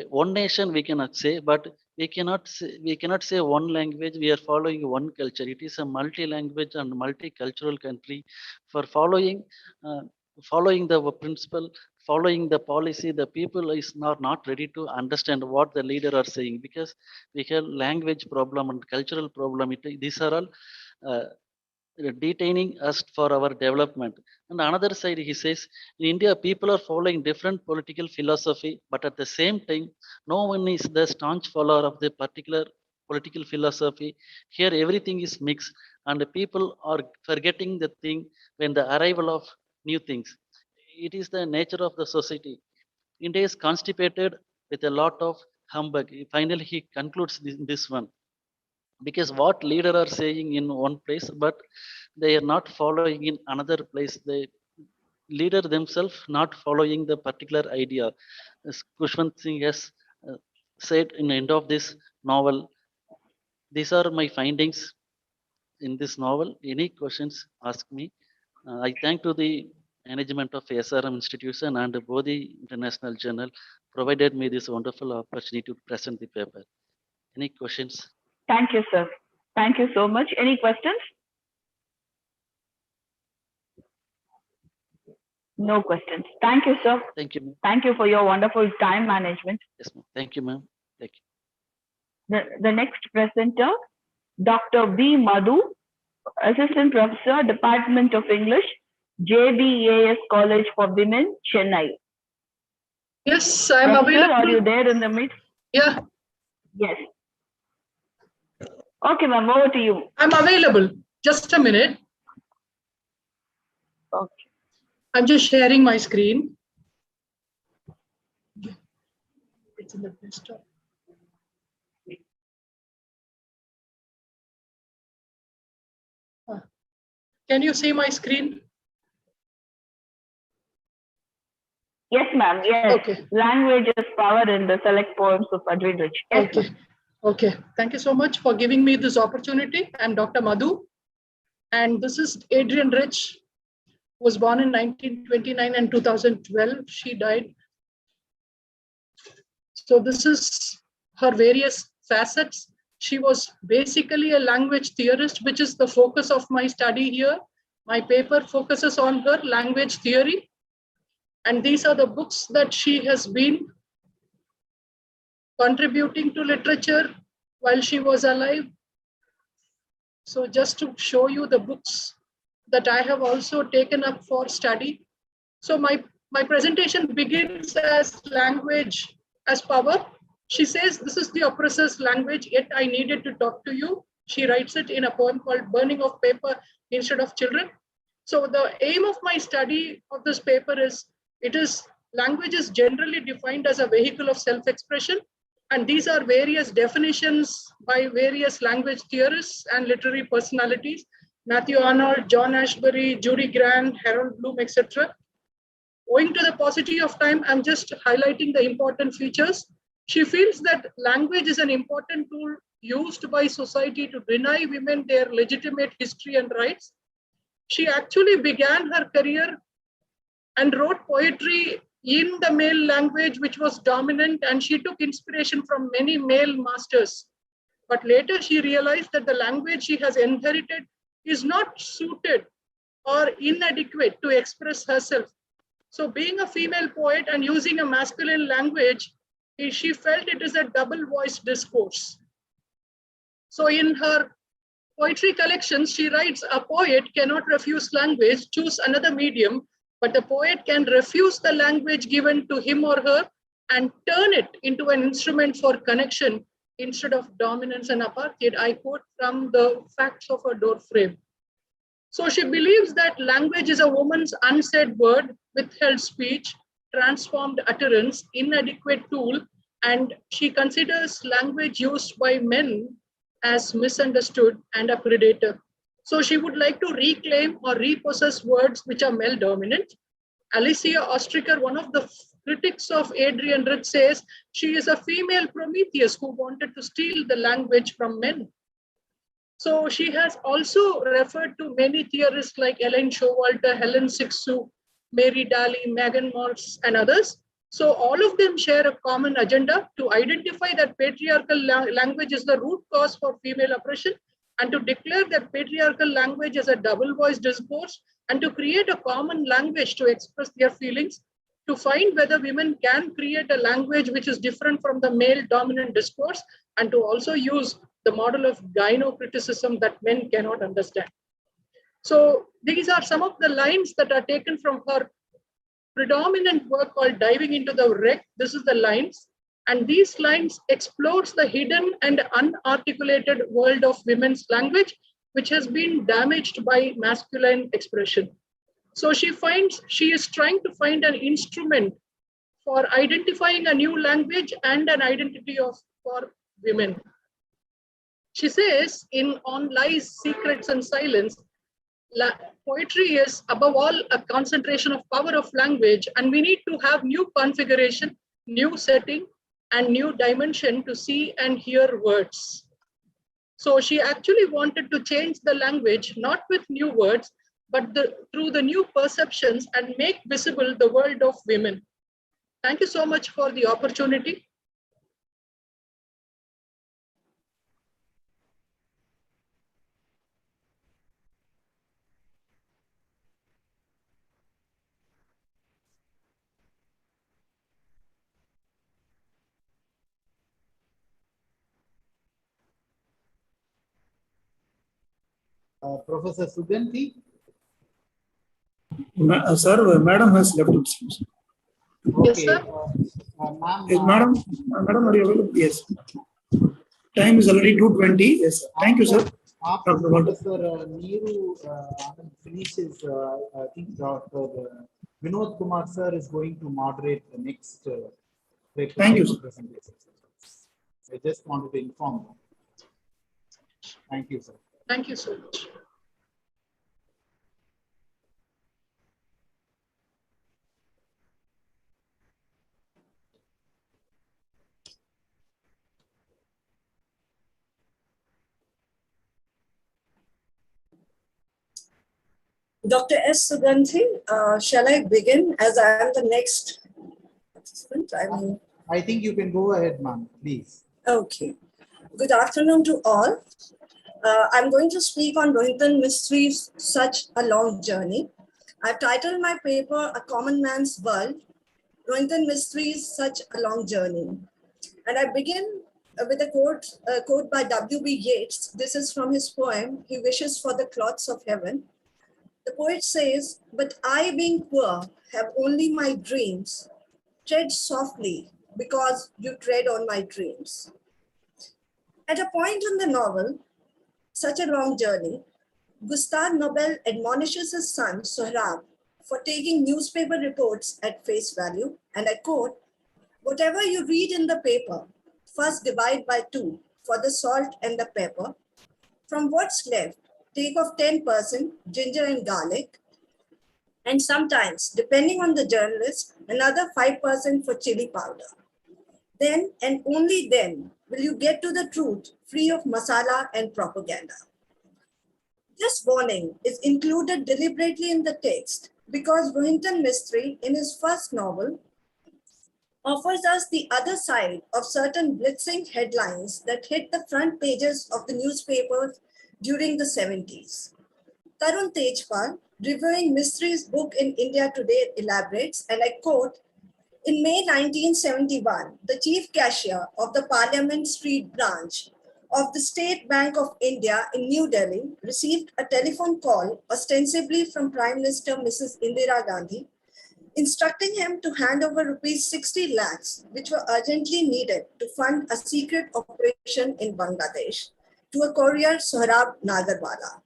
one nation we cannot say, but we cannot say one language. We are following one culture. It is a multi-language and multicultural country. For following the principle, following the policy, the people is not ready to understand what the leader are saying, because we have language problem and cultural problem. These are all detaining us for our development. And another side, he says, in India, people are following different political philosophy, but at the same time, no one is the staunch follower of the particular political philosophy. Here, everything is mixed, and the people are forgetting the thing when the arrival of new things. It is the nature of the society. India is constipated with a lot of humbug. Finally, he concludes this one, because what leader are saying in one place, but they are not following in another place. The leader themselves not following the particular idea. As Kushwant Singh has said in the end of this novel, these are my findings in this novel. Any questions, ask me. I thank to the management of SRM institution and Bodhi International Journal provided me this wonderful opportunity to present the paper. Any questions? Thank you, sir. Thank you so much. Any questions? No questions. Thank you, sir. Thank you. Thank you for your wonderful time management. Yes, ma'am. Thank you, ma'am. Thank you. The next presenter, Dr. B. Madhu, Assistant Professor, Department of English, JBAS College for Women, Chennai. Yes, I'm Professor, available. Are you there in the midst? Yeah. Yes. Okay, ma'am, over to you. I'm available. Just a minute. Okay. I'm just sharing my screen. It's in the desktop. Can you see my screen? Yes, ma'am. Yes. Okay. Language is power in the select poems of Adrian Rich. Yes, okay. Okay. Thank you so much for giving me this opportunity. I'm Dr. Madhu, and this is Adrian Rich, who was born in 1929 and 2012. She died. So this is her various facets. She was basically a language theorist, which is the focus of my study here. My paper focuses on her language theory. And these are the books that she has been contributing to literature while she was alive. So just to show you the books that I have also taken up for study. So my presentation begins as language as power. She says, this is the oppressor's language, yet I needed to talk to you. She writes it in a poem called Burning of Paper Instead of Children. So the aim of my study of this paper is, language is generally defined as a vehicle of self-expression. And these are various definitions by various language theorists and literary personalities, Matthew Arnold, John Ashbery, Judy Grant, Harold Bloom, etc. Owing to the paucity of time, I'm just highlighting the important features. She feels that language is an important tool used by society to deny women their legitimate history and rights. She actually began her career and wrote poetry in the male language, which was dominant, and she took inspiration from many male masters. But later she realized that the language she has inherited is not suited or inadequate to express herself. So being a female poet and using a masculine language, she felt it is a double voice discourse. So in her poetry collections, she writes, a poet cannot refuse language, choose another medium, but a poet can refuse the language given to him or her and turn it into an instrument for connection instead of dominance and apartheid. I quote from the Facts of a Door Frame. So she believes that language is a woman's unsaid word, withheld speech, transformed utterance, inadequate tool, and she considers language used by men as misunderstood and a predator. So she would like to reclaim or repossess words which are male dominant. Alicia Ostriker, one of the critics of Adrienne Rich says she is a female Prometheus who wanted to steal the language from men. So she has also referred to many theorists like Ellen Showalter, Helen Sixsue, Mary Daly, Megan Morse, and others. So all of them share a common agenda to identify that patriarchal language is the root cause for female oppression, and to declare that patriarchal language as a double voice discourse, and to create a common language to express their feelings, to find whether women can create a language which is different from the male dominant discourse, and to also use the model of gynocriticism that men cannot understand. So these are some of the lines that are taken from her predominant work called Diving into the Wreck. This is the lines. And these lines explores the hidden and unarticulated world of women's language, which has been damaged by masculine expression. So she is trying to find an instrument for identifying a new language and an identity for women. She says on Lies, Secrets, and Silence, poetry is above all a concentration of power of language, and we need to have new configuration, new setting, and new dimension to see and hear words. So she actually wanted to change the language, not with new words, but through the new perceptions, and make visible the world of women. Thank you so much for the opportunity. Professor Suganti? Sir, madam has left it. Yes, sir. Yes, madam, are you available? Yes. Time is already 2:20. Yes, thank you, sir. After Professor Neeru finishes, I think Dr. Vinod Kumar sir is going to moderate the next Thank you, sir. presentation. I just wanted to inform you. Thank you, sir. Thank you so much. Dr. S. Suganti, shall I begin as I am the next participant? I think you can go ahead, ma'am, please. Okay. Good afternoon to all. I'm going to speak on Rohinton Mistry's Such a Long Journey. I've titled my paper, A Common Man's World, Rohinton Mistry's Such a Long Journey. And I begin with a quote by W.B. Yeats. This is from his poem, He Wishes for the Cloths of Heaven. The poet says, but I, being poor, have only my dreams. Tread softly, because you tread on my dreams. At a point in the novel, Such a Long Journey, Gustave Nobel admonishes his son, Sohrab, for taking newspaper reports at face value, and I quote, whatever you read in the paper, first divide by 2 for the salt and the pepper. From what's left, take off 10% ginger and garlic, and sometimes, depending on the journalist, another 5% for chili powder. Then and only then will you get to the truth free of masala and propaganda. This warning is included deliberately in the text because Rohinton Mistry, in his first novel, offers us the other side of certain blitzing headlines that hit the front pages of the newspapers during the 70s. Tarun Tejpal, reviewing Mistry's book in India Today, elaborates, and I quote, in May 1971, the chief cashier of the Parliament Street branch of the State Bank of India in New Delhi received a telephone call, ostensibly from Prime Minister Mrs. Indira Gandhi, instructing him to hand over rupees 60 lakhs, which were urgently needed to fund a secret operation in Bangladesh, to a courier, Sohrab Nagarwala.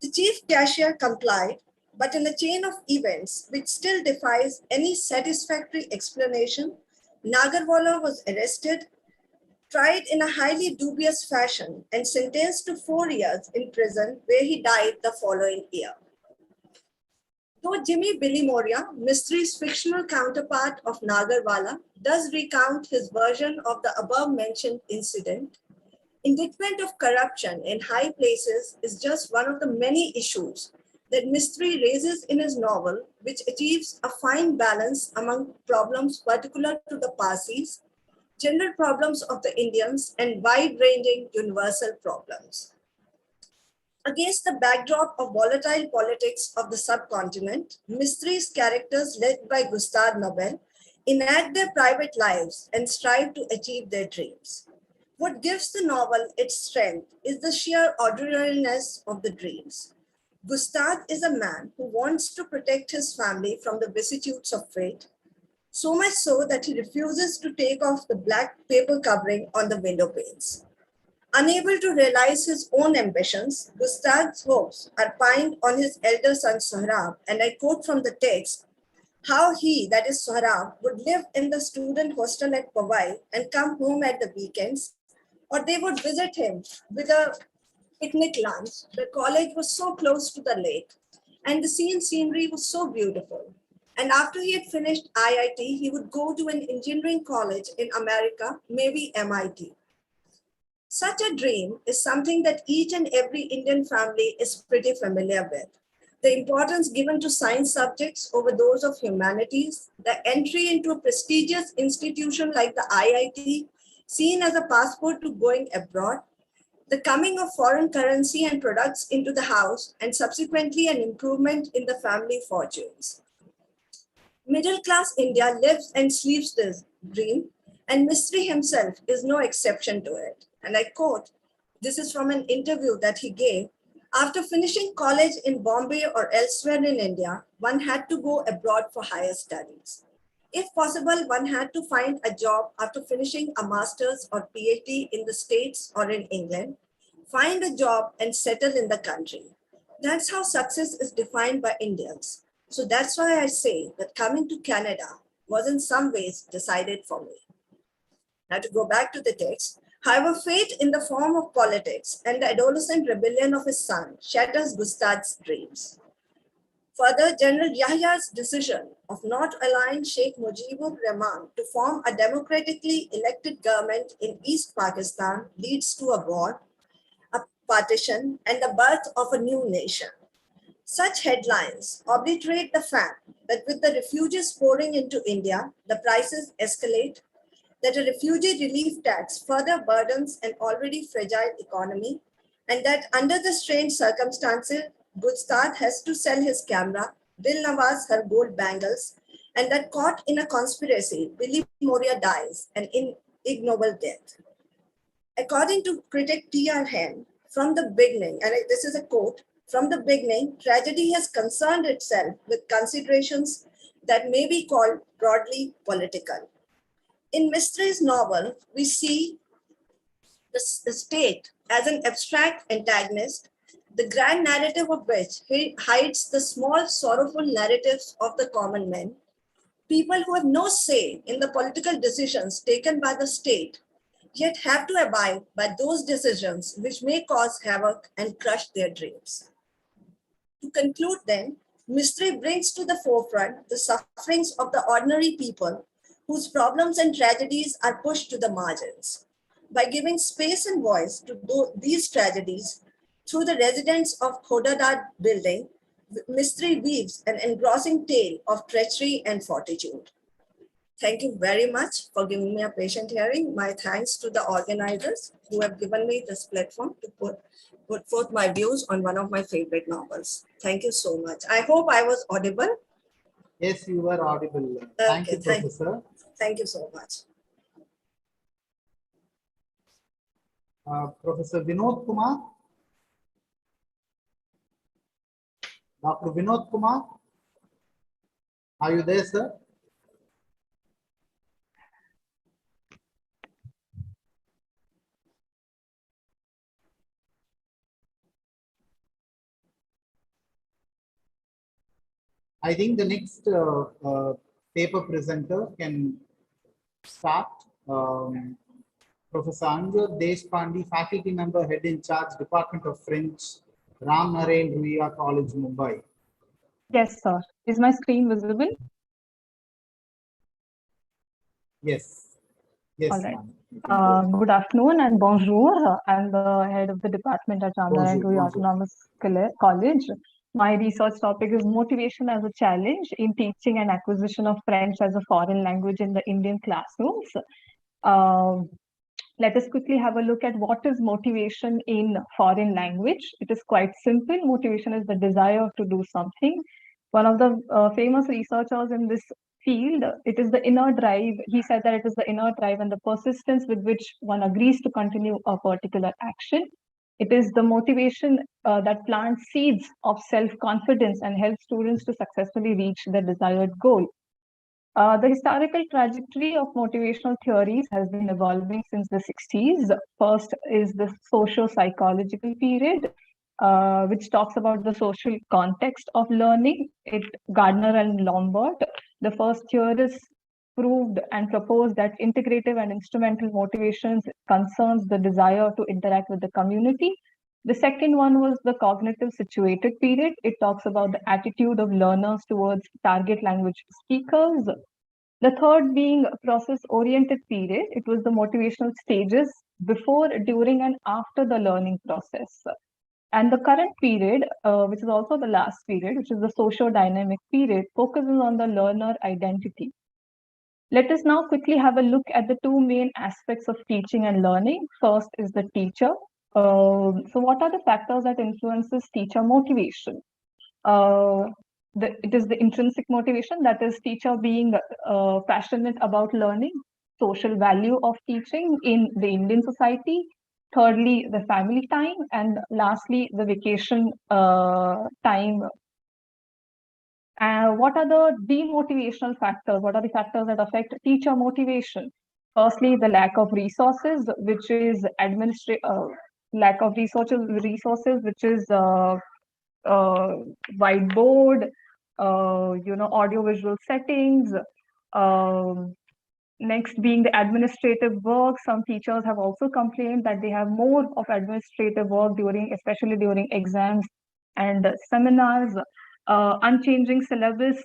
The chief cashier complied, but in a chain of events which still defies any satisfactory explanation, Nagarwala was arrested, tried in a highly dubious fashion, and sentenced to 4 years in prison, where he died the following year. Though Jimmy Billy Moria, Mystery's fictional counterpart of Nagarwala, does recount his version of the above-mentioned incident, indictment of corruption in high places is just one of the many issues that Mystery raises in his novel, which achieves a fine balance among problems particular to the Parsis, general problems of the Indians, and wide-ranging universal problems. Against the backdrop of volatile politics of the subcontinent, Mystery's characters led by Gustave Nobel enact their private lives and strive to achieve their dreams. What gives the novel its strength is the sheer ordinariness of the dreams. Gustave is a man who wants to protect his family from the vicissitudes of fate, so much so that he refuses to take off the black paper covering on the window panes. Unable to realize his own ambitions, Gustave's hopes are pinned on his elder son Sohrab, and I quote from the text, how he, that is Sohrab, would live in the student hostel at Powai and come home at the weekends, or they would visit him with a picnic lunch. The college was so close to the lake, and the scenery was so beautiful. And after he had finished IIT, he would go to an engineering college in America, maybe MIT. Such a dream is something that each and every Indian family is pretty familiar with. The importance given to science subjects over those of humanities, the entry into a prestigious institution like the IIT, seen as a passport to going abroad, the coming of foreign currency and products into the house, and subsequently an improvement in the family fortunes. Middle-class India lives and sleeps this dream, and Mystery himself is no exception to it. And I quote, this is from an interview that he gave, after finishing college in Bombay or elsewhere in India, one had to go abroad for higher studies. If possible, one had to find a job after finishing a master's or PhD in the States or in England, find a job and settle in the country. That's how success is defined by Indians. So that's why I say that coming to Canada was in some ways decided for me. Now to go back to the text, however, fate in the form of politics and the adolescent rebellion of his son shatters Gustave's dreams. Further, General Yahya's decision of not allowing Sheikh Mujibur Rahman to form a democratically elected government in East Pakistan leads to a war, a partition, and the birth of a new nation. Such headlines obliterate the fact that with the refugees pouring into India, the prices escalate, that a refugee relief tax further burdens an already fragile economy, and that under the strange circumstances, Gustave has to sell his camera, Dil Nawaz her gold bangles, and that caught in a conspiracy, Billy Moria dies an ignoble death. According to critic T.R. Hen, from the beginning, and this is a quote, from the beginning, tragedy has concerned itself with considerations that may be called broadly political. In Mystery's novel, we see the state as an abstract antagonist, the grand narrative of which hides the small, sorrowful narratives of the common men, people who have no say in the political decisions taken by the state, yet have to abide by those decisions which may cause havoc and crush their dreams. To conclude then, Mystery brings to the forefront the sufferings of the ordinary people whose problems and tragedies are pushed to the margins. By giving space and voice to these tragedies through the residents of Khodadad building, Mystery weaves an engrossing tale of treachery and fortitude. Thank you very much for giving me a patient hearing. My thanks to the organizers who have given me this platform to put forth my views on one of my favorite novels. Thank you so much. I hope I was audible. Yes, you were audible. Thank you, Professor. Thank you so much. Professor Vinod Kumar. Dr. Vinod Kumar. Are you there, sir? I think the next paper presenter can start. Professor Anjad Deshpande, faculty member, head in charge, Department of French, Ram Narayan Ruia College, Mumbai. Yes, sir. Is my screen visible? Yes. Yes, All right. ma'am. You can go ahead. Good afternoon and bonjour. I'm the head of the department at Bonjour, Ramnarayana bonjour. Autonomous College. My research topic is motivation as a challenge in teaching and acquisition of French as a foreign language in the Indian classrooms. Let us quickly have a look at what is motivation in foreign language. It is quite simple. Motivation is the desire to do something. One of the famous researchers in this field, it is the inner drive. He said that it is the inner drive and the persistence with which one agrees to continue a particular action. It is the motivation that plants seeds of self-confidence and helps students to successfully reach the desired goal. The historical trajectory of motivational theories has been evolving since the 60s. First is the socio-psychological period, which talks about the social context of learning. Gardner and Lombard, the first theorists, proved and proposed that integrative and instrumental motivations concerns the desire to interact with the community. The second one was the cognitive situated period. It talks about the attitude of learners towards target language speakers. The third being process-oriented period. It was the motivational stages before, during, and after the learning process. And the current period, which is also the last period, which is the socio-dynamic period, focuses on the learner identity. Let us now quickly have a look at the two main aspects of teaching and learning. First is the teacher. So what are the factors that influences teacher motivation? It is the intrinsic motivation, that is teacher being passionate about learning, social value of teaching in the Indian society. Thirdly, the family time, and lastly, the vacation time. What are the demotivational factors? What are the factors that affect teacher motivation? Firstly, the lack of resources, which is lack of resources, which is whiteboard, audiovisual settings. Next being the administrative work. Some teachers have also complained that they have more of administrative work especially during exams and seminars. Unchanging syllabus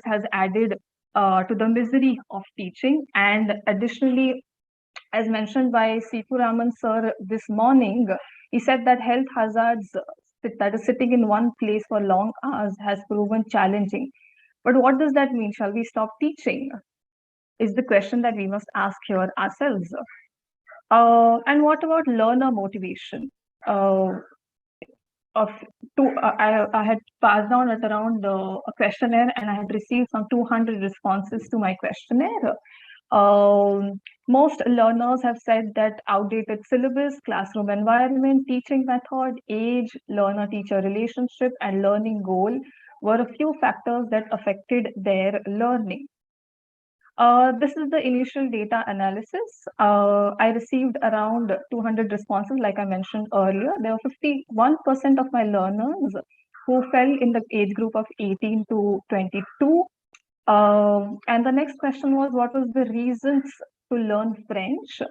has added to the misery of teaching. And additionally, as mentioned by Sipu Raman sir this morning, he said that health hazards, that is sitting in one place for long hours, has proven challenging. But what does that mean? Shall we stop teaching? Is the question that we must ask here ourselves. And what about learner motivation? I had passed on at around a questionnaire, and I had received some 200 responses to my questionnaire. Most learners have said that outdated syllabus, classroom environment, teaching method, age, learner-teacher relationship, and learning goal were a few factors that affected their learning. This is the initial data analysis. I received around 200 responses, like I mentioned earlier. There were 51% of my learners who fell in the age group of 18 to 22. And the next question was, what was the reasons to learn French?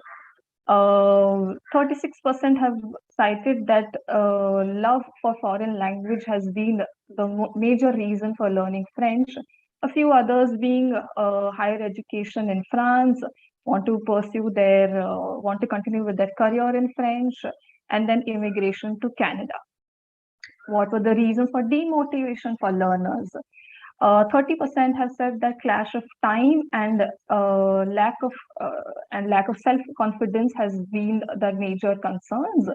36% have cited that love for foreign language has been the major reason for learning French. A few others being higher education in France, want to continue with their career in French, and then immigration to Canada. What were the reasons for demotivation for learners? 30% have said that clash of time and lack of self-confidence has been the major concerns,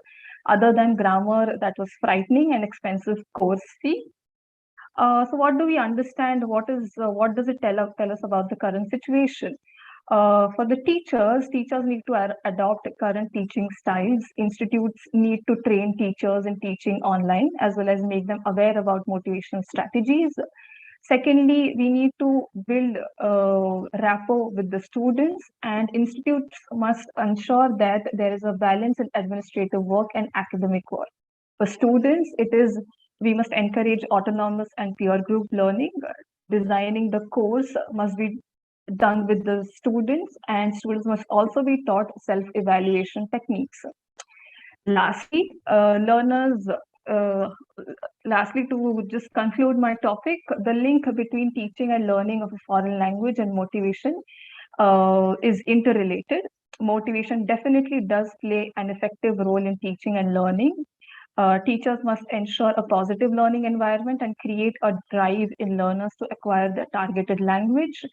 other than grammar that was frightening and expensive course fee. So what do we understand? What does it tell us about the current situation? For the teachers need to adopt current teaching styles. Institutes need to train teachers in teaching online, as well as make them aware about motivational strategies. Secondly, we need to build rapport with the students, and institutes must ensure that there is a balance in administrative work and academic work. For students, we must encourage autonomous and peer group learning. Designing the course must be done with the students, and students must also be taught self-evaluation techniques. Lastly, learners lastly, to just conclude my topic, the link between teaching and learning of a foreign language and motivation is interrelated. Motivation definitely does play an effective role in teaching and learning. Teachers must ensure a positive learning environment and create a drive in learners to acquire the targeted language,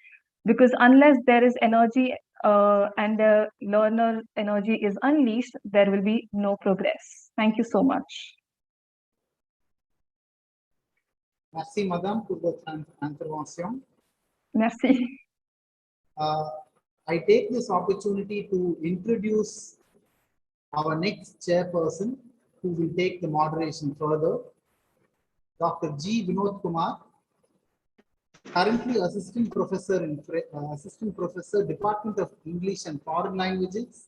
because unless there is energy and the learner energy is unleashed, there will be no progress. Thank you so much. Merci, madame, pour votre intervention. Merci. I take this opportunity to introduce our next chairperson who will take the moderation further, Dr. G. Vinod Kumar, currently Assistant Professor, Department of English and Foreign Languages,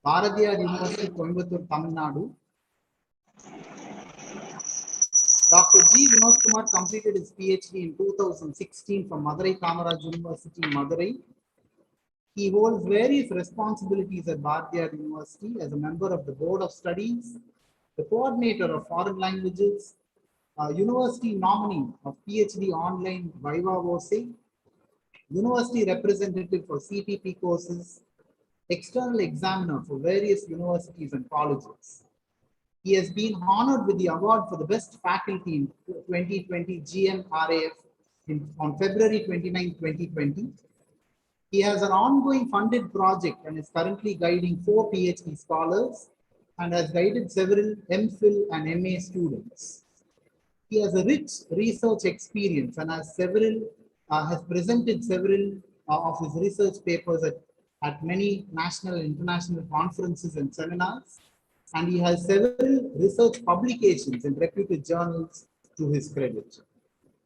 Bharatiyar University, Coimbatore, Tamil Nadu. Dr. G. Vinod Kumar completed his PhD in 2016 from Madurai Kamaraj University, Madurai. He holds various responsibilities at Bharatiyar University as a member of the Board of Studies, the coordinator of foreign languages, university nominee of PhD online Viva Voce, university representative for CPP courses, external examiner for various universities and colleges. He has been honored with the award for the best faculty in 2020 GMRAF on February 29, 2020. He has an ongoing funded project and is currently guiding 4 PhD scholars and has guided several MPhil and MA students. He has a rich research experience and has presented several of his research papers at many national and international conferences and seminars. And he has several research publications in reputed journals to his credit.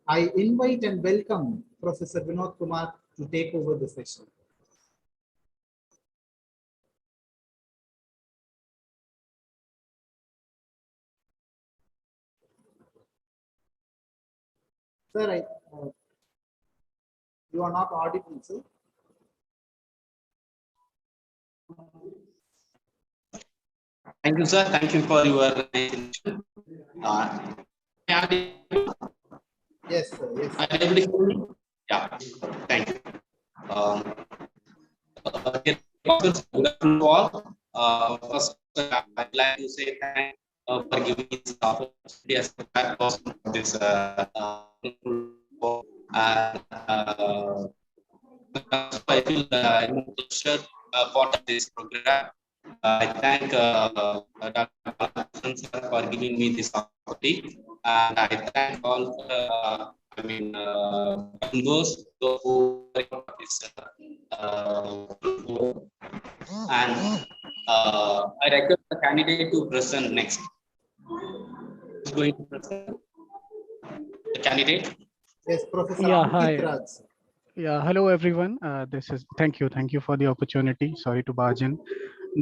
I invite and welcome Professor Vinod Kumar to take over the session. Sir, you are not audible, sir. Thank you, sir. Thank you for your attention. Yes, sir. Yes. Are you able to hear me? Yeah. Thank you. Good afternoon to all. First, I'd like to say thank you for giving me this opportunity as a person for this I feel pleasure part of this program. I thank Dr. for giving me this opportunity, and I thank all those who this and I request the candidate to present next. Who's going to present? The candidate? Yes, Professor Hi. Raj. Yeah, hello everyone. Thank you for the opportunity. Sorry to barge in.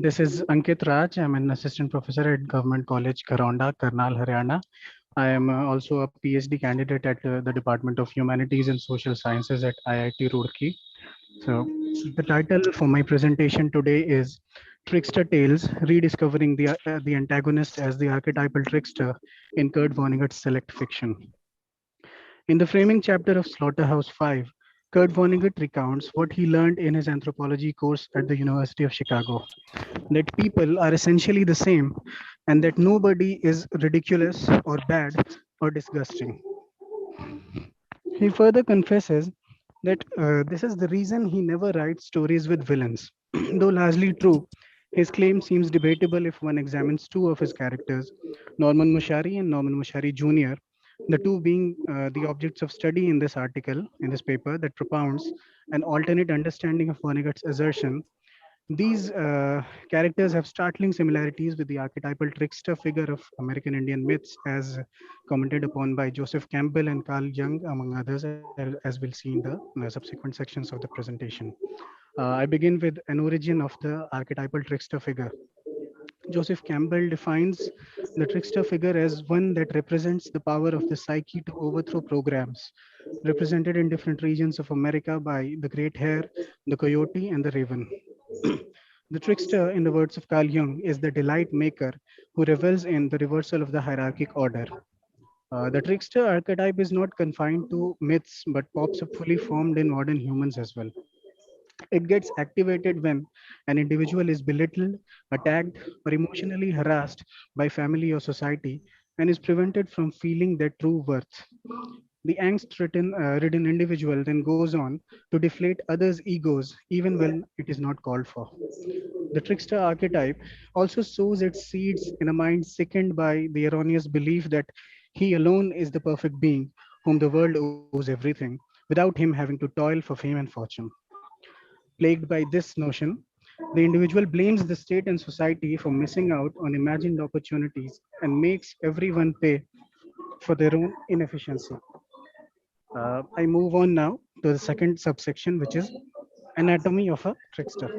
This is Ankit Raj. I'm an assistant professor at Government College, Karonda, Karnal, Haryana. I am also a PhD candidate at the Department of Humanities and Social Sciences at IIT Roorkee. So the title for my presentation today is Trickster Tales, Rediscovering the Antagonist as the Archetypal Trickster in Kurt Vonnegut's Select Fiction. In the framing chapter of Slaughterhouse 5, Kurt Vonnegut recounts what he learned in his anthropology course at the University of Chicago, that people are essentially the same and that nobody is ridiculous or bad or disgusting. He further confesses that this is the reason he never writes stories with villains. Though largely true, his claim seems debatable if one examines two of his characters, Norman Mushari and Norman Mushari Jr., the two being the objects of study in this article, in this paper, that propounds an alternate understanding of Vonnegut's assertion. These characters have startling similarities with the archetypal trickster figure of American Indian myths, as commented upon by Joseph Campbell and Carl Jung, among others, as we'll see in the subsequent sections of the presentation. I begin with an origin of the archetypal trickster figure. Joseph Campbell defines the trickster figure as one that represents the power of the psyche to overthrow programs, represented in different regions of America by the great hare, the coyote, and the raven. The trickster, in the words of Carl Jung, is the delight maker who revels in the reversal of the hierarchic order. The trickster archetype is not confined to myths, but pops up fully formed in modern humans as well. It gets activated when an individual is belittled, attacked, or emotionally harassed by family or society and is prevented from feeling their true worth. The angst-ridden individual then goes on to deflate others' egos even when it is not called for. The trickster archetype also sows its seeds in a mind sickened by the erroneous belief that he alone is the perfect being whom the world owes everything, without him having to toil for fame and fortune. Plagued by this notion, the individual blames the state and society for missing out on imagined opportunities and makes everyone pay for their own inefficiency. I move on now to the second subsection, which is anatomy of a trickster.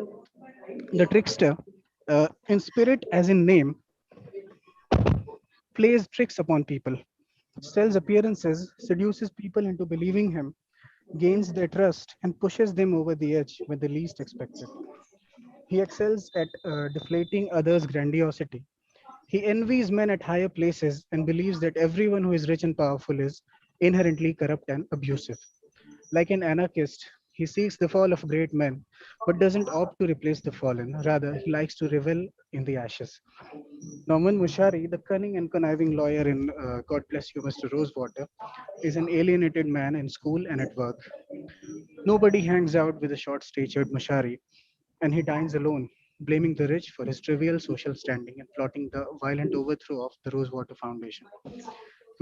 The trickster, in spirit as in name, plays tricks upon people, sells appearances, seduces people into believing him, gains their trust, and pushes them over the edge when they least expect it. He excels at deflating others' grandiosity. He envies men at higher places and believes that everyone who is rich and powerful is inherently corrupt and abusive. Like an anarchist, he seeks the fall of great men, but doesn't opt to replace the fallen. Rather, he likes to revel in the ashes. Norman Mushari, the cunning and conniving lawyer in God Bless You, Mr. Rosewater, is an alienated man in school and at work. Nobody hangs out with a short statured Mushari, and he dines alone, blaming the rich for his trivial social standing and plotting the violent overthrow of the Rosewater Foundation.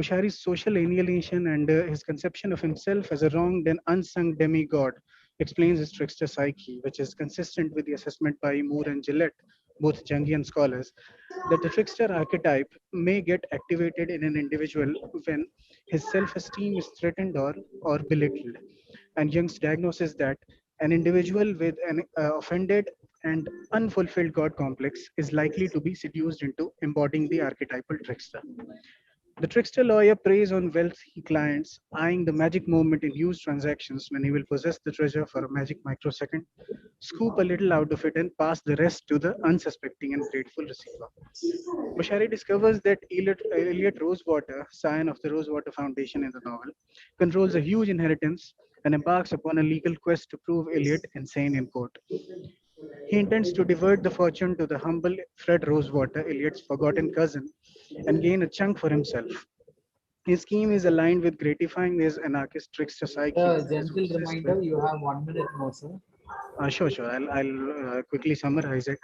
Mushari's social alienation and his conception of himself as a wronged and unsung demigod explains his trickster psyche, which is consistent with the assessment by Moore and Gillette, both Jungian scholars, that the trickster archetype may get activated in an individual when his self-esteem is threatened or belittled. And Jung's diagnosis that an individual with an offended and unfulfilled God complex is likely to be seduced into embodying the archetypal trickster. The trickster lawyer preys on wealthy clients, eyeing the magic moment in huge transactions when he will possess the treasure for a magic microsecond, scoop a little out of it, and pass the rest to the unsuspecting and grateful receiver. Bushari discovers that Elliot Rosewater, scion of the Rosewater Foundation in the novel, controls a huge inheritance and embarks upon a legal quest to prove Elliot insane in court. He intends to divert the fortune to the humble Fred Rosewater, Elliot's forgotten cousin, and gain a chunk for himself. His scheme is aligned with gratifying his anarchist trickster psyche. Gentle reminder, you have 1 minute more, sir. Sure. I'll quickly summarize it.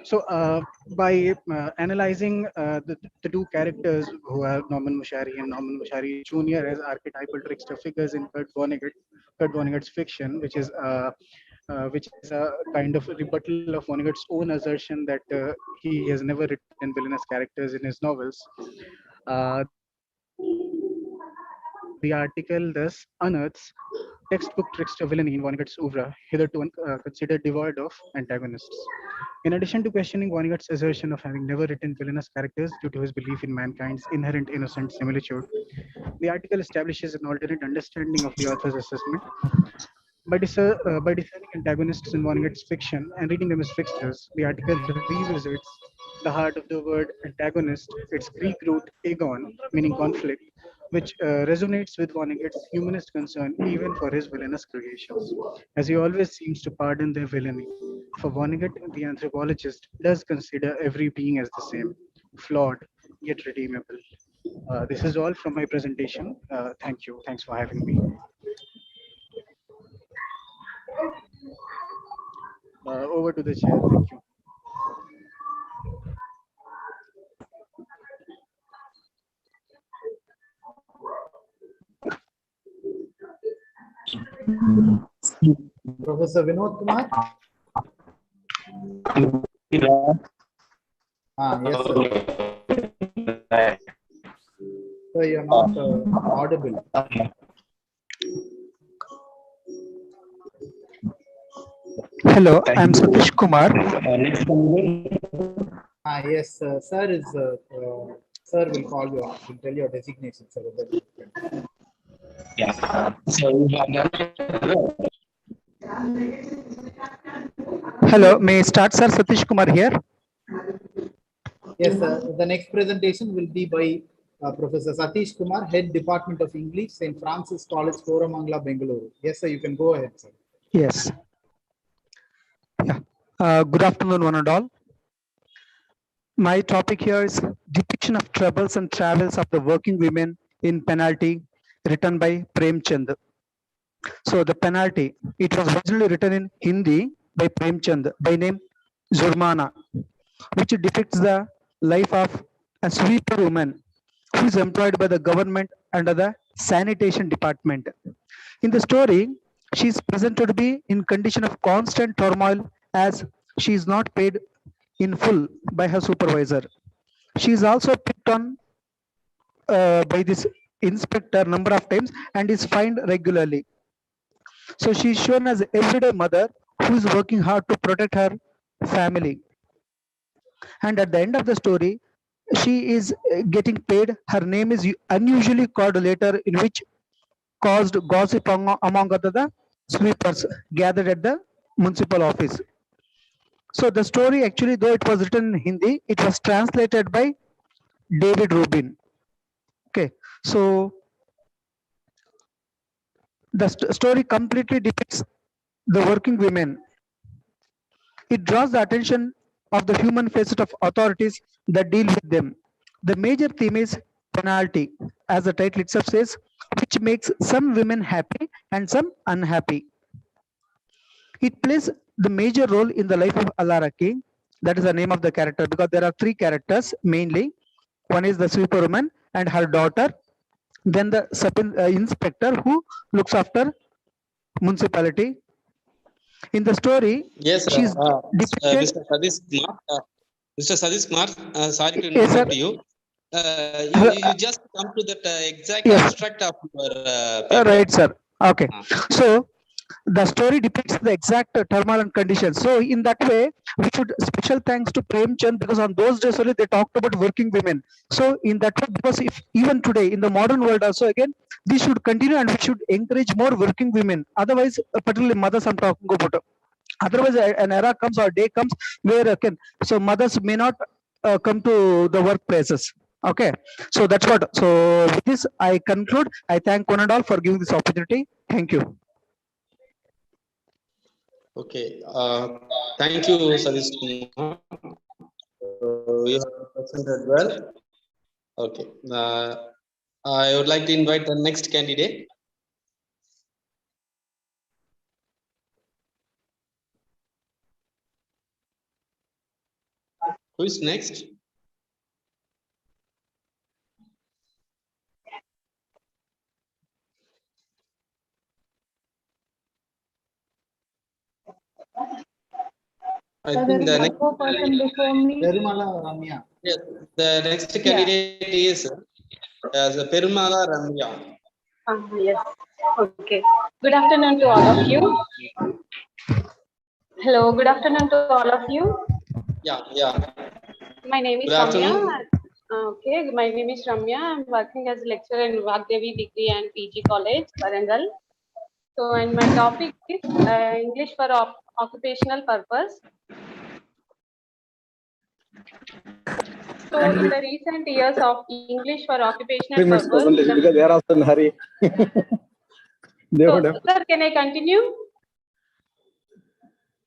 So, by analyzing the two characters who are Norman Mushari and Norman Mushari Jr. as archetypal trickster figures in Kurt Vonnegut's fiction, which is a kind of rebuttal of Vonnegut's own assertion that he has never written villainous characters in his novels. The article thus unearths textbook trickster villainy in Vonnegut's oeuvre, hitherto considered devoid of antagonists. In addition to questioning Vonnegut's assertion of having never written villainous characters due to his belief in mankind's inherent innocent similitude, the article establishes an alternate understanding of the author's assessment. By discerning antagonists in Vonnegut's fiction and reading them as tricksters, the article revisits the heart of the word antagonist, its Greek root agon, meaning conflict, which resonates with Vonnegut's humanist concern even for his villainous creations, as he always seems to pardon their villainy. For Vonnegut, the anthropologist does consider every being as the same, flawed yet redeemable. This is all from my presentation. Thank you. Thanks for having me. Over to the chair. Thank you. Professor Vinod Kumar? Yes, sir. So you're not audible. Hello, I'm Satish Kumar. Yes, sir is. Sir will call you. Will tell your designation, sir. Hello, may I start, sir? Satish Kumar here. Yes, the next presentation will be by Professor Satish Kumar, Head Department of English, St. Francis College, Koramangala, Bengaluru. Yes, sir, you can go ahead, sir. Yes. Yeah. Good afternoon, one and all. My topic here is depiction of troubles and travels of the working women in penalty, written by Premchand. So the penalty, it was originally written in Hindi by Premchand by name Jurmana, which depicts the life of a sweeper woman who is employed by the government under the sanitation department. In the story, she is presented to be in condition of constant turmoil as she is not paid in full by her supervisor. She is also picked on by this inspector number of times and is fined regularly. So she is shown as an everyday mother who is working hard to protect her family. And at the end of the story, she is getting paid. Her name is unusually called later, in which caused gossip among other sweepers gathered at the municipal office. So the story actually, though it was written in Hindi, it was translated by David Rubin. Okay, so the story completely depicts the working women. It draws the attention of the human facet of authorities that deal with them. The major theme is penalty, as the title itself says, which makes some women happy and some unhappy. It plays the major role in the life of Alaraki. That is the name of the character, because there are three characters mainly. One is the sweeper woman and her daughter, then the inspector who looks after municipality. In the story, Yes, she's depicted. Mr. Sadish Kumar. Mr. Sadish Kumar, sorry to Yes, sir. interrupt you. You just come to that exact Yes. abstract of your paper. Right, sir. Okay. So the story depicts the exact turmoil and conditions. So in that way, we should special thanks to Premchand, because on those days only they talked about working women. So in that way, because if even today in the modern world also again, this should continue and we should encourage more working women. Otherwise, particularly mothers I'm talking about. Otherwise, an era comes or day comes where again, so mothers may not come to the workplaces. Okay, so that's what. So with this, I conclude. I thank one and all for giving this opportunity. Thank you. Okay. Thank you, Sadish Kumar. You have presented well. Okay. I would like to invite the next candidate. Who is next? I think the next person before me. Yes, the next candidate is Perumala Ramya. Yes. Okay. Good afternoon to all of you. Hello. Good afternoon to all of you. Yeah. My name is Good afternoon. Ramya. Okay. My name is Ramya. I'm working as a lecturer in Vagdevi Degree and PG College, Warangal. So, and my topic is English for occupational purpose. So, in the recent years of English for occupational 3 minutes purpose, presentation because they are also in a hurry. They would have. sir, can I continue?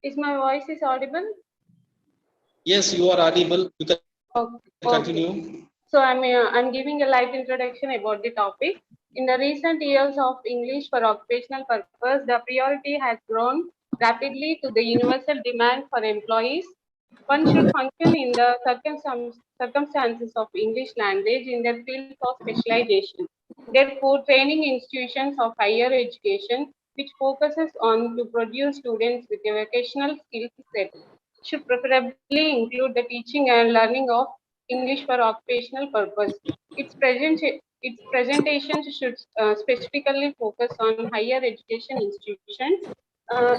Is my voice is audible? Yes, you are audible. You can continue. Okay. So I'm giving a light introduction about the topic. In the recent years of English for occupational purpose, the priority has grown rapidly to the universal demand for employees. One should function in the circumstances of English language in their fields of specialization. Therefore, training institutions of higher education, which focuses on to produce students with a vocational skill set, should preferably include the teaching and learning of English for occupational purpose. Its presentation should specifically focus on higher education institutions.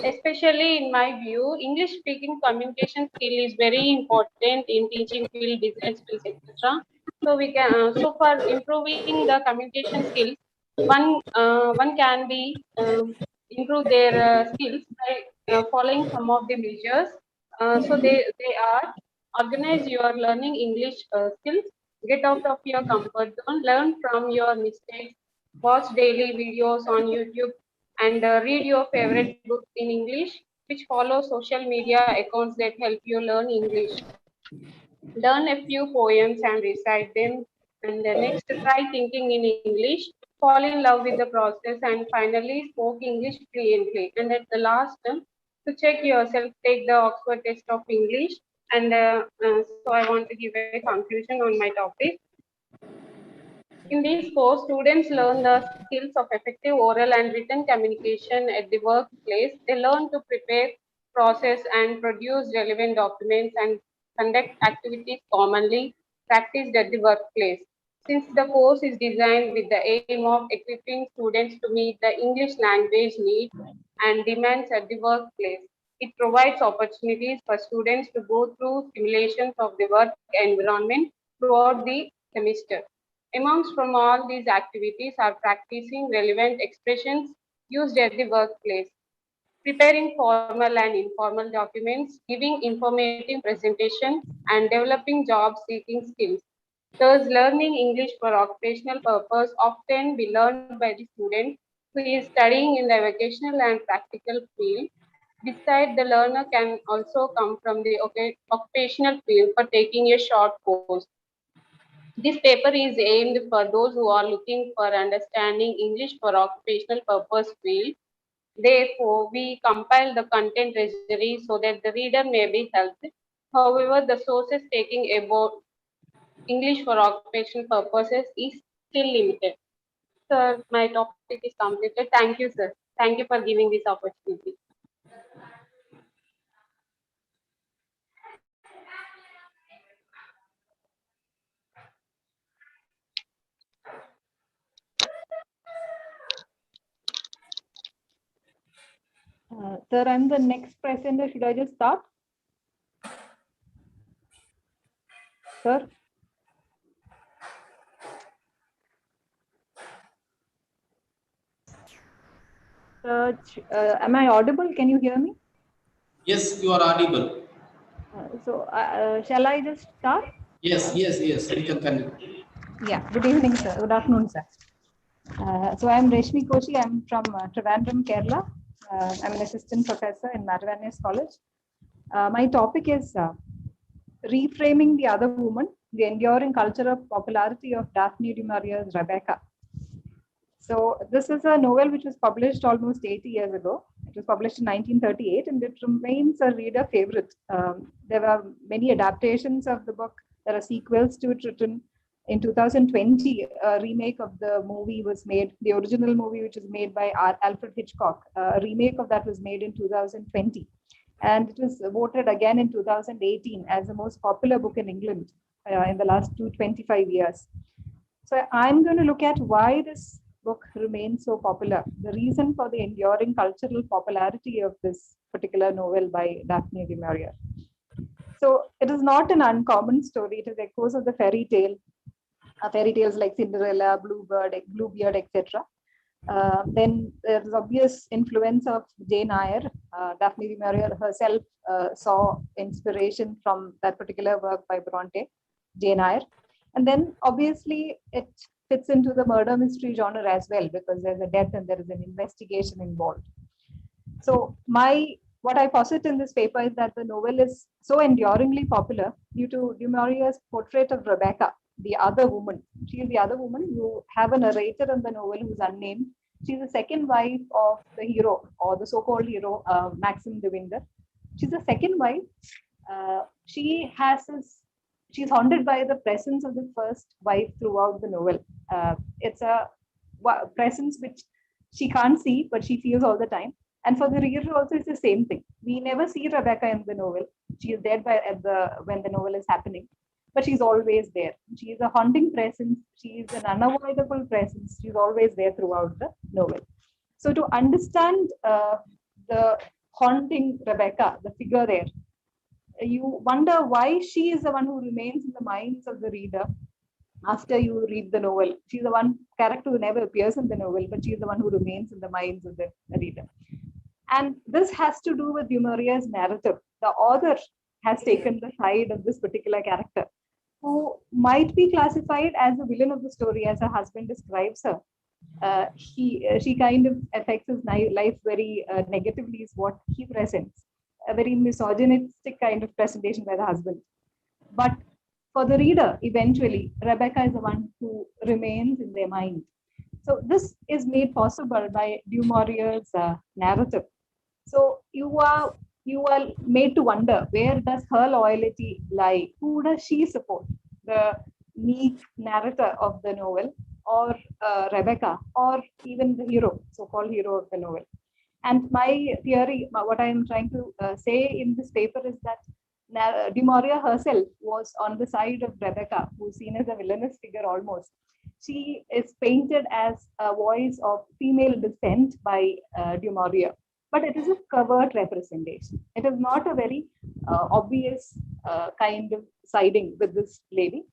Especially in my view, English speaking communication skill is very important in teaching field, design skills, etc. So we can, so for improving the communication skills, one can be improve their skills by following some of the measures. So they are organize your learning English skills, get out of your comfort zone, learn from your mistakes, watch daily videos on YouTube, and read your favorite books in English, which follow social media accounts that help you learn English. Learn a few poems and recite them, and next try thinking in English, fall in love with the process, and finally spoke English fluently. And at the last, to check yourself, take the Oxford test of English. And so I want to give a conclusion on my topic. In these course, students learn the skills of effective oral and written communication at the workplace. They learn to prepare, process, and produce relevant documents and conduct activities commonly practiced at the workplace. Since the course is designed with the aim of equipping students to meet the English language needs and demands at the workplace, it provides opportunities for students to go through simulations of the work environment throughout the semester. Amongst from all these activities are practicing relevant expressions used at the workplace, preparing formal and informal documents, giving informative presentation, and developing job-seeking skills. Thus, learning English for occupational purpose often be learned by the student who is studying in the vocational and practical field. Besides, the learner can also come from the occupational field for taking a short course. This paper is aimed for those who are looking for understanding English for occupational purpose field. Therefore, we compile the content resume so that the reader may be helped. However, the sources taking about English for occupational purposes is still limited. Sir, my topic is completed. Thank you, sir. Thank you for giving this opportunity. Sir, I'm the next presenter. Should I just start? Sir? Am I audible? Can you hear me? Yes, you are audible. Shall I just start? Yes, we can continue. Yeah, good evening, sir. Good afternoon, sir. So I'm Reshmi Koshi. I'm from Trivandrum, Kerala. I'm an assistant professor in Matavanias College. My topic is reframing the other woman, the enduring culture of popularity of Daphne du Maurier's Rebecca. So this is a novel which was published almost 80 years ago. It was published in 1938 and it remains a reader favorite. There were many adaptations of the book. There are sequels to it written. In 2020, a remake of the movie was made, the original movie which was made by Alfred Hitchcock. A remake of that was made in 2020. And it was voted again in 2018 as the most popular book in England in the last 25 years. So I'm going to look at why this book remains so popular, the reason for the enduring cultural popularity of this particular novel by Daphne du Maurier. So it is not an uncommon story. It is echoes of the fairy tales like Cinderella, Bluebeard, etc. Then there's obvious influence of Jane Eyre. Daphne du Maurier herself saw inspiration from that particular work by Bronte, Jane Eyre. And then obviously it fits into the murder mystery genre as well because there's a death and there is an investigation involved. So what I posit in this paper is that the novel is so enduringly popular due to du Maurier's portrait of Rebecca, the other woman. She is the other woman. You have a narrator in the novel who's unnamed. She's the second wife of the hero or the so-called hero, Maxim de Winter. She's the second wife. She's haunted by the presence of the first wife throughout the novel. It's a presence which she can't see, but she feels all the time. And for the reader also, it's the same thing. We never see Rebecca in the novel. She is dead when the novel is happening, but she's always there. She is a haunting presence. She is an unavoidable presence. She's always there throughout the novel. So to understand the haunting Rebecca, the figure there, you wonder why she is the one who remains in the minds of the reader after you read the novel. She's the one character who never appears in the novel, but she's the one who remains in the minds of the reader. And this has to do with du Maurier's narrative. the author has taken the side of this particular character, who might be classified as the villain of the story, as her husband describes her. She kind of affects his life very negatively, is what he presents. A very misogynistic kind of presentation by the husband. But for the reader, eventually, Rebecca is the one who remains in their mind. So this is made possible by Du Maurier's narrative. So you are made to wonder, where does her loyalty lie? Who does she support? The meek narrator of the novel, or Rebecca, or even the hero, so-called hero of the novel? And my theory, what I am trying to say in this paper is that Du Maurier herself was on the side of Rebecca, who's seen as a villainous figure almost. She is painted as a voice of female descent by Du Maurier, but it is a covert representation. It is not a very obvious kind of siding with this lady,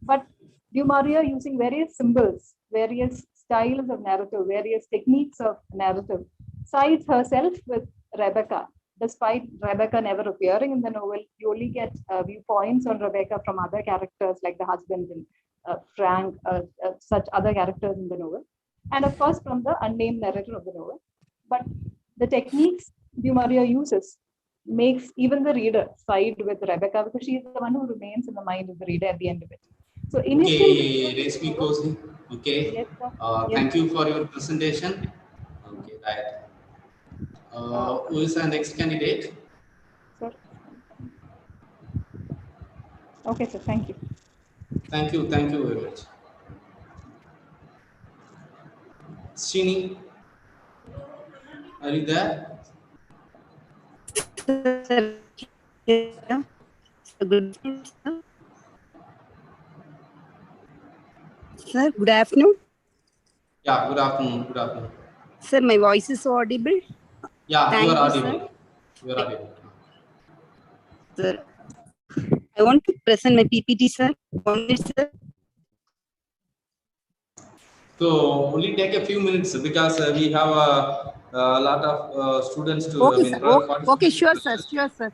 but Du Maurier, using various symbols, various styles of narrative, various techniques of narrative, sides herself with Rebecca. Despite Rebecca never appearing in the novel, you only get viewpoints on Rebecca from other characters like the husband and Frank, such other characters in the novel. And of course, from the unnamed narrator of the novel. But the techniques Du Maurier uses makes even the reader side with Rebecca, because she is the one who remains in the mind of the reader at the end of it. So initially, Okay, Reshmi Kosi. Okay. Yes, Thank you for your presentation. Okay, right. Who is our next candidate? Sir. Okay, sir. Thank you. Thank you very much. Srini, are you there? Sir, good afternoon. Yeah, good afternoon. Good afternoon. Sir, my voice is audible? Yeah, Thank you are you, audible. sir. You are audible. Sir, I want to present my PPT, sir. 1 minute, sir. So only take a few minutes because we have a lot of students to. Okay, sir. Okay, sure, sir. Sure, sir.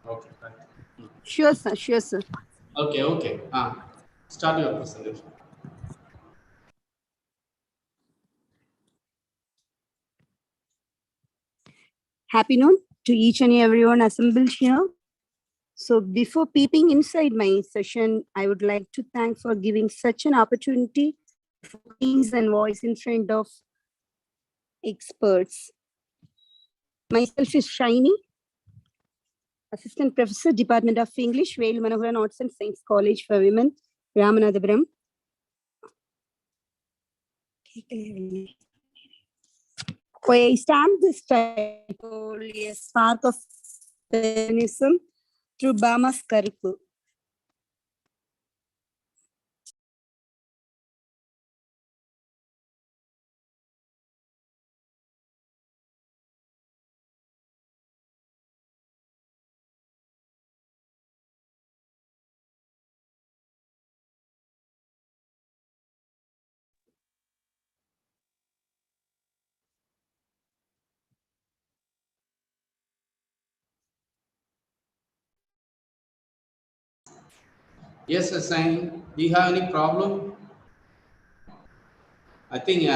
Okay, right. Sure, sir. Sure, sir. Okay. Start your presentation. Happy noon to each and everyone assembled here. So before peeping inside my session, I would like to thank for giving such an opportunity for queens and voice in front of experts. Myself is Shiny, Assistant Professor, Department of English, Vail Manoharan Arts and Science College for Women, Ramanathapuram. I stamp this title, a spark of feminism through Bama's Karippu. Yes, Assign. Do you have any problem? I think she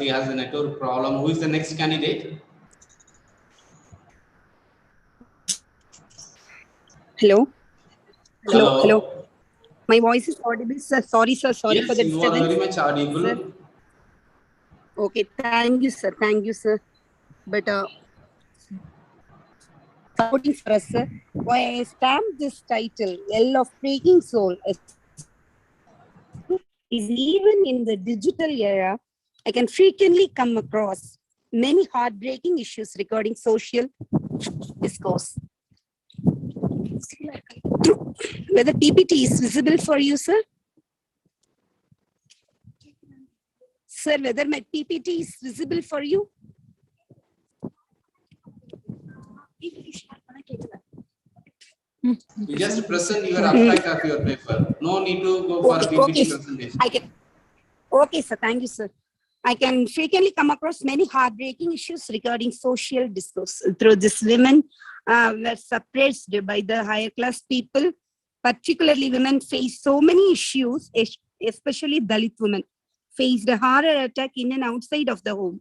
has a network problem. Who is the next candidate? Hello? Hello. My voice is audible, sir. Sorry, sir. Sorry Yes, for the you are disturbance. very much audible. Sir. Okay, thank you, sir. Thank you, sir. But supporting for us, sir. Why I stamped this title, L of Breaking Soul, is even in the digital era, I can frequently come across many heartbreaking issues regarding social discourse. Whether PPT is visible for you, sir? Sir, whether my PPT is visible for you? You just present your abstract of your paper. No need to go for a PPT presentation. Okay, sir. Thank you, sir. I can frequently come across many heartbreaking issues regarding social discourse. Through this, women were suppressed by the higher class people. Particularly, women face so many issues, especially Dalit women faced a horror attack in and outside of the home.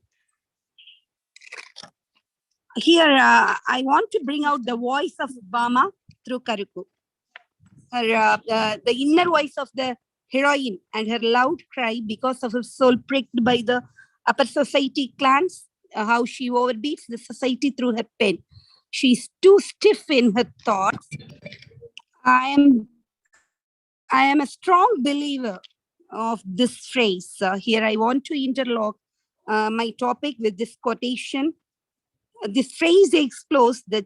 Here, I want to bring out the voice of Bama through Karuku. The inner voice of the heroine and her loud cry because of her soul pricked by the upper society clans, how she overbeats the society through her pen. She's too stiff in her thoughts. I am a strong believer of this phrase. Here I want to interlock my topic with this quotation. This phrase explores the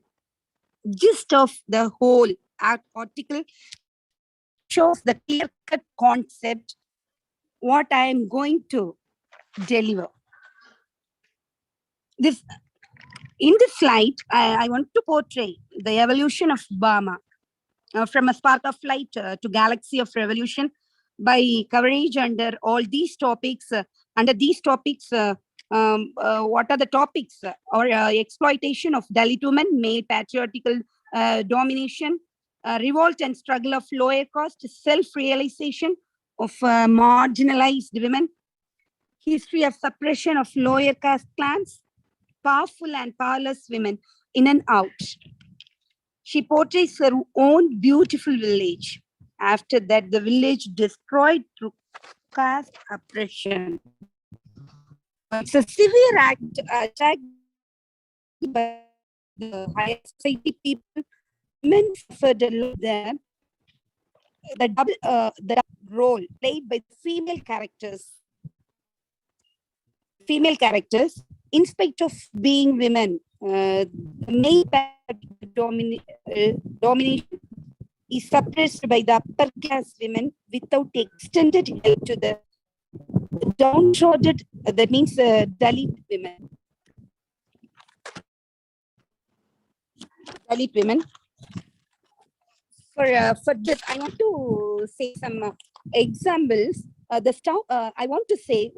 gist of the whole article, shows the clear-cut concept, what I am going to deliver. In this slide, I want to portray the evolution of Bama from a spark of light to galaxy of revolution by coverage under all these topics. Under these topics, what are the topics? Or exploitation of Dalit women, male patriarchal domination, revolt and struggle of lower caste, self-realization of marginalized women, history of suppression of lower caste clans, powerful and powerless women in and out. She portrays her own beautiful village. After that, the village destroyed through caste oppression. It's a severe attack by the higher society people. Women suffered a lot there. The double role played by female characters. In spite of being women, the male domination is suppressed by the upper class women without extended help to the downtrodden, that means Dalit women. For this, I want to say some examples. I want to say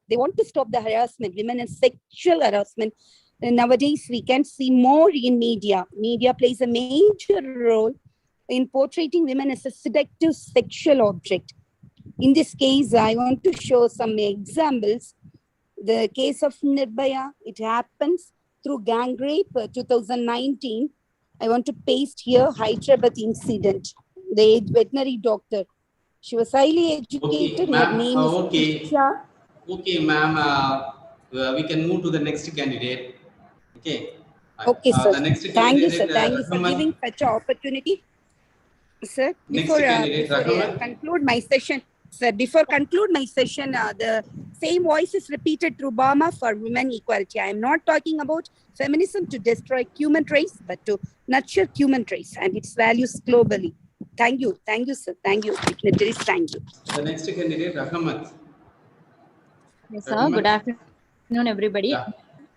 they want to stop the harassment, women and sexual harassment. Nowadays, we can see more in media. Media plays a major role in portraying women as a seductive sexual object. In this case, I want to show some examples. The case of Nirbhaya, it happens through gang rape, 2019. I want to paste here Hyderabad incident. The veterinary doctor. She was highly educated. Okay, Her name is Isha. Okay, ma'am. We can move to the next candidate. Okay. Okay, sir. The next Thank you, sir. candidate, Thank you for giving such an opportunity. Sir, before conclude my session, the same voice is repeated through Burma for women equality. I am not talking about feminism to destroy human race, but to nurture human race and its values globally. Thank you, sir. Thank you, dignitaries. Thank you. The next candidate, Rahmat. Yes, sir. Good afternoon, everybody. Yeah.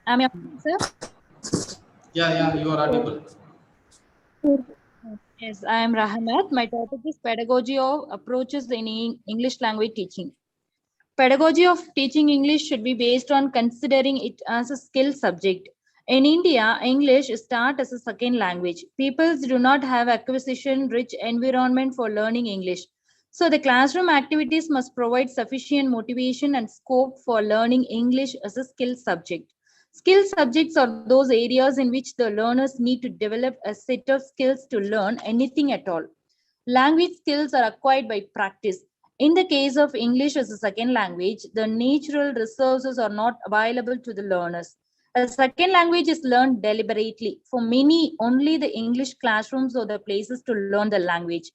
Am I sir? Yeah, you are audible. Yes, I am Rahmat. My topic is pedagogy of approaches in English language teaching. Pedagogy of teaching English should be based on considering it as a skill subject. In India, English is taught as a second language. People do not have acquisition-rich environment for learning English. So the classroom activities must provide sufficient motivation and scope for learning English as a skill subject. Skill subjects are those areas in which the learners need to develop a set of skills to learn anything at all. Language skills are acquired by practice. In the case of English as a second language, the natural resources are not available to the learners. A second language is learned deliberately. For many, only the English classrooms are the places to learn the language.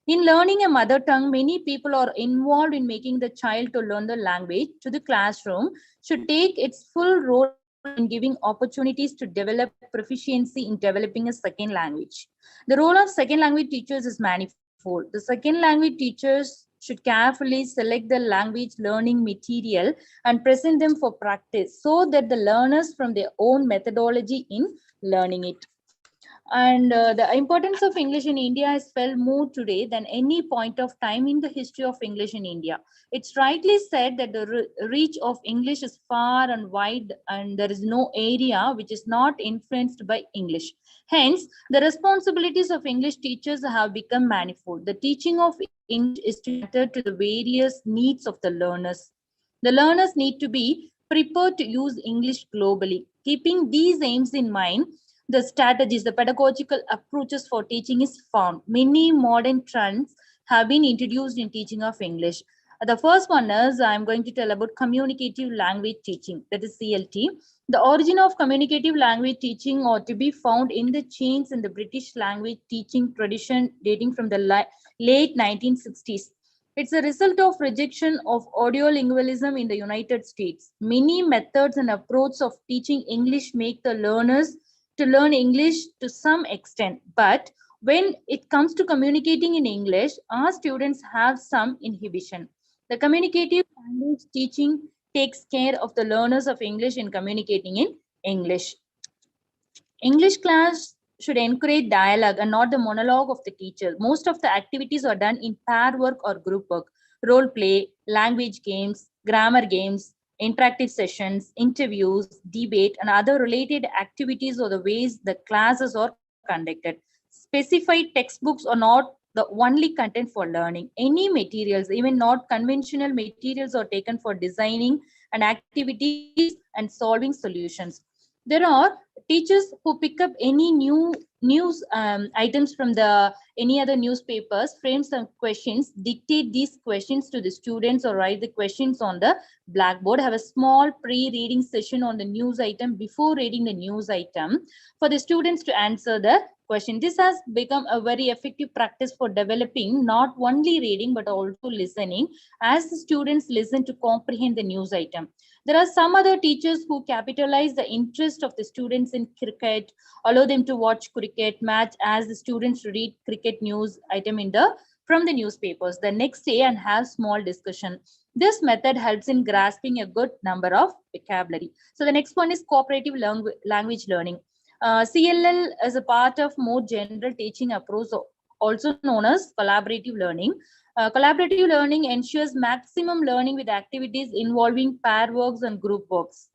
In learning a mother tongue, many people are involved in making the child to learn the language. To the classroom should take its full role in giving opportunities to develop proficiency in developing a second language. The role of second language teachers is manifold. The second language teachers should carefully select the language learning material and present them for practice so that the learners from their own methodology in learning it. And the importance of English in India is felt more today than any point of time in the history of English in India. It's rightly said that the reach of English is far and wide, and there is no area which is not influenced by English. Hence, the responsibilities of English teachers have become manifold. The teaching of English is to cater to the various needs of the learners. The learners need to be prepared to use English globally. Keeping these aims in mind, the strategies, the pedagogical approaches for teaching is found. Many modern trends have been introduced in teaching of English. The first one is I'm going to tell about communicative language teaching, that is CLT. The origin of communicative language teaching ought to be found in the chains in the British language teaching tradition dating from the late 1960s. It's a result of rejection of audiolingualism in the United States. Many methods and approaches of teaching English make the learners to learn English to some extent. But when it comes to communicating in English, our students have some inhibition. The communicative language teaching takes care of the learners of English in communicating in English. English class should encourage dialogue and not the monologue of the teacher. Most of the activities are done in pair work or group work, role play, language games, grammar games, interactive sessions, interviews, debate, and other related activities or the ways the classes are conducted. Specified textbooks are not the only content for learning. Any materials, even not conventional materials, are taken for designing and activities and solving solutions. There are teachers who pick up any news items from any other newspapers, frame some questions, dictate these questions to the students, or write the questions on the blackboard, have a small pre-reading session on the news item before reading the news item for the students to answer the question. This has become a very effective practice for developing not only reading but also listening, as the students listen to comprehend the news item. There are some other teachers who capitalize the interest of the students in cricket, allow them to watch cricket match as the students read cricket news item from the newspapers the next day and have small discussion. This method helps in grasping a good number of vocabulary. So the next one is cooperative language learning. CLL is a part of more general teaching approach, also known as collaborative learning. Collaborative learning ensures maximum learning with activities involving pair works and group works.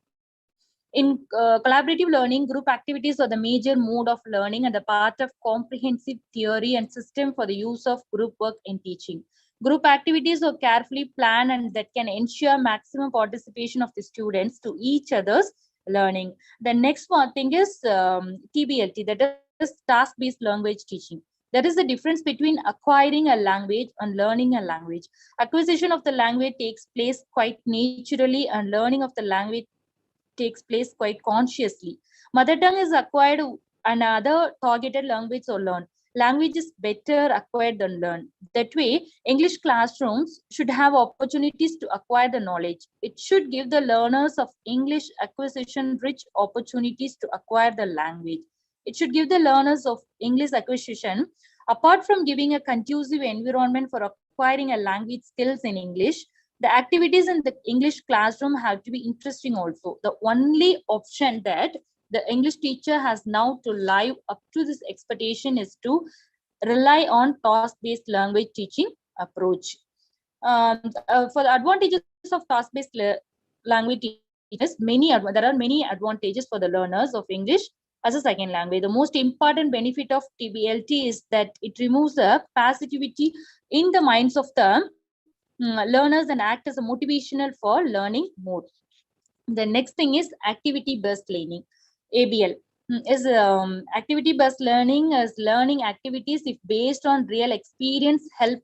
In collaborative learning, group activities are the major mode of learning and the part of comprehensive theory and system for the use of group work in teaching. Group activities are carefully planned and that can ensure maximum participation of the students to each other's learning. The next one thing is TBLT, that is task-based language teaching. There is a difference between acquiring a language and learning a language. Acquisition of the language takes place quite naturally and learning of the language takes place quite consciously. Mother tongue is acquired and other targeted language or learned. Language is better acquired than learned. That way, English classrooms should have opportunities to acquire the knowledge. It should give the learners of English acquisition rich opportunities to acquire the language. It should give the learners of English acquisition, apart from giving a conducive environment for acquiring a language skills in English, the activities in the English classroom have to be interesting also. The only option that the English teacher has now to live up to this expectation is to rely on task-based language teaching approach. For the advantages of task-based language teaching, there are many advantages for the learners of English as a second language. The most important benefit of TBLT is that it removes the passivity in the minds of the learners and act as a motivational for learning more. The next thing is activity-based learning, ABL. Is activity-based learning as learning activities if based on real experience help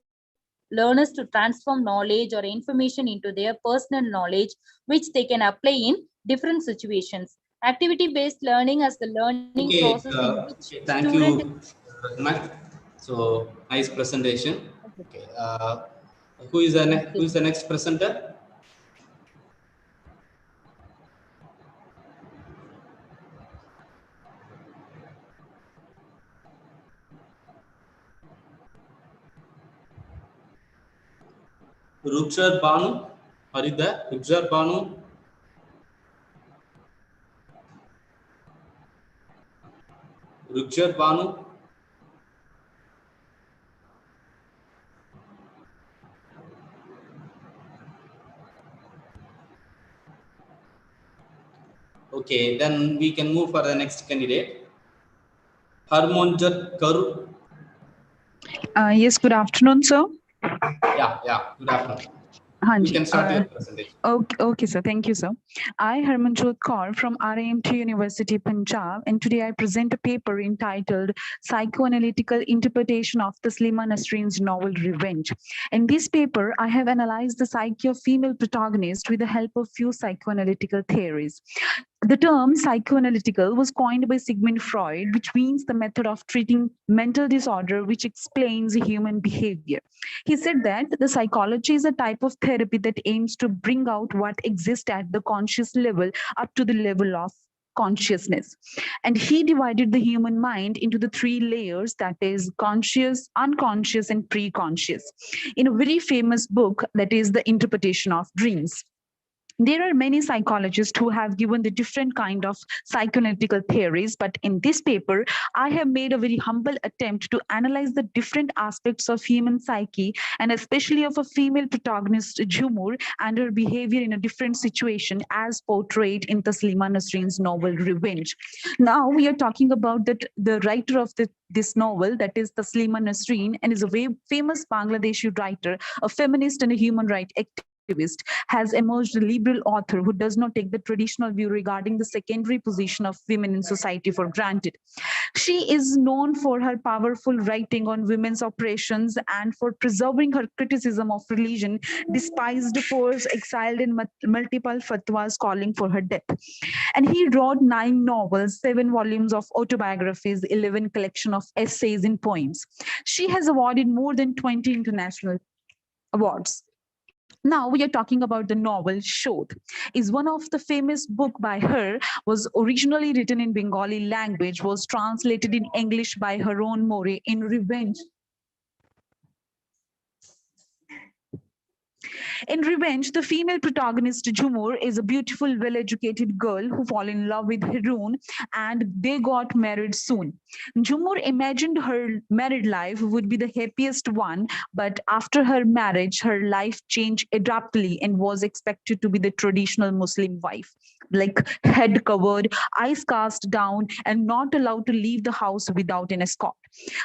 learners to transform knowledge or information into their personal knowledge, which they can apply in different situations. Activity-based learning as the learning process in which thank student you very much. So nice presentation. Okay. Who is the next presenter? Rukshar Banu. Are you there? Rukshar Banu. Ruchir Banu. Okay, then we can move for the next candidate. Harmonjot Kaur. Yes, good afternoon, sir. Yeah, good afternoon. You Hanji, can start your presentation. Okay, sir. Thank you, sir. I, Harmanjot Kaur from RIMT University, Punjab, and today I present a paper entitled Psychoanalytical Interpretation of Taslima Nasreen's Novel Revenge. In this paper, I have analyzed the psyche of female protagonists with the help of few psychoanalytical theories. The term psychoanalytical was coined by Sigmund Freud, which means the method of treating mental disorder which explains human behavior. He said that the psychology is a type of therapy that aims to bring out what exists at the conscious level up to the level of consciousness. And he divided the human mind into the three layers, that is conscious, unconscious, and pre-conscious, in a very famous book that is The Interpretation of Dreams. There are many psychologists who have given the different kind of psychoanalytical theories, but in this paper, I have made a very humble attempt to analyze the different aspects of human psyche and especially of a female protagonist, Jumur, and her behavior in a different situation as portrayed in Taslima Nasreen's novel Revenge. Now we are talking about the writer of this novel, that is Taslima Nasreen, and is a very famous Bangladeshi writer, a feminist and a human rights activist, has emerged a liberal author who does not take the traditional view regarding the secondary position of women in society for granted. She is known for her powerful writing on women's oppressions and for preserving her criticism of religion, despised force, exiled in multiple fatwas calling for her death. And he wrote 9 novels, 7 volumes of autobiographies, 11 collection of essays and poems. She has awarded more than 20 international awards. Now we are talking about the novel Shodh. Is one of the famous book by her, was originally written in Bengali language, was translated in English by Haron More in Revenge. In Revenge, the female protagonist Jumur is a beautiful, well-educated girl who fall in love with Harun and they got married soon. Jumur imagined her married life would be the happiest one, but after her marriage, her life changed abruptly and was expected to be the traditional Muslim wife, like head covered, eyes cast down, and not allowed to leave the house without an escort.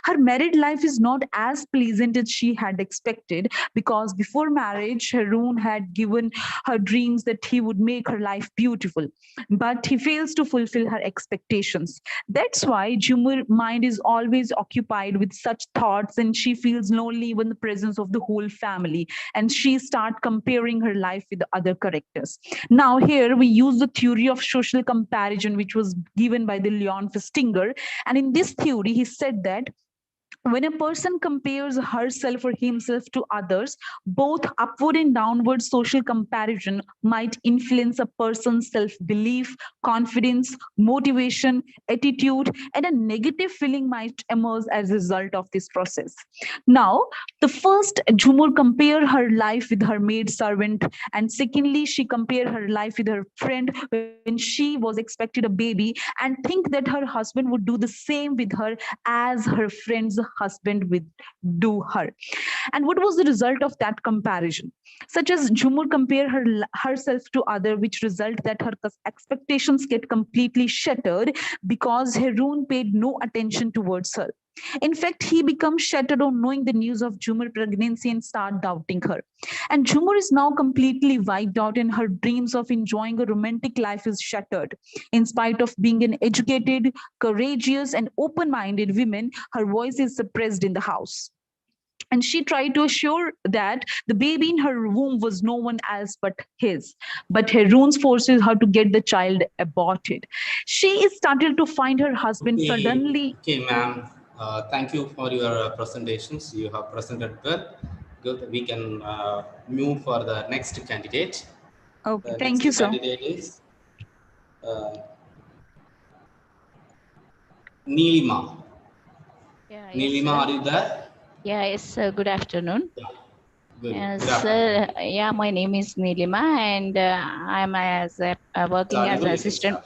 Her married life is not as pleasant as she had expected because before marriage, Harun had given her dreams that he would make her life beautiful, but he fails to fulfill her expectations. That's why Jumur's mind is always occupied with such thoughts and she feels lonely in the presence of the whole family, and she starts comparing her life with the other characters. Now here we use the theory of social comparison, which was given by the Leon Festinger, and in this theory he said that when a person compares herself or himself to others, both upward and downward social comparison might influence a person's self-belief, confidence, motivation, attitude, and a negative feeling might emerge as a result of this process. Now, the first, Jumur compared her life with her maid servant, and secondly, she compared her life with her friend when she was expected a baby, and think that her husband would do the same with her as her friend's husband would do her. And what was the result of that comparison? Such as Jumur compare herself to other, which result that her expectations get completely shattered because Harun paid no attention towards her. In fact, he becomes shattered on knowing the news of Jumur's pregnancy and start doubting her. And Jumur is now completely wiped out and her dreams of enjoying a romantic life is shattered. In spite of being an educated, courageous, and open-minded woman, her voice is suppressed in the house. And she tried to assure that the baby in her womb was no one else but his. But Harun forces her to get the child aborted. She is started to find her husband suddenly. Okay, ma'am. Thank you for your presentations. You have presented well. Good. We can move for the next candidate. Okay, the thank next you, sir. candidate is Neelima. Yeah, Neelima, are you there? Yeah, yes, good afternoon. Good. Yes, Good afternoon. yeah, my name is Neelima and I'm working as assistant.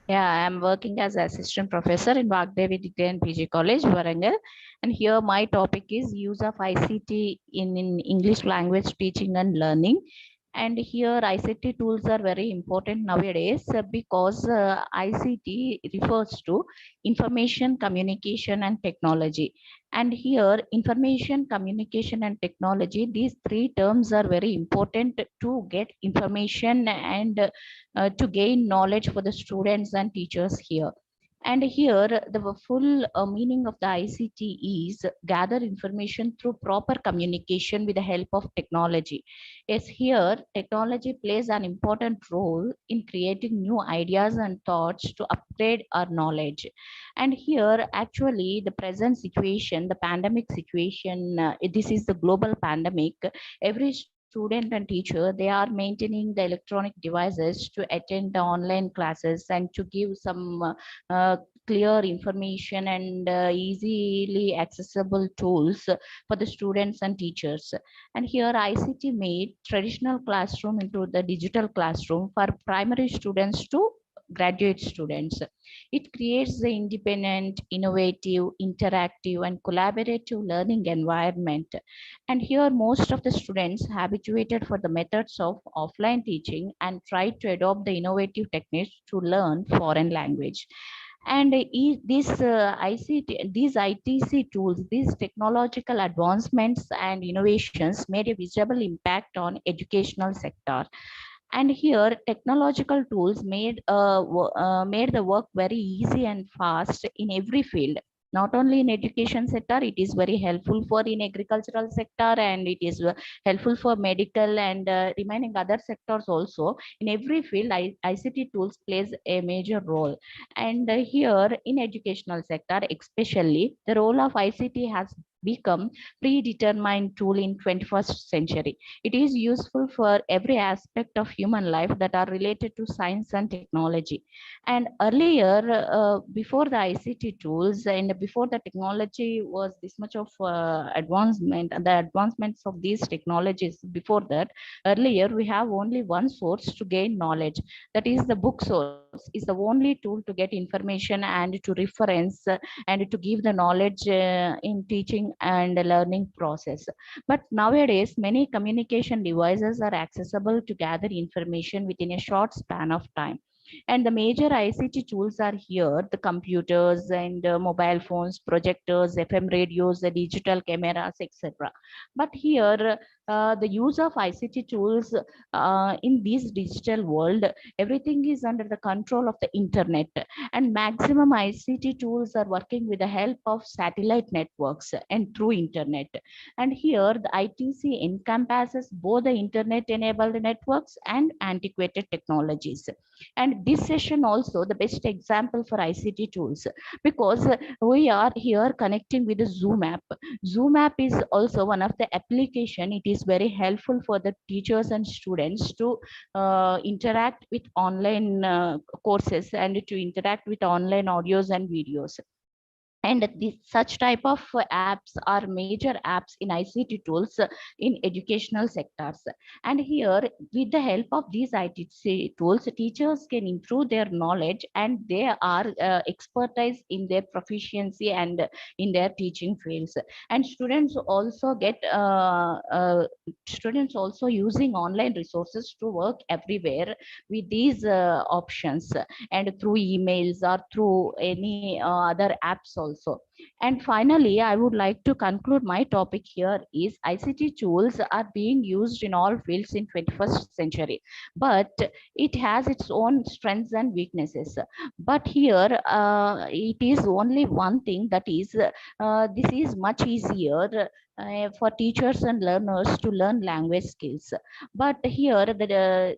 Yeah, I'm working as assistant professor in Vagdevi Degree and PG College, Warangal. And here my topic is use of ICT in English language teaching and learning. And here ICT tools are very important nowadays because ICT refers to information, communication, and technology. And here information, communication, and technology, these three terms are very important to get information and to gain knowledge for the students and teachers here. And here, the full meaning of the ICT is gather information through proper communication with the help of technology. Yes, here, technology plays an important role in creating new ideas and thoughts to upgrade our knowledge. And here, actually, the present situation, the pandemic situation, this is the global pandemic. Every student and teacher, they are maintaining the electronic devices to attend the online classes and to give some clear information and easily accessible tools for the students and teachers. And here ICT made traditional classroom into the digital classroom for primary students to graduate students. It creates the independent, innovative, interactive, and collaborative learning environment. And here, most of the students habituated for the methods of offline teaching and try to adopt the innovative techniques to learn foreign language. And these ITC tools, these technological advancements and innovations made a visible impact on educational sector. And here technological tools made the work very easy and fast in every field, not only in education sector. It is very helpful for in agricultural sector, and it is helpful for medical and remaining other sectors also. In every field, ICT tools plays a major role. And here in educational sector especially, the role of ICT has become predetermined tool in 21st century. It is useful for every aspect of human life that are related to science and technology. And earlier, before the ICT tools and before the technology was this much of advancement, the advancements of these technologies before that, earlier we have only one source to gain knowledge. That is the book source is the only tool to get information and to reference and to give the knowledge in teaching and learning process. But nowadays, many communication devices are accessible to gather information within a short span of time. And the major ICT tools are here, the computers and mobile phones, projectors, FM radios, the digital cameras, etc. But here, the use of ICT tools in this digital world, everything is under the control of the internet. And maximum ICT tools are working with the help of satellite networks and through internet. And here, the ITC encompasses both the internet-enabled networks and antiquated technologies. And this session also the best example for ICT tools, because we are here connecting with the Zoom app. Zoom app is also one of the application. It is very helpful for the teachers and students to interact with online courses and to interact with online audios and videos. And such type of apps are major apps in ICT tools in educational sectors. And here, with the help of these ICT tools, teachers can improve their knowledge and they are expertise in their proficiency and in their teaching fields. And students also using online resources to work everywhere with these options and through emails or through any other apps also. And finally, I would like to conclude my topic here is ICT tools are being used in all fields in 21st century, but it has its own strengths and weaknesses. But here, it is only one thing, that is, this is much easier for teachers and learners to learn language skills. But here,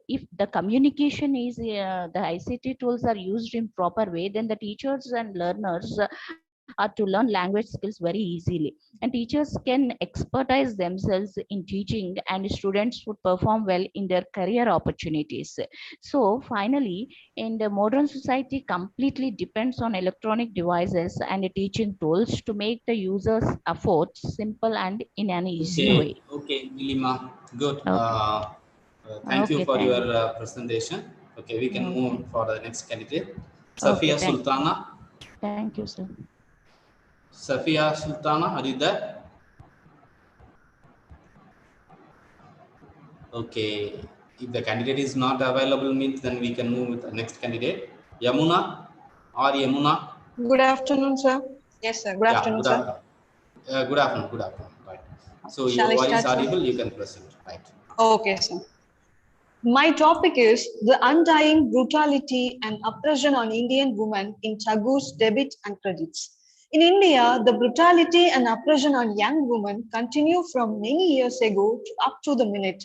if the communication is the ICT tools are used in proper way, then the teachers and learners are to learn language skills very easily. And teachers can expertise themselves in teaching, and students would perform well in their career opportunities. So finally, in the modern society, completely depends on electronic devices and teaching tools to make the user's efforts simple and in an easy way. Okay, Nilima, good. Okay. Thank you Okay, for thank your you. presentation. Okay, we can move on for the next candidate. Safia Okay, Sultana. Thank you, sir. Safia Sultana, are you there? Okay. If the candidate is not available, means then we can move with the next candidate. Yamuna or Yamuna. Good afternoon, sir. Yes, sir. Good Yeah, afternoon, good sir. afternoon. Good afternoon. Good afternoon. Right. So Shall your I voice is start, sir? audible. You can proceed. Right. Okay, sir. My topic is the undying brutality and oppression on Indian women in Tagore's Debit and Credits. In India, the brutality and oppression on young women continue from many years ago to up to the minute.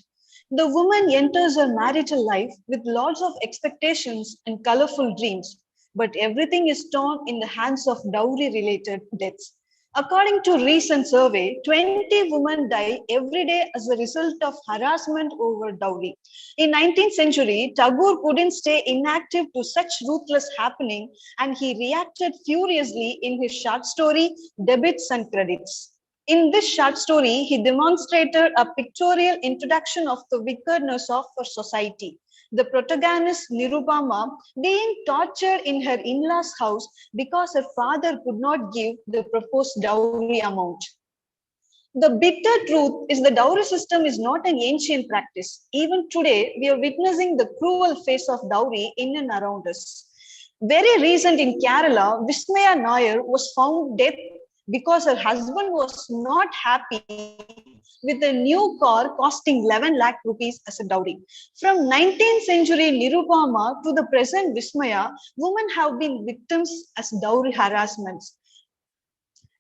The woman enters her marital life with lots of expectations and colorful dreams, but everything is torn in the hands of dowry-related deaths. According to recent survey, 20 women die every day as a result of harassment over dowry. In 19th century, Tagore couldn't stay inactive to such ruthless happening, and he reacted furiously in his short story, Debits and Credits. In this short story, he demonstrated a pictorial introduction of the wickedness of our society. The protagonist, Nirupama, being tortured in her in-laws' house because her father could not give the proposed dowry amount. The bitter truth is the dowry system is not an ancient practice. Even today, we are witnessing the cruel face of dowry in and around us. Very recent in Kerala, Vismaya Nair was found dead because her husband was not happy with a new car costing 11 lakh rupees as a dowry. From 19th century Nirupama to the present Vismaya, women have been victims as dowry harassments.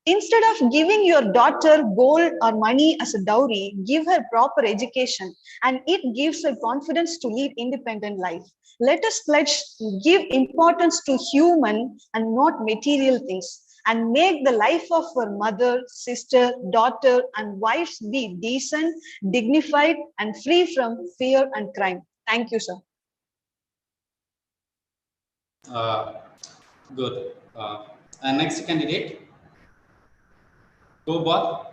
Instead of giving your daughter gold or money as a dowry, give her proper education, and it gives her confidence to lead independent life. Let us pledge to give importance to human and not material things, and make the life of our mother, sister, daughter, and wives be decent, dignified, and free from fear and crime. Thank you, sir. Good. Next candidate. Go, Bob.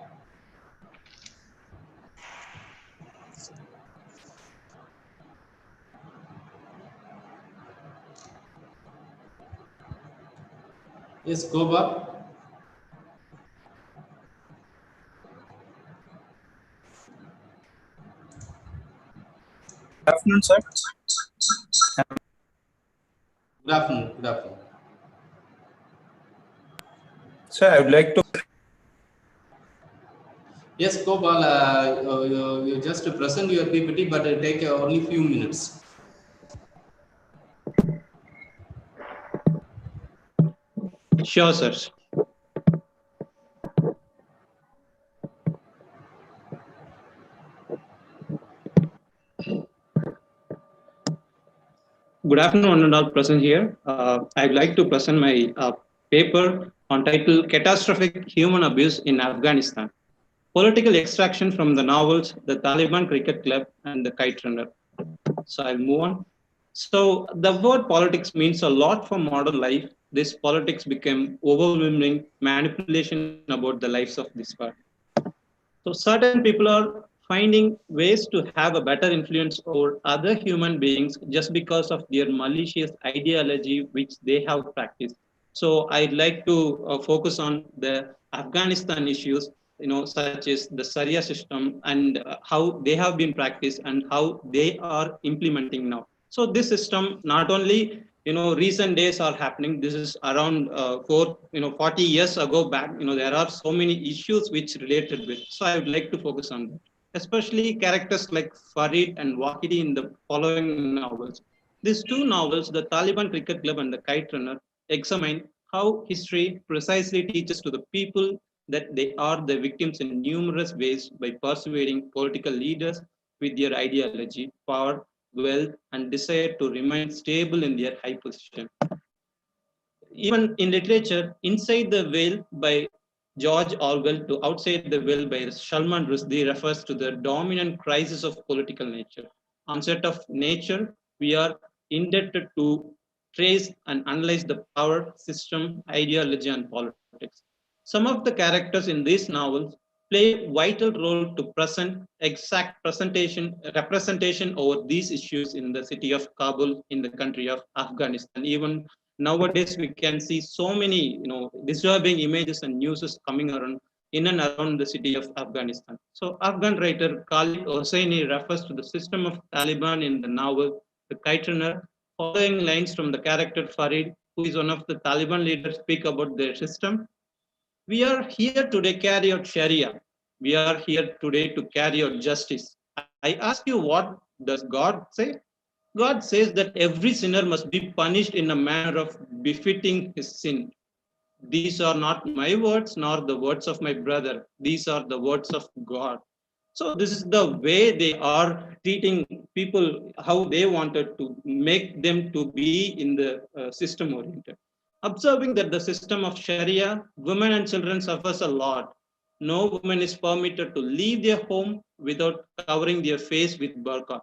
Yes, go, Bob. Good afternoon, sir. Good afternoon. Good afternoon. Sir, I would like to. Yes, Gopal, you just present your PPT, but it take only few minutes. Sure, sir. Good afternoon, one and all present here. I'd like to present my paper on title Catastrophic Human Abuse in Afghanistan. Political extraction from the novels The Taliban Cricket Club and The Kite Runner. So I'll move on. So the word politics means a lot for modern life. This politics became overwhelming manipulation about the lives of this world. So certain people are finding ways to have a better influence over other human beings just because of their malicious ideology which they have practiced. So I'd like to focus on the Afghanistan issues, such as the Sharia system and how they have been practiced and how they are implementing now. So this system not only recent days are happening. This is around 40 years ago back. There are so many issues which related with. So I would like to focus on that, especially characters like Farid and Wahidi in the following novels. These two novels, The Taliban Cricket Club and The Kite Runner, examine how history precisely teaches to the people that they are the victims in numerous ways by persuading political leaders with their ideology, power, wealth, and desire to remain stable in their high position. Even in literature, Inside the Veil by George Orwell to Outside the Veil by Salman Rushdie refers to the dominant crisis of political nature. Onset of nature, we are indebted to trace and analyze the power, system, ideology, and politics. Some of the characters in these novels play a vital role to present exact representation over these issues in the city of Kabul in the country of Afghanistan. Even Nowadays, we can see so many, disturbing images and news coming around in and around the city of Afghanistan. So Afghan writer Khalid Hosseini refers to the system of Taliban in the novel The Kite Runner, following lines from the character Farid, who is one of the Taliban leaders, speak about their system. We are here today to carry out Sharia. We are here today to carry out justice. I ask you, what does God say? God says that every sinner must be punished in a manner of befitting his sin. These are not my words, nor the words of my brother. These are the words of God. So this is the way they are treating people, how they wanted to make them to be in the system oriented. Observing that the system of Sharia, women and children suffers a lot. No woman is permitted to leave their home without covering their face with burqa.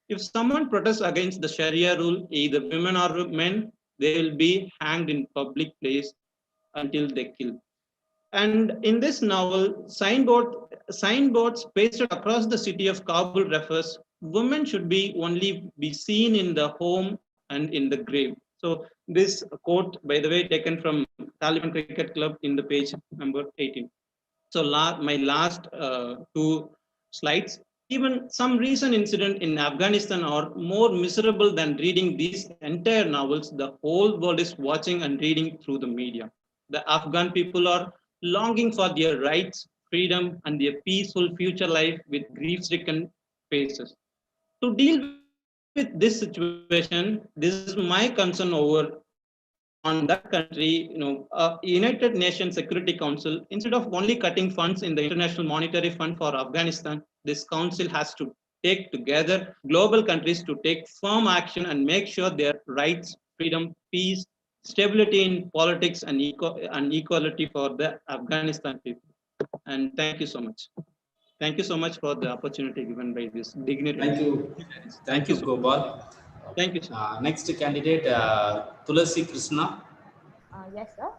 If someone protests against the Sharia rule, either women or men, they will be hanged in public place until they kill. And in this novel, signboards pasted across the city of Kabul refers, women should be only be seen in the home and in the grave. So this quote, by the way, taken from Taliban Cricket Club in the page number 18. So my last two slides. Even some recent incident in Afghanistan are more miserable than reading these entire novels the whole world is watching and reading through the media. The Afghan people are longing for their rights, freedom, and their peaceful future life with grief-stricken faces. To deal with this situation, this is my concern over on that country, United Nations Security Council, instead of only cutting funds in the International Monetary Fund for Afghanistan, this council has to take together global countries to take firm action and make sure their rights, freedom, peace, stability in politics, and equality for the Afghanistan people. And thank you so much. Thank you so much for the opportunity given by this dignitary. Thank you. Thank you, Gopal. Thank you. Next candidate, Tulasi Krishna. Yes, sir.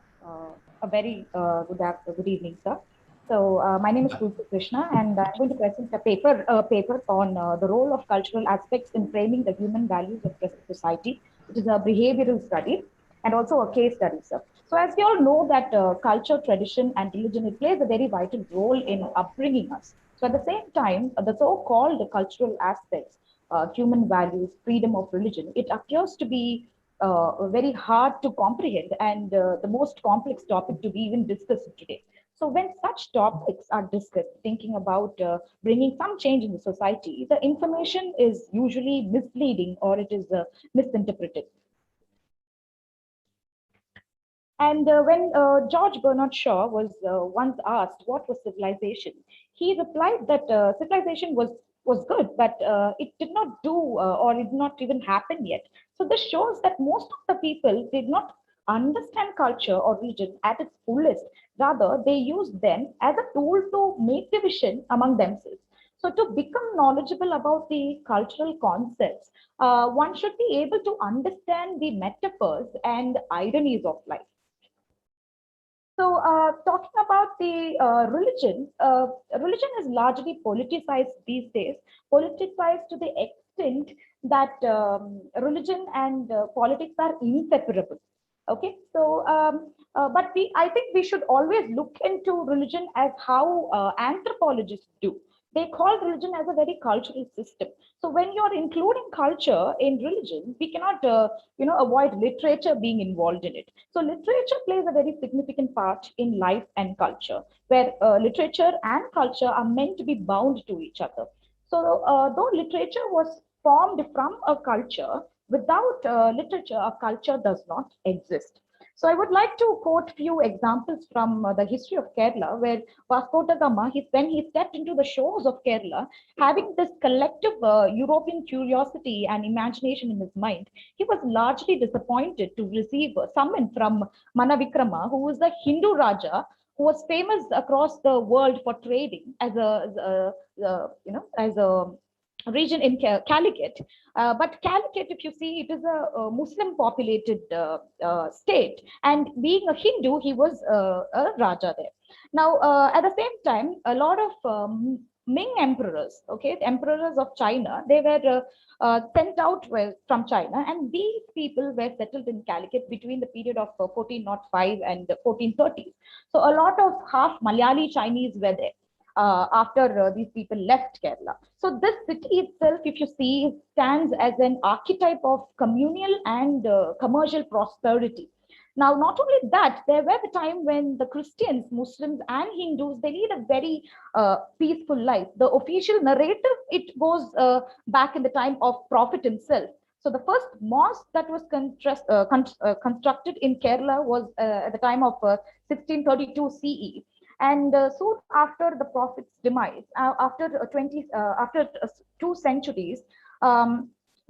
A very good evening, sir. So my name is Tulsi Krishna, and I'm going to present a paper on the role of cultural aspects in framing the human values of present society. It is a behavioral study and also a case study, sir. So as we all know that culture, tradition, and religion, it plays a very vital role in upbringing us. So at the same time, the so-called cultural aspects, human values, freedom of religion, it appears to be very hard to comprehend and the most complex topic to be even discussed today. So when such topics are discussed, thinking about bringing some change in the society, the information is usually misleading or it is misinterpreted. And when George Bernard Shaw was once asked what was civilization, he replied that civilization was good, but it did not do or it did not even happen yet. So this shows that most of the people did not understand culture or religion at its fullest. Rather, they used them as a tool to make division among themselves. So to become knowledgeable about the cultural concepts, one should be able to understand the metaphors and ironies of life. So talking about the religion is largely politicized these days, politicized to the extent that religion and politics are inseparable. Okay, so but I think we should always look into religion as how anthropologists do. They call religion as a very cultural system. So when you're including culture in religion, we cannot avoid literature being involved in it. So literature plays a very significant part in life and culture, where literature and culture are meant to be bound to each other. So though literature was formed from a culture, without literature, a culture does not exist. So I would like to quote few examples from the history of Kerala, where Vasco da Gama, when he stepped into the shores of Kerala, having this collective European curiosity and imagination in his mind, he was largely disappointed to receive a summon from Manavikrama, who was the Hindu Raja, who was famous across the world for trading as a region in Calicut. But Calicut, if you see, it is a Muslim populated state. And being a Hindu, he was a Raja there. Now, at the same time, a lot of Ming emperors, okay, the emperors of China, they were sent out from China, and these people were settled in Calicut between the period of 1405 and 1430. So a lot of half Malayali Chinese were there after these people left Kerala. So this city itself, if you see, stands as an archetype of communal and commercial prosperity. Now, not only that, there were the time when the Christians, Muslims, and Hindus, they lead a very peaceful life. The official narrative, it goes back in the time of Prophet himself. So the first mosque that was constructed in Kerala was at the time of 1632 CE. And soon after the Prophet's demise, after 2 centuries,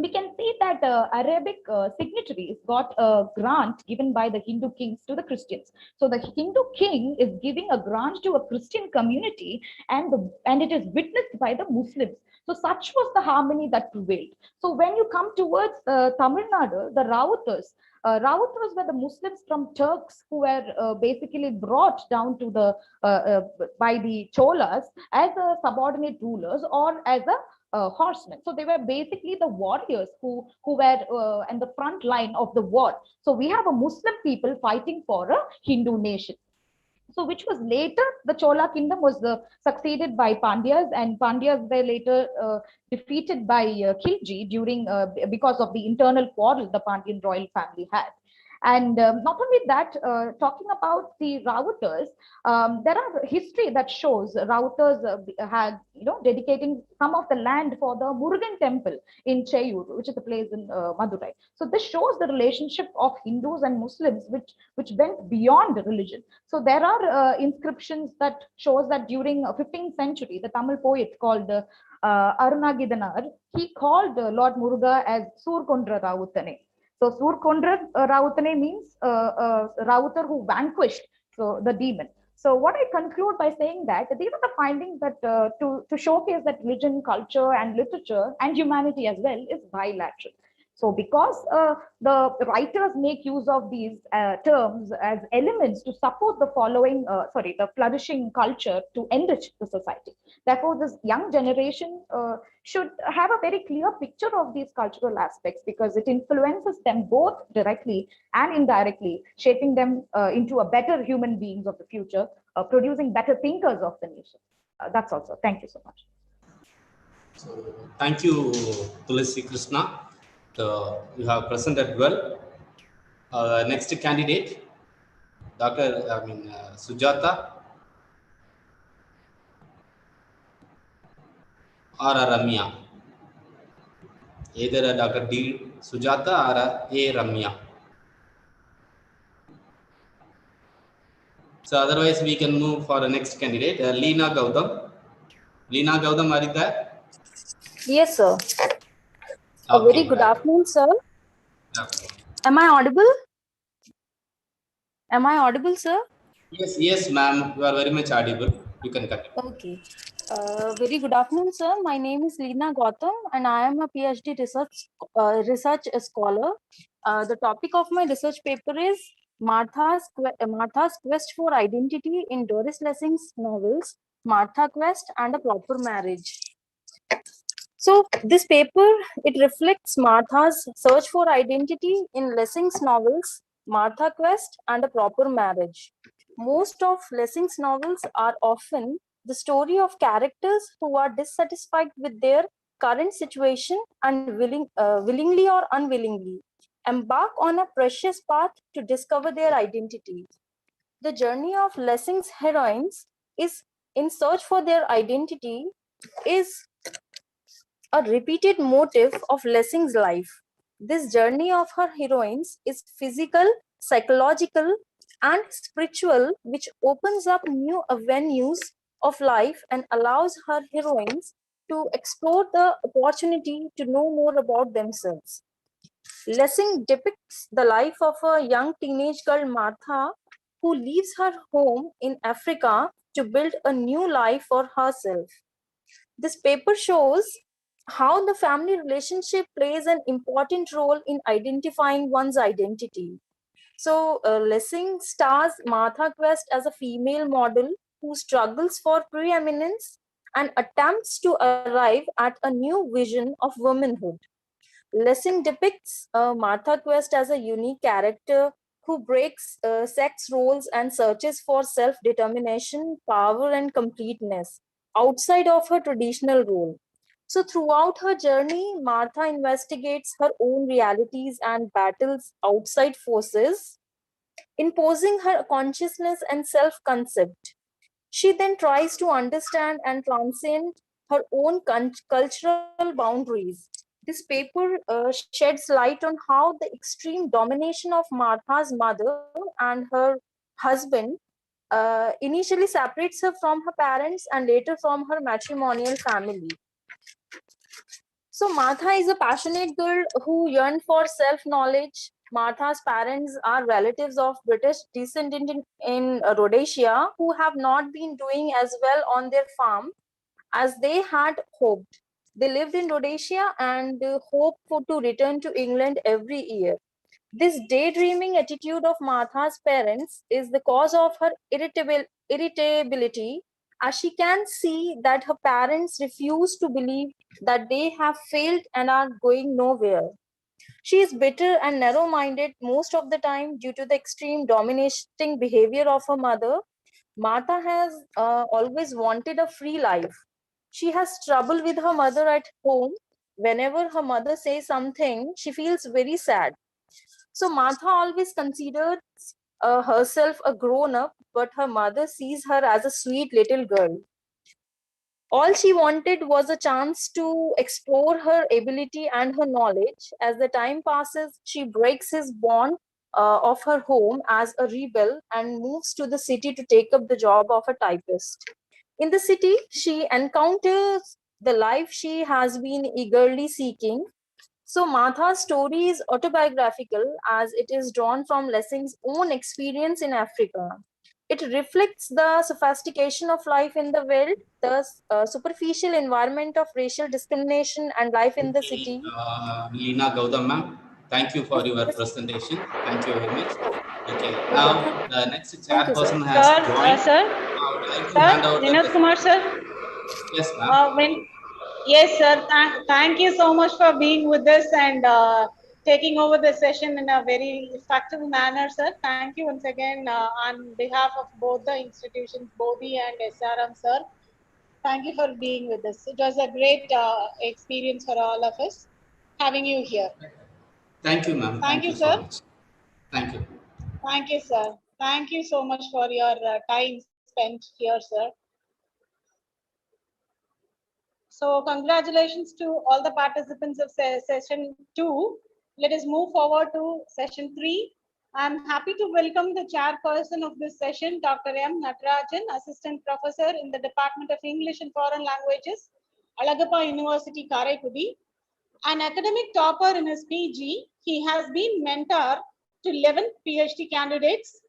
we can see that Arabic signatories got a grant given by the Hindu kings to the Christians. So the Hindu king is giving a grant to a Christian community, and it is witnessed by the Muslims. So such was the harmony that prevailed. So when you come towards Tamil Nadu, the Rautars were the Muslims from Turks who were basically brought down to the by the Cholas as subordinate rulers or as horsemen. So they were basically the warriors who were in the front line of the war. So we have a Muslim people fighting for a Hindu nation. So which was later, the Chola kingdom was succeeded by Pandyas, and Pandyas were later defeated by Khilji during because of the internal quarrel the Pandyan royal family had. And not only that, talking about the Rautars, there are history that shows Rautars had, dedicating some of the land for the Murugan temple in Cheyur, which is a place in Madurai. So this shows the relationship of Hindus and Muslims, which went beyond religion. So there are inscriptions that shows that during 15th century, the Tamil poet called Arunagidanar, he called Lord Muruga as Surkondra Rautane. So Surkondra Rautane means Rautar who vanquished the demon. So what I conclude by saying that these are the findings that to showcase that religion, culture, and literature and humanity as well is bilateral. So because the writers make use of these terms as elements to support the the flourishing culture to enrich the society. Therefore, this young generation should have a very clear picture of these cultural aspects, because it influences them both directly and indirectly, shaping them into a better human beings of the future, producing better thinkers of the nation. That's also. Thank you so much. So, thank you, Tulasi Krishna. You have presented well. Next candidate, Sujata or Ramya. Either Dr. D. Sujata or A. Ramya. So otherwise we can move for the next candidate, Leena Gautam. Leena Gautam, are you there? Yes, sir. A Okay, very good afternoon, sir. Am I audible? Am I audible, sir? Yes, ma'am. You are very much audible. You can continue. Okay. Very good afternoon, sir. My name is Leena Gautam, and I am a PhD research scholar. The topic of my research paper is Martha's quest for identity in Doris Lessing's novels, Martha Quest and A Proper Marriage. So this paper, it reflects Martha's search for identity in Lessing's novels, Martha Quest and A Proper Marriage. Most of Lessing's novels are often the story of characters who are dissatisfied with their current situation and willingly or unwillingly embark on a precious path to discover their identity. The journey of Lessing's heroines is in search for their identity is a repeated motif of Lessing's life. This journey of her heroines is physical, psychological, and spiritual, which opens up new avenues of life and allows her heroines to explore the opportunity to know more about themselves. Lessing depicts the life of a young teenage girl, Martha, who leaves her home in Africa to build a new life for herself. This paper shows how the family relationship plays an important role in identifying one's identity. So Lessing stars Martha Quest as a female model who struggles for preeminence and attempts to arrive at a new vision of womanhood. Lessing depicts Martha Quest as a unique character who breaks sex roles and searches for self-determination, power, and completeness outside of her traditional role. So throughout her journey, Martha investigates her own realities and battles outside forces, imposing her consciousness and self-concept. She then tries to understand and transcend her own cultural boundaries. This paper sheds light on how the extreme domination of Martha's mother and her husband initially separates her from her parents and later from her matrimonial family. So Martha is a passionate girl who yearned for self-knowledge. Martha's parents are relatives of British descent in Rhodesia who have not been doing as well on their farm as they had hoped. They lived in Rhodesia and hoped to return to England every year. This daydreaming attitude of Martha's parents is the cause of her irritability, as she can see that her parents refuse to believe that they have failed and are going nowhere. She is bitter and narrow minded most of the time due to the extreme dominating behavior of her mother. Martha has always wanted a free life. She has trouble with her mother at home. Whenever her mother says something, she feels very sad. So Martha always considers herself a grown up, but her mother sees her as a sweet little girl. All she wanted was a chance to explore her ability and her knowledge. As the time passes, she breaks his bond of her home as a rebel and moves to the city to take up the job of a typist. In the city, she encounters the life she has been eagerly seeking. So Martha's story is autobiographical as it is drawn from Lessing's own experience in Africa. It reflects the sophistication of life in the world, the superficial environment of racial discrimination and life in the city. Leena Gautam ma'am, thank you for your presentation. Thank you very much. Okay, now the next chairperson has joined. Sir, I would like to sir, hand over Vinod the. Kumar, sir. Yes, ma'am. Yes, sir. Thank you so much for being with us and taking over the session in a very effective manner, sir. Thank you once again on behalf of both the institutions, Bodhi and SRM, sir. Thank you for being with us. It was a great experience for all of us having you here. Thank you, ma'am. Thank you, so sir. much. Thank you. Thank you, sir. Thank you so much for your time spent here, sir. So congratulations to all the participants of session 2. Let us move forward to session 3. I'm happy to welcome the chairperson of this session, Dr. M. Natarajan, Assistant Professor in the Department of English and Foreign Languages, Alagappa University, Karaikudi. An academic topper in his PG, he has been mentor to 11 PhD candidates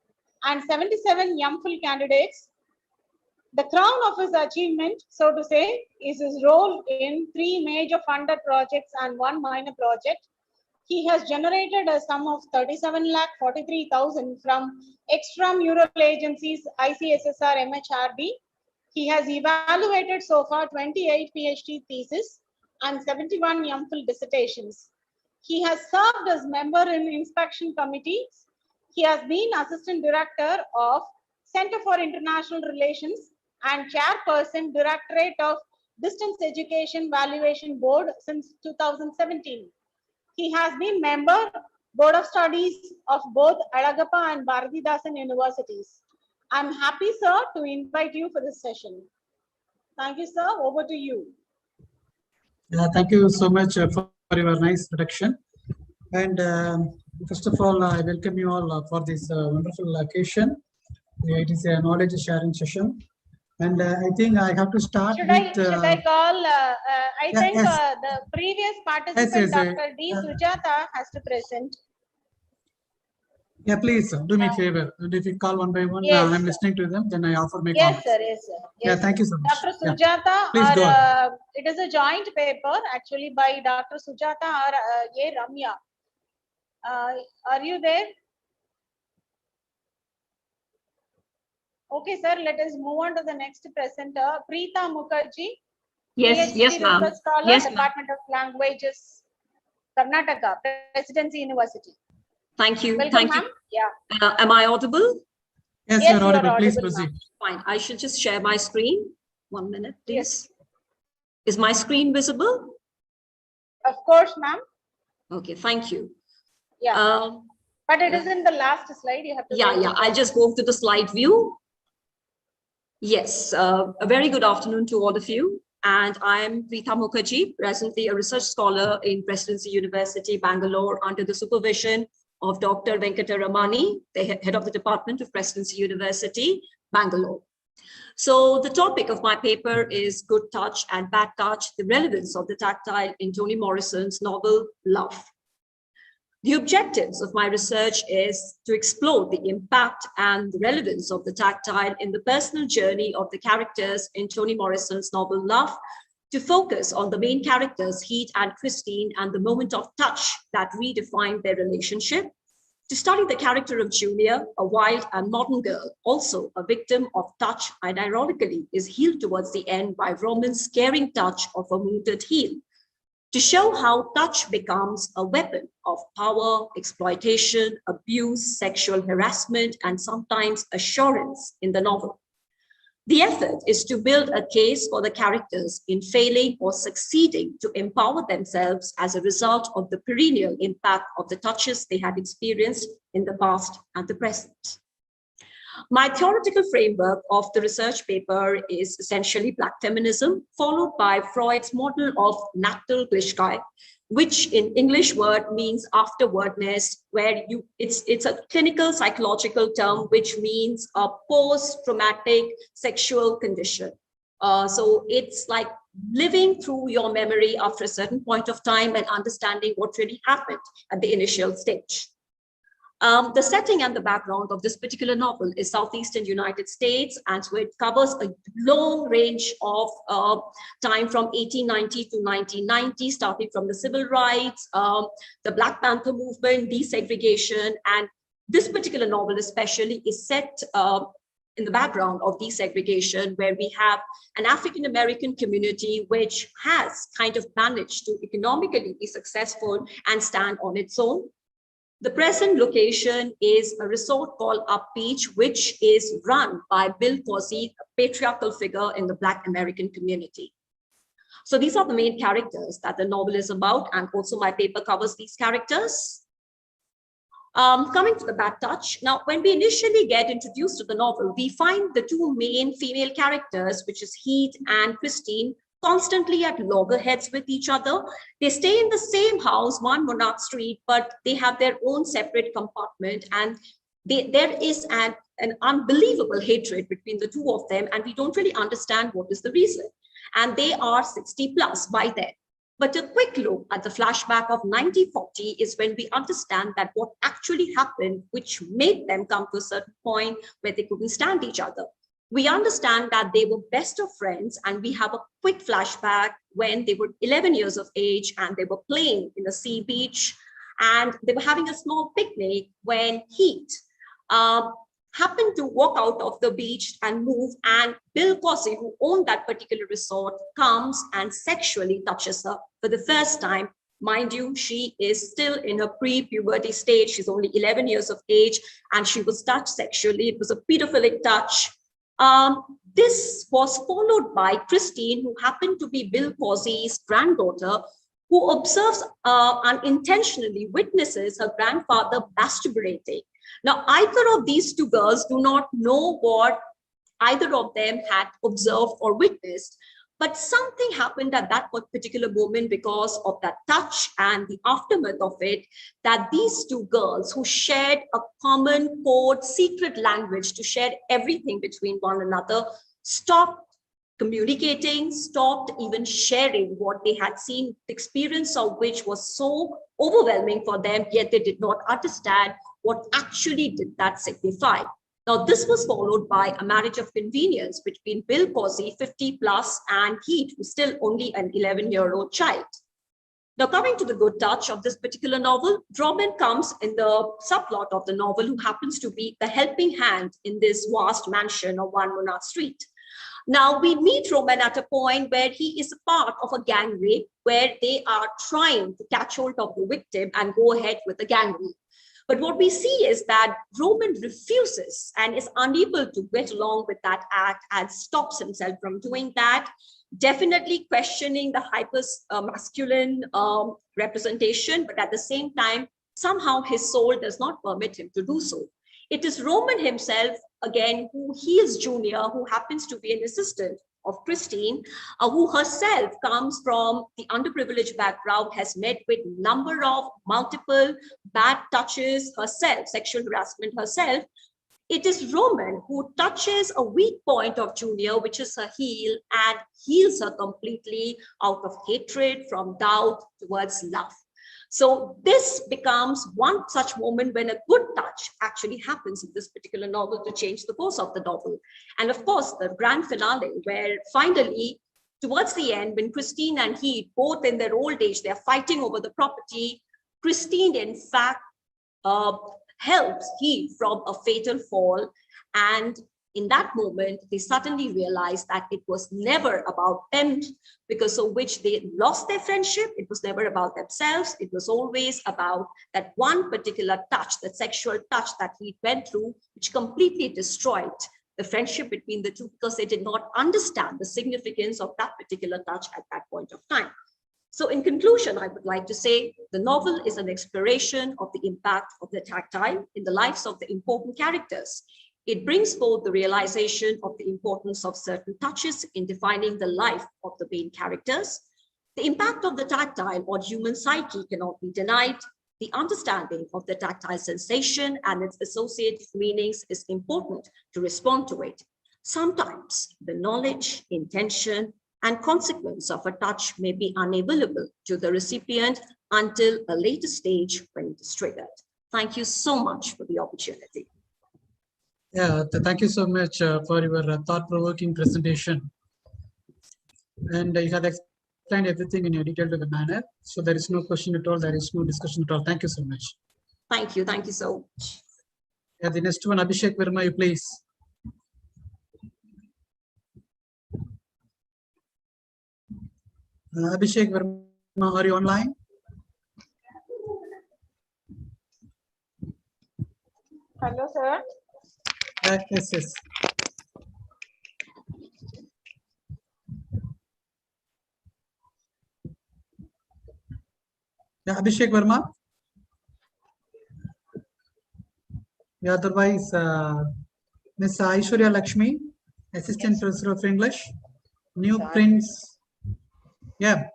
and 77 MPhil candidates. The crown of his achievement, so to say, is his role in 3 major funded projects and 1 minor project. He has generated a sum of 37,43,000 from extramural agencies ICSSR MHRD. He has evaluated so far 28 PhD theses and 71 MPhil dissertations. He has served as member in inspection committees. He has been assistant director of Center for International Relations and chairperson Directorate of Distance Education Valuation Board since 2017. He has been member Board of Studies of both Alagappa and Bharatidasan universities. I'm happy, sir, to invite you for this session. Thank you, sir. Over to you. Thank you so much for your nice introduction. And first of all, I welcome you all for this wonderful occasion. It is a knowledge sharing session. And I think I have to start Should with... I call, I think yes. the previous participant, Yes, Dr. D. Sujata has to present. Yeah, please do me a favor. And if you call one by one, Yes, I'm listening to them, then I offer my Yes, comments. sir. Yes, sir. Yeah, Yes, thank sir. you so much. Dr. Yeah. Sujata, Please go ahead. it is a joint paper actually by Dr. Sujata or A. Ramya. Are you there? Okay, sir, let us move on to the next presenter, Preeta Mukherjee. Yes, PhD yes, ma'am. research scholar, Yes, ma'am. Department of Languages, Karnataka, Presidency University. Thank you. Welcome, Thank you. ma'am. Yeah. Am I audible? Yes, Yes, you're you are audible. Please audible, proceed. Fine. I should just share my screen. 1 minute, please. Yes. Is my screen visible? Of course, ma'am. Okay, thank you. Yeah. But it is in the last slide. You have to. Yeah. I'll just go to the slide view. Yes, a very good afternoon to all of you. And I'm Preeta Mukherjee, presently a research scholar in Presidency University, Bangalore, under the supervision of Dr. Venkataramani, the head of the Department of Presidency University, Bangalore. So the topic of my paper is Good Touch and Bad Touch, the relevance of the tactile in Toni Morrison's novel, Love. The objectives of my research is to explore the impact and the relevance of the tactile in the personal journey of the characters in Toni Morrison's novel, Love, to focus on the main characters, Heath and Christine, and the moment of touch that redefined their relationship, to study the character of Julia, a wild and modern girl, also a victim of touch, and ironically is healed towards the end by Roman's scaring touch of a wounded heel, to show how touch becomes a weapon of power, exploitation, abuse, sexual harassment, and sometimes assurance in the novel. The effort is to build a case for the characters in failing or succeeding to empower themselves as a result of the perennial impact of the touches they had experienced in the past and the present. My theoretical framework of the research paper is essentially Black feminism, followed by Freud's model of Nachtelglichkeit, which in English word means afterwardness, where it's a clinical psychological term, which means a post-traumatic sexual condition. So it's like living through your memory after a certain point of time and understanding what really happened at the initial stage. The setting and the background of this particular novel is Southeastern United States, and so it covers a long range of time from 1890 to 1990, starting from the civil rights, the Black Panther movement, desegregation, and this particular novel especially is set in the background of desegregation, where we have an African-American community which has kind of managed to economically be successful and stand on its own. The present location is a resort called Up Beach, which is run by Bill Cosby, a patriarchal figure in the Black American community. So these are the main characters that the novel is about, and also my paper covers these characters. Coming to the bad touch. Now, when we initially get introduced to the novel, we find the two main female characters, which is Heath and Christine, constantly at loggerheads with each other. They stay in the same house, 1 Monarch Street, but they have their own separate compartment, and there is an unbelievable hatred between the two of them, and we don't really understand what is the reason. And they are 60 plus by then. But a quick look at the flashback of 1940 is when we understand that what actually happened, which made them come to a certain point where they couldn't stand each other. We understand that they were best of friends, and we have a quick flashback when they were 11 years of age and they were playing in a sea beach, and they were having a small picnic when Heath happened to walk out of the beach and move, and Bill Cosby, who owned that particular resort, comes and sexually touches her for the first time. Mind you, she is still in her pre-puberty stage. She's only 11 years of age, and she was touched sexually. It was a pedophilic touch. This was followed by Christine, who happened to be Bill Cosby's granddaughter, who observes unintentionally witnesses her grandfather masturbating. Now, either of these two girls do not know what either of them had observed or witnessed, but something happened at that particular moment because of that touch and the aftermath of it, that these two girls who shared a common code, secret language to share everything between one another, stopped communicating, stopped even sharing what they had seen, the experience of which was so overwhelming for them, yet they did not understand what actually did that signify. Now, this was followed by a marriage of convenience between Bill Cosby, 50 plus, and Heath, who's still only an 11-year-old child. Now, coming to the good touch of this particular novel, Roman comes in the subplot of the novel who happens to be the helping hand in this vast mansion of One Monarch Street. Now, we meet Roman at a point where he is a part of a gang rape where they are trying to catch hold of the victim and go ahead with the gang rape. But what we see is that Roman refuses and is unable to get along with that act and stops himself from doing that, definitely questioning the hyper masculine representation, but at the same time, somehow his soul does not permit him to do so. It is Roman himself, again, who he is junior, who happens to be an assistant of Christine, who herself comes from the underprivileged background, has met with number of multiple bad touches herself, sexual harassment herself. It is Roman who touches a weak point of Junior, which is her heel, and heals her completely out of hatred, from doubt towards love. So this becomes one such moment when a good touch actually happens in this particular novel to change the course of the novel. And of course, the grand finale, where finally, towards the end, when Christine and he, both in their old age, they're fighting over the property, Christine, in fact, helps he from a fatal fall. And in that moment, they suddenly realized that it was never about them, because of which they lost their friendship. It was never about themselves. It was always about that one particular touch, that sexual touch that he went through, which completely destroyed the friendship between the two, because they did not understand the significance of that particular touch at that point of time. So in conclusion, I would like to say the novel is an exploration of the impact of the tactile in the lives of the important characters. It brings forth the realization of the importance of certain touches in defining the life of the main characters. The impact of the tactile on human psyche cannot be denied. The understanding of the tactile sensation and its associated meanings is important to respond to it. Sometimes the knowledge, intention, and consequence of a touch may be unavailable to the recipient until a later stage when it is triggered. Thank you so much for the opportunity. Yeah, thank you so much for your thought-provoking presentation. And you have explained everything in a detailed manner. So there is no question at all. There is no discussion at all. Thank you so much. Thank you. Thank you so much. Yeah, the next one, Abhishek Verma, you please. Abhishek Verma, are you online? Hello, sir. Yes, yes. Yeah, Abhishek Verma. Yeah, otherwise, Ms. Aishwarya Lakshmi, Assistant Professor of English, New Prince. Yeah.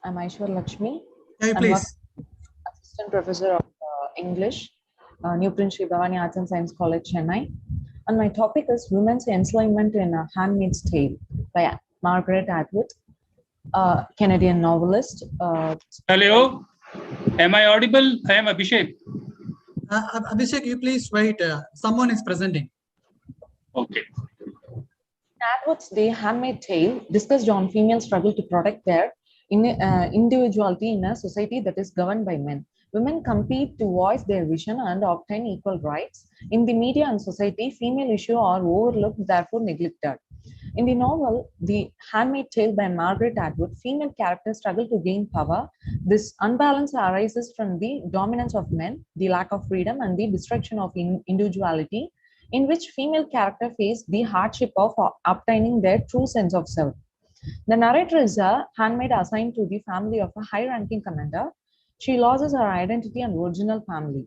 I'm Aishwarya Lakshmi. Yeah, I'm please. Assistant Professor of English, New Prince Sri Bhavani Arts and Science College, Chennai. And my topic is Women's Enslavement in A Handmaid's Tale by Margaret Atwood, Canadian novelist. Hello, am I audible? I am Abhishek. Abhishek, you please wait. Someone is presenting. Okay. Atwood's The Handmaid's Tale discussed on female struggle to protect their individuality in a society that is governed by men. Women compete to voice their vision and obtain equal rights. In the media and society, female issues are overlooked, therefore neglected. In the novel, The Handmaid's Tale by Margaret Atwood, female characters struggle to gain power. This unbalance arises from the dominance of men, the lack of freedom, and the destruction of individuality, in which female characters face the hardship of obtaining their true sense of self. The narrator is a handmaid assigned to the family of a high-ranking commander. She loses her identity and original family.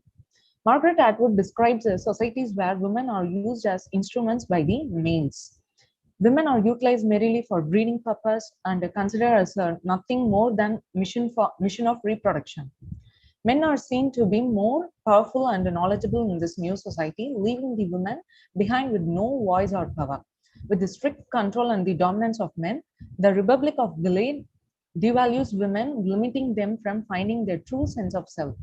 Margaret Atwood describes societies where women are used as instruments by the males. Women are utilized merely for breeding purpose and considered as nothing more than mission of reproduction. Men are seen to be more powerful and knowledgeable in this new society, leaving the women behind with no voice or power. With the strict control and the dominance of men, the Republic of Gilead devalues women, limiting them from finding their true sense of self.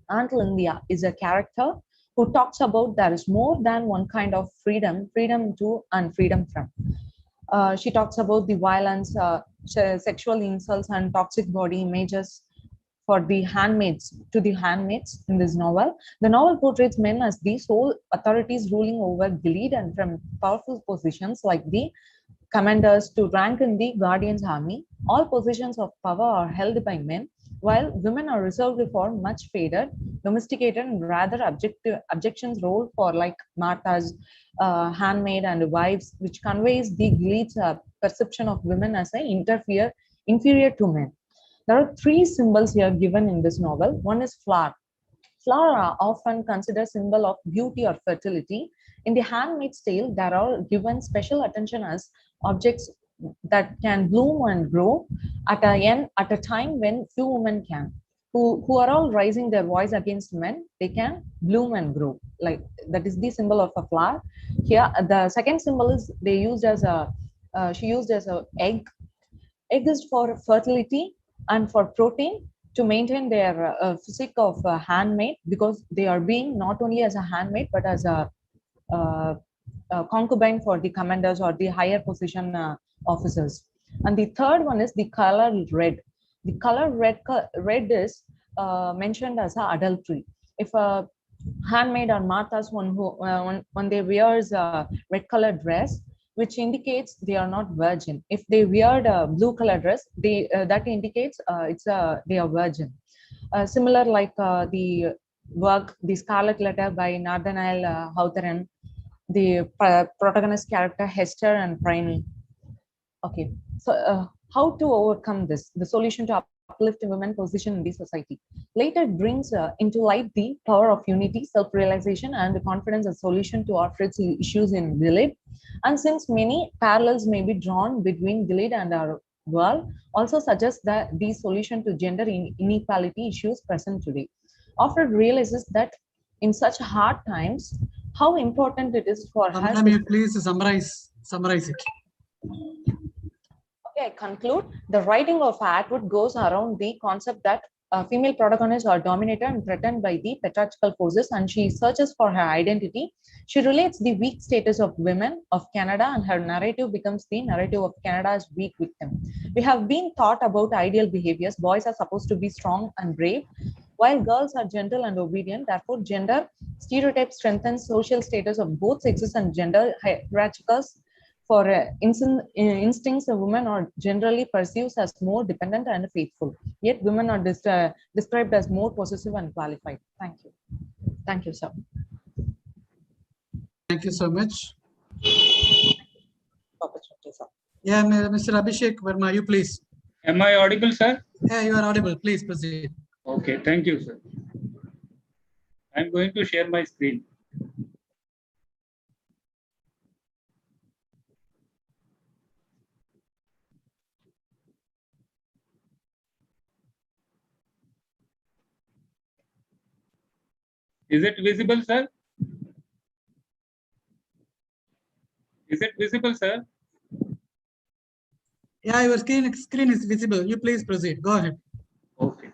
Aunt Lindia is a character who talks about there is more than one kind of freedom, freedom to and freedom from. She talks about the violence, sexual insults, and toxic body images for the handmaids in this novel. The novel portrays men as the sole authorities ruling over Gilead, and from powerful positions like the commanders to rank in the Guardian's army. All positions of power are held by men, while women are reserved for much faded, domesticated, and rather objections role for like Martha's handmaid and wives, which conveys the Gilead's perception of women as inferior to men. There are three symbols here given in this novel. One is flower. Flower are often considered symbol of beauty or fertility. In the Handmaid's Tale, there are given special attention as objects that can bloom and grow at a time when few women can. Who are all raising their voice against men, they can bloom and grow. Like that is the symbol of a flower. Here, the second symbol is she used as a egg. Egg is for fertility and for protein, to maintain their physique of a handmaid, because they are being not only as a handmaid but as a concubine for the commanders or the higher position officers. And the third one is the color red. The color red is mentioned as adultery. If a handmaid or Martha's one who when they wears a red colored dress, which indicates they are not virgin. If they wear a blue color dress, that indicates they are virgin. Similar like the work, The Scarlet Letter by Nathaniel Hawthorne, the protagonist character Hester and Bryony. Okay, so how to overcome this? The solution to uplift women's position in the society. Later it brings into light the power of unity, self-realization, and the confidence as solution to Alfred's issues in Gilead. And since many parallels may be drawn between Gilead and our world, also suggests that the solution to gender inequality issues present today. Alfred realizes that in such hard times, how important it is for her. Please summarize it. Okay, I conclude. The writing of Atwood goes around the concept that female protagonists are dominated and threatened by the patriarchal forces, and she searches for her identity. She relates the weak status of women of Canada, and her narrative becomes the narrative of Canada's weak victim. We have been taught about ideal behaviors. Boys are supposed to be strong and brave, while girls are gentle and obedient. Therefore, gender stereotypes strengthen social status of both sexes, and gender hierarchies for instincts, a woman are generally perceived as more dependent and faithful. Yet women are described as more possessive and qualified. Thank you. Thank you, sir. Thank you so much. Yeah, Mr. Abhishek Verma, you please. Am I audible, sir? Yeah, you are audible. Please proceed. Okay, thank you, sir. I'm going to share my screen. Is it visible, sir? Is it visible, sir? Yeah, your screen is visible. You please proceed. Go ahead. Okay.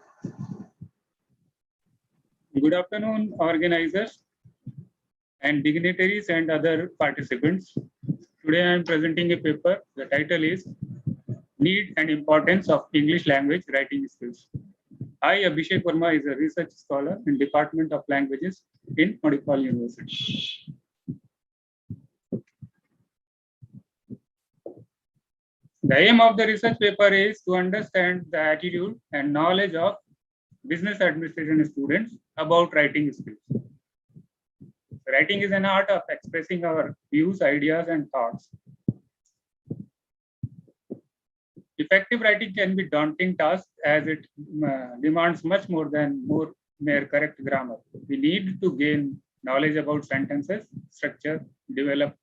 Good afternoon, organizers and dignitaries and other participants. Today I am presenting a paper. The title is Need and Importance of English Language Writing Skills. I, Abhishek Verma, is a research scholar in Department of Languages in Manipal University. The aim of the research paper is to understand the attitude and knowledge of business administration students about writing skills. Writing is an art of expressing our views, ideas, and thoughts. Effective writing can be a daunting task as it demands much more than mere correct grammar. We need to gain knowledge about sentences, structure, develop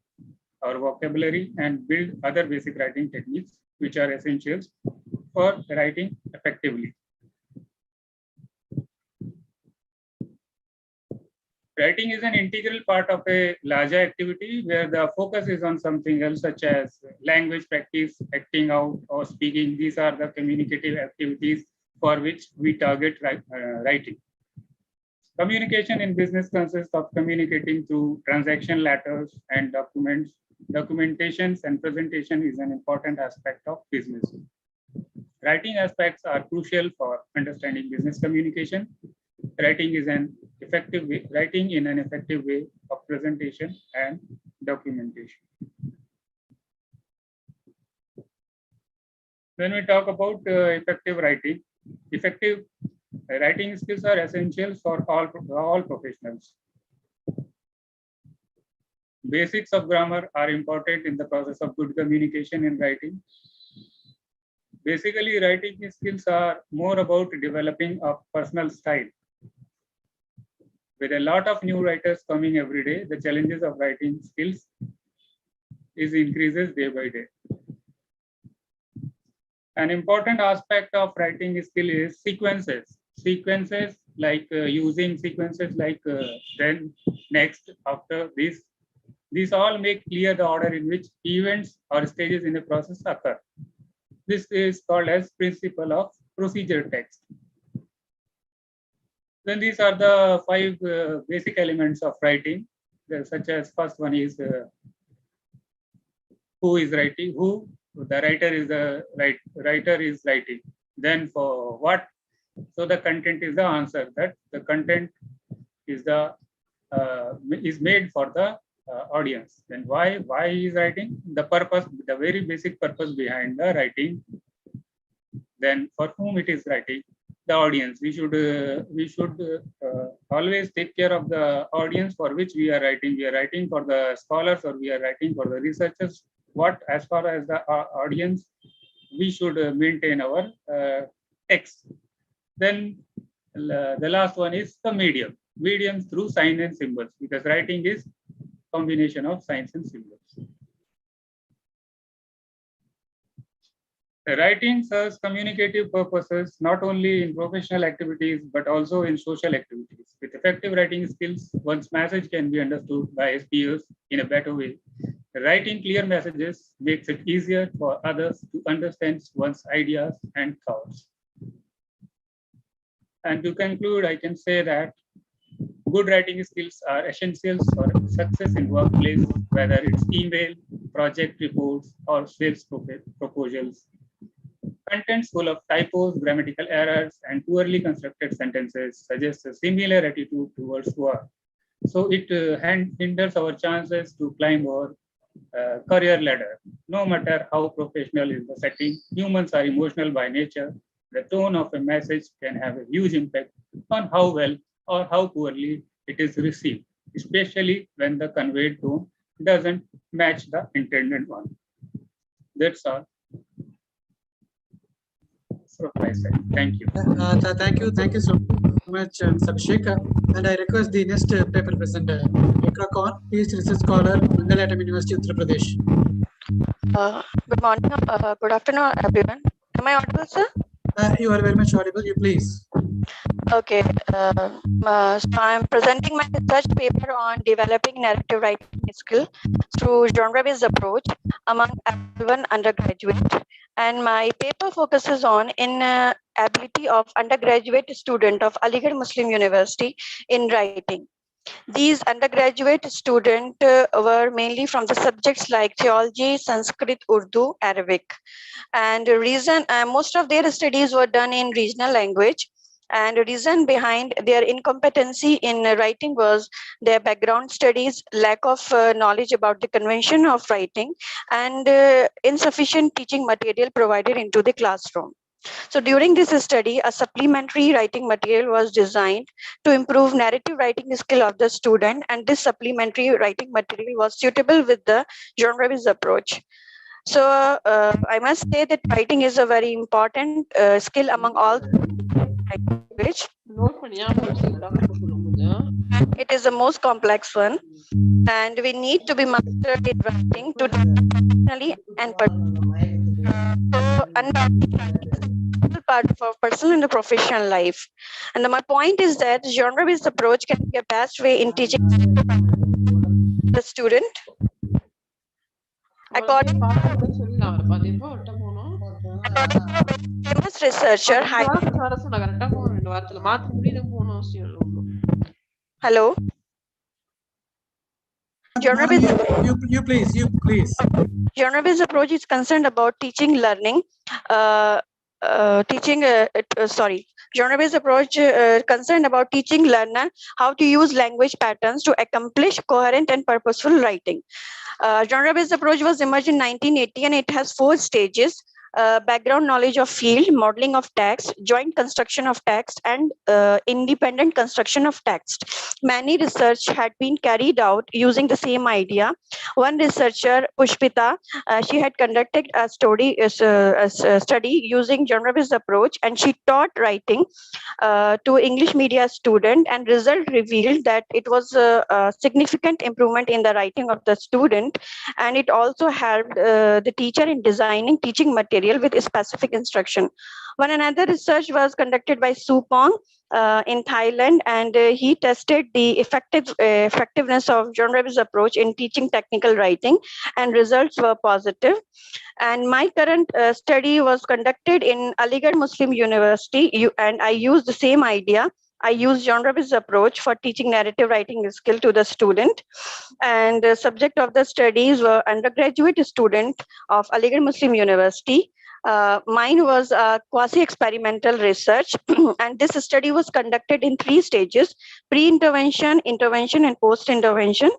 our vocabulary, and build other basic writing techniques which are essentials for writing effectively. Writing is an integral part of a larger activity where the focus is on something else, such as language practice, acting out, or speaking. These are the communicative activities for which we target writing. Communication in business consists of communicating through transaction letters and documents Documentations and presentation is an important aspect of business. Writing aspects are crucial for understanding business communication. Writing in an effective way of presentation and documentation. When we talk about effective writing skills are essential for all professionals. Basics of grammar are important in the process of good communication in writing. Basically, writing skills are more about developing a personal style. With a lot of new writers coming every day, the challenges of writing skills increases day by day. An important aspect of writing skill is sequences. Sequences like using sequences like then, next, after, this. These all make clear the order in which events or stages in a process occur. This is called as principle of procedure text. Then these are the 5 basic elements of writing, such as first one is who is writing, who, the writer is writing. Then for what, so the content is the answer, that the content is made for the audience. Then why he is writing, the purpose, the very basic purpose behind the writing. Then for whom it is writing, the audience. We should always take care of the audience for which we are writing. We are writing for the scholars or we are writing for the researchers. What, as far as the audience, we should maintain our text. Then the last one is the medium through signs and symbols, because writing is combination of signs and symbols. The writing serves communicative purposes not only in professional activities but also in social activities. With effective writing skills, one's message can be understood by his peers in a better way. Writing clear messages makes it easier for others to understand one's ideas and thoughts. And to conclude, I can say that good writing skills are essentials for success in workplace, whether it's email, project reports, or sales proposals. Contents full of typos, grammatical errors, and poorly constructed sentences suggest a similar attitude towards work. So it hinders our chances to climb our career ladder. No matter how professional is the setting, humans are emotional by nature. The tone of a message can have a huge impact on how well or how poorly it is received, especially when the conveyed tone doesn't match the intended one. That's all. So, thank you. Thank you so much, Mr. Abhishek. And I request the next paper presenter, Dr. Khan, PhD research scholar, Mangalam University, Uttar Pradesh. Good morning, good afternoon, everyone. Am I audible, sir? You are very much audible. You please. Okay. So I'm presenting my research paper on developing narrative writing skill through genre-based approach among L1 undergraduate. And my paper focuses on ability of undergraduate student of Aligarh Muslim University in writing. These undergraduate students were mainly from the subjects like theology, Sanskrit, Urdu, Arabic. And the reason most of their studies were done in regional language. And the reason behind their incompetency in writing was their background studies, lack of knowledge about the convention of writing, and insufficient teaching material provided into the classroom. So during this study, a supplementary writing material was designed to improve narrative writing skill of the student, and this supplementary writing material was suitable with the genre-based approach. So I must say that writing is a very important skill among all language. It is the most complex one, and we need to be mastered in writing to professionally and part of our personal and professional life. And my point is that genre-based approach can be a best way in teaching the student. According to famous researcher, hello. You please. Genre-based approach is concerned about teaching learning, genre-based approach concerned about teaching learner how to use language patterns to accomplish coherent and purposeful writing. Genre-based approach was emerged in 1980 and it has 4 stages. Background knowledge of field, modeling of text, joint construction of text, and independent construction of text. Many research had been carried out using the same idea. One researcher, Pushpita, she had conducted a study using genre-based approach, and she taught writing to English media student, and result revealed that it was a significant improvement in the writing of the student, and it also helped the teacher in designing teaching material with specific instruction. One another research was conducted by Supong in Thailand, and he tested the effectiveness of genre-based approach in teaching technical writing, and results were positive. And my current study was conducted in Aligarh Muslim University, and I used the same idea. I used genre-based approach for teaching narrative writing skill to the student. And the subject of the studies were undergraduate student of Aligarh Muslim University. Mine was a quasi-experimental research, and this study was conducted in 3 stages: pre-intervention, intervention, and post-intervention.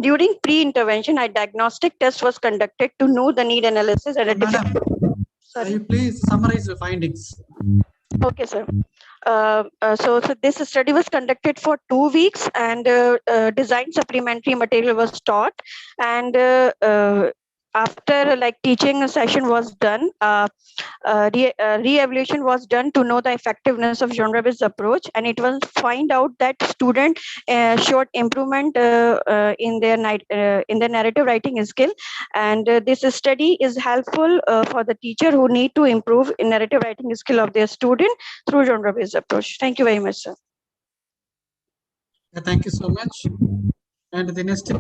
During pre-intervention, a diagnostic test was conducted to know the need analysis and a Can you please summarize the findings? Okay, sir. So this study was conducted for 2 weeks, and design supplementary material was taught, and after teaching session was done, re-evaluation was done to know the effectiveness of genre-based approach, and it was find out that student showed improvement in their narrative writing skill, and this study is helpful for the teacher who need to improve in narrative writing skill of their student through genre-based approach. Thank you very much, sir. Thank you so much. And the next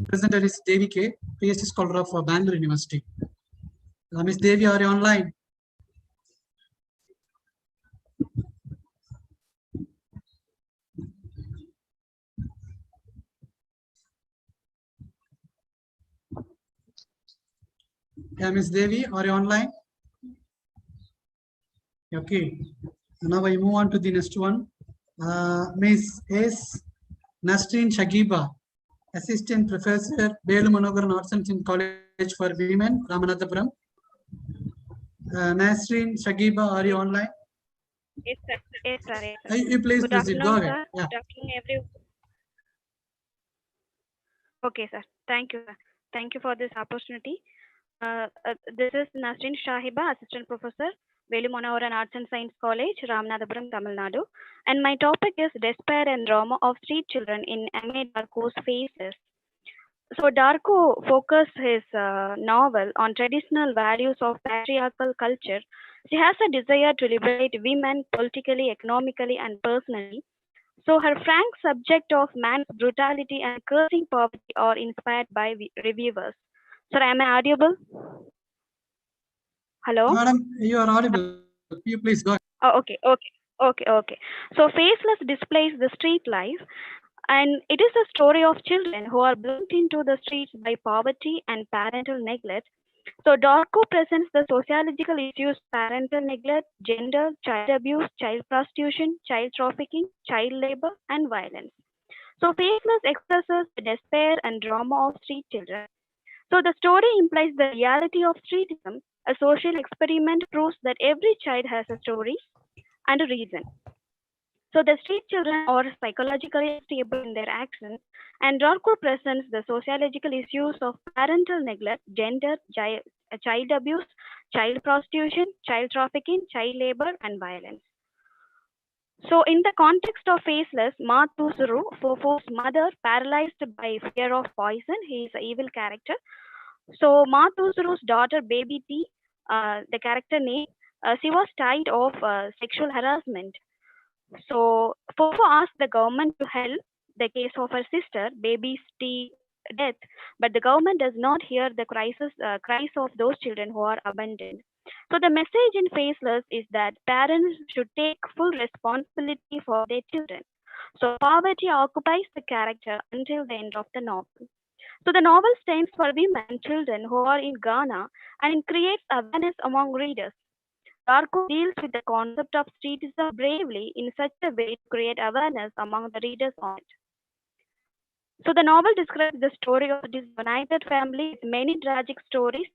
presenter is Devi K, PhD scholar of Bangalore University. Ms. Devi, are you online? Yeah, Ms. Devi, are you online? Okay. Now I move on to the next one. Ms. S. Nasreen Shagiba, Assistant Professor, Velu Manogaran Arts and Science College for Women, Ramanathapuram. Nasreen Shagiba, are you online? Yes, sir. Yes, sir. Yes, sir. You please Good proceed. Go afternoon, ahead. sir. Yeah. Good afternoon, everyone. Okay, sir. Thank you, sir. Thank you for this opportunity. This is Nasreen Shahiba, Assistant Professor, Velu Manogaran Arts and Science College, Ramanathapuram, Tamil Nadu. And my topic is Despair and Trauma of Street Children in M.A. Darko's Faces. So Darko focused his novel on traditional values of patriarchal culture. She has a desire to liberate women politically, economically, and personally. So her frank subject of man's brutality and cursing poverty are inspired by reviewers. Sir, am I audible? Hello? Madam, you are audible. You please go ahead. Oh, okay. So Faceless displays the street life, and it is a story of children who are brought into the streets by poverty and parental neglect. So Darko presents the sociological issues: parental neglect, gender, child abuse, child prostitution, child trafficking, child labor, and violence. So Faceless expresses the despair and drama of street children. So the story implies the reality of streetism. A social experiment proves that every child has a story and a reason. So the street children are psychologically stable in their actions, and Darko presents the sociological issues of parental neglect, gender, child abuse, child prostitution, child trafficking, child labor, and violence. So in the context of Faceless, Ma Tusuru, Fofo's mother, paralyzed by fear of poison, he is an evil character. So Ma Tusuru's daughter, Baby T, the character name, she was tired of sexual harassment. So Fofo asked the government to help the case of her sister, Baby T's death, but the government does not hear the cries of those children who are abandoned. So the message in Faceless is that parents should take full responsibility for their children. So poverty occupies the character until the end of the novel. So the novel stands for women and children who are in Ghana and it creates awareness among readers. Darko deals with the concept of streetism bravely in such a way to create awareness among the readers on it. So the novel describes the story of this united family with many tragic stories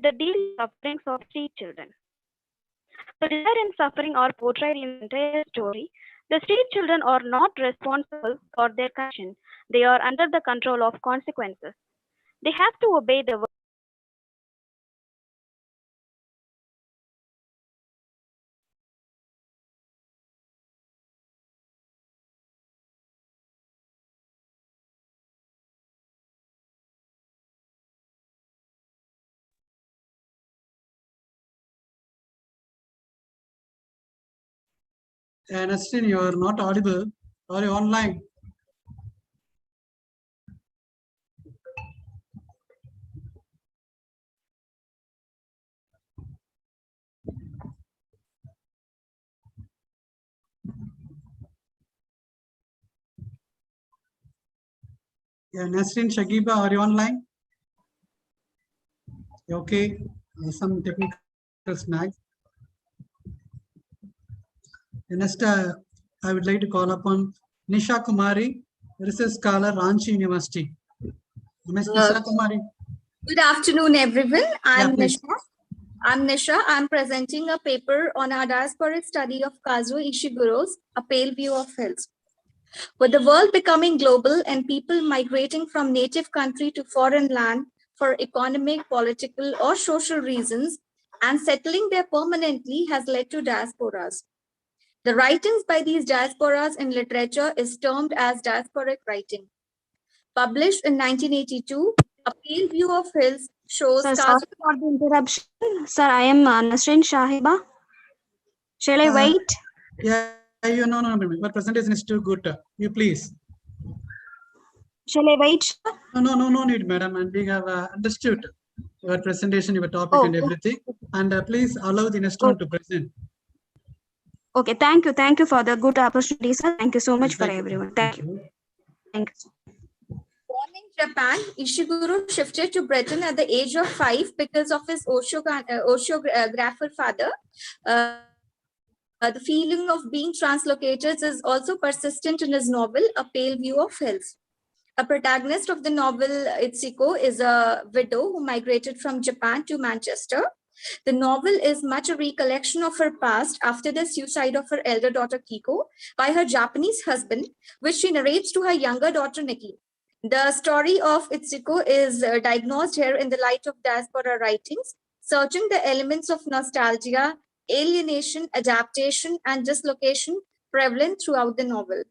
that deal with sufferings of street children. So desire and suffering are portrayed in the entire story. The street children are not responsible for their condition. They are under the control of consequences. They have to obey the Nasrin, you are not audible. Are you online? Yeah, Nasrin Shagiba, are you online? Okay, some technical snags. Next, I would like to call upon Nisha Kumari, research scholar, Ranchi University. Ms. Nisha Kumari. Good afternoon, everyone. I'm please. Nisha. I'm presenting a paper on our diasporic study of Kazuo Ishiguro's A Pale View of Health. With the world becoming global and people migrating from native country to foreign land for economic, political, or social reasons, and settling there permanently has led to diasporas. The writings by these diasporas in literature is termed as diasporic writing. Published in 1982, A Pale View of Hills shows... Sir, sorry for the interruption. Sir, I am Nasrin Shahiba. Shall I wait? Yeah, no. Your presentation is too good. You please. Shall I wait? No need, madam. And we have understood your presentation, your topic, and everything. And please allow the next one to present. Okay, thank you. Thank you for the good opportunity, sir. Thank you so much for everyone. Thank you. Thank you. Born in Japan, Ishiguro shifted to Britain at the age of 5 because of his oceanographer father. The feeling of being translocated is also persistent in his novel, A Pale View of Hills. A protagonist of the novel, Itsuko, is a widow who migrated from Japan to Manchester. The novel is much a recollection of her past after the suicide of her elder daughter Kiko by her Japanese husband, which she narrates to her younger daughter Nikki. The story of Itsuko is diagnosed here in the light of diaspora writings, searching the elements of nostalgia, alienation, adaptation, and dislocation prevalent throughout the novel.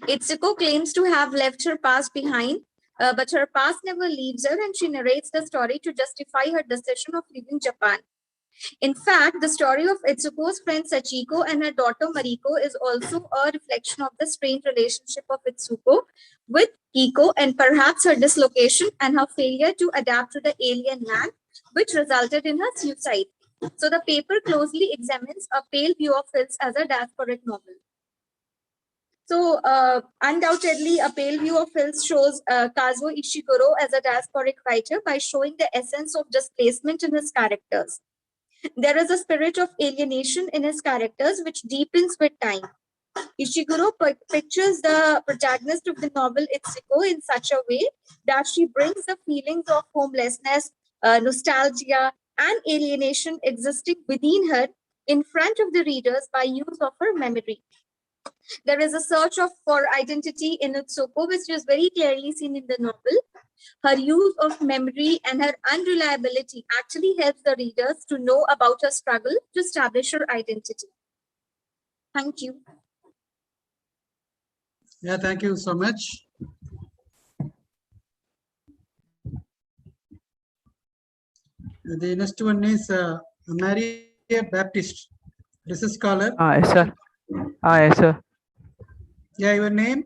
Itsuko claims to have left her past behind, but her past never leaves her, and she narrates the story to justify her decision of leaving Japan. In fact, the story of Itsuko's friend Sachiko and her daughter Mariko is also a reflection of the strained relationship of Itsuko with Kiko and perhaps her dislocation and her failure to adapt to the alien land, which resulted in her suicide. So the paper closely examines A Pale View of Hills as a diasporic novel. So undoubtedly, A Pale View of Hills shows Kazuo Ishiguro as a diasporic writer by showing the essence of displacement in his characters. There is a spirit of alienation in his characters which deepens with time. Ishiguro pictures the protagonist of the novel Itsuko in such a way that she brings the feelings of homelessness, nostalgia, and alienation existing within her in front of the readers by use of her memory. There is a search for identity in Itsuko, which is very clearly seen in the novel. Her use of memory and her unreliability actually helps the readers to know about her struggle to establish her identity. Thank you. Yeah, thank you so much. The next one is Maria Baptist, research scholar. Yes, sir. Yes, sir. Yeah, your name?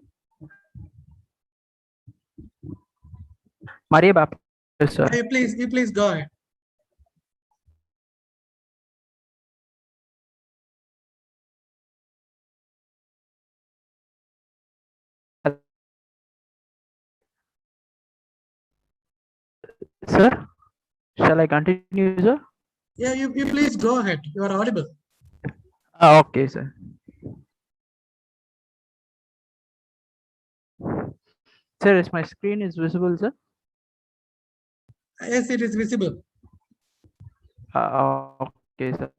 Maria Baptist, sir. Yeah, you please go ahead. Sir, shall I continue, sir? Yeah, you please go ahead. You are audible. Okay, sir. Sir, is my screen is visible, sir? Yes, it is visible. Okay, sir.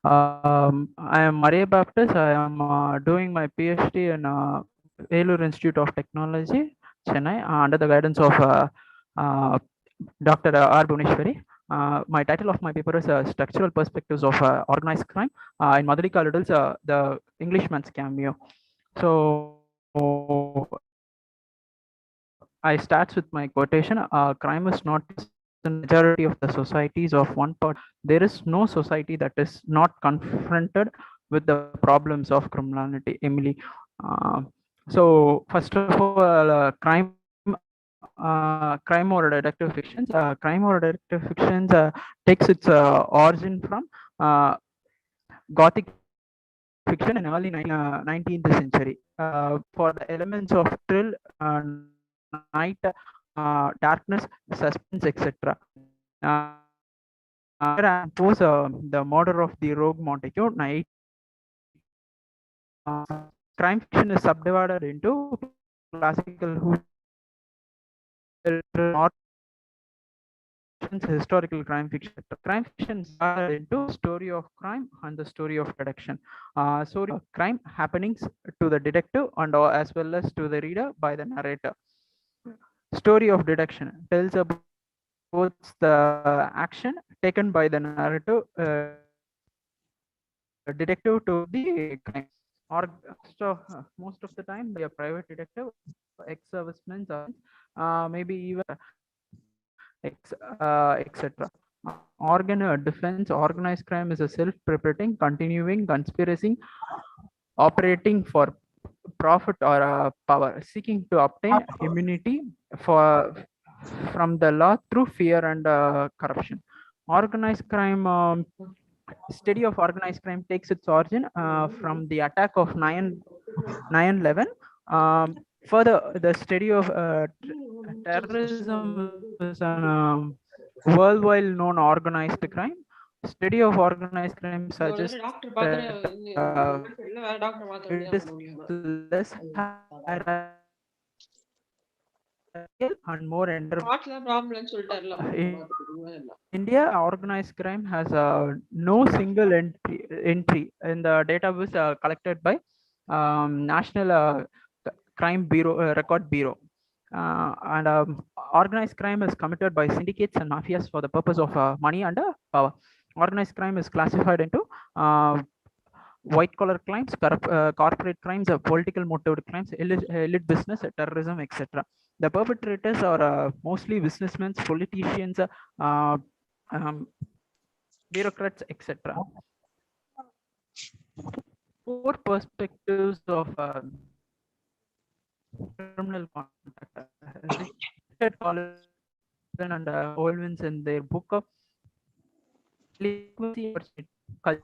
I am Maria Baptist. I am doing my PhD in Vellore Institute of Technology, Chennai, under the guidance of Dr. R. Bhuneshwari. My title of my paper is Structural Perspectives of Organized Crime. In Madhurika Little's The Englishman's Cameo. So I start with my quotation. Crime is not the majority of the societies of one part. There is no society that is not confronted with the problems of criminality. Emily. So first of all, crime or detective fictions. Crime or detective fictions takes its origin from Gothic fiction in early 19th century. For the elements of thrill, night, darkness, suspense, etc. Impose the murder of the rogue Montague. Night crime fiction is subdivided into classical historical crime fiction. Crime fiction is divided into story of crime and the story of detection. Story of crime happenings to the detective and as well as to the reader by the narrator. Story of detection tells about the action taken by the narrative detective to the crime, or most of the time by a private detective, ex-servicemen, maybe even etc. Defense organized crime is a self-perpetrating, continuing conspiracy operating for profit or power, seeking to obtain immunity from the law through fear and corruption. Organized crime, study of organized crime takes its origin from the attack of 9/11. Further, the study of terrorism is an worldwide known organized crime. Study of organized crime suggests that it is less hierarchical and more India, organized crime has no single entry in the database collected by National Crime Bureau Record Bureau. And organized crime is committed by syndicates and mafias for the purpose of money and power. Organized crime is classified into white collar crimes, corporate crimes, political motivated crimes, elite business, terrorism, etc. The perpetrators are mostly businessmen, politicians, bureaucrats, etc. Four perspectives of criminal conduct. Richard Collins and Olwins in their book of Delinquency Culture.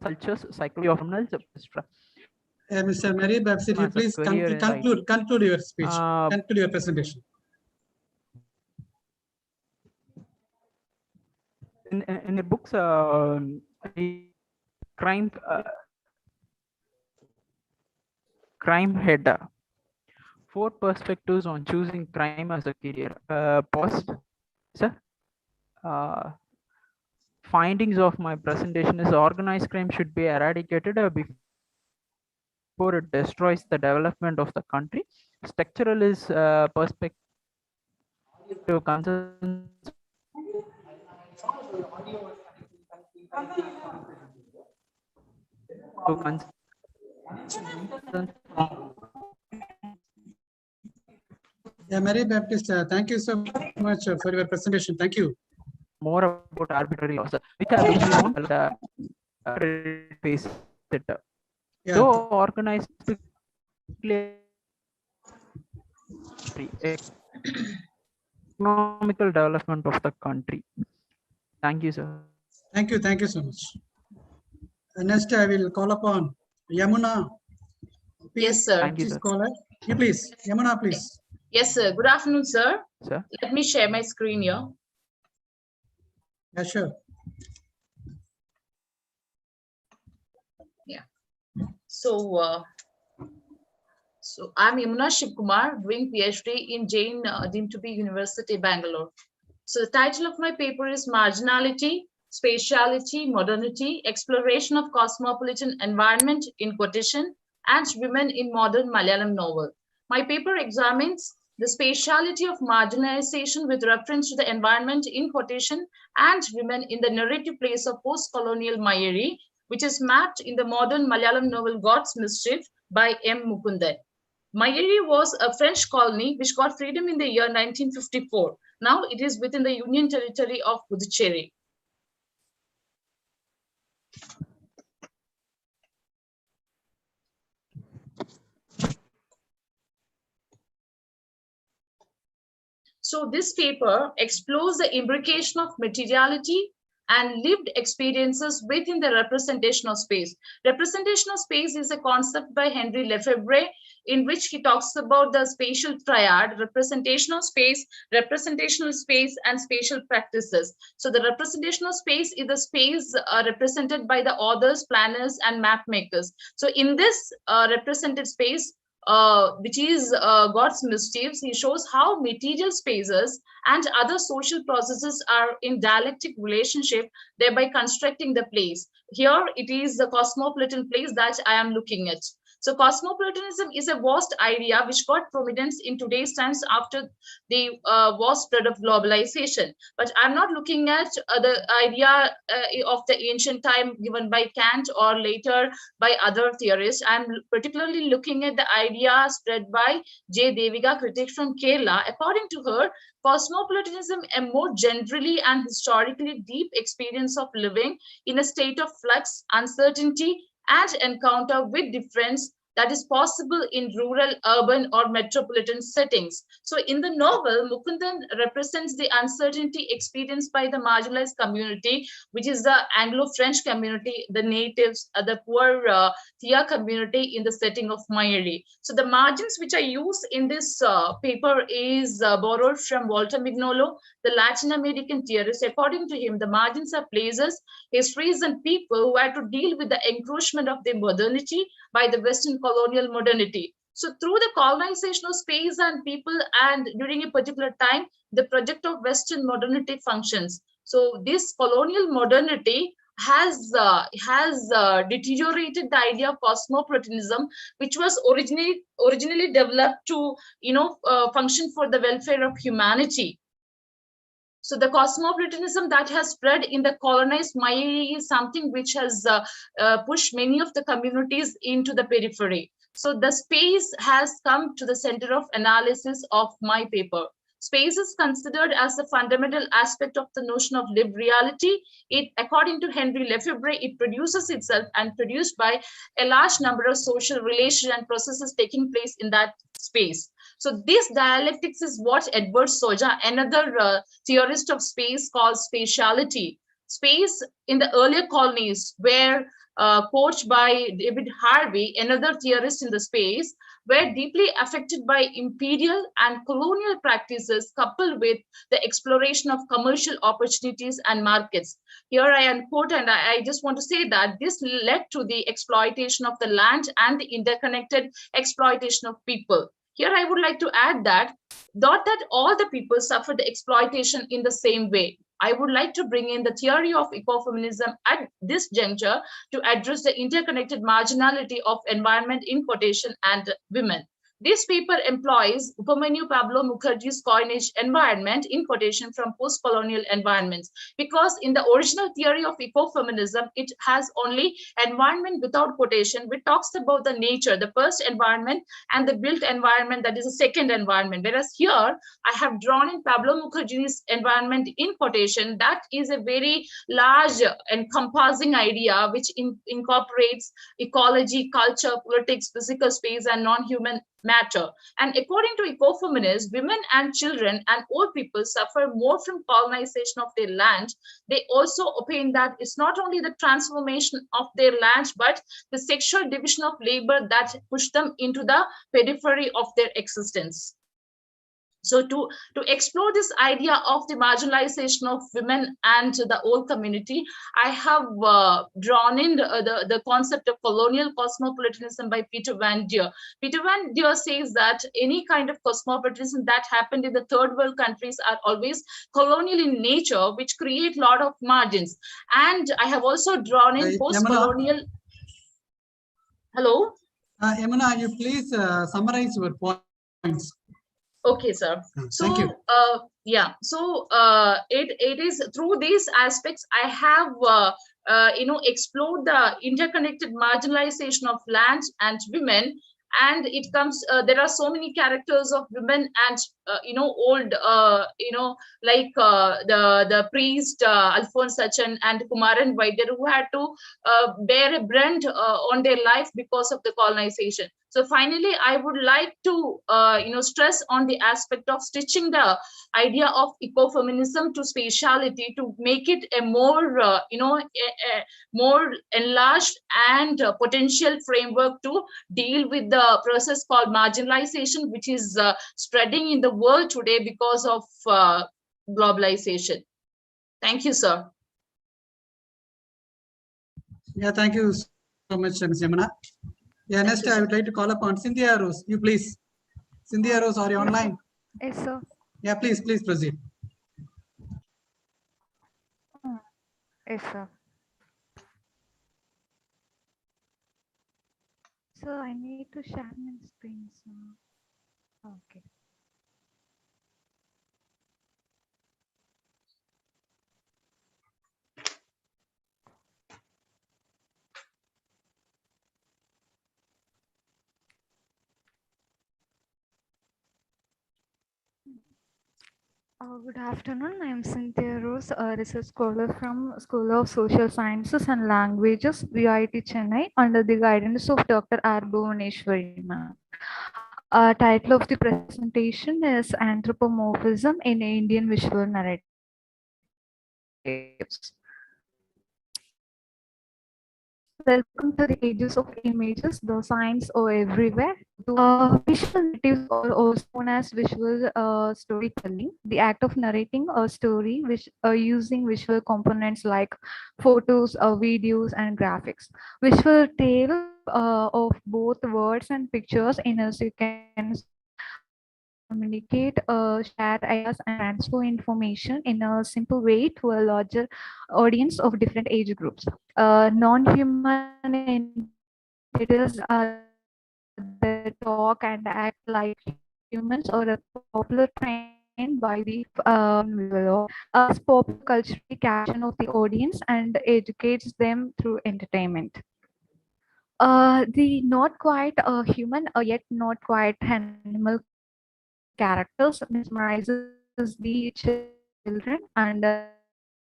Cultures, psychology of criminals, etc. Mr. Mary Babs, if you please conclude your speech, conclude your presentation. In the books, crime head. Four perspectives on choosing crime as a career. Post, sir. Findings of my presentation is organized crime should be eradicated before it destroys the development of the country. Structural is perspective concerns Yeah, Mary Baptist, thank you so much for your presentation. Thank you. More about arbitrary laws, which are usually known as the face it. Though organized economical development of the country. Thank you, sir. Thank you so much. Next, I will call upon Yamuna Yes, sir. Thank you, sir. Caller. Yeah, please. Yamana, please. Yes, sir. Good afternoon, sir. Sir. Let me share my screen here. Yeah, sure. Yeah. So I'm Yamuna Shivkumar, doing PhD in Jain deemed to be University, Bangalore. So the title of my paper is Marginality, Spatiality, Modernity, Exploration of Cosmopolitan Environment in Quotation and Women in Modern Malayalam Novel. My paper examines the spatiality of marginalization with reference to the environment in quotation and women in the narrative place of post-colonial Mayeri, which is mapped in the modern Malayalam novel God's Mischief by M. Mukundan. Mayeri was a French colony which got freedom in the year 1954. Now it is within the Union Territory of Puducherry. So this paper explores the imbrication of materiality and lived experiences within the representation of space. Representation of space is a concept by Henry Lefebvre, in which he talks about the spatial triad: representational space, representational space, and spatial practices. So the representational space is the space represented by the authors, planners, and map makers. So in this represented space, which is God's Mischiefs, he shows how material spaces and other social processes are in dialectic relationship, thereby constructing the place. Here it is the cosmopolitan place that I am looking at. So cosmopolitanism is a vast idea which got prominence in today's times after the vast spread of globalization. But I'm not looking at the idea of the ancient time given by Kant or later by other theorists. I'm particularly looking at the idea spread by J. Devika, critic from Kerala. According to her, cosmopolitanism, a more generally and historically deep experience of living in a state of flux, uncertainty, and encounter with difference that is possible in rural, urban, or metropolitan settings. So in the novel, Mukundan represents the uncertainty experienced by the marginalized community, which is the Anglo-French community, the natives, the poor Thia community in the setting of Mayeri. So the margins which I use in this paper is borrowed from Walter Mignolo, the Latin American theorist. According to him, the margins are places, histories, and people who had to deal with the encroachment of their modernity by the Western colonial modernity. So through the colonization of space and people, and during a particular time, the project of Western modernity functions. So this colonial modernity has deteriorated the idea of cosmopolitanism, which was originally developed to function for the welfare of humanity. So the cosmopolitanism that has spread in the colonized Mayeri is something which has pushed many of the communities into the periphery. So the space has come to the center of analysis of my paper. Space is considered as the fundamental aspect of the notion of lived reality. It, according to Henry Lefebvre, it produces itself and produced by a large number of social relations and processes taking place in that space. So this dialectics is what Edward Soja, another theorist of space, calls spatiality. Space in the earlier colonies were coached by David Harvey, another theorist in the space, were deeply affected by imperial and colonial practices coupled with the exploration of commercial opportunities and markets. Here I unquote, and I just want to say that this led to the exploitation of the land and the interconnected exploitation of people. Here I would like to add that, not that all the people suffered exploitation in the same way. I would like to bring in the theory of ecofeminism at this juncture to address the interconnected marginality of environment in quotation and women. This paper employs Upamanyu Pablo Mukherjee's coinage environment in quotation from post-colonial environments, because in the original theory of ecofeminism, it has only environment without quotation, which talks about the nature, the first environment, and the built environment, that is a second environment. Whereas here, I have drawn in Pablo Mukherjee's environment in quotation. That is a very large encompassing idea which incorporates ecology, culture, politics, physical space, and non-human matter. And according to ecofeminists, women and children and old people suffer more from colonization of their land. They also opine that it's not only the transformation of their land, but the sexual division of labor that push them into the periphery of their existence. So to explore this idea of the marginalization of women and the old community, I have drawn in the concept of colonial cosmopolitanism by Peter Van Dier. Peter Van Dier says that any kind of cosmopolitanism that happened in the third world countries are always colonial in nature, which create a lot of margins. And I have also drawn in post-colonial... Hello? Yamuna, you please summarize your points. Okay, sir. So, thank you. Yeah, so it is through these aspects I have, explored the interconnected marginalization of land and women. And it comes, there are so many characters of women and, old, like the priest, Alphonse Sachin and Kumaran Vaidya, who had to bear a brand on their life because of the colonization. So finally, I would like to, stress on the aspect of stitching the idea of ecofeminism to spatiality to make it a more, a more enlarged and potential framework to deal with the process called marginalization, which is spreading in the world today because of globalization. Thank you, sir. Yeah, thank you so much, Ms. Yamuna. Yeah, next I would like to call upon Cynthia Rose. You please. Cynthia Rose, are you online? Yes, sir. Yeah, please proceed. Yes, sir. So I need to share my screen, sir. Okay. Good afternoon. I am Cynthia Rose, a research scholar from School of Social Sciences and Languages, VIT Chennai, under the guidance of Dr. R. Bhuvaneshwari ma'am. Title of the presentation is Anthropomorphism in Indian Visual Narratives. Welcome to the Ages of Images, the signs are everywhere. Visual narratives are also known as visual storytelling, the act of narrating a story which using visual components like photos, videos, and graphics. Visual tales of both words and pictures in a sequence communicate, share ideas, and transfer information in a simple way to a larger audience of different age groups. Non-human entities that talk and act like humans or a popular trend by the visual. This popular culturally caption of the audience and educates them through entertainment. The not quite human yet not quite animal characters mesmerizes the children and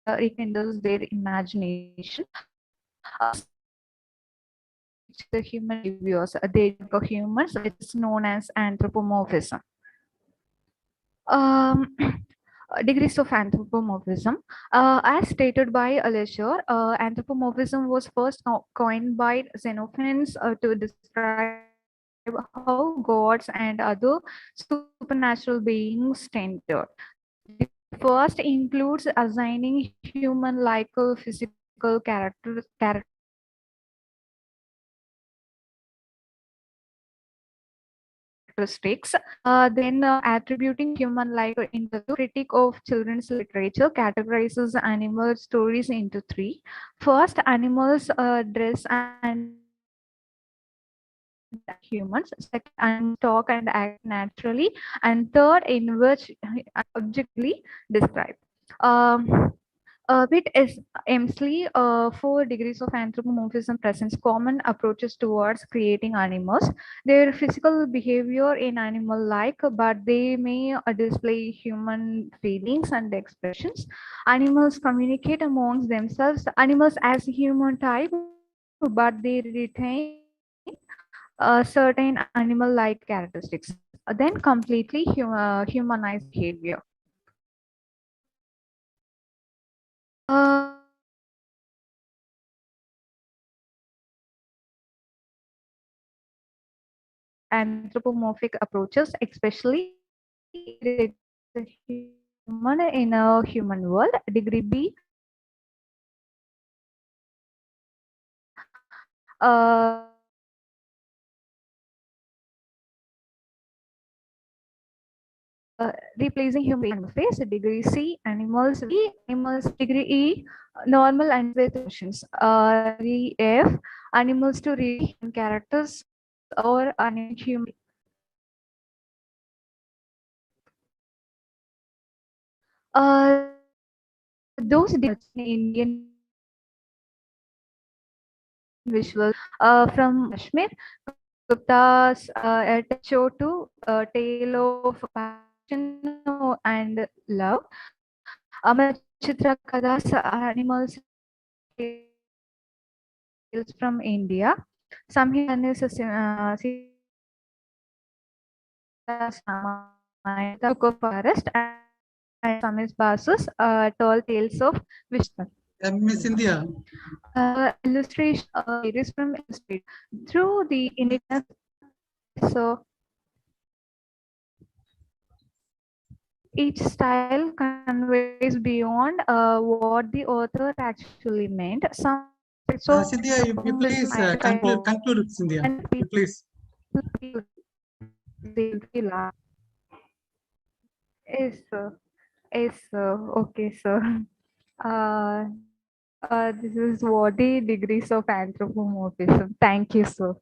rekindles their imagination. The human behaviors, they are humans, which is known as anthropomorphism. Degrees of anthropomorphism. As stated by Alessio, anthropomorphism was first coined by Xenophons to describe how gods and other supernatural beings tended. The first includes assigning human-like physical characteristics then attributing human-like into critique of children's literature categorizes animal stories into three. First, animals dress and humans. Second, animals talk and act naturally. And third, in which objectively described. With Emsley, 4 degrees of anthropomorphism presents common approaches towards creating animals. Their physical behavior in animal-like, but they may display human feelings and expressions. Animals communicate amongst themselves. Animals as human type, but they retain certain animal-like characteristics, then completely humanized behavior. Anthropomorphic approaches, especially it is a human in a human world. Degree B, replacing human animal face. Degree C, animals. Animals. Degree E, normal and with emotions. Degree F, animals to read human characters or human. Those in Indian visuals from Kashmir, Gupta's show to Tale of Passion and Love, Amar Chitra Kada's Animals Tales from India, Samhitan is Book of Forest, and Samis Basu's Tall Tales of Vishnu. Miss India. Illustration varies from illustrate through the indigenous. So each style conveys beyond what the author actually meant. Some so Cynthia, you please conclude, Cynthia. You please. Yes, sir. Yes, sir. Okay, sir. This is what the degrees of anthropomorphism. Thank you, sir.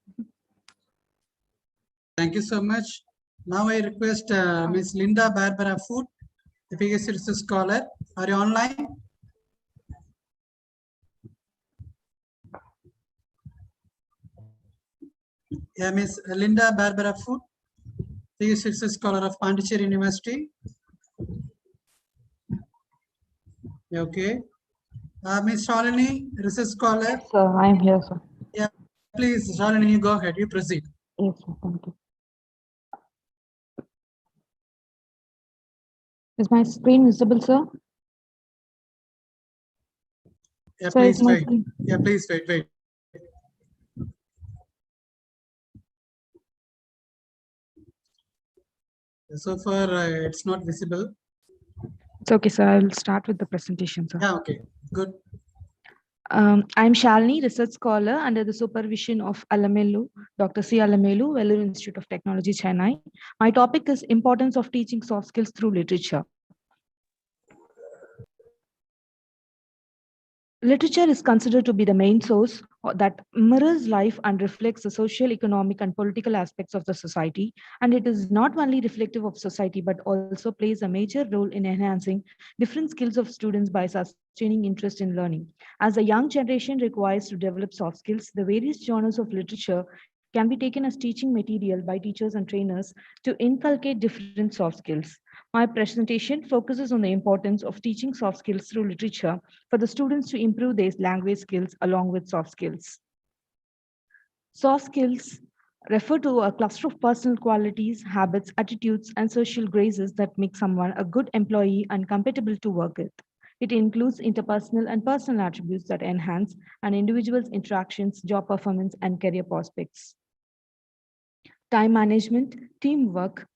Thank you so much. Now I request Ms. Linda Barbara Foot, the PhD research scholar. Are you online? Yeah, Ms. Linda Barbara Foot, PhD research scholar of Pondicherry University. Okay. Ms. Shalini, research scholar. Yes, sir, I am here, sir. Yeah, please, Shalini, you go ahead. You proceed. Yes, sir, thank you. Is my screen visible, sir? Yeah, Sir, please is my wait. screen? Yeah, please wait. So far, it's not visible. It's okay, sir. I'll start with the presentation, sir. Yeah, okay, good. I'm Shalini, research scholar under the supervision of Alamelu, Dr. C. Alamelu, Vellore Institute of Technology, Chennai. My topic is importance of teaching soft skills through literature. Literature is considered to be the main source that mirrors life and reflects the social, economic, and political aspects of the society. And it is not only reflective of society, but also plays a major role in enhancing different skills of students by sustaining interest in learning. As the young generation requires to develop soft skills, the various genres of literature can be taken as teaching material by teachers and trainers to inculcate different soft skills. My presentation focuses on the importance of teaching soft skills through literature for the students to improve their language skills along with soft skills. Soft skills refer to a cluster of personal qualities, habits, attitudes, and social graces that make someone a good employee and compatible to work with. It includes interpersonal and personal attributes that enhance an individual's interactions, job performance, and career prospects. Time management, teamwork,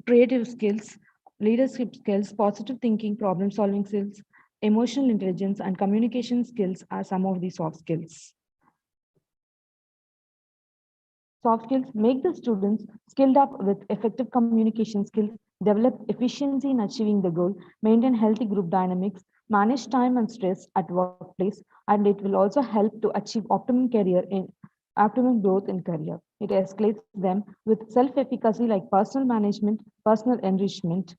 creative skills, leadership skills, positive thinking, problem-solving skills, emotional intelligence, and communication skills are some of the soft skills. Soft skills make the students skilled up with effective communication skills, develop efficiency in achieving the goal, maintain healthy group dynamics, manage time and stress at workplace, and it will also help to achieve optimum growth in career. It escalates them with self-efficacy like personal management, personal enrichment,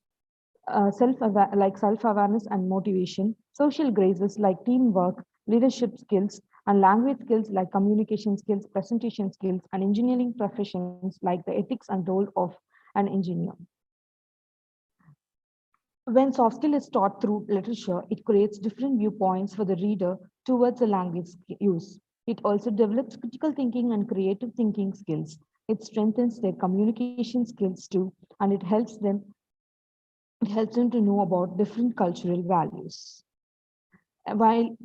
self-awareness and motivation, social graces like teamwork, leadership skills, and language skills like communication skills, presentation skills, and engineering professions like the ethics and role of an engineer. When soft skill is taught through literature, it creates different viewpoints for the reader towards the language use. It also develops critical thinking and creative thinking skills. It strengthens their communication skills too, and it helps them to know about different cultural values. While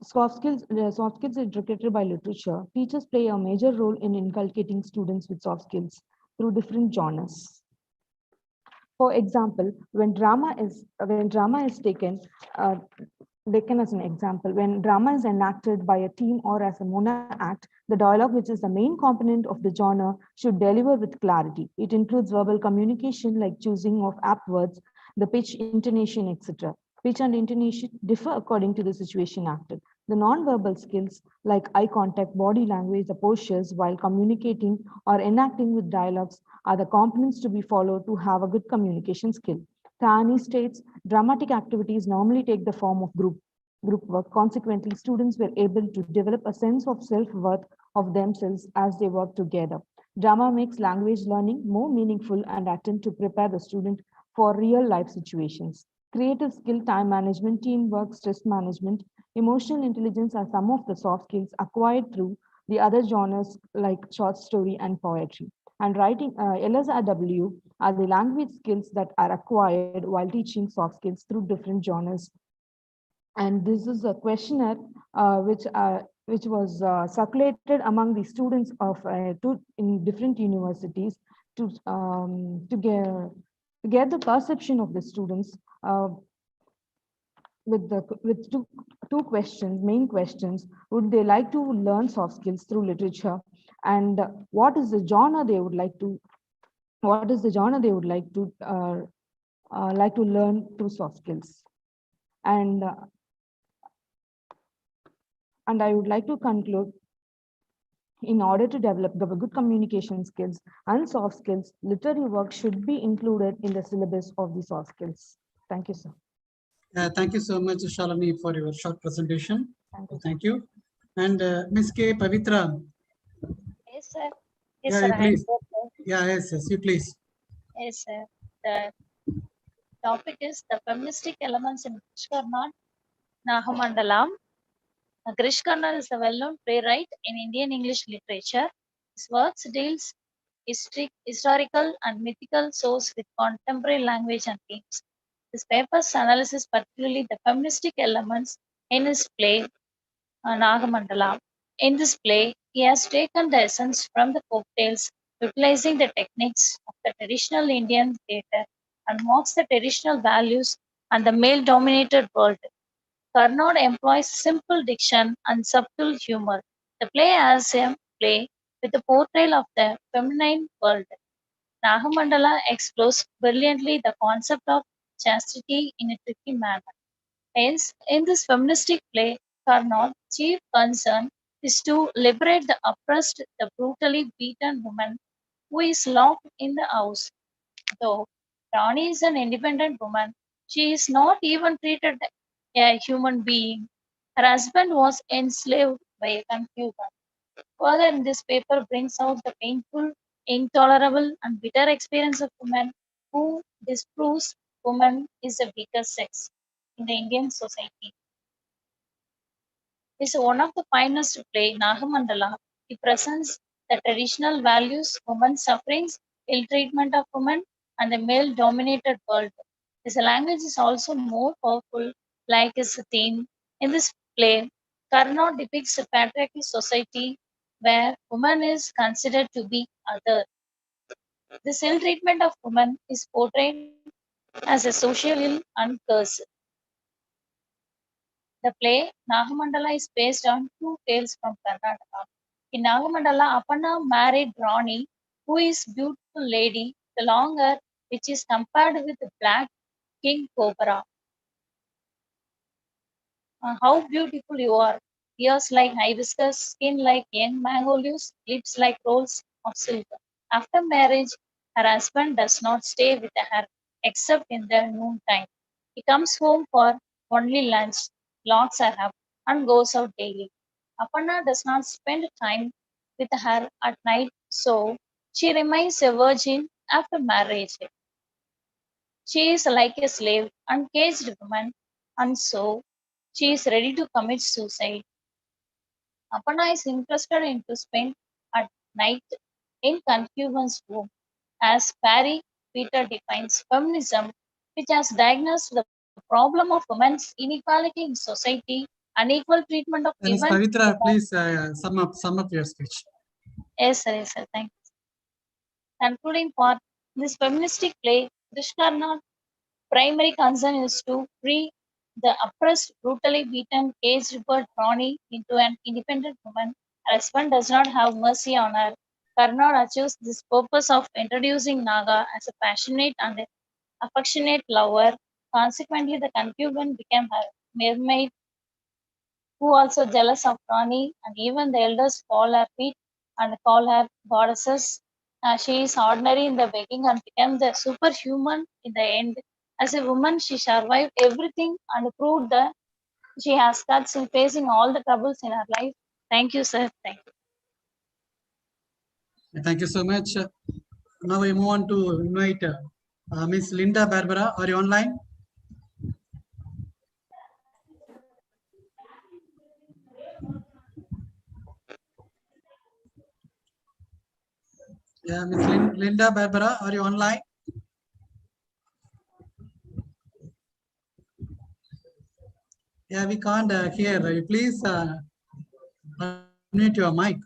soft skills are educated by literature, teachers play a major role in inculcating students with soft skills through different genres. For example, when drama is taken as an example, when drama is enacted by a team or as a mono act, the dialogue, which is the main component of the genre, should deliver with clarity. It includes verbal communication like choosing of apt words, the pitch, intonation, etc. Pitch and intonation differ according to the situation acted. The non-verbal skills like eye contact, body language, the postures while communicating or enacting with dialogues are the components to be followed to have a good communication skill. Tani states, dramatic activities normally take the form of group work. Consequently, students were able to develop a sense of self-worth of themselves as they work together. Drama makes language learning more meaningful and attempt to prepare the student for real life situations. Creative skill, time management, teamwork, stress management, emotional intelligence are some of the soft skills acquired through the other genres like short story and poetry. And writing LSRW are the language skills that are acquired while teaching soft skills through different genres. And this is a questionnaire which was circulated among the students of in different universities to get the perception of the students with two questions, main questions. Would they like to learn soft skills through literature, and what is the genre they would like to learn through soft skills? And I would like to conclude, in order to develop the good communication skills and soft skills, literary work should be included in the syllabus of the soft skills. Thank you, sir. Thank you so much, Shalini, for your short presentation. Thank you. And Ms. K. Pavitra. Yes, sir. Yes, sir, please. Yes, you please. Yes, sir. The topic is the feministic elements in Krishkarna Nahamandalam. Girish Karnad is a well-known playwright in Indian English literature. His works deals historical and mythical source with contemporary language and themes. His paper's analysis particularly the feministic elements in his play Nagamandala. In this play, he has taken the essence from the folk tales, utilizing the techniques of the traditional Indian theatre and mocks the traditional values and the male-dominated world. Carnot employs simple diction and subtle humor. The play has a play with the portrayal of the feminine world. Nagamandala explores brilliantly the concept of chastity in a tricky manner. Hence, in this feministic play, Carnot's chief concern is to liberate the oppressed, the brutally beaten woman who is locked in the house. Though Rani is an independent woman, she is not even treated a human being. Her husband was enslaved by a concubine. Further, in this paper brings out the painful, intolerable, and bitter experience of women who disproves woman is the weaker sex in the Indian society. Is one of the finest to play Nagamandala. It presents the traditional values, women's sufferings, ill treatment of women, and the male dominated world. His language is also more powerful, like his theme. In this play, Karna depicts a patriarchal society where woman is considered to be other. This ill treatment of women is portrayed as a social ill and curse. The play Nagamandala is based on two tales from Karnataka. In Nagamandala, Appanna married Rani, who is beautiful lady, the long hair, which is compared with the black king cobra. How beautiful you are! Ears like hibiscus, skin like young mango leaves, lips like rolls of silk. After marriage, her husband does not stay with her except in the noontime. He comes home for only lunch, locks her up, and goes out daily. Aparna does not spend time with her at night, so she remains a virgin after marriage. She is like a slave, uncaged woman, and so she is ready to commit suicide. Aparna is interested in to spend at night in concubine's womb. As Barry Peter defines feminism, which has diagnosed the problem of women's inequality in society, unequal treatment of Ms. women. Pavitra, please sum up your speech. Yes, sir, yes, sir. Thank you. Concluding part, this feministic play, Krishna's primary concern is to free the oppressed, brutally beaten, caged-bird Rani into an independent woman. Her husband does not have mercy on her. Karnad achieves this purpose of introducing Naga as a passionate and affectionate lover. Consequently, the concubine became her mermaid, who also jealous of Rani, and even the elders fall her feet and call her goddesses. She is ordinary in the beginning and became the superhuman in the end. As a woman, she survived everything and proved that she has guts in facing all the troubles in her life. Thank you, sir. Thank you. Thank you so much. Now we move on to invite Ms. Linda Barbara. Are you online? Yeah, Ms. Linda Barbara, are you online? Yeah, we can't hear. You please unmute your mic.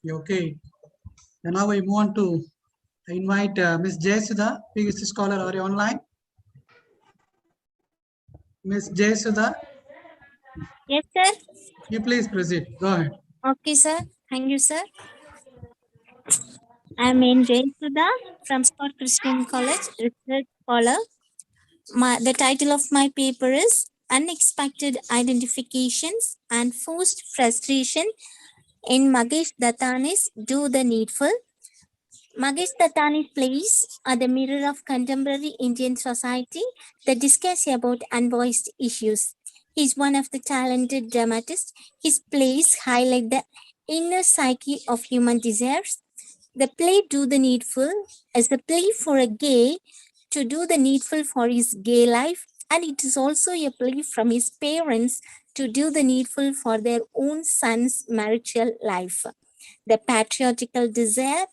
Okay. And now we move on to invite Ms. Jayasudha, PhD scholar. Are you online? Ms. Jayasudha? Yes, sir. You please proceed. Go ahead. Okay, sir. Thank you, sir. I'm in Sudha from Scott Christian College, research scholar. The title of my paper is Unexpected Identifications and Forced Frustration in Magesh Dattani's Do the Needful. Magesh Dattani's plays are the mirror of contemporary Indian society that discuss about unvoiced issues. He's one of the talented dramatists. His plays highlight the inner psyche of human desires. The play Do the Needful is a play for a gay to do the needful for his gay life, and it is also a plea from his parents to do the needful for their own son's marital life. The patriotical desire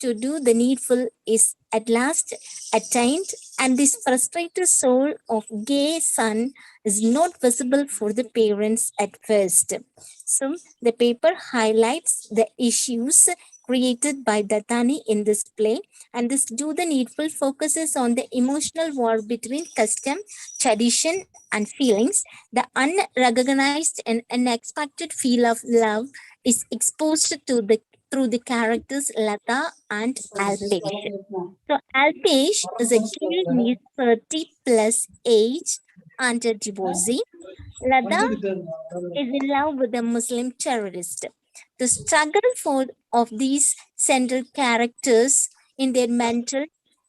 to do the needful is at last attained, and this frustrated soul of gay son is not visible for the parents at first. So the paper highlights the issues created by Dattani in this play, and this Do the Needful focuses on the emotional war between custom, tradition, and feelings. The unrecognized and unexpected feel of love is exposed to the through the characters Lata and Alpesh. So Alpesh is a gay in his 30 plus age and a divorcee. Lada is in love with a Muslim terrorist. The struggle of these central characters in their mental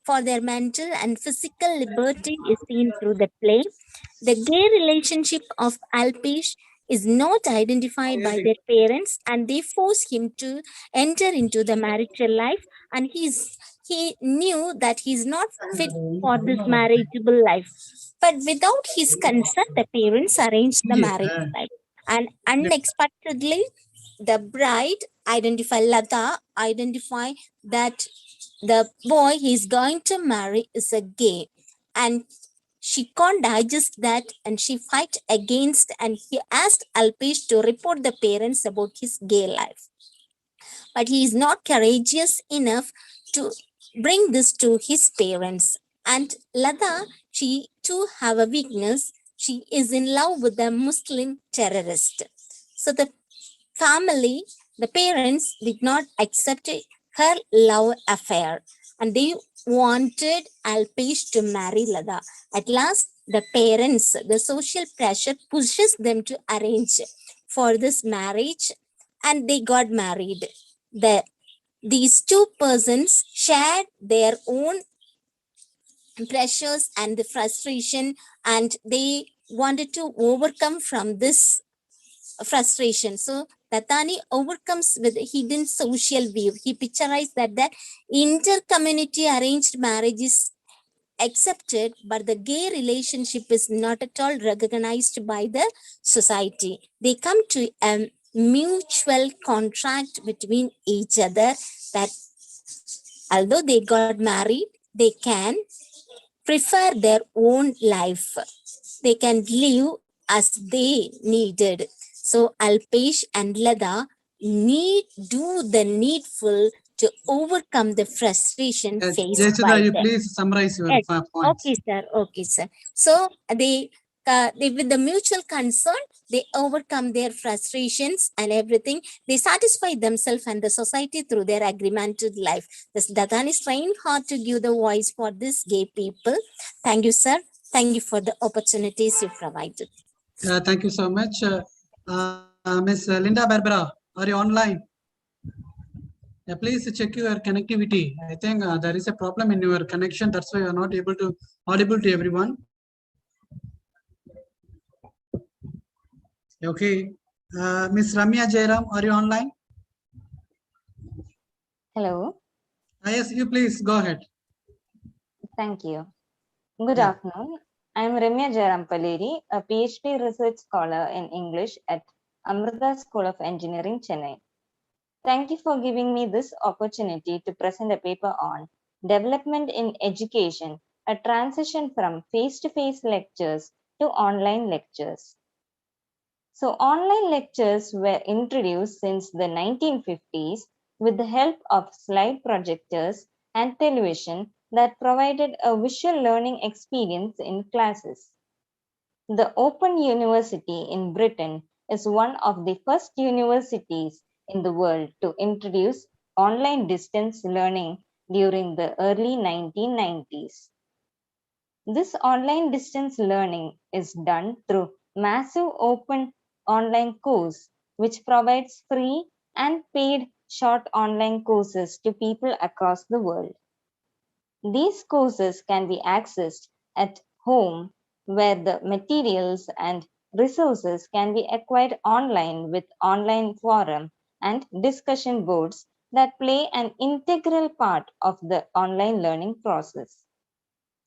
and physical liberty is seen through the play. The gay relationship of Alpesh is not identified by their parents, and they force him to enter into the marital life, and he knew that he's not fit for this marriageable life. But without his consent, the parents arranged the marriage life. And unexpectedly, the bride Lata identify that the boy he's going to marry is a gay. And she can't digest that, and she fight against, and he asked Alpesh to report the parents about his gay life. But he is not courageous enough to bring this to his parents. And Lada, she too have a weakness. She is in love with a Muslim terrorist. So the family, the parents did not accept her love affair, and they wanted Alpesh to marry Lada. At last, the parents, the social pressure pushes them to arrange for this marriage, and they got married. These two persons shared their own pressures and the frustration, and they wanted to overcome from this frustration. So Dattani overcomes with a hidden social view. He picturized that inter-community arranged marriage is accepted, but the gay relationship is not at all recognized by the society. They come to a mutual contract between each other that although they got married, they can prefer their own life. They can live as they needed. So Alpesh and Lada do the needful to overcome the frustration faced Jayachandra, by you them. please summarize your Yes. points. Okay, sir. Okay, sir. So they with the mutual concern, they overcome their frustrations and everything. They satisfy themselves and the society through their agreemented life. This Datan is trying hard to give the voice for these gay people. Thank you, sir. Thank you for the opportunities you provided. Thank you so much. Miss Linda Barbara, are you online? Please check your connectivity. I think there is a problem in your connection. That's why you are not able to audible to everyone. Okay. Miss Ramya Jairam, are you online? Hello. Yes, you please go ahead. Thank you. Good afternoon. I am Ramya Jairam Paleri, a PhD research scholar in English at Amrita School of Engineering, Chennai. Thank you for giving me this opportunity to present a paper on development in education, a transition from face-to-face lectures to online lectures. So online lectures were introduced since the 1950s with the help of slide projectors and television that provided a visual learning experience in classes. The Open University in Britain is one of the first universities in the world to introduce online distance learning during the early 1990s. This online distance learning is done through massive open online course, which provides free and paid short online courses to people across the world. These courses can be accessed at home, where the materials and resources can be acquired online with online forum and discussion boards that play an integral part of the online learning process.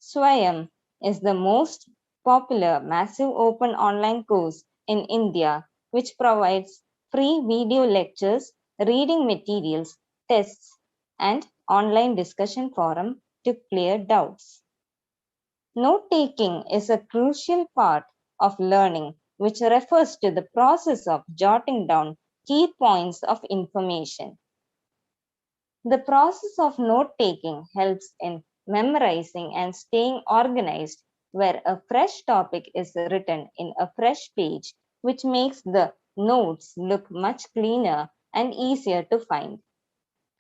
SWAYAM is the most popular massive open online course in India, which provides free video lectures, reading materials, tests, and online discussion forum to clear doubts. Note-taking is a crucial part of learning, which refers to the process of jotting down key points of information. The process of note-taking helps in memorizing and staying organized, where a fresh topic is written in a fresh page, which makes the notes look much cleaner and easier to find.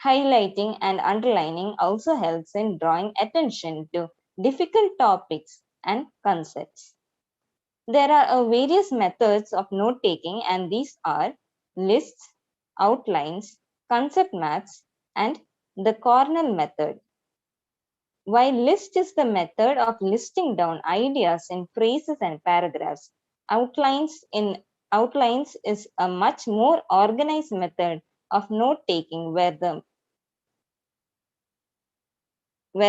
Highlighting and underlining also helps in drawing attention to difficult topics and concepts. There are various methods of note-taking, and these are lists, outlines, concept maps, and the cornell method. While list is the method of listing down ideas in phrases and paragraphs, outlines is a much more organized method of note-taking where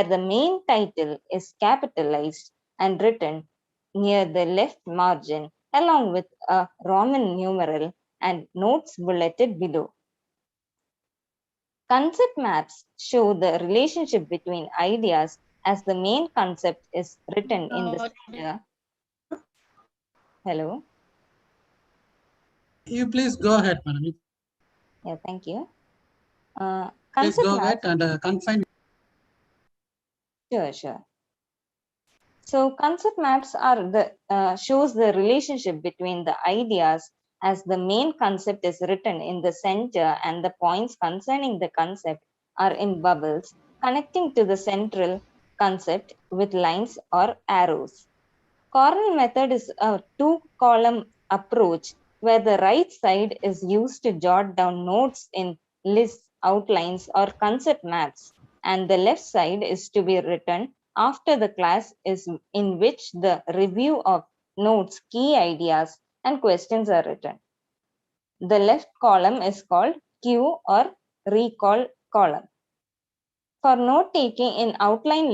the main title is capitalized and written near the left margin along with a Roman numeral and notes bulleted below. Concept maps show the relationship between ideas as the main concept is written in the center. Hello? You please go ahead, madam. Yeah, thank you. Please Concept go ahead maps. and confine. Sure. So concept maps are shows the relationship between the ideas as the main concept is written in the center and the points concerning the concept are in bubbles connecting to the central concept with lines or arrows. Cornell method is a two-column approach where the right side is used to jot down notes in lists, outlines, or concept maps, and the left side is to be written after the class is in which the review of notes, key ideas, and questions are written. The left column is called cue or recall column. For note-taking in online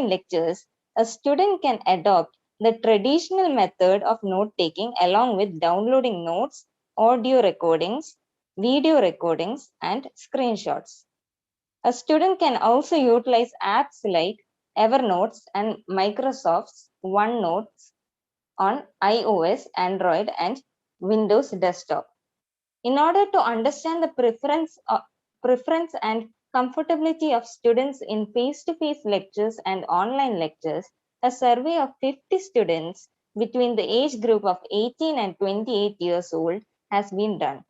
lectures, a student can adopt the traditional method of note-taking along with downloading notes, audio recordings, video recordings, and screenshots. A student can also utilize apps like Evernote and Microsoft's OneNote on iOS, Android, and Windows desktop. In order to understand the preference and comfortability of students in face-to-face lectures and online lectures, a survey of 50 students between the age group of 18 and 28 years old has been done,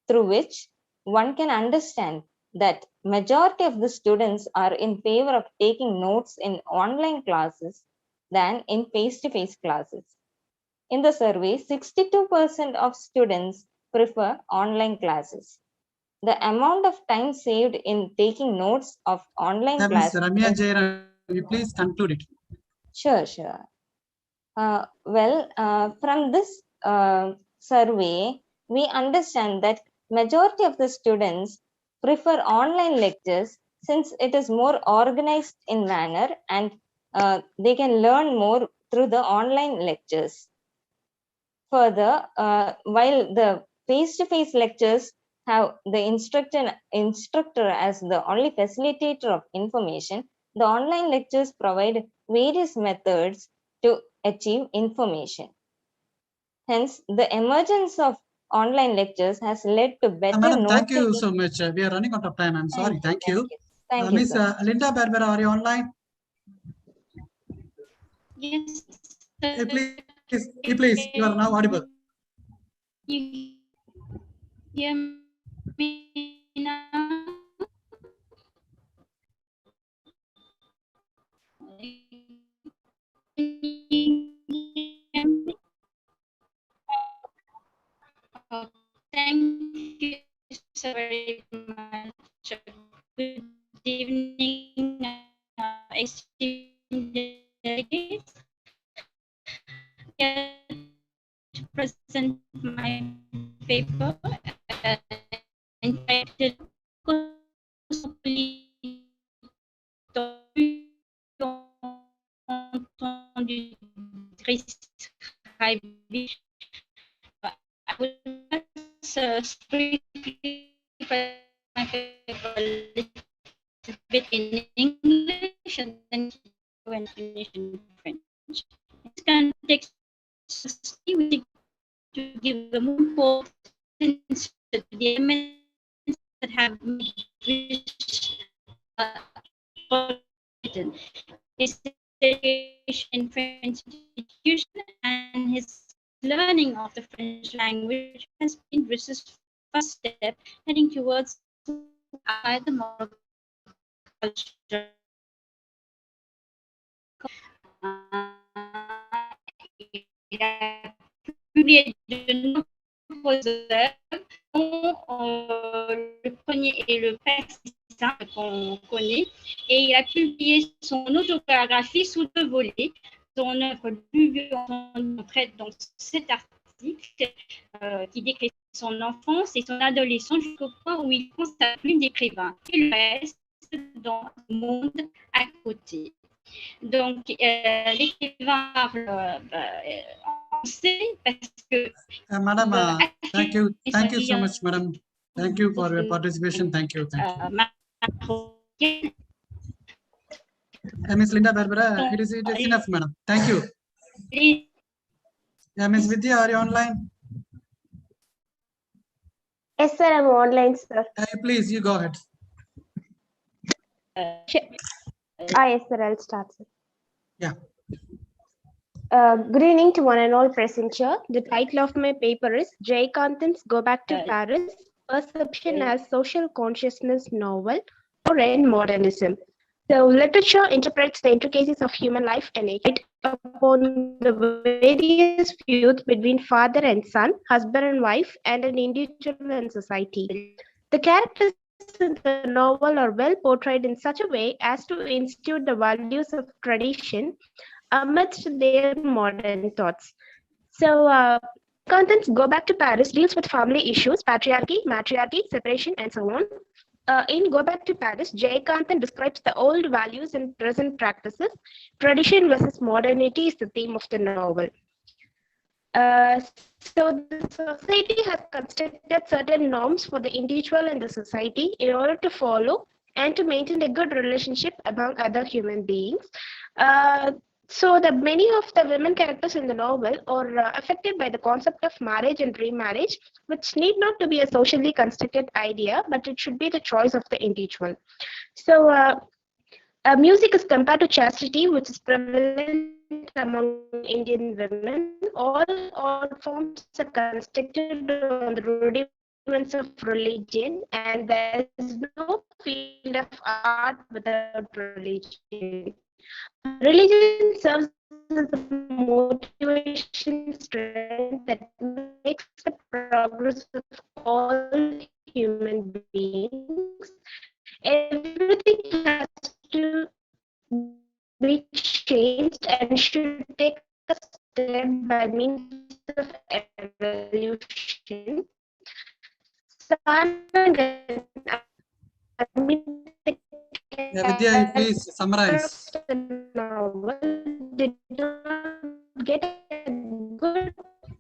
through which one can understand that majority of the students are in favor of taking notes in online classes than in face-to-face classes. In the survey, 62% of students prefer online classes. The amount of time saved in taking notes of online Ms. classes. Ramya Jairam, you please conclude it. Sure. From this survey, we understand that majority of the students prefer online lectures since it is more organized in manner and they can learn more through the online lectures. Further, while the face-to-face lectures have the instructor as the only facilitator of information, the online lectures provide various methods to achieve information. Hence, the emergence of online lectures has led to better Madam, thank note-taking. you so much. We are running out of time. I'm sorry. Thank you. Thank you, Miss sir. Linda Barbera, are you online? Yes. Please, you are now audible. You hear me now? Oh, thank you so very much. Good evening, esteemed delegates. Here to present my paper entitled I will just briefly present my paper a little bit in English and then when finish in French. In this context, we seek to give a more importance to the elements that have made his education in French institution and his learning of the French language has been Rich's first step heading towards the moral culture. Il a publié de nombreuses œuvres, dont le premier est le Père qu'on connaît, et il a publié son autobiographie sous 2 volets. Son œuvre plus on traite dans cet article qui décrit son enfance et son adolescence jusqu'au point où il prend sa plume d'écrivain et le reste dans le monde à côté. Donc, l'écrivain parle français parce que... Madam, thank you so much, madam. Thank you for your participation. Thank you. Ms. Linda Barbera, it is enough, madam. Thank you. Ms. Vidya, are you online? Yes, sir, I'm online, sir. Please, you go ahead. Yes, sir, I'll start, sir. Yeah. Good evening to one and all present here. The title of my paper is Jay Kanthan's Go Back to Paris, Perception as Social Consciousness Novel or in Modernism. So literature interprets the intricacies of human life and it upon the various feuds between father and son, husband and wife, and an individual and society. The characters in the novel are well portrayed in such a way as to institute the values of tradition amidst their modern thoughts. So, Kanthan's Go Back to Paris deals with family issues, patriarchy, matriarchy, separation, and so on. In Go Back to Paris, Kanthan describes the old values and present practices. Tradition versus modernity is the theme of the novel. So the society has constructed certain norms for the individual and the society in order to follow and to maintain a good relationship among other human beings. So the many of the women characters in the novel are affected by the concept of marriage and remarriage, which need not to be a socially constructed idea, but it should be the choice of the individual. So music is compared to chastity, which is prevalent among Indian women. All forms are constructed on the rudiments of religion, and there is no field of art without religion. Religion serves as the motivation strength that makes the progress of all human beings. Everything has to be changed and should take a step by means of evolution. Vidya, you please summarize. The novel did not get a good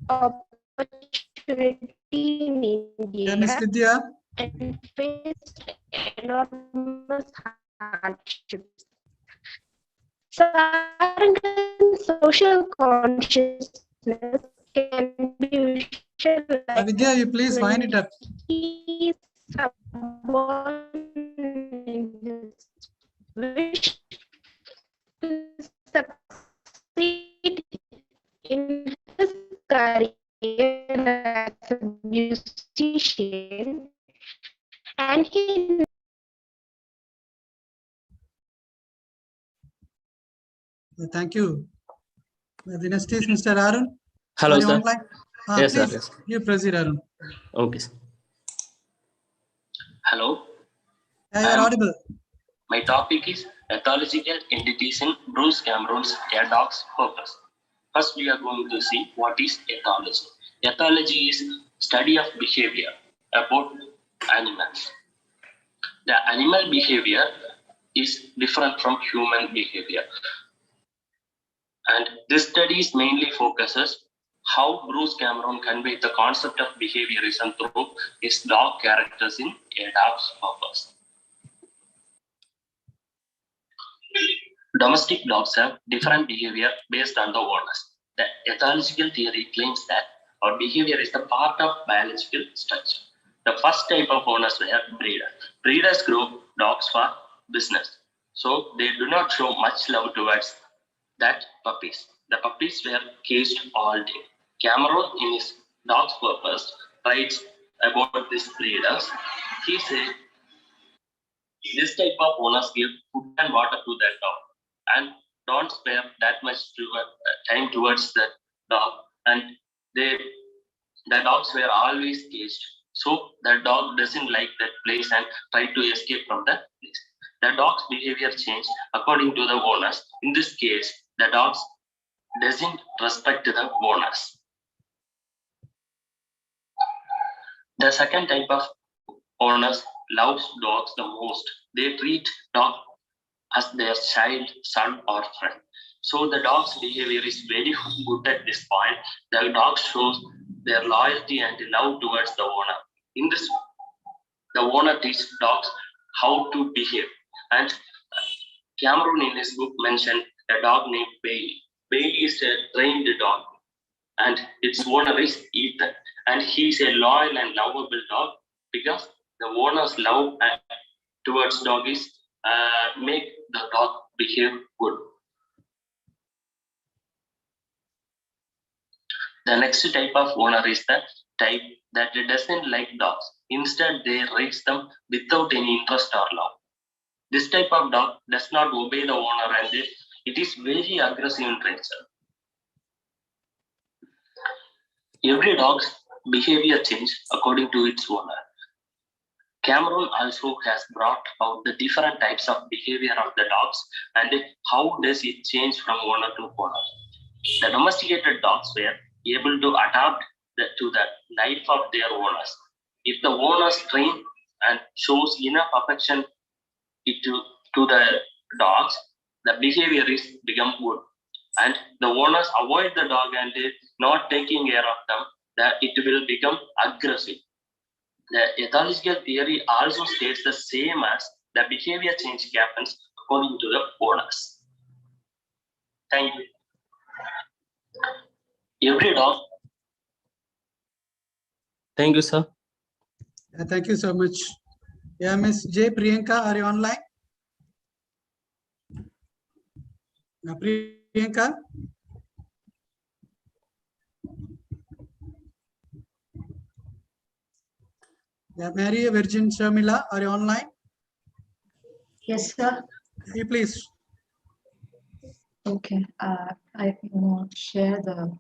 opportunity in India Miss Vidya? and faced enormous hardships. Sargon's social consciousness can be visualized Vidya, you please wind it up. He subordinated wish to succeed in his career as a musician, and he Thank you. The next is Mr. Arun. Hello, Are you sir. online? Yes, please, sir. Yes. you proceed, Arun. Okay. Hello. You are audible. My topic is ethological entities in Bruce Cameron's A Dog's Purpose. First, we are going to see what is ethology. Ethology is study of behavior about animals. The animal behavior is different from human behavior. And this study mainly focuses how Bruce Cameron conveyed the concept of behaviorism through his dog characters in A Dog's Purpose. Domestic dogs have different behavior based on the owners. The ethological theory claims that our behavior is the part of biological structure. The first type of owners were breeders. Breeders grow dogs for business, so they do not show much love towards that puppies. The puppies were caged all day. Cameron, in his Dog's Purpose, writes about these breeders. He said, this type of owners give food and water to their dog and don't spare that much time towards the dog, and the dogs were always caged. So the dog doesn't like that place and try to escape from that place. The dog's behavior changed according to the owners. In this case, the dogs doesn't respect the owners. The second type of owners loves dogs the most. They treat dog as their child, son, or friend. So the dog's behavior is very good at this point. The dog shows their loyalty and love towards the owner. In this, the owner teaches dogs how to behave. And Cameron in his book mentioned a dog named Bailey. Bailey is a trained dog, and its owner is Ethan. And he is a loyal and lovable dog because the owner's love towards dog is make the dog behave good. The next type of owner is the type that doesn't like dogs. Instead, they raise them without any interest or love. This type of dog does not obey the owner, and it is very aggressive in nature. Every dog's behavior changes according to its owner. Cameron also has brought out the different types of behavior of the dogs and how does it change from owner to owner. The domesticated dogs were able to adapt to the life of their owners. If the owners train and shows enough affection to the dogs, the behavior is become good. And the owners avoid the dog and not taking care of them, that it will become aggressive. The ethological theory also states the same as the behavior change happens according to the owners. Thank you. Every dog. Thank you, sir. Thank you so much. Yeah, Miss J. Priyanka, are you online? Priyanka? Yeah, Mary Virgin Shamila, are you online? Yes, sir. You please. Okay. I want to share the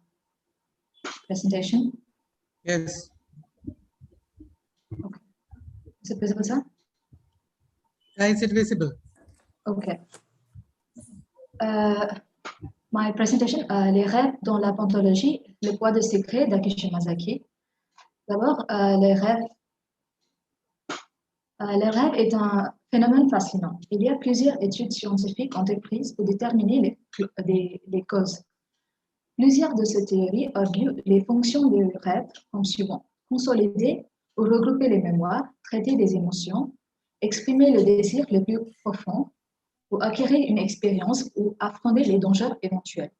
presentation. Yes. Okay. Is it visible, sir? Is it visible? Okay. My presentation, les rêves dans la pantologie, le poids des secrets d'Akishi Masaki. D'abord, les rêves est un phénomène fascinant. Il y a plusieurs études scientifiques entreprises pour déterminer les causes. Plusieurs de ces théories arguent les fonctions du rêve comme suivant: consolider ou regrouper les mémoires, traiter des émotions, exprimer le désir le plus profond, ou acquérir une expérience ou affronter les dangers éventuels.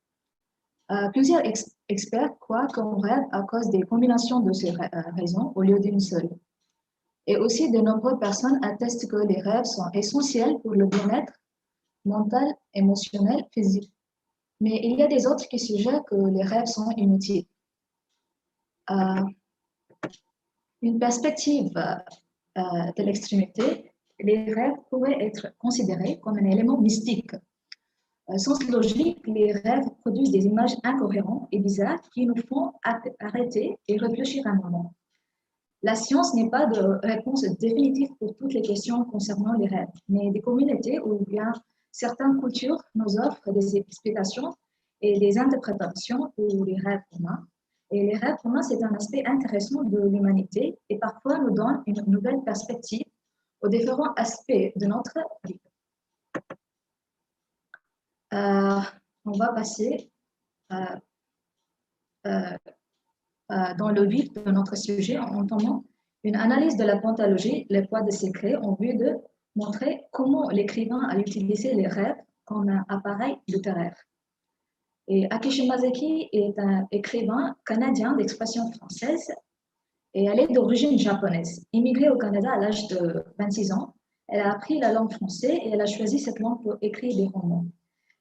Plusieurs experts croient qu'on rêve à cause des combinations de ces raisons au lieu d'une seule. Et aussi, de nombreuses personnes attestent que les rêves sont essentiels pour le bien-être mental, émotionnel, physique. Mais il y a des autres qui suggèrent que les rêves sont inutiles. Une perspective de l'extrémité, les rêves pourraient être considérés comme un élément mystique. Sens logique, les rêves produisent des images incohérentes et bizarres qui nous font arrêter et réfléchir un moment. La science n'est pas de réponse définitive pour toutes les questions concernant les rêves, mais des communautés ou bien certaines cultures nous offrent des explications et des interprétations pour les rêves communs. Et les rêves communs, c'est un aspect intéressant de l'humanité et parfois nous donne une nouvelle perspective aux différents aspects de notre vie. On va passer dans le vif de notre sujet en entendant une analyse de la pantologie, les poids des secrets, en vue de montrer comment l'écrivain a utilisé les rêves comme un appareil littéraire. Et Akishi Masaki est un écrivain canadien d'expression française et elle est d'origine japonaise. Immigrée au Canada à l'âge de 26 ans, elle a appris la langue française et elle a choisi cette langue pour écrire des romans.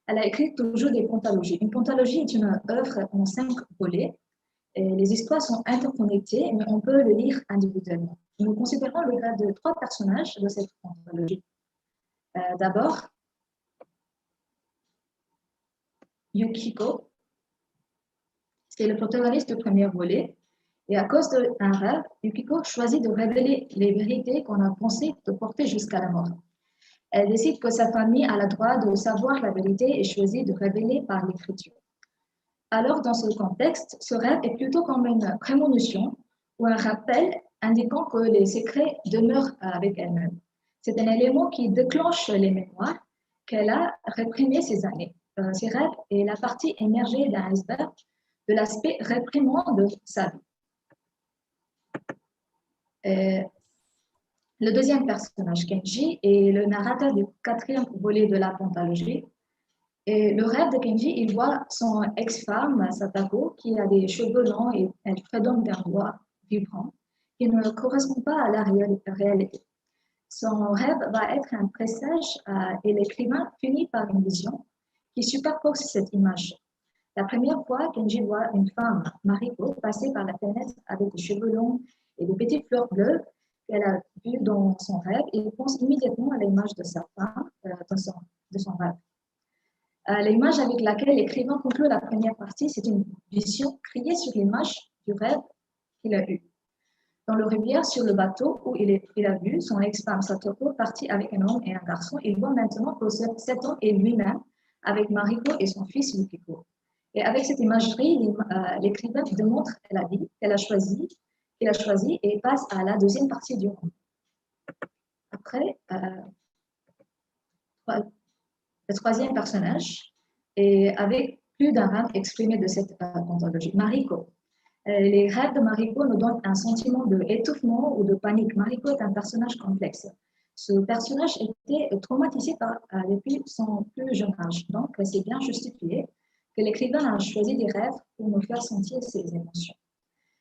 Elle a écrit toujours des pentalogies. Une pentalogie est une œuvre en 5 volets. Et les histoires sont interconnectées, mais on peut le lire individuellement. Nous considérons le rêve de 3 personnages de cette pentalogie. D'abord, Yukiko, c'est le protagoniste du premier volet. Et à cause d'un rêve, Yukiko choisit de révéler les vérités qu'on a pensé de porter jusqu'à la mort. Elle décide que sa famille a le droit de savoir la vérité et choisit de révéler par l'écriture. Alors, dans ce contexte, ce rêve est plutôt comme une prémonition ou un rappel indiquant que les secrets demeurent avec elle-même. C'est un élément qui déclenche les mémoires qu'elle a réprimées ces années. Ces rêves est la partie émergée d'un iceberg de l'aspect réprimant de sa vie. Le deuxième personnage, Kenji, est le narrateur du 4e volet de la pentalogie. Et le rêve de Kenji, il voit son ex-femme, Satako, qui a des cheveux longs et elle fredonne d'un doigt vibrant, qui ne correspond pas à la réalité. Son rêve va être un présage et l'écrivain finit par une vision qui superpose cette image. La première fois, Kenji voit une femme, Mariko, passer par la fenêtre avec des cheveux longs et des petites fleurs bleues qu'elle a vues dans son rêve. Il pense immédiatement à l'image de sa femme de son rêve. L'image avec laquelle l'écrivain conclut la première partie, c'est une vision créée sur l'image du rêve qu'il a eu. Dans le rivière, sur le bateau où il a vu son ex-femme Satoko partir avec un homme et un garçon, il voit maintenant que cet homme est lui-même avec Mariko et son fils Yukiko. Et avec cette imagerie, l'écrivain démontre la vie qu'elle a choisie et passe à la deuxième partie du roman. Après, le troisième personnage, et avec plus d'un rêve exprimé de cette pentalogie, Mariko. Les rêves de Mariko nous donnent un sentiment d'étouffement ou de panique. Mariko est un personnage complexe. Ce personnage était traumatisé depuis son plus jeune âge. Donc, c'est bien justifié que l'écrivain a choisi des rêves pour nous faire sentir ses émotions.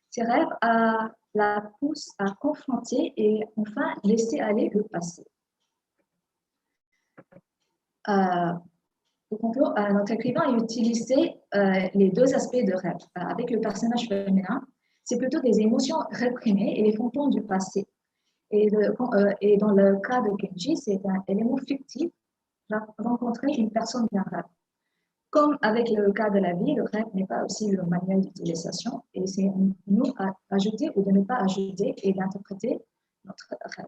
Ces rêves la poussent à confronter et enfin laisser aller le passé. Pour conclure, notre écrivain a utilisé les deux aspects de rêve. Avec le personnage féminin, c'est plutôt des émotions réprimées et les fantômes du passé. Et dans le cas de Kenji, c'est un élément fictif, rencontrer une personne d'un rêve. Comme avec le cas de la vie, le rêve n'est pas aussi le manuel d'utilisation et c'est nous à ajouter ou de ne pas ajouter et d'interpréter notre rêve.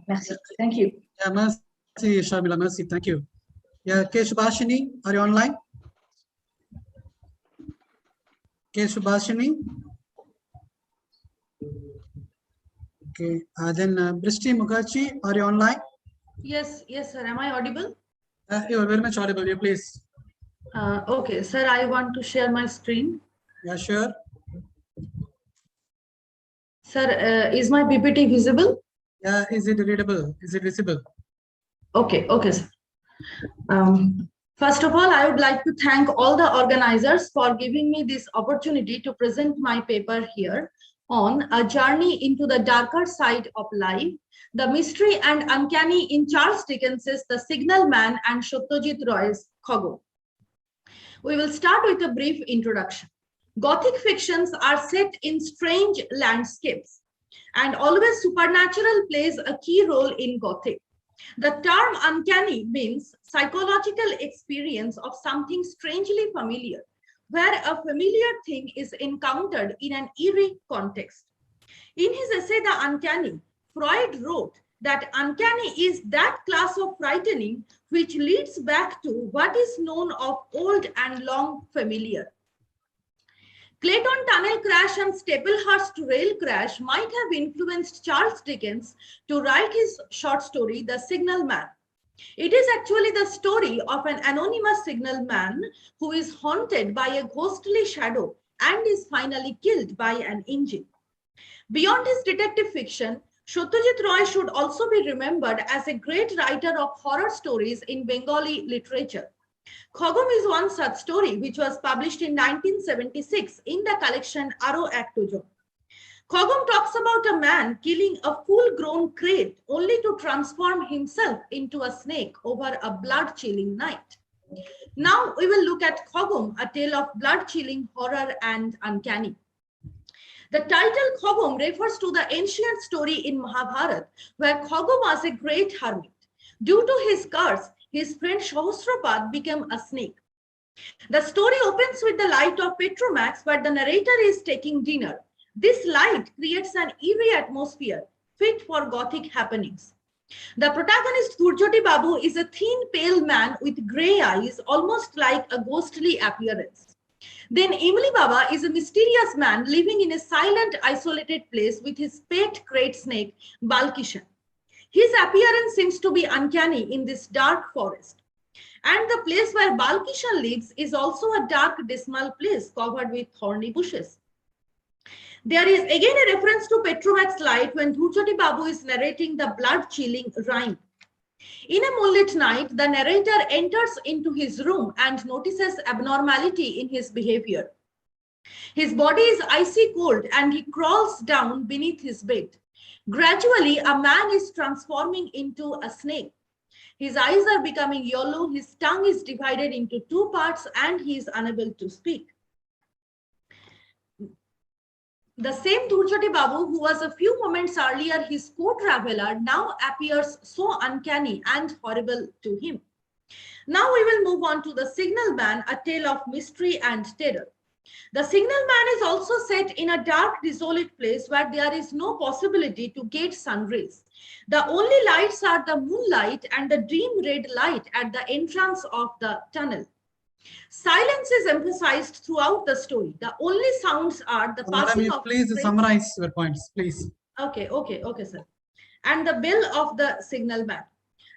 Merci. Thank you. Yeah, merci, Sharmila. Merci. Thank you. Yeah, K. Subhashini, are you online? K. Subhashini? Okay. Then Bristi Mukherjee, are you online? Yes, sir. Am I audible? You are very much audible. You please. Okay, sir. I want to share my screen. Yeah, sure. Sir, is my PPT visible? Yeah, is it readable? Is it visible? Okay, sir. First of all, I would like to thank all the organizers for giving me this opportunity to present my paper here on a journey into the darker side of life, the mystery and uncanny in Charles Dickens's The Signal Man and Satyajit Roy's Khogom. We will start with a brief introduction. Gothic fictions are set in strange landscapes, and always supernatural plays a key role in Gothic. The term uncanny means psychological experience of something strangely familiar, where a familiar thing is encountered in an eerie context. In his essay, The Uncanny, Freud wrote that uncanny is that class of frightening which leads back to what is known of old and long familiar. Clayton Tunnel crash and Staplehurst rail crash might have influenced Charles Dickens to write his short story, The Signal Man. It is actually the story of an anonymous signal man who is haunted by a ghostly shadow and is finally killed by an engine. Beyond his detective fiction, Satyajit Roy should also be remembered as a great writer of horror stories in Bengali literature. Khogom is one such story which was published in 1976 in the collection Aro Ektojo. Khogom talks about a man killing a full-grown crate only to transform himself into a snake over a blood-chilling night. Now we will look at Khogom, a tale of blood-chilling horror and uncanny. The title Khogom refers to the ancient story in Mahabharata where Khogom was a great hermit. Due to his curse, his friend Sahasrapad became a snake. The story opens with the light of Petromax where the narrator is taking dinner. This light creates an eerie atmosphere fit for Gothic happenings. The protagonist Durjoti Babu is a thin, pale man with grey eyes, almost like a ghostly appearance. Then Imli Baba is a mysterious man living in a silent, isolated place with his pet crate snake, Balkishan. His appearance seems to be uncanny in this dark forest. And the place where Balkishan lives is also a dark, dismal place covered with thorny bushes. There is again a reference to Petromax light when Durjoti Babu is narrating the blood-chilling rhyme. In a moonlit night, the narrator enters into his room and notices abnormality in his behavior. His body is icy cold and he crawls down beneath his bed. Gradually, a man is transforming into a snake. His eyes are becoming yellow, his tongue is divided into two parts, and he is unable to speak. The same Durjoti Babu, who was a few moments earlier his co-traveler, now appears so uncanny and horrible to him. Now we will move on to The Signal Man, a tale of mystery and terror. The Signal Man is also set in a dark, desolate place where there is no possibility to get sun rays. The only lights are the moonlight and the dim red light at the entrance of the tunnel. Silence is emphasized throughout the story. The only sounds are the passing of please trains. summarize your points, please. Okay, sir. And the bill of the signalman.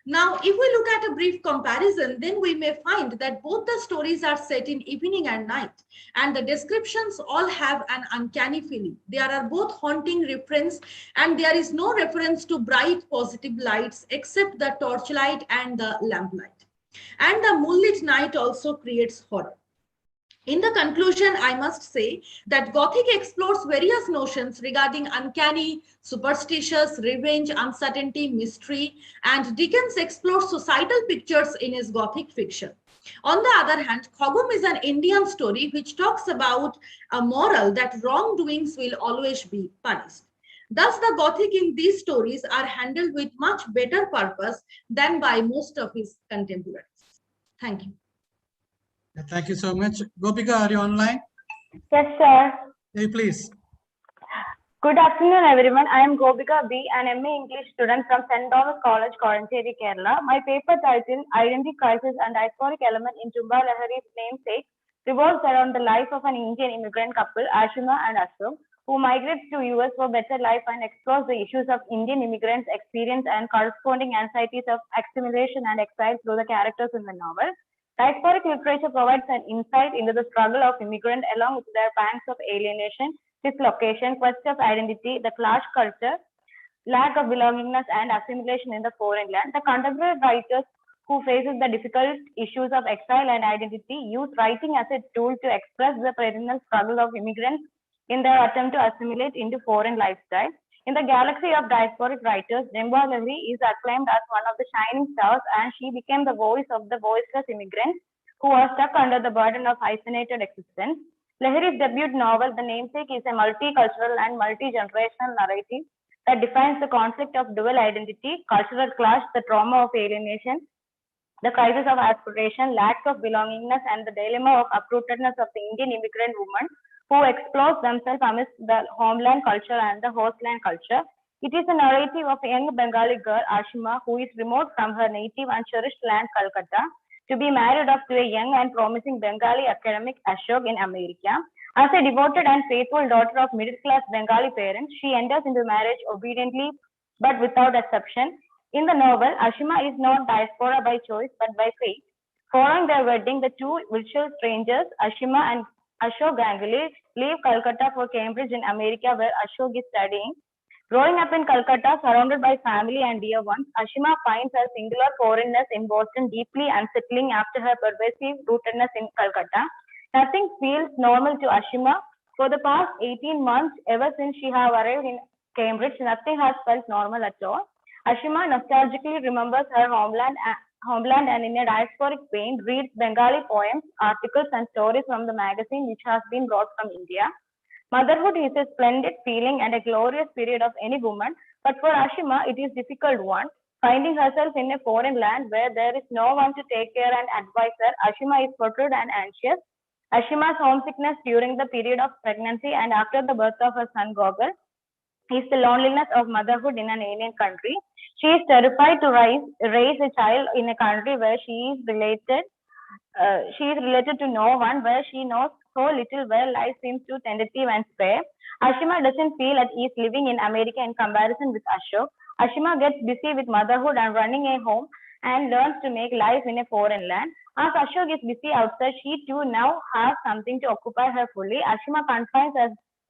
Now, if we look at a brief comparison, then we may find that both the stories are set in evening and night, and the descriptions all have an uncanny feeling. There are both haunting reference, and there is no reference to bright positive lights except the torchlight and the lamplight. And the moonlit night also creates horror. In the conclusion, I must say that Gothic explores various notions regarding uncanny, superstitious, revenge, uncertainty, mystery, and Dickens explores societal pictures in his Gothic fiction. On the other hand, Khogum is an Indian story which talks about a moral that wrongdoings will always be punished. Thus, the Gothic in these stories are handled with much better purpose than by most of his contemporaries. Thank you. Thank you so much. Gopika, are you online? Yes, sir. Hey, please. Good afternoon, everyone. I am Gopika B, an MA English student from St. Thomas College, Korancheri, Kerala. My paper title, Identity Crisis and Diasporic Element in Tumba Lahari's namesake, revolves around the life of an Indian immigrant couple, Ashima and Ashok, who migrates to US for better life and explores the issues of Indian immigrants' experience and corresponding anxieties of assimilation and exile through the characters in the novel. Diasporic literature provides an insight into the struggle of immigrants along with their pangs of alienation, dislocation, quest of identity, the clash culture, lack of belongingness, and assimilation in the foreign land. The contemporary writers who faces the difficult issues of exile and identity use writing as a tool to express the perennial struggle of immigrants in their attempt to assimilate into foreign lifestyle. In the galaxy of diasporic writers, Jemba Lahiri is acclaimed as one of the shining stars, and she became the voice of the voiceless immigrants who are stuck under the burden of hyphenated existence. Lahiri's debut novel, The Namesake, is a multicultural and multi-generational narrative that defines the conflict of dual identity, cultural clash, the trauma of alienation, the crisis of aspiration, lack of belongingness, and the dilemma of uprootedness of the Indian immigrant woman who explores themselves amidst the homeland culture and the hostland culture. It is a narrative of a young Bengali girl, Ashima, who is remote from her native and cherished land, Calcutta, to be married off to a young and promising Bengali academic, Ashok, in America. As a devoted and faithful daughter of middle-class Bengali parents, she enters into marriage obediently but without exception. In the novel, Ashima is not diaspora by choice but by fate. Following their wedding, the two virtual strangers, Ashima and Ashok Ganguly, leave Calcutta for Cambridge in America, where Ashok is studying. Growing up in Calcutta, surrounded by family and dear ones, Ashima finds her singular foreignness in Boston deeply unsettling after her pervasive rootedness in Calcutta. Nothing feels normal to Ashima. For the past 18 months, ever since she have arrived in Cambridge, nothing has felt normal at all. Ashima nostalgically remembers her homeland and in a diasporic vein reads Bengali poems, articles, and stories from the magazine which has been brought from India. Motherhood is a splendid feeling and a glorious period of any woman, but for Ashima, it is a difficult one. Finding herself in a foreign land where there is no one to take care and advise her, Ashima is perturbed and anxious. Ashima's homesickness during the period of pregnancy and after the birth of her son Gogol is the loneliness of motherhood in an alien country. She is terrified to raise a child in a country where she is related to no one, where she knows so little, where life seems too tentative and spare. Ashima doesn't feel at ease living in America in comparison with Ashok. Ashima gets busy with motherhood and running a home and learns to make life in a foreign land. As Ashok is busy outside, she too now has something to occupy her fully. Ashima confines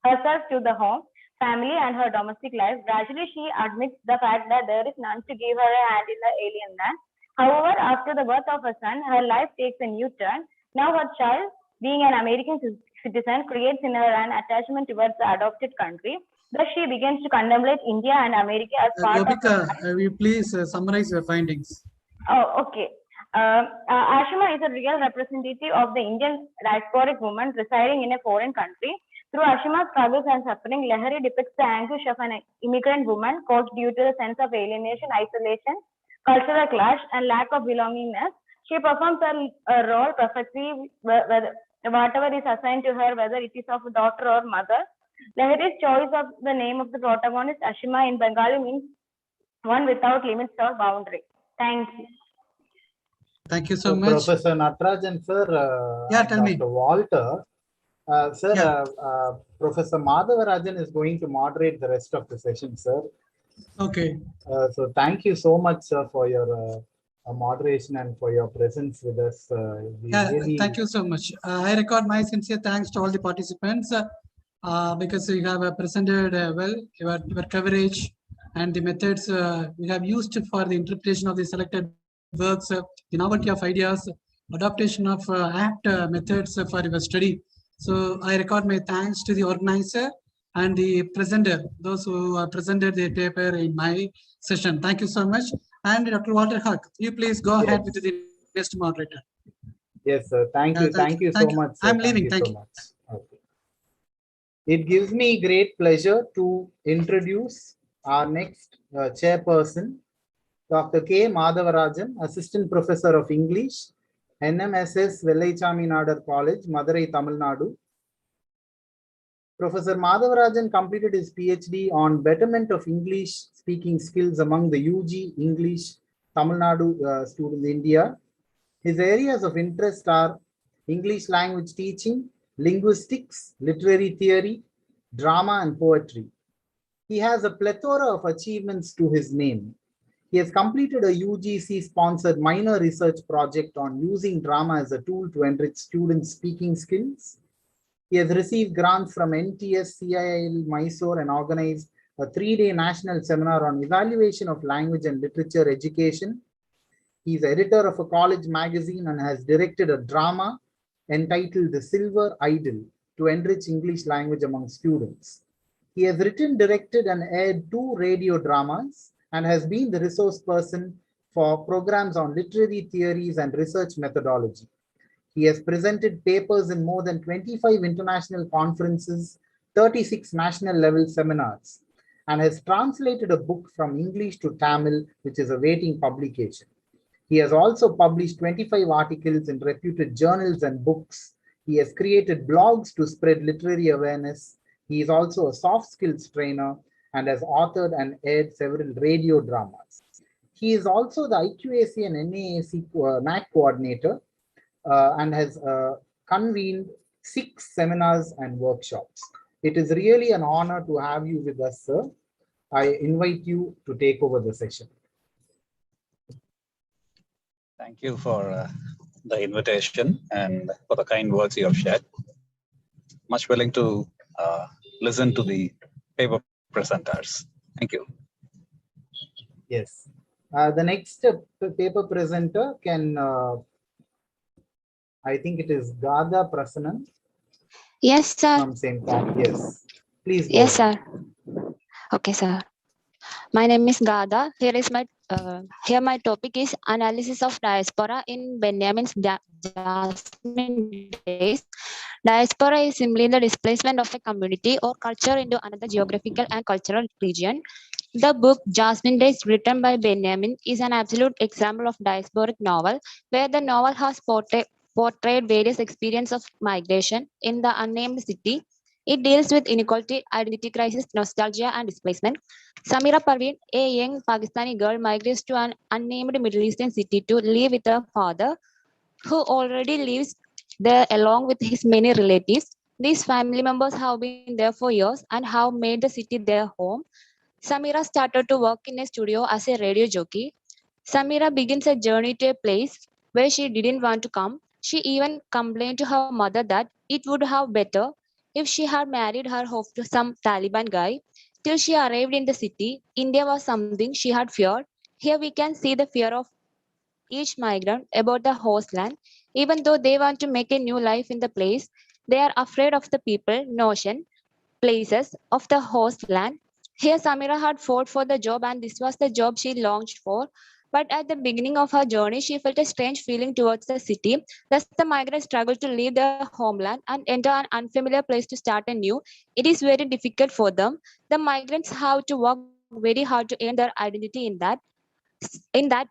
herself to the home, family, and her domestic life. Gradually, she admits the fact that there is none to give her a hand in the alien land. However, after the birth of her son, her life takes a new turn. Now her child, being an American citizen, creates in her an attachment towards the adopted country. Thus, she begins to contemplate India and America as part Gopika, of her. will you please summarize your findings? Oh, okay. Ashima is a real representative of the Indian diasporic woman residing in a foreign country. Through Ashima's struggles and suffering, Lahiri depicts the anguish of an immigrant woman caused due to the sense of alienation, isolation, cultural clash, and lack of belongingness. She performs her role perfectly, whatever is assigned to her, whether it is of a daughter or mother. Lahiri's choice of the name of the protagonist, Ashima, in Bengali means one without limits or boundary. Thank you. Thank you so So much. Professor Natarajan sir, Yeah, and tell me. Dr. Walter, sir, Yeah. Professor Madhavarajan is going to moderate the rest of the session, sir. Okay. So thank you so much, sir, for your moderation and for your presence with us. Yeah, thank you so much. I record my sincere thanks to all the participants because you have presented well your coverage and the methods we have used for the interpretation of the selected works, the novelty of ideas, adaptation of apt methods for your study. So I record my thanks to the organizer and the presenter, those who presented the paper in my session. Thank you so much. And Dr. Walter Huck, you please go ahead with the next moderator. Yes, sir. Thank you. Thank you so much, sir. I'm leaving. Thank you so much. Okay. It gives me great pleasure to introduce our next chairperson, Dr. K. Madhavarajan, Assistant Professor of English, NMSS Vellaichami Nadar College, Madurai, Tamil Nadu. Professor Madhavarajan completed his PhD on betterment of English speaking skills among the UG English Tamil Nadu students in India. His areas of interest are English language teaching, linguistics, literary theory, drama, and poetry. He has a plethora of achievements to his name. He has completed a UGC-sponsored minor research project on using drama as a tool to enrich students' speaking skills. He has received grants from NTS, CIIL, Mysore, and organized a 3-day national seminar on evaluation of language and literature education. He is editor of a college magazine and has directed a drama entitled The Silver Idol to enrich English language among students. He has written, directed, and aired 2 radio dramas and has been the resource person for programs on literary theories and research methodology. He has presented papers in more than 25 international conferences, 36 national level seminars, and has translated a book from English to Tamil, which is awaiting publication. He has also published 25 articles in reputed journals and books. He has created blogs to spread literary awareness. He is also a soft skills trainer and has authored and aired several radio dramas. He is also the IQAC and NAAC NAC coordinator and has convened 6 seminars and workshops. It is really an honor to have you with us, sir. I invite you to take over the session. Thank you for the invitation and for the kind words you have shared. Much willing to listen to the paper presenters. Thank you. Yes. The next paper presenter can, I think it is Gada Prasanan. Yes, sir. From same time. Yes. Please go Yes, ahead. sir. Okay, sir. My name is Gada. Here my topic is analysis of diaspora in Benjamin's Jasmine days. Diaspora is simply the displacement of a community or culture into another geographical and cultural region. The book Jasmine Days, written by Benjamin, is an absolute example of diasporic novel, where the novel has portrayed various experiences of migration in the unnamed city. It deals with inequality, identity crisis, nostalgia, and displacement. Samira Parveen, a young Pakistani girl, migrates to an unnamed Middle Eastern city to live with her father, who already lives there along with his many relatives. These family members have been there for years and have made the city their home. Samira started to work in a studio as a radio jockey. Samira begins a journey to a place where she didn't want to come. She even complained to her mother that it would have better if she had married her off to some Taliban guy. Till she arrived in the city, India was something she had feared. Here we can see the fear of each migrant about the host land. Even though they want to make a new life in the place, they are afraid of the people, notion, places of the host land. Here Samira had fought for the job and this was the job she longed for. But at the beginning of her journey, she felt a strange feeling towards the city. Thus, the migrants struggle to leave their homeland and enter an unfamiliar place to start anew. It is very difficult for them. The migrants have to work very hard to earn their identity in that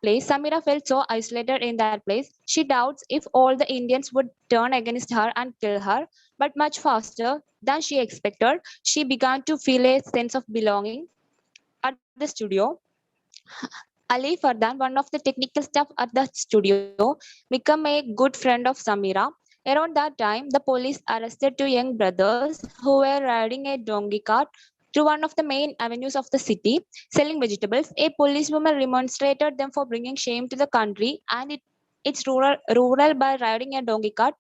place. Samira felt so isolated in that place. She doubts if all the Indians would turn against her and kill her. But much faster than she expected, she began to feel a sense of belonging at the studio. Ali Fardan, one of the technical staff at the studio, became a good friend of Samira. Around that time, the police arrested two young brothers who were riding a donkey cart through one of the main avenues of the city, selling vegetables. A policewoman remonstrated them for bringing shame to the country and its rural by riding a donkey cart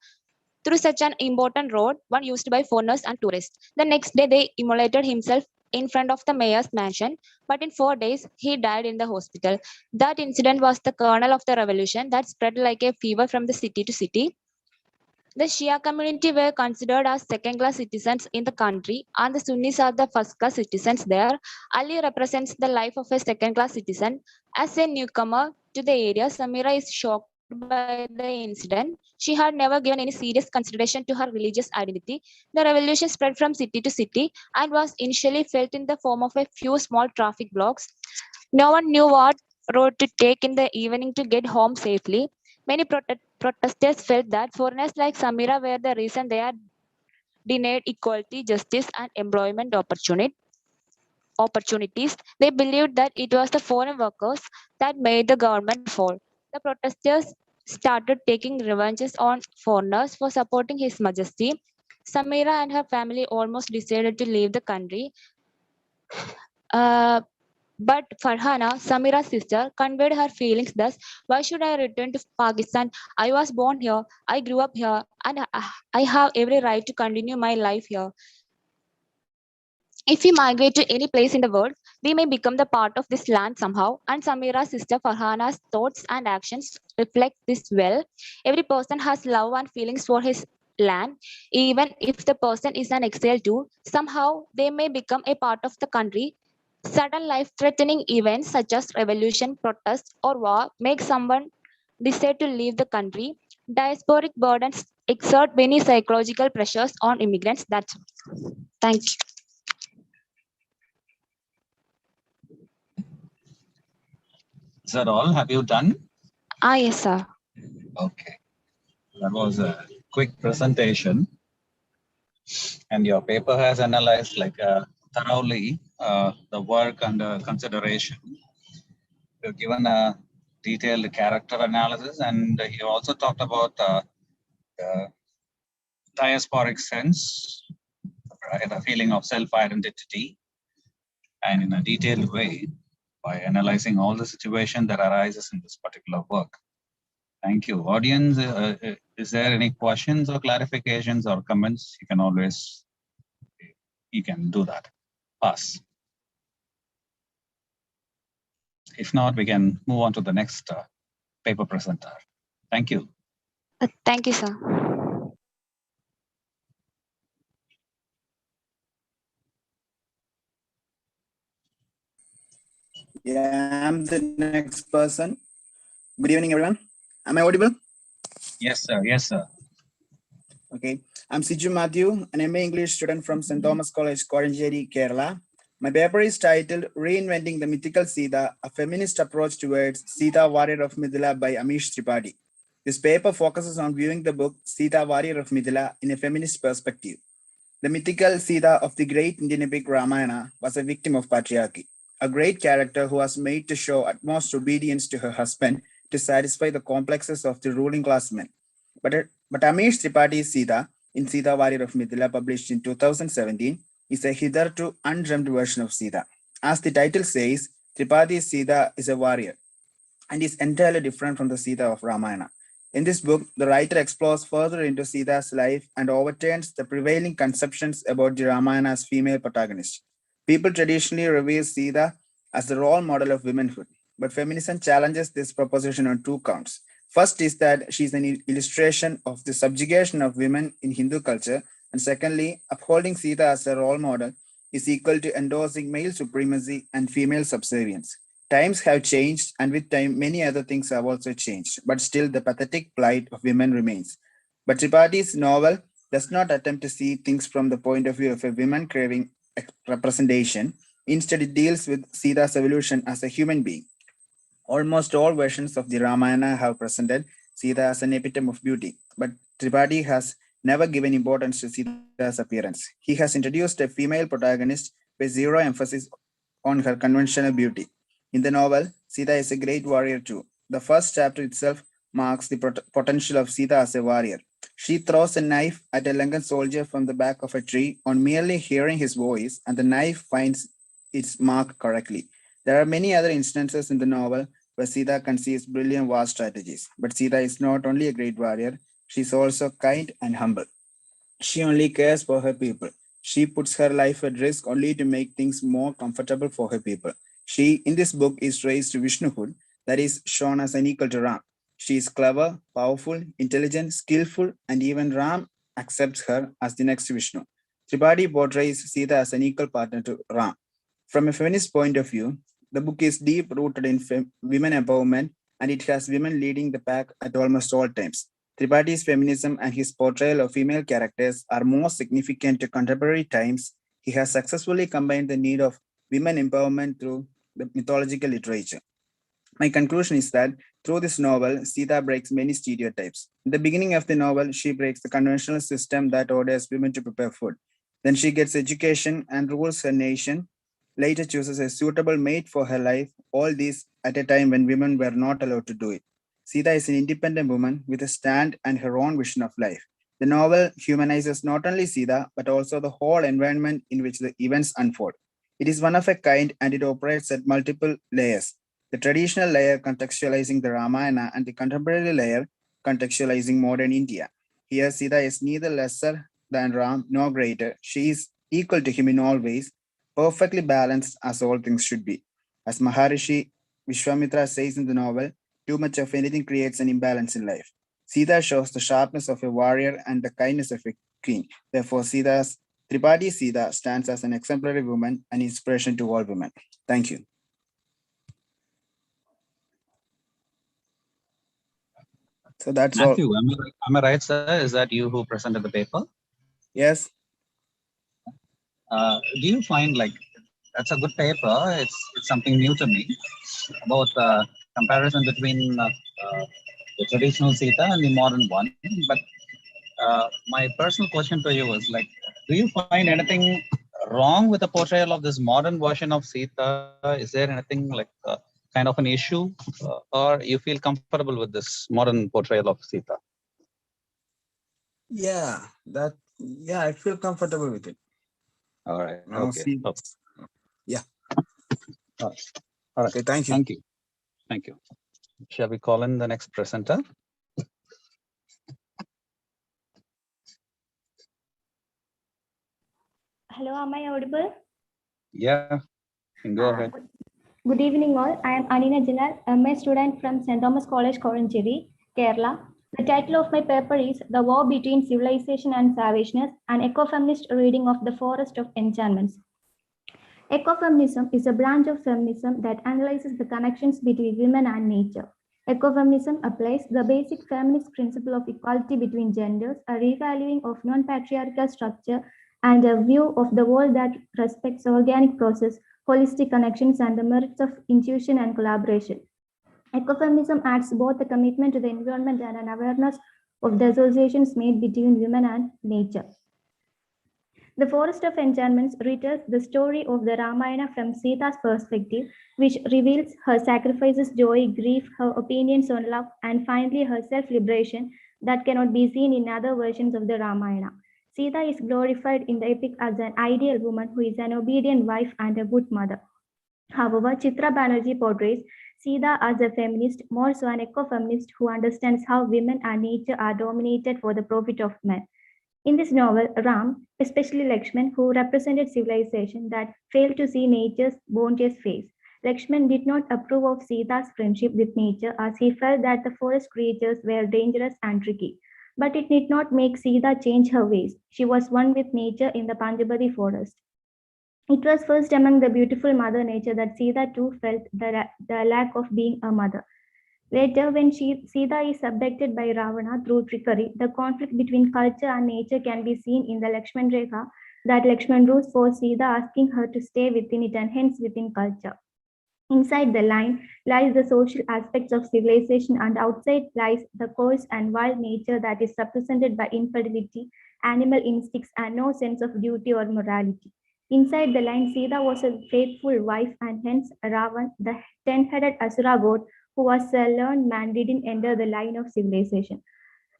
through such an important road, one used by foreigners and tourists. The next day, they immolated himself in front of the mayor's mansion, but in 4 days, he died in the hospital. That incident was the kernel of the revolution that spread like a fever from the city to city. The Shia community were considered as second-class citizens in the country, and the Sunnis are the first-class citizens there. Ali represents the life of a second-class citizen. As a newcomer to the area, Samira is shocked by the incident. She had never given any serious consideration to her religious identity. The revolution spread from city to city and was initially felt in the form of a few small traffic blocks. No one knew what road to take in the evening to get home safely. Many protesters felt that foreigners like Samira were the reason they are denied equality, justice, and employment opportunities. They believed that it was the foreign workers that made the government fall. The protesters started taking revenges on foreigners for supporting His Majesty. Samira and her family almost decided to leave the country. Uh, But Farhana, Samira's sister, conveyed her feelings thus: why should I return to Pakistan? I was born here, I grew up here, and I have every right to continue my life here. If we migrate to any place in the world, we may become the part of this land somehow. And Samira's sister Farhana's thoughts and actions reflect this well. Every person has love and feelings for his land, even if the person is an exile too. Somehow they may become a part of the country. Sudden life-threatening events such as revolution, protest, or war make someone decide to leave the country. Diasporic burdens exert many psychological pressures on immigrants. That's thank you. Is that all? Have you done? Yes, sir. Okay. That was a quick presentation. And your paper has analyzed thoroughly the work under consideration. You've given a detailed character analysis, and you also talked about the diasporic sense, right? The feeling of self-identity, and in a detailed way by analyzing all the situation that arises in this particular work. Thank you. Audience, is there any questions or clarifications or comments? You can do that. Pass. If not, we can move on to the next paper presenter. Thank you. Thank you, sir. Yeah, I'm the next person. Good evening, everyone. Am I audible? Yes, sir. Yes, sir. Okay. I'm Siju Matthew, an MA English student from St. Thomas College, Koranjeri, Kerala. My paper is titled Reinventing the Mythical Sita, a Feminist Approach Towards Sita, Warrior of Mithila by Amish Tripathi. This paper focuses on viewing the book Sita, Warrior of Mithila in a feminist perspective. The mythical Sita of the great Indian epic Ramayana was a victim of patriarchy, a great character who was made to show utmost obedience to her husband to satisfy the complexes of the ruling class men. But Amish Tripathi's Sita, in Sita Warrior of Mithila, published in 2017, is a hitherto undreamt version of Sita. As the title says, Tripathi's Sita is a warrior and is entirely different from the Sita of Ramayana. In this book, the writer explores further into Sita's life and overturns the prevailing conceptions about the Ramayana's female protagonist. People traditionally revere Sita as the role model of womanhood, but feminism challenges this proposition on two counts. First is that she is an illustration of the subjugation of women in Hindu culture, and secondly, upholding Sita as a role model is equal to endorsing male supremacy and female subservience. Times have changed, and with time, many other things have also changed, but still the pathetic plight of women remains. But Tripathi's novel does not attempt to see things from the point of view of a woman craving representation. Instead, it deals with Sita's evolution as a human being. Almost all versions of the Ramayana have presented Sita as an epitome of beauty, but Tripathi has never given importance to Sita's appearance. He has introduced a female protagonist with zero emphasis on her conventional beauty. In the novel, Sita is a great warrior too. The first chapter itself marks the potential of Sita as a warrior. She throws a knife at a Lankan soldier from the back of a tree on merely hearing his voice, and the knife finds its mark correctly. There are many other instances in the novel where Sita conceives brilliant war strategies. But Sita is not only a great warrior, she is also kind and humble. She only cares for her people. She puts her life at risk only to make things more comfortable for her people. She, in this book, is raised to Vishnuhood, that is shown as an equal to Ram. She is clever, powerful, intelligent, skillful, and even Ram accepts her as the next Vishnu. Tripathi portrays Sita as an equal partner to Ram. From a feminist point of view, the book is deep rooted in women empowerment, and it has women leading the pack at almost all times. Tripathi's feminism and his portrayal of female characters are more significant to contemporary times. He has successfully combined the need of women empowerment through the mythological literature. My conclusion is that through this novel, Sita breaks many stereotypes. In the beginning of the novel, she breaks the conventional system that orders women to prepare food. Then she gets education and rules her nation, later chooses a suitable mate for her life, all this at a time when women were not allowed to do it. Sita is an independent woman with a stand and her own vision of life. The novel humanizes not only Sita, but also the whole environment in which the events unfold. It is one of a kind and it operates at multiple layers. The traditional layer contextualizing the Ramayana and the contemporary layer contextualizing modern India. Here, Sita is neither lesser than Ram nor greater. She is equal to him in all ways, perfectly balanced as all things should be. As Maharishi Vishwamitra says in the novel, too much of anything creates an imbalance in life. Sita shows the sharpness of a warrior and the kindness of a queen. Therefore, Tripathi Sita stands as an exemplary woman and inspiration to all women. Thank you. So that's Matthew, all. am I right, sir? Is that you who presented the paper? Yes. Do you find like that's a good paper? It's something new to me about comparison between the traditional Sita and the modern one. But my personal question to you is like, do you find anything wrong with the portrayal of this modern version of Sita? Is there anything like kind of an issue, or you feel comfortable with this modern portrayal of Sita? Yeah, I feel comfortable with it. All right. No, Okay. Yeah. All right. Okay, thank you. Thank you. Thank you. Shall we call in the next presenter? Hello, am I audible? Yeah, go ahead. Good evening all. I am Anina Jalal, a MA student from St. Thomas College, Koranchery, Kerala. The title of my paper is The War Between Civilization and Savageness, an ecofeminist reading of The Forest of Enchantments. Ecofeminism is a branch of feminism that analyzes the connections between women and nature. Ecofeminism applies the basic feminist principle of equality between genders, a revaluing of non-patriarchal structure, and a view of the world that respects organic process, holistic connections, and the merits of intuition and collaboration. Ecofeminism adds both a commitment to the environment and an awareness of the associations made between women and nature. The Forest of Enchantments retells the story of the Ramayana from Sita's perspective, which reveals her sacrifices, joy, grief, her opinions on love, and finally her self-liberation that cannot be seen in other versions of the Ramayana. Sita is glorified in the epic as an ideal woman who is an obedient wife and a good mother. However, Chitra Banerjee portrays Sita as a feminist, more so an ecofeminist who understands how women and nature are dominated for the profit of men. In this novel, Ram, especially Lakshman, who represented civilization that failed to see nature's bounteous face. Lakshman did not approve of Sita's friendship with nature as he felt that the forest creatures were dangerous and tricky. But it did not make Sita change her ways. She was one with nature in the Panjabadi forest. It was first among the beautiful Mother Nature that Sita too felt the lack of being a mother. Later, when Sita is abducted by Ravana through trickery, the conflict between culture and nature can be seen in the Lakshman Rekha that Lakshman drew for Sita, asking her to stay within it and hence within culture. Inside the line lies the social aspects of civilization, and outside lies the coarse and wild nature that is represented by infertility, animal instincts, and no sense of duty or morality. Inside the line, Sita was a faithful wife, and hence Ravan, the 10-headed Asura god, who was a learned man, didn't enter the line of civilization.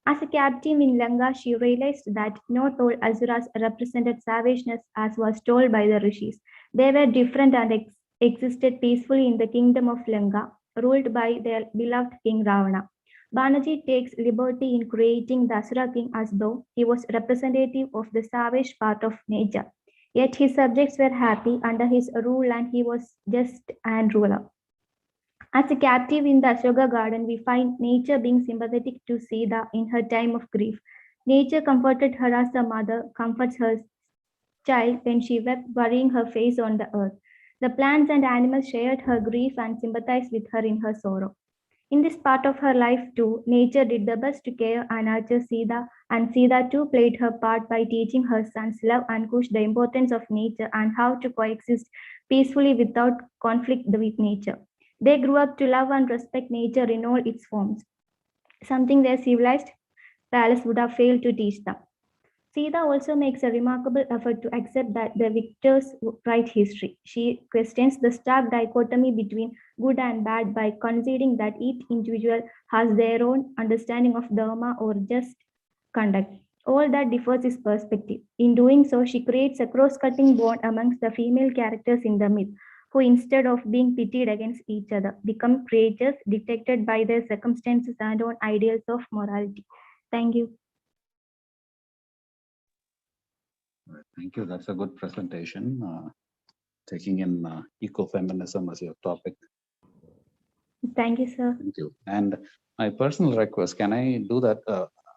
As a captive in Lanka, she realized that not all Asuras represented savageness as was told by the rishis. They were different and existed peacefully in the kingdom of Lanka, ruled by their beloved king Ravana. Banaji takes liberty in creating the Asura king as though he was representative of the savage part of nature. Yet his subjects were happy under his rule and he was just and ruler. As a captive in the Ashoka garden, we find nature being sympathetic to Sita in her time of grief. Nature comforted her as a mother comforts her child when she wept, burying her face on the earth. The plants and animals shared her grief and sympathized with her in her sorrow. In this part of her life too, nature did the best to care and nurture Sita, and Sita too played her part by teaching her sons Love and Kush the importance of nature and how to coexist peacefully without conflict with nature. They grew up to love and respect nature in all its forms, something their civilized palace would have failed to teach them. Sita also makes a remarkable effort to accept that the victors write history. She questions the stark dichotomy between good and bad by conceding that each individual has their own understanding of dharma or just conduct. All that differs is perspective. In doing so, she creates a cross-cutting bond amongst the female characters in the myth, who instead of being pitted against each other, become creatures dictated by their circumstances and own ideals of morality. Thank you. Thank you. That's a good presentation. Taking in ecofeminism as your topic. Thank you, sir. Thank you. And my personal request, can I do that?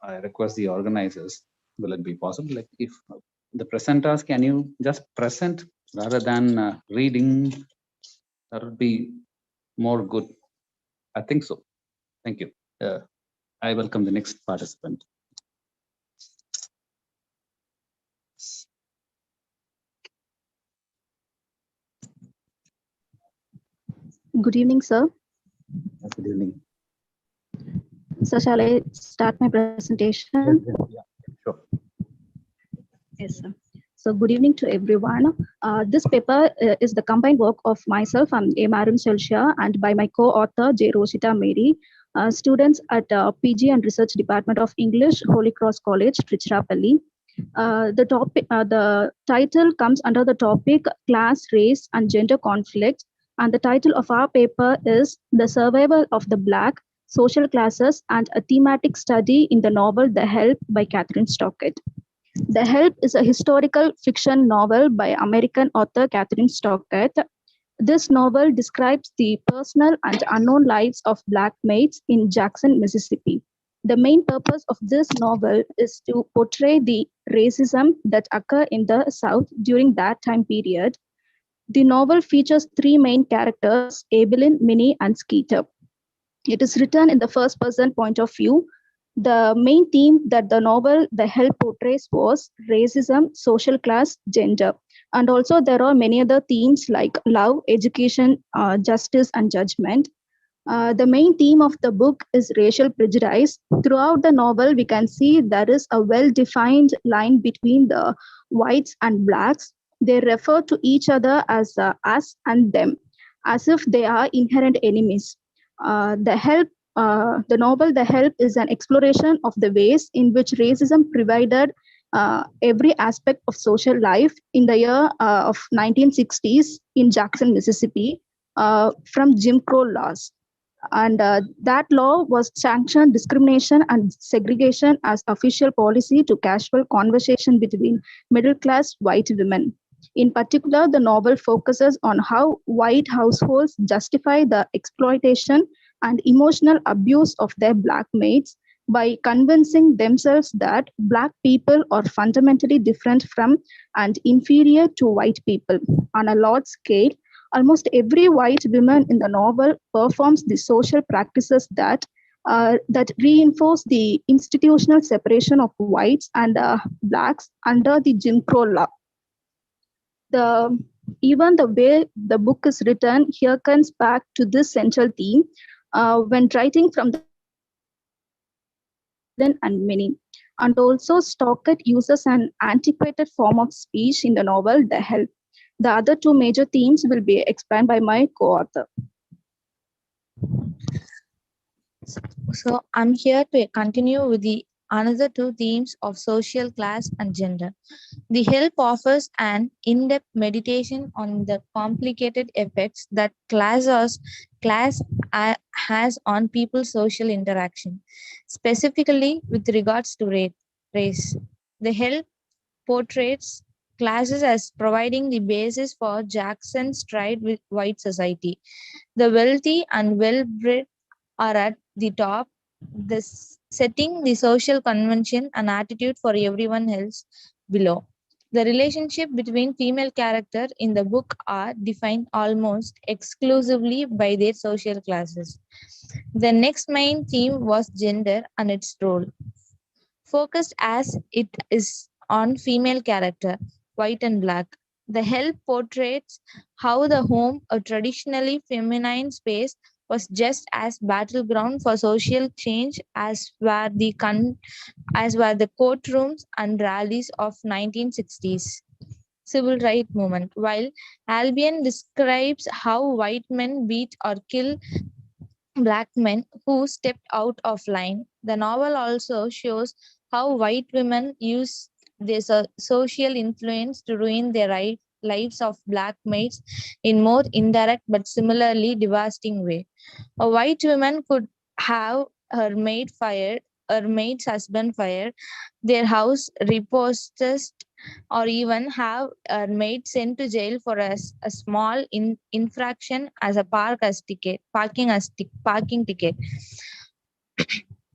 I request the organizers, will it be possible? Like if the presenters, can you just present rather than reading? That would be more good. I think so. Thank you. I welcome the next participant. Good evening, sir. Good evening. So shall I start my presentation? Yeah, sure. Yes, sir. So good evening to everyone. This paper is the combined work of myself, I'm A. Marun Selshia, and by my co-author, J. Rosita Mary, students at PG and Research Department of English, Holy Cross College, Trichurapalli. The title comes under the topic Class, Race and Gender Conflict, and the title of our paper is The Survival of the Black, Social Classes and a Thematic Study in the Novel The Help by Catherine Stockett. The Help is a historical fiction novel by American author Catherine Stockett. This novel describes the personal and unknown lives of Black maids in Jackson, Mississippi. The main purpose of this novel is to portray the racism that occurred in the South during that time period. The novel features three main characters, Evelyn, Minnie, and Skeeter. It is written in the first-person point of view. The main theme that the novel The Help portrays was racism, social class, gender. And also there are many other themes like love, education, justice, and judgment. The main theme of the book is racial prejudice. Throughout the novel, we can see there is a well-defined line between the whites and blacks. They refer to each other as us and them, as if they are inherent enemies. The novel The Help is an exploration of the ways in which racism pervaded every aspect of social life in the year of 1960s in Jackson, Mississippi, from Jim Crow laws. And that law was sanctioned discrimination and segregation as official policy to casual conversation between middle-class white women. In particular, the novel focuses on how white households justify the exploitation and emotional abuse of their Black mates by convincing themselves that Black people are fundamentally different from and inferior to white people. On a large scale, almost every white woman in the novel performs the social practices that reinforce the institutional separation of whites and Blacks under the Jim Crow law. Even the way the book is written here comes back to this central theme when writing from the and many. And also Stockett uses an antiquated form of speech in the novel The Help. The other two major themes will be explained by my co-author. So I'm here to continue with the another two themes of social class and gender. The help offers an in-depth meditation on the complicated effects that class has on people's social interaction, specifically with regards to race. The help portrays classes as providing the basis for Jackson's stride with white society. The wealthy and well-bred are at the top, setting the social convention and attitude for everyone else below. The relationship between female characters in the book are defined almost exclusively by their social classes. The next main theme was gender and its role, focused as it is on female character, white and black. The help portrays how the home, a traditionally feminine space, was just as battleground for social change as were the courtrooms and rallies of 1960s civil rights movement. While Albion describes how white men beat or kill black men who stepped out of line, the novel also shows how white women use their social influence to ruin their lives of black maids in more indirect but similarly devastating way. A white woman could have her maid's husband fired, their house repossessed, or even have her maid sent to jail for a small infraction as a parking ticket.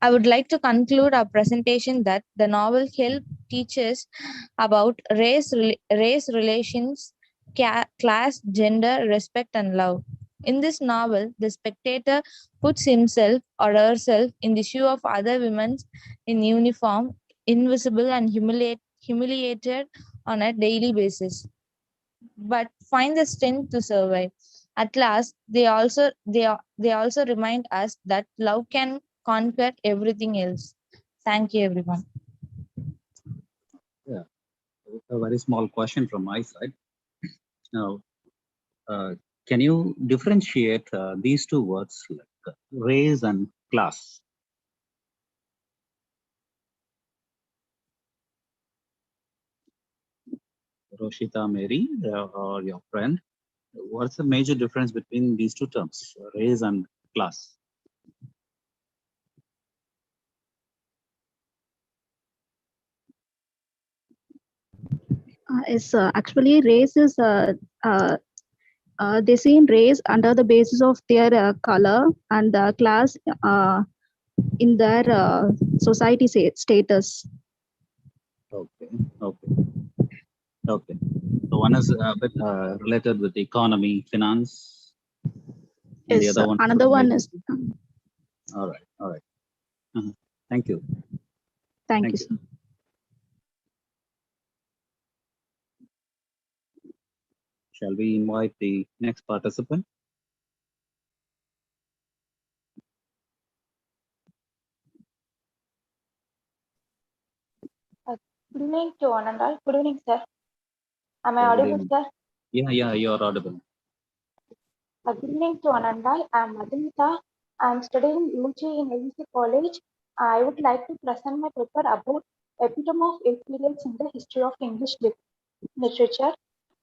I would like to conclude our presentation that the novel Help teaches about race relations, class, gender, respect, and love. In this novel, the spectator puts himself or herself in the shoe of other women in uniform, invisible and humiliated on a daily basis, but find the strength to survive. At last, they also remind us that love can conquer everything else. Thank you, everyone. Yeah, a very small question from my side. Now, can you differentiate these two words, like race and class? Roshita Mary, or your friend, what's the major difference between these two terms, race and class? Actually, race is they see in race under the basis of their color and class in their society status. Okay, okay, okay. So one is a bit related with economy, finance, and the other one. Another one is. All right, all right. Thank you. Thank you, sir. Shall we invite the next participant? Good evening to one and all. Good evening, sir. Am I Good audible, evening. sir? Yeah, you're audible. Good evening to one and all. I'm Madhumita. I'm studying UG in IELLC College. I would like to present my paper about epitome of eight periods in the history of English literature.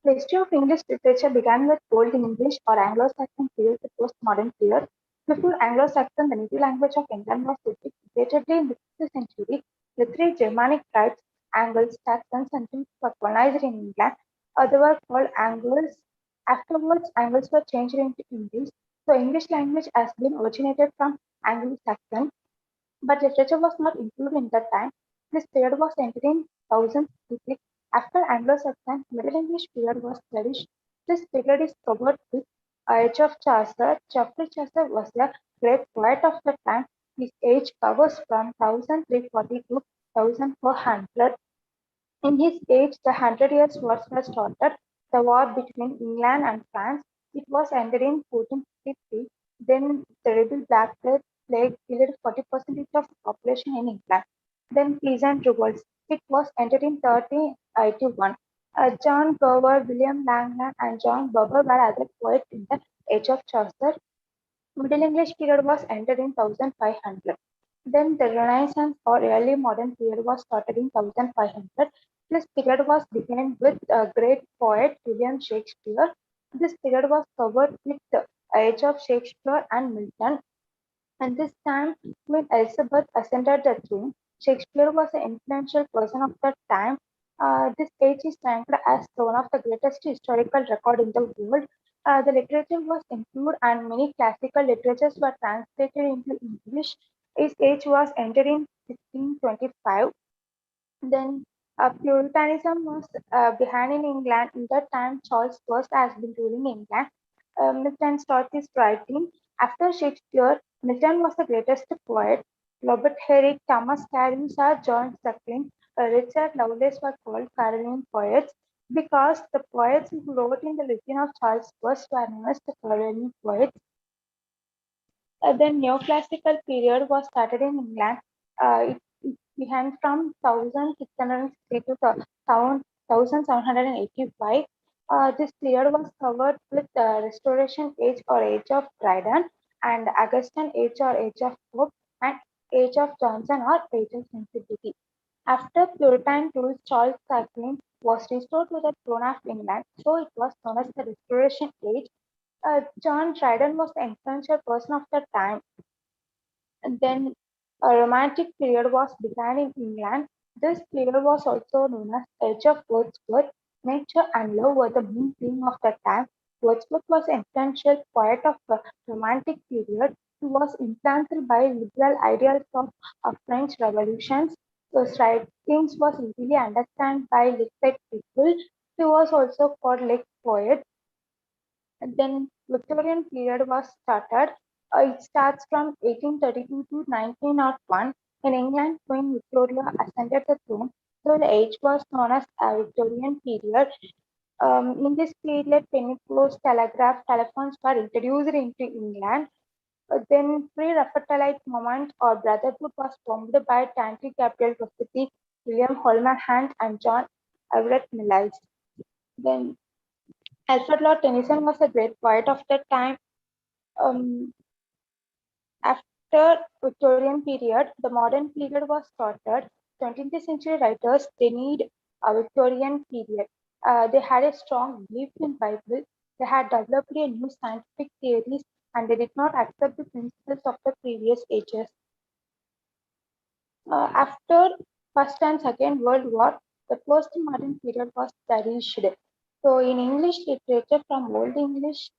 The history of English literature began with Old English or Anglo-Saxon period, the post-modern period. Before Anglo-Saxon, the native language of England was Celtic. Repeatedly in the 5th century, the three Germanic tribes, Angles, Saxons, and Picts, were colonized in England. They were called Angles. Afterwards, Angles were changed into English. So English language has been originated from Anglo-Saxon, but literature was not included in that time. This period was entered in 1066. After Anglo-Saxon, Middle English period was flourished. This period is covered with Age of Chaucer. Geoffrey Chaucer was a great poet of the time. His age covers from 1340 to 1400. In his age, the Hundred Years' Wars was started, the war between England and France. It was ended in 1453. Then terrible Black Plague killed 40% of the population in England. Then peasant revolts. It was ended in 1381. John Gower, William Langland, and John Barber were other poets in the age of Chaucer. Middle English period was ended in 1500. Then the Renaissance or early modern period was started in 1500. This period was began with great poet William Shakespeare. This period was covered with the age of Shakespeare and Milton. And this time, when Elizabeth ascended the throne, Shakespeare was an influential person of that time. This age is ranked as one of the greatest historical record in the world. The literature was improved and many classical literatures were translated into English. His age was ended in 1625. Then Puritanism was behind in England. In that time, Charles I has been ruling England. Milton started his writing. After Shakespeare, Milton was the greatest poet. Robert Herrick, Thomas Carlyle, John Suckling, Richard Lovelace were called Caroline poets because the poets who wrote in the region of Charles I were known as the Caroline poets. The neoclassical period was started in England. It began from 1660 to 1785. This period was covered with the Restoration Age or Age of Dryden and Augustan Age or Age of Hope and Age of Johnson or Age of Sensibility. After Puritan rule, Charles II was restored to the throne of England, so it was known as the Restoration Age. John Dryden was the influential person of the time. And then a romantic period was began in England. This period was also known as Age of Wordsworth. Nature and love were the main theme of the time. Wordsworth was an influential poet of the romantic period. He was influenced by liberal ideals of French revolutions. His writings was easily understood by literate people. He was also called Lake Poet. And then Victorian period was started. It starts from 1832 to 1901. In England, Queen Victoria ascended the throne, so the age was known as a Victorian period. In this period, penny post, telegraph, telephones were introduced into England. Then pre-Raphaelite movement or brotherhood was formed by Tantric Gabriel Rossetti, William Holman Hunt, and John Everett Millais. Then Alfred Lord Tennyson was a great poet of that time. After Victorian period, the modern period was started. 20th century writers, they need a Victorian period. They had a strong belief in Bible. They had developed a new scientific theories and they did not accept the principles of the previous ages. After First and Second World War, the postmodern period was flourished. So in English literature, from Old English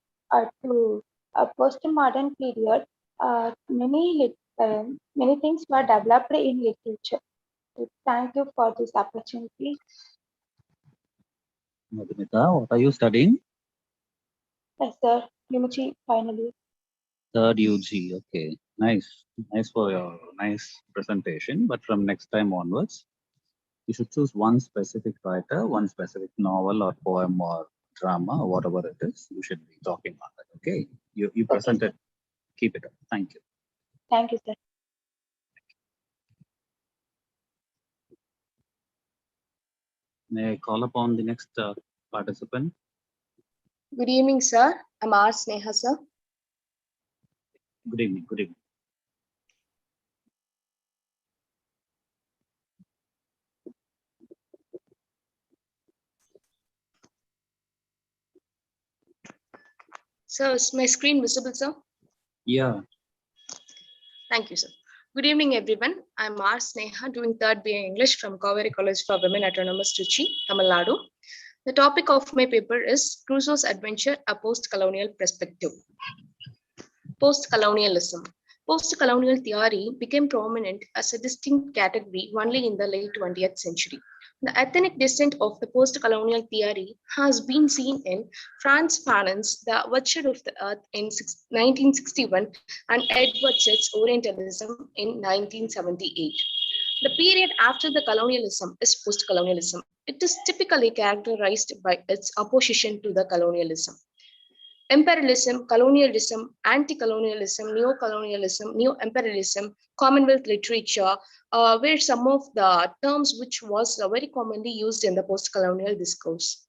to a postmodern period, many things were developed in literature. So thank you for this opportunity. Madhumita, what are you studying? Yes, sir. UG finally. Third UG. Okay, nice. Nice for your nice presentation. But from next time onwards, you should choose one specific writer, one specific novel or poem or drama, or whatever it is. You should be talking on that. Okay. You presented. Okay. Keep it up. Thank you. Thank you, sir. May I call upon the next participant? Good evening, sir. I'm R. Sneha, sir. Good evening. Good evening. Sir, is my screen visible, sir? Yeah. Thank you, sir. Good evening, everyone. I'm R. Sneha, doing third BA English from Kaveri College for Women Autonomous Trichy, Tamil Nadu. The topic of my paper is Crusoe's Adventure, a Post-Colonial Perspective. Post-colonialism. Post-colonial theory became prominent as a distinct category only in the late 20th century. The ethnic descent of the post-colonial theory has been seen in Franz Fanon's The Watcher of the Earth in 1961 and Edward Said's Orientalism in 1978. The period after the colonialism is post-colonialism. It is typically characterized by its opposition to the colonialism. imperialism, colonialism, anti-colonialism, neo-colonialism, neo-imperialism, Commonwealth literature, were some of the terms which was very commonly used in the post-colonial discourse.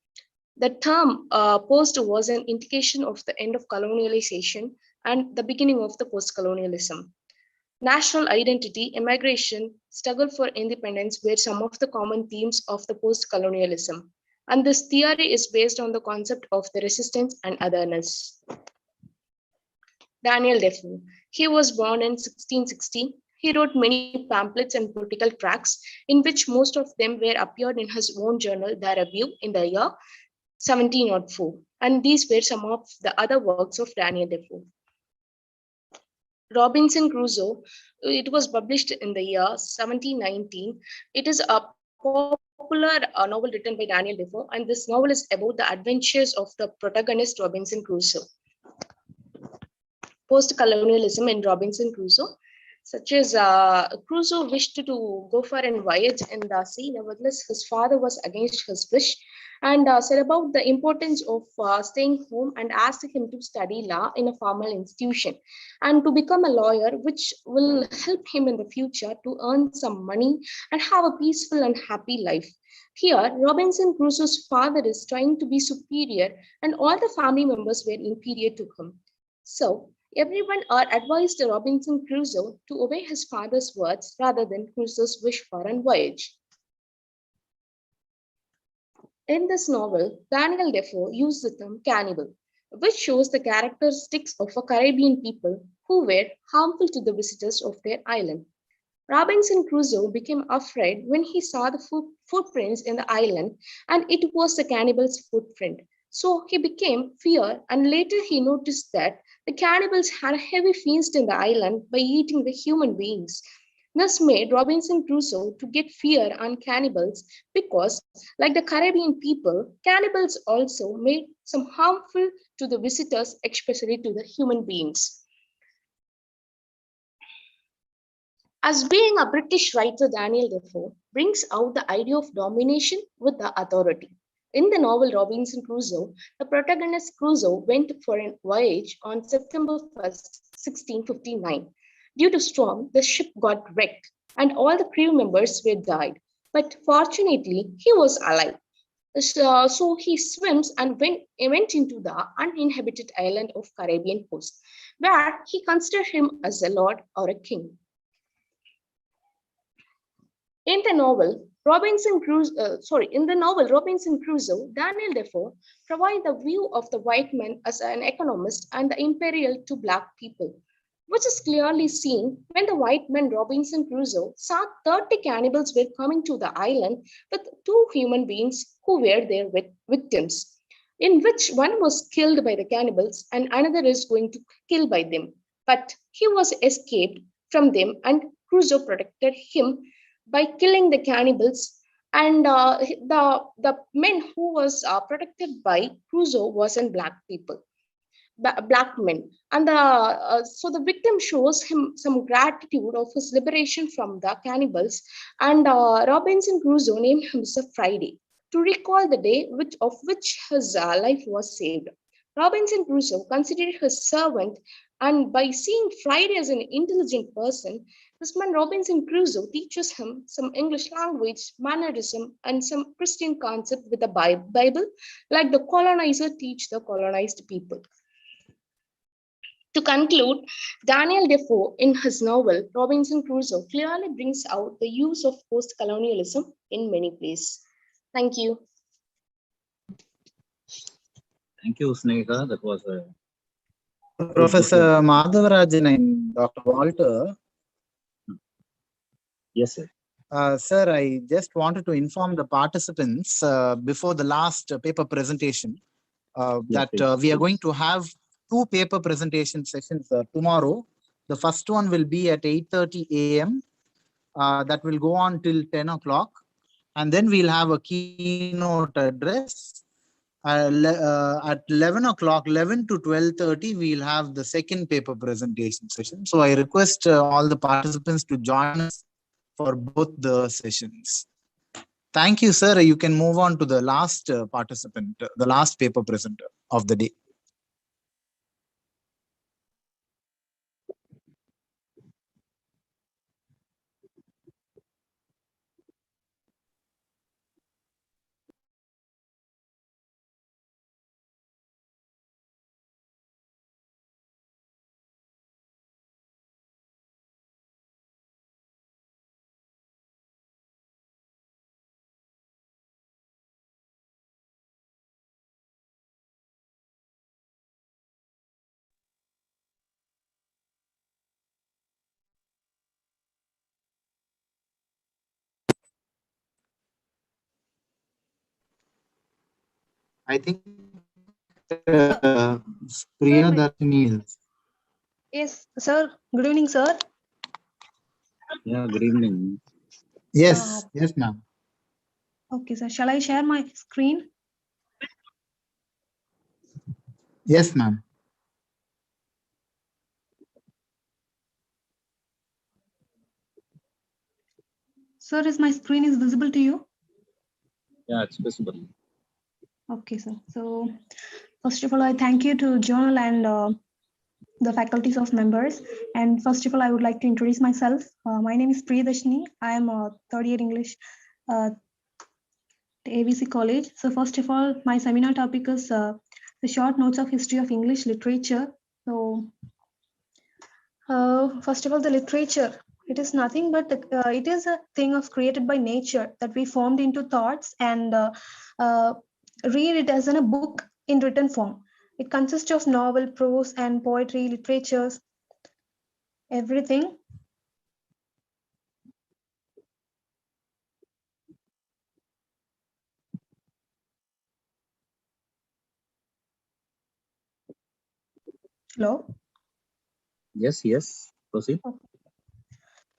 The term post was an indication of the end of colonialization and the beginning of the post-colonialism. National identity, immigration, struggle for independence were some of the common themes of the post-colonialism. And this theory is based on the concept of the resistance and otherness. Daniel Defoe. He was born in 1660. He wrote many pamphlets and political tracts, in which most of them were appeared in his own journal, The Review, in the year 1704. And these were some of the other works of Daniel Defoe. Robinson Crusoe, it was published in the year 1719. It is a popular novel written by Daniel Defoe, and this novel is about the adventures of the protagonist Robinson Crusoe. Post-colonialism in Robinson Crusoe, such as Crusoe wished to go for a voyage in the sea. Nevertheless, his father was against his wish and said about the importance of staying home and asked him to study law in a formal institution and to become a lawyer, which will help him in the future to earn some money and have a peaceful and happy life. Here, Robinson Crusoe's father is trying to be superior and all the family members were inferior to him. So, everyone advised Robinson Crusoe to obey his father's words rather than Crusoe's wish for a voyage. In this novel, Daniel Defoe used the term cannibal, which shows the characteristics of a Caribbean people who were harmful to the visitors of their island. Robinson Crusoe became afraid when he saw the footprints in the island, and it was the cannibal's footprint. So he became fear, and later he noticed that the cannibals had a heavy feast in the island by eating the human beings. This made Robinson Crusoe to get fear on cannibals because, like the Caribbean people, cannibals also made some harmful to the visitors, especially to the human beings. As being a British writer, Daniel Defoe brings out the idea of domination with the authority. In the novel Robinson Crusoe, the protagonist Crusoe went for a voyage on September 1st, 1659. Due to storm, the ship got wrecked and all the crew members were died. But fortunately, he was alive. So he swims and went into the uninhabited island of Caribbean coast, where he considered him as a lord or a king. In the novel Robinson Crusoe, Daniel Defoe provides the view of the white man as an economist and the imperial to black people, which is clearly seen when the white man Robinson Crusoe saw 30 cannibals were coming to the island with 2 human beings who were their victims, in which one was killed by the cannibals and another is going to kill by them. But he was escaped from them and Crusoe protected him by killing the cannibals, and the men who was protected by Crusoe wasn't black people, black men, and so the victim shows him some gratitude of his liberation from the cannibals, and Robinson Crusoe named himself Friday to recall the day of which his life was saved. Robinson Crusoe considered his servant, and by seeing Friday as an intelligent person, this man Robinson Crusoe teaches him some English language, mannerism, and some Christian concept with the Bible, like the colonizer teach the colonized people. To conclude, Daniel Defoe, in his novel Robinson Crusoe, clearly brings out the use of post-colonialism in many places. Thank you. Thank you, Sneha. That was a Professor Madhavarajan and Dr. Walter. Yes, sir. Sir, I just wanted to inform the participants before the last paper presentation that we are going to have 2 paper presentation sessions tomorrow. The first one will be at 8:30 a.m. That will go on till 10 o'clock. And then we'll have a keynote address. At 11 o'clock, 11 to 12:30, we'll have the second paper presentation session. So I request all the participants to join us for both the sessions. Thank you, sir. You can move on to the last participant, the last paper presenter of the day. I think Priya Darshini is. Yes, sir. Good evening, sir. Yeah, good evening. Yes, yes, ma'am. Okay, sir. Shall I share my screen? Yes, ma'am. Sir, is my screen is visible to you? Yeah, it's visible. Okay, sir. So, first of all, I thank you to Journal and the faculties of members. And first of all, I would like to introduce myself. My name is Priya Darshini. I am a third year English at ABC College. So first of all, my seminar topic is the short notes of history of English literature. So first of all, the literature. It is nothing but it is a thing of created by nature that we formed into thoughts and read it as in a book in written form. It consists of novel, prose, and poetry, literatures, everything. Hello. Yes, yes. Proceed.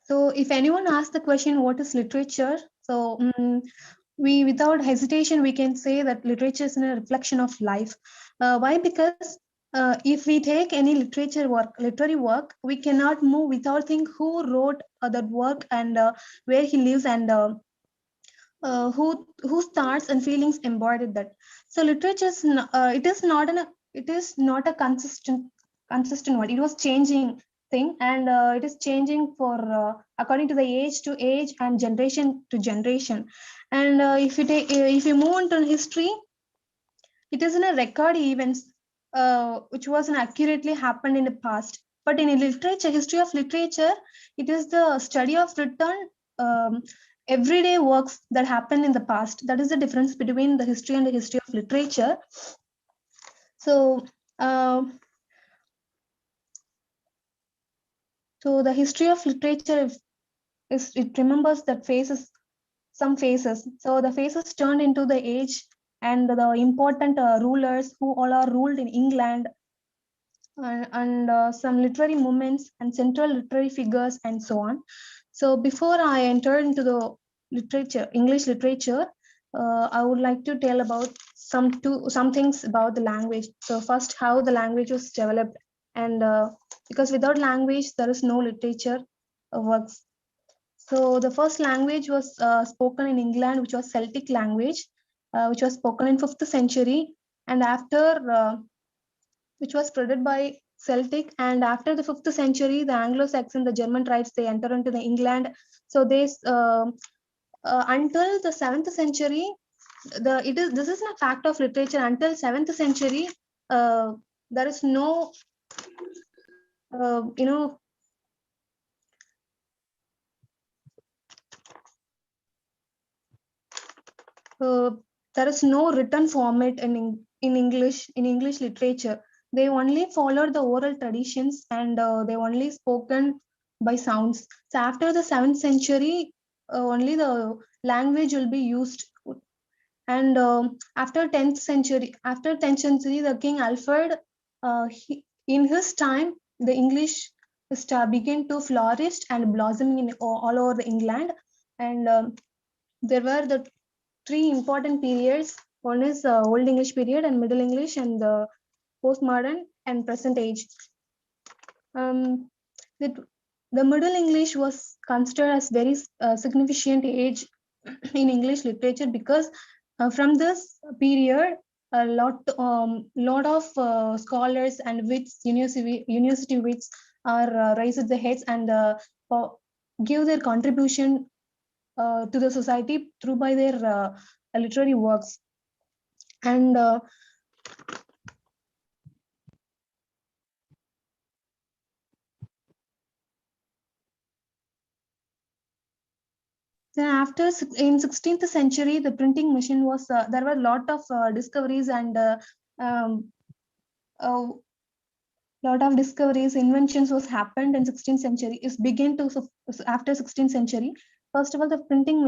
So if anyone asks the question, what is literature? So we, without hesitation, we can say that literature is a reflection of life. Why? Because if we take any literary work, we cannot move without think who wrote that work and where he lives and whose thoughts and feelings embodied that. So literature is it is not a consistent one. It was changing thing and it is changing for according to the age to age and generation to generation. And if you move into history, it is in a record events which was accurately happened in the past. But in literature, history of literature, it is the study of written everyday works that happened in the past. That is the difference between the history and the history of literature. So, so the history of literature is it remembers that some phases. So the phases turned into the age and the important rulers who all are ruled in England and some literary movements and central literary figures and so on. So before I enter into the literature, English literature, I would like to tell about some things about the language. So first, how the language was developed, and because without language, there is no literature works. So the first language was spoken in England, which was Celtic language, which was spoken in 5th century, and after which was spreaded by Celtic. And after the 5th century, the Anglo-Saxon, the German tribes, they enter into the England. So until the 7th century, this is a fact of literature. Until 7th century, there is no, there is no written format in English literature. They only followed the oral traditions and they only spoken by sounds. So after the 7th century, only the language will be used. And after 10th century, the King Alfred, in his time, the English began to flourish and blossoming in all over England. And there were the 3 important periods. One is Old English period and Middle English and the postmodern and present age. The Middle English was considered as very significant age in English literature because from this period, a lot of scholars and wits, university wits are raised their heads and give their contribution to the society through by their literary works. And then after in 16th century, the printing machine was there were a lot of discoveries and lot of discoveries, inventions was happened in 16th century. It began to after 16th century. First of all, the printing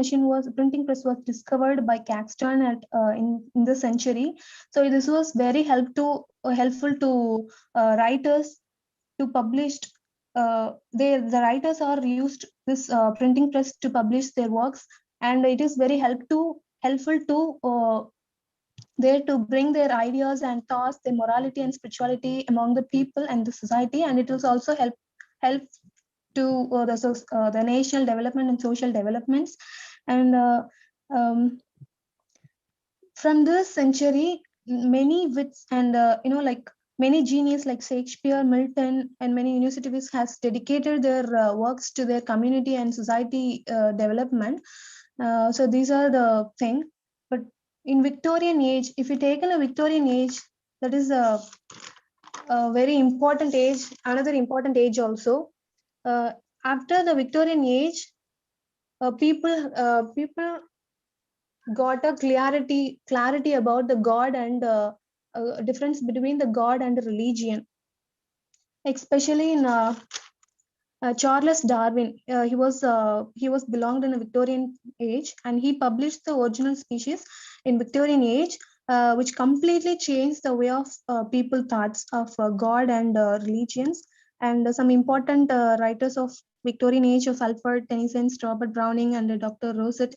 press was discovered by Caxton in the century. So this was very helpful to writers to publish. The writers are used this printing press to publish their works, and it is very helpful to there to bring their ideas and thoughts, their morality and spirituality among the people and the society, and it will also help to the national development and social developments. And from this century, many wits and like many genius like Shakespeare, Milton, and many universities has dedicated their works to their community and society development. So these are the thing. But in Victorian age, if you take in a Victorian age, that is a very important age, another important age also. After the Victorian age, people got a clarity about the God and difference between the God and the religion, especially in Charles Darwin. He was belonged in a Victorian age, and he published the original species in Victorian age, which completely changed the way of people thoughts of God and religions. And some important writers of Victorian age of Alfred Tennyson, Robert Browning, and Dr. Rosset.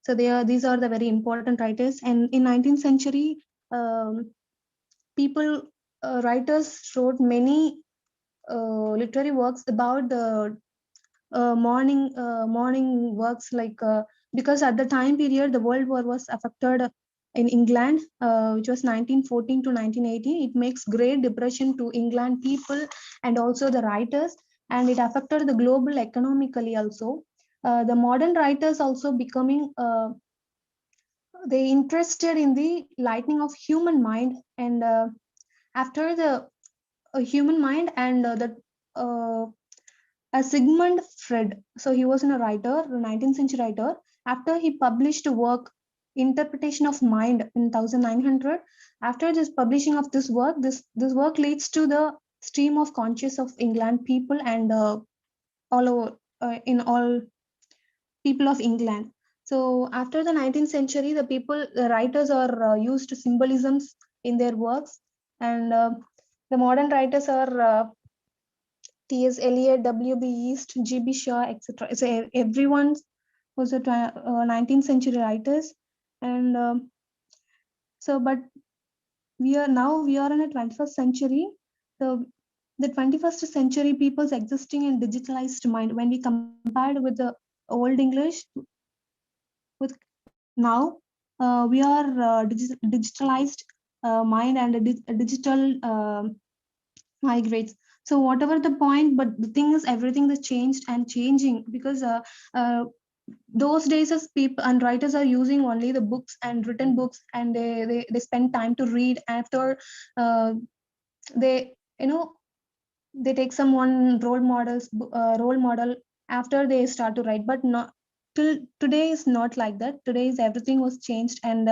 So these are the very important writers. And in 19th century, writers wrote many literary works about the morning works, like because at the time period the World War was affected in England, which was 1914 to 1918. It makes great depression to England people and also the writers, and it affected the global economically also. The modern writers also becoming they interested in the lightening of human mind, and after the human mind and Sigmund Freud. So he was a writer, a 19th century writer. After he published a work, Interpretation of Mind, in 1900. After this publishing of this work, this work leads to the stream of conscious of England people and all over in all people of England. So after the 19th century, the writers are used symbolisms in their works, and the modern writers are T.S. Eliot, W.B. Yeats, G.B. Shaw, etc. So everyone was a 19th century writers, and but we are in a 21st century. So the 21st century people's existing in digitalized mind. When we compared with the old English, with now we are digitalized mind and a digital migrates. So whatever the point, but the thing is everything is changed and changing, because those days as people and writers are using only the books and written books, and they spend time to read. After they they take some one role model after they start to write, but not till today is not like that. Today is everything was changed, and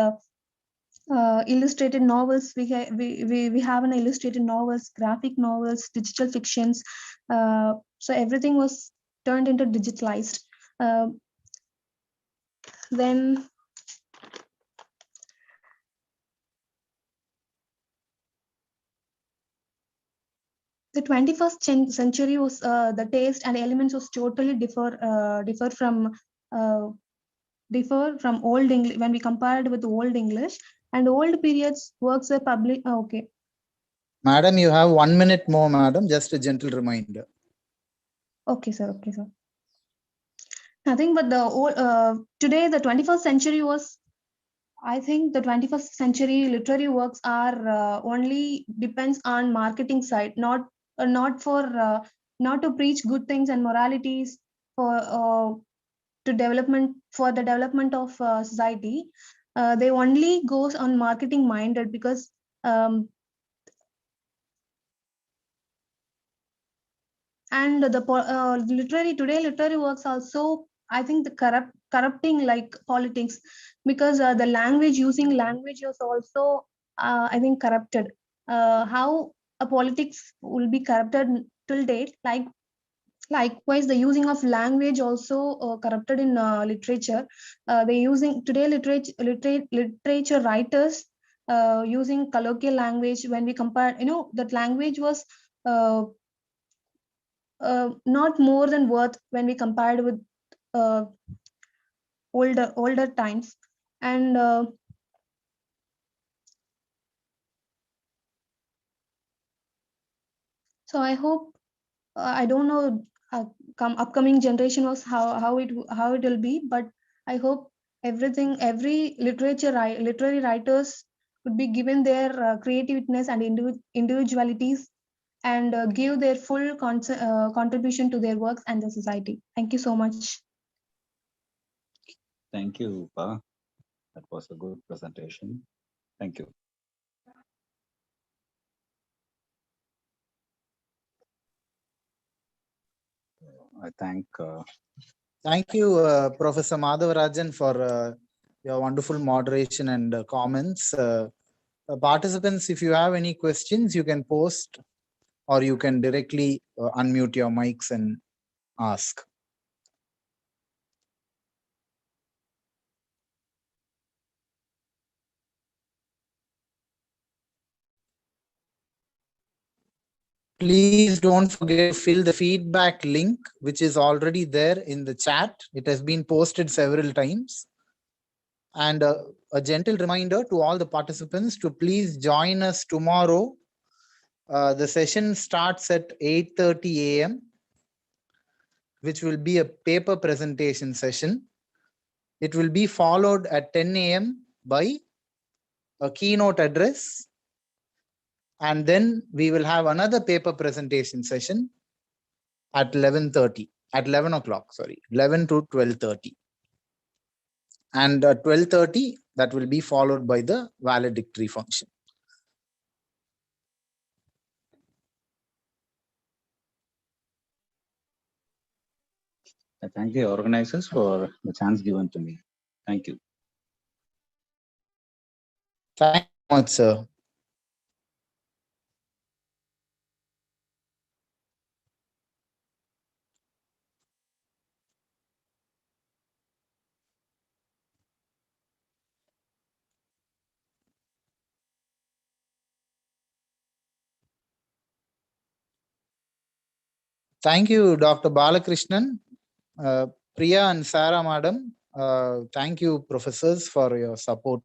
illustrated novels, we have an illustrated novels, graphic novels, digital fictions, so everything was turned into digitalized. Then the 21st century was the taste and elements was totally differ from old English when we compared with old English. And old periods works are public. Okay. Madam, you have 1 minute more, madam. Just a gentle reminder. Okay, sir. Okay, sir. Nothing but the old, today, the 21st century was, I think the 21st century literary works are only depends on marketing side, not for not to preach good things and moralities for the development of society. They only goes on marketing minded, because and the literary works also, I think the corrupting like politics, because the using language is also I think corrupted. How a politics will be corrupted till date, like Likewise, the using of language also corrupted in literature. They using today literature writers using colloquial language. When we compare, that language was not more than worth when we compared with older times. And so I hope, I don't know upcoming generation was how it will be, but I hope every literary writers would be given their creativeness and individualities, and give their full contribution to their works and the society. Thank you so much. Thank you, Pa. That was a good presentation. Thank you. I thank. Thank you, Professor Madhavarajan, for your wonderful moderation and comments. Participants, if you have any questions, you can post, or you can directly unmute your mics and ask. Please don't forget to fill the feedback link, which is already there in the chat. It has been posted several times. And a gentle reminder to all the participants to please join us tomorrow. The session starts at 8:30 a.m., which will be a paper presentation session. It will be followed at 10 a.m. by a keynote address. And then we will have another paper presentation session at 11 o'clock, 11 to 12:30. And at 12:30, that will be followed by the valedictory function. I thank the organizers for the chance given to me. Thank you. Thank you much, sir. Thank you, Dr. Balakrishnan, Priya and Sarah, madam. Thank you, professors, for your support.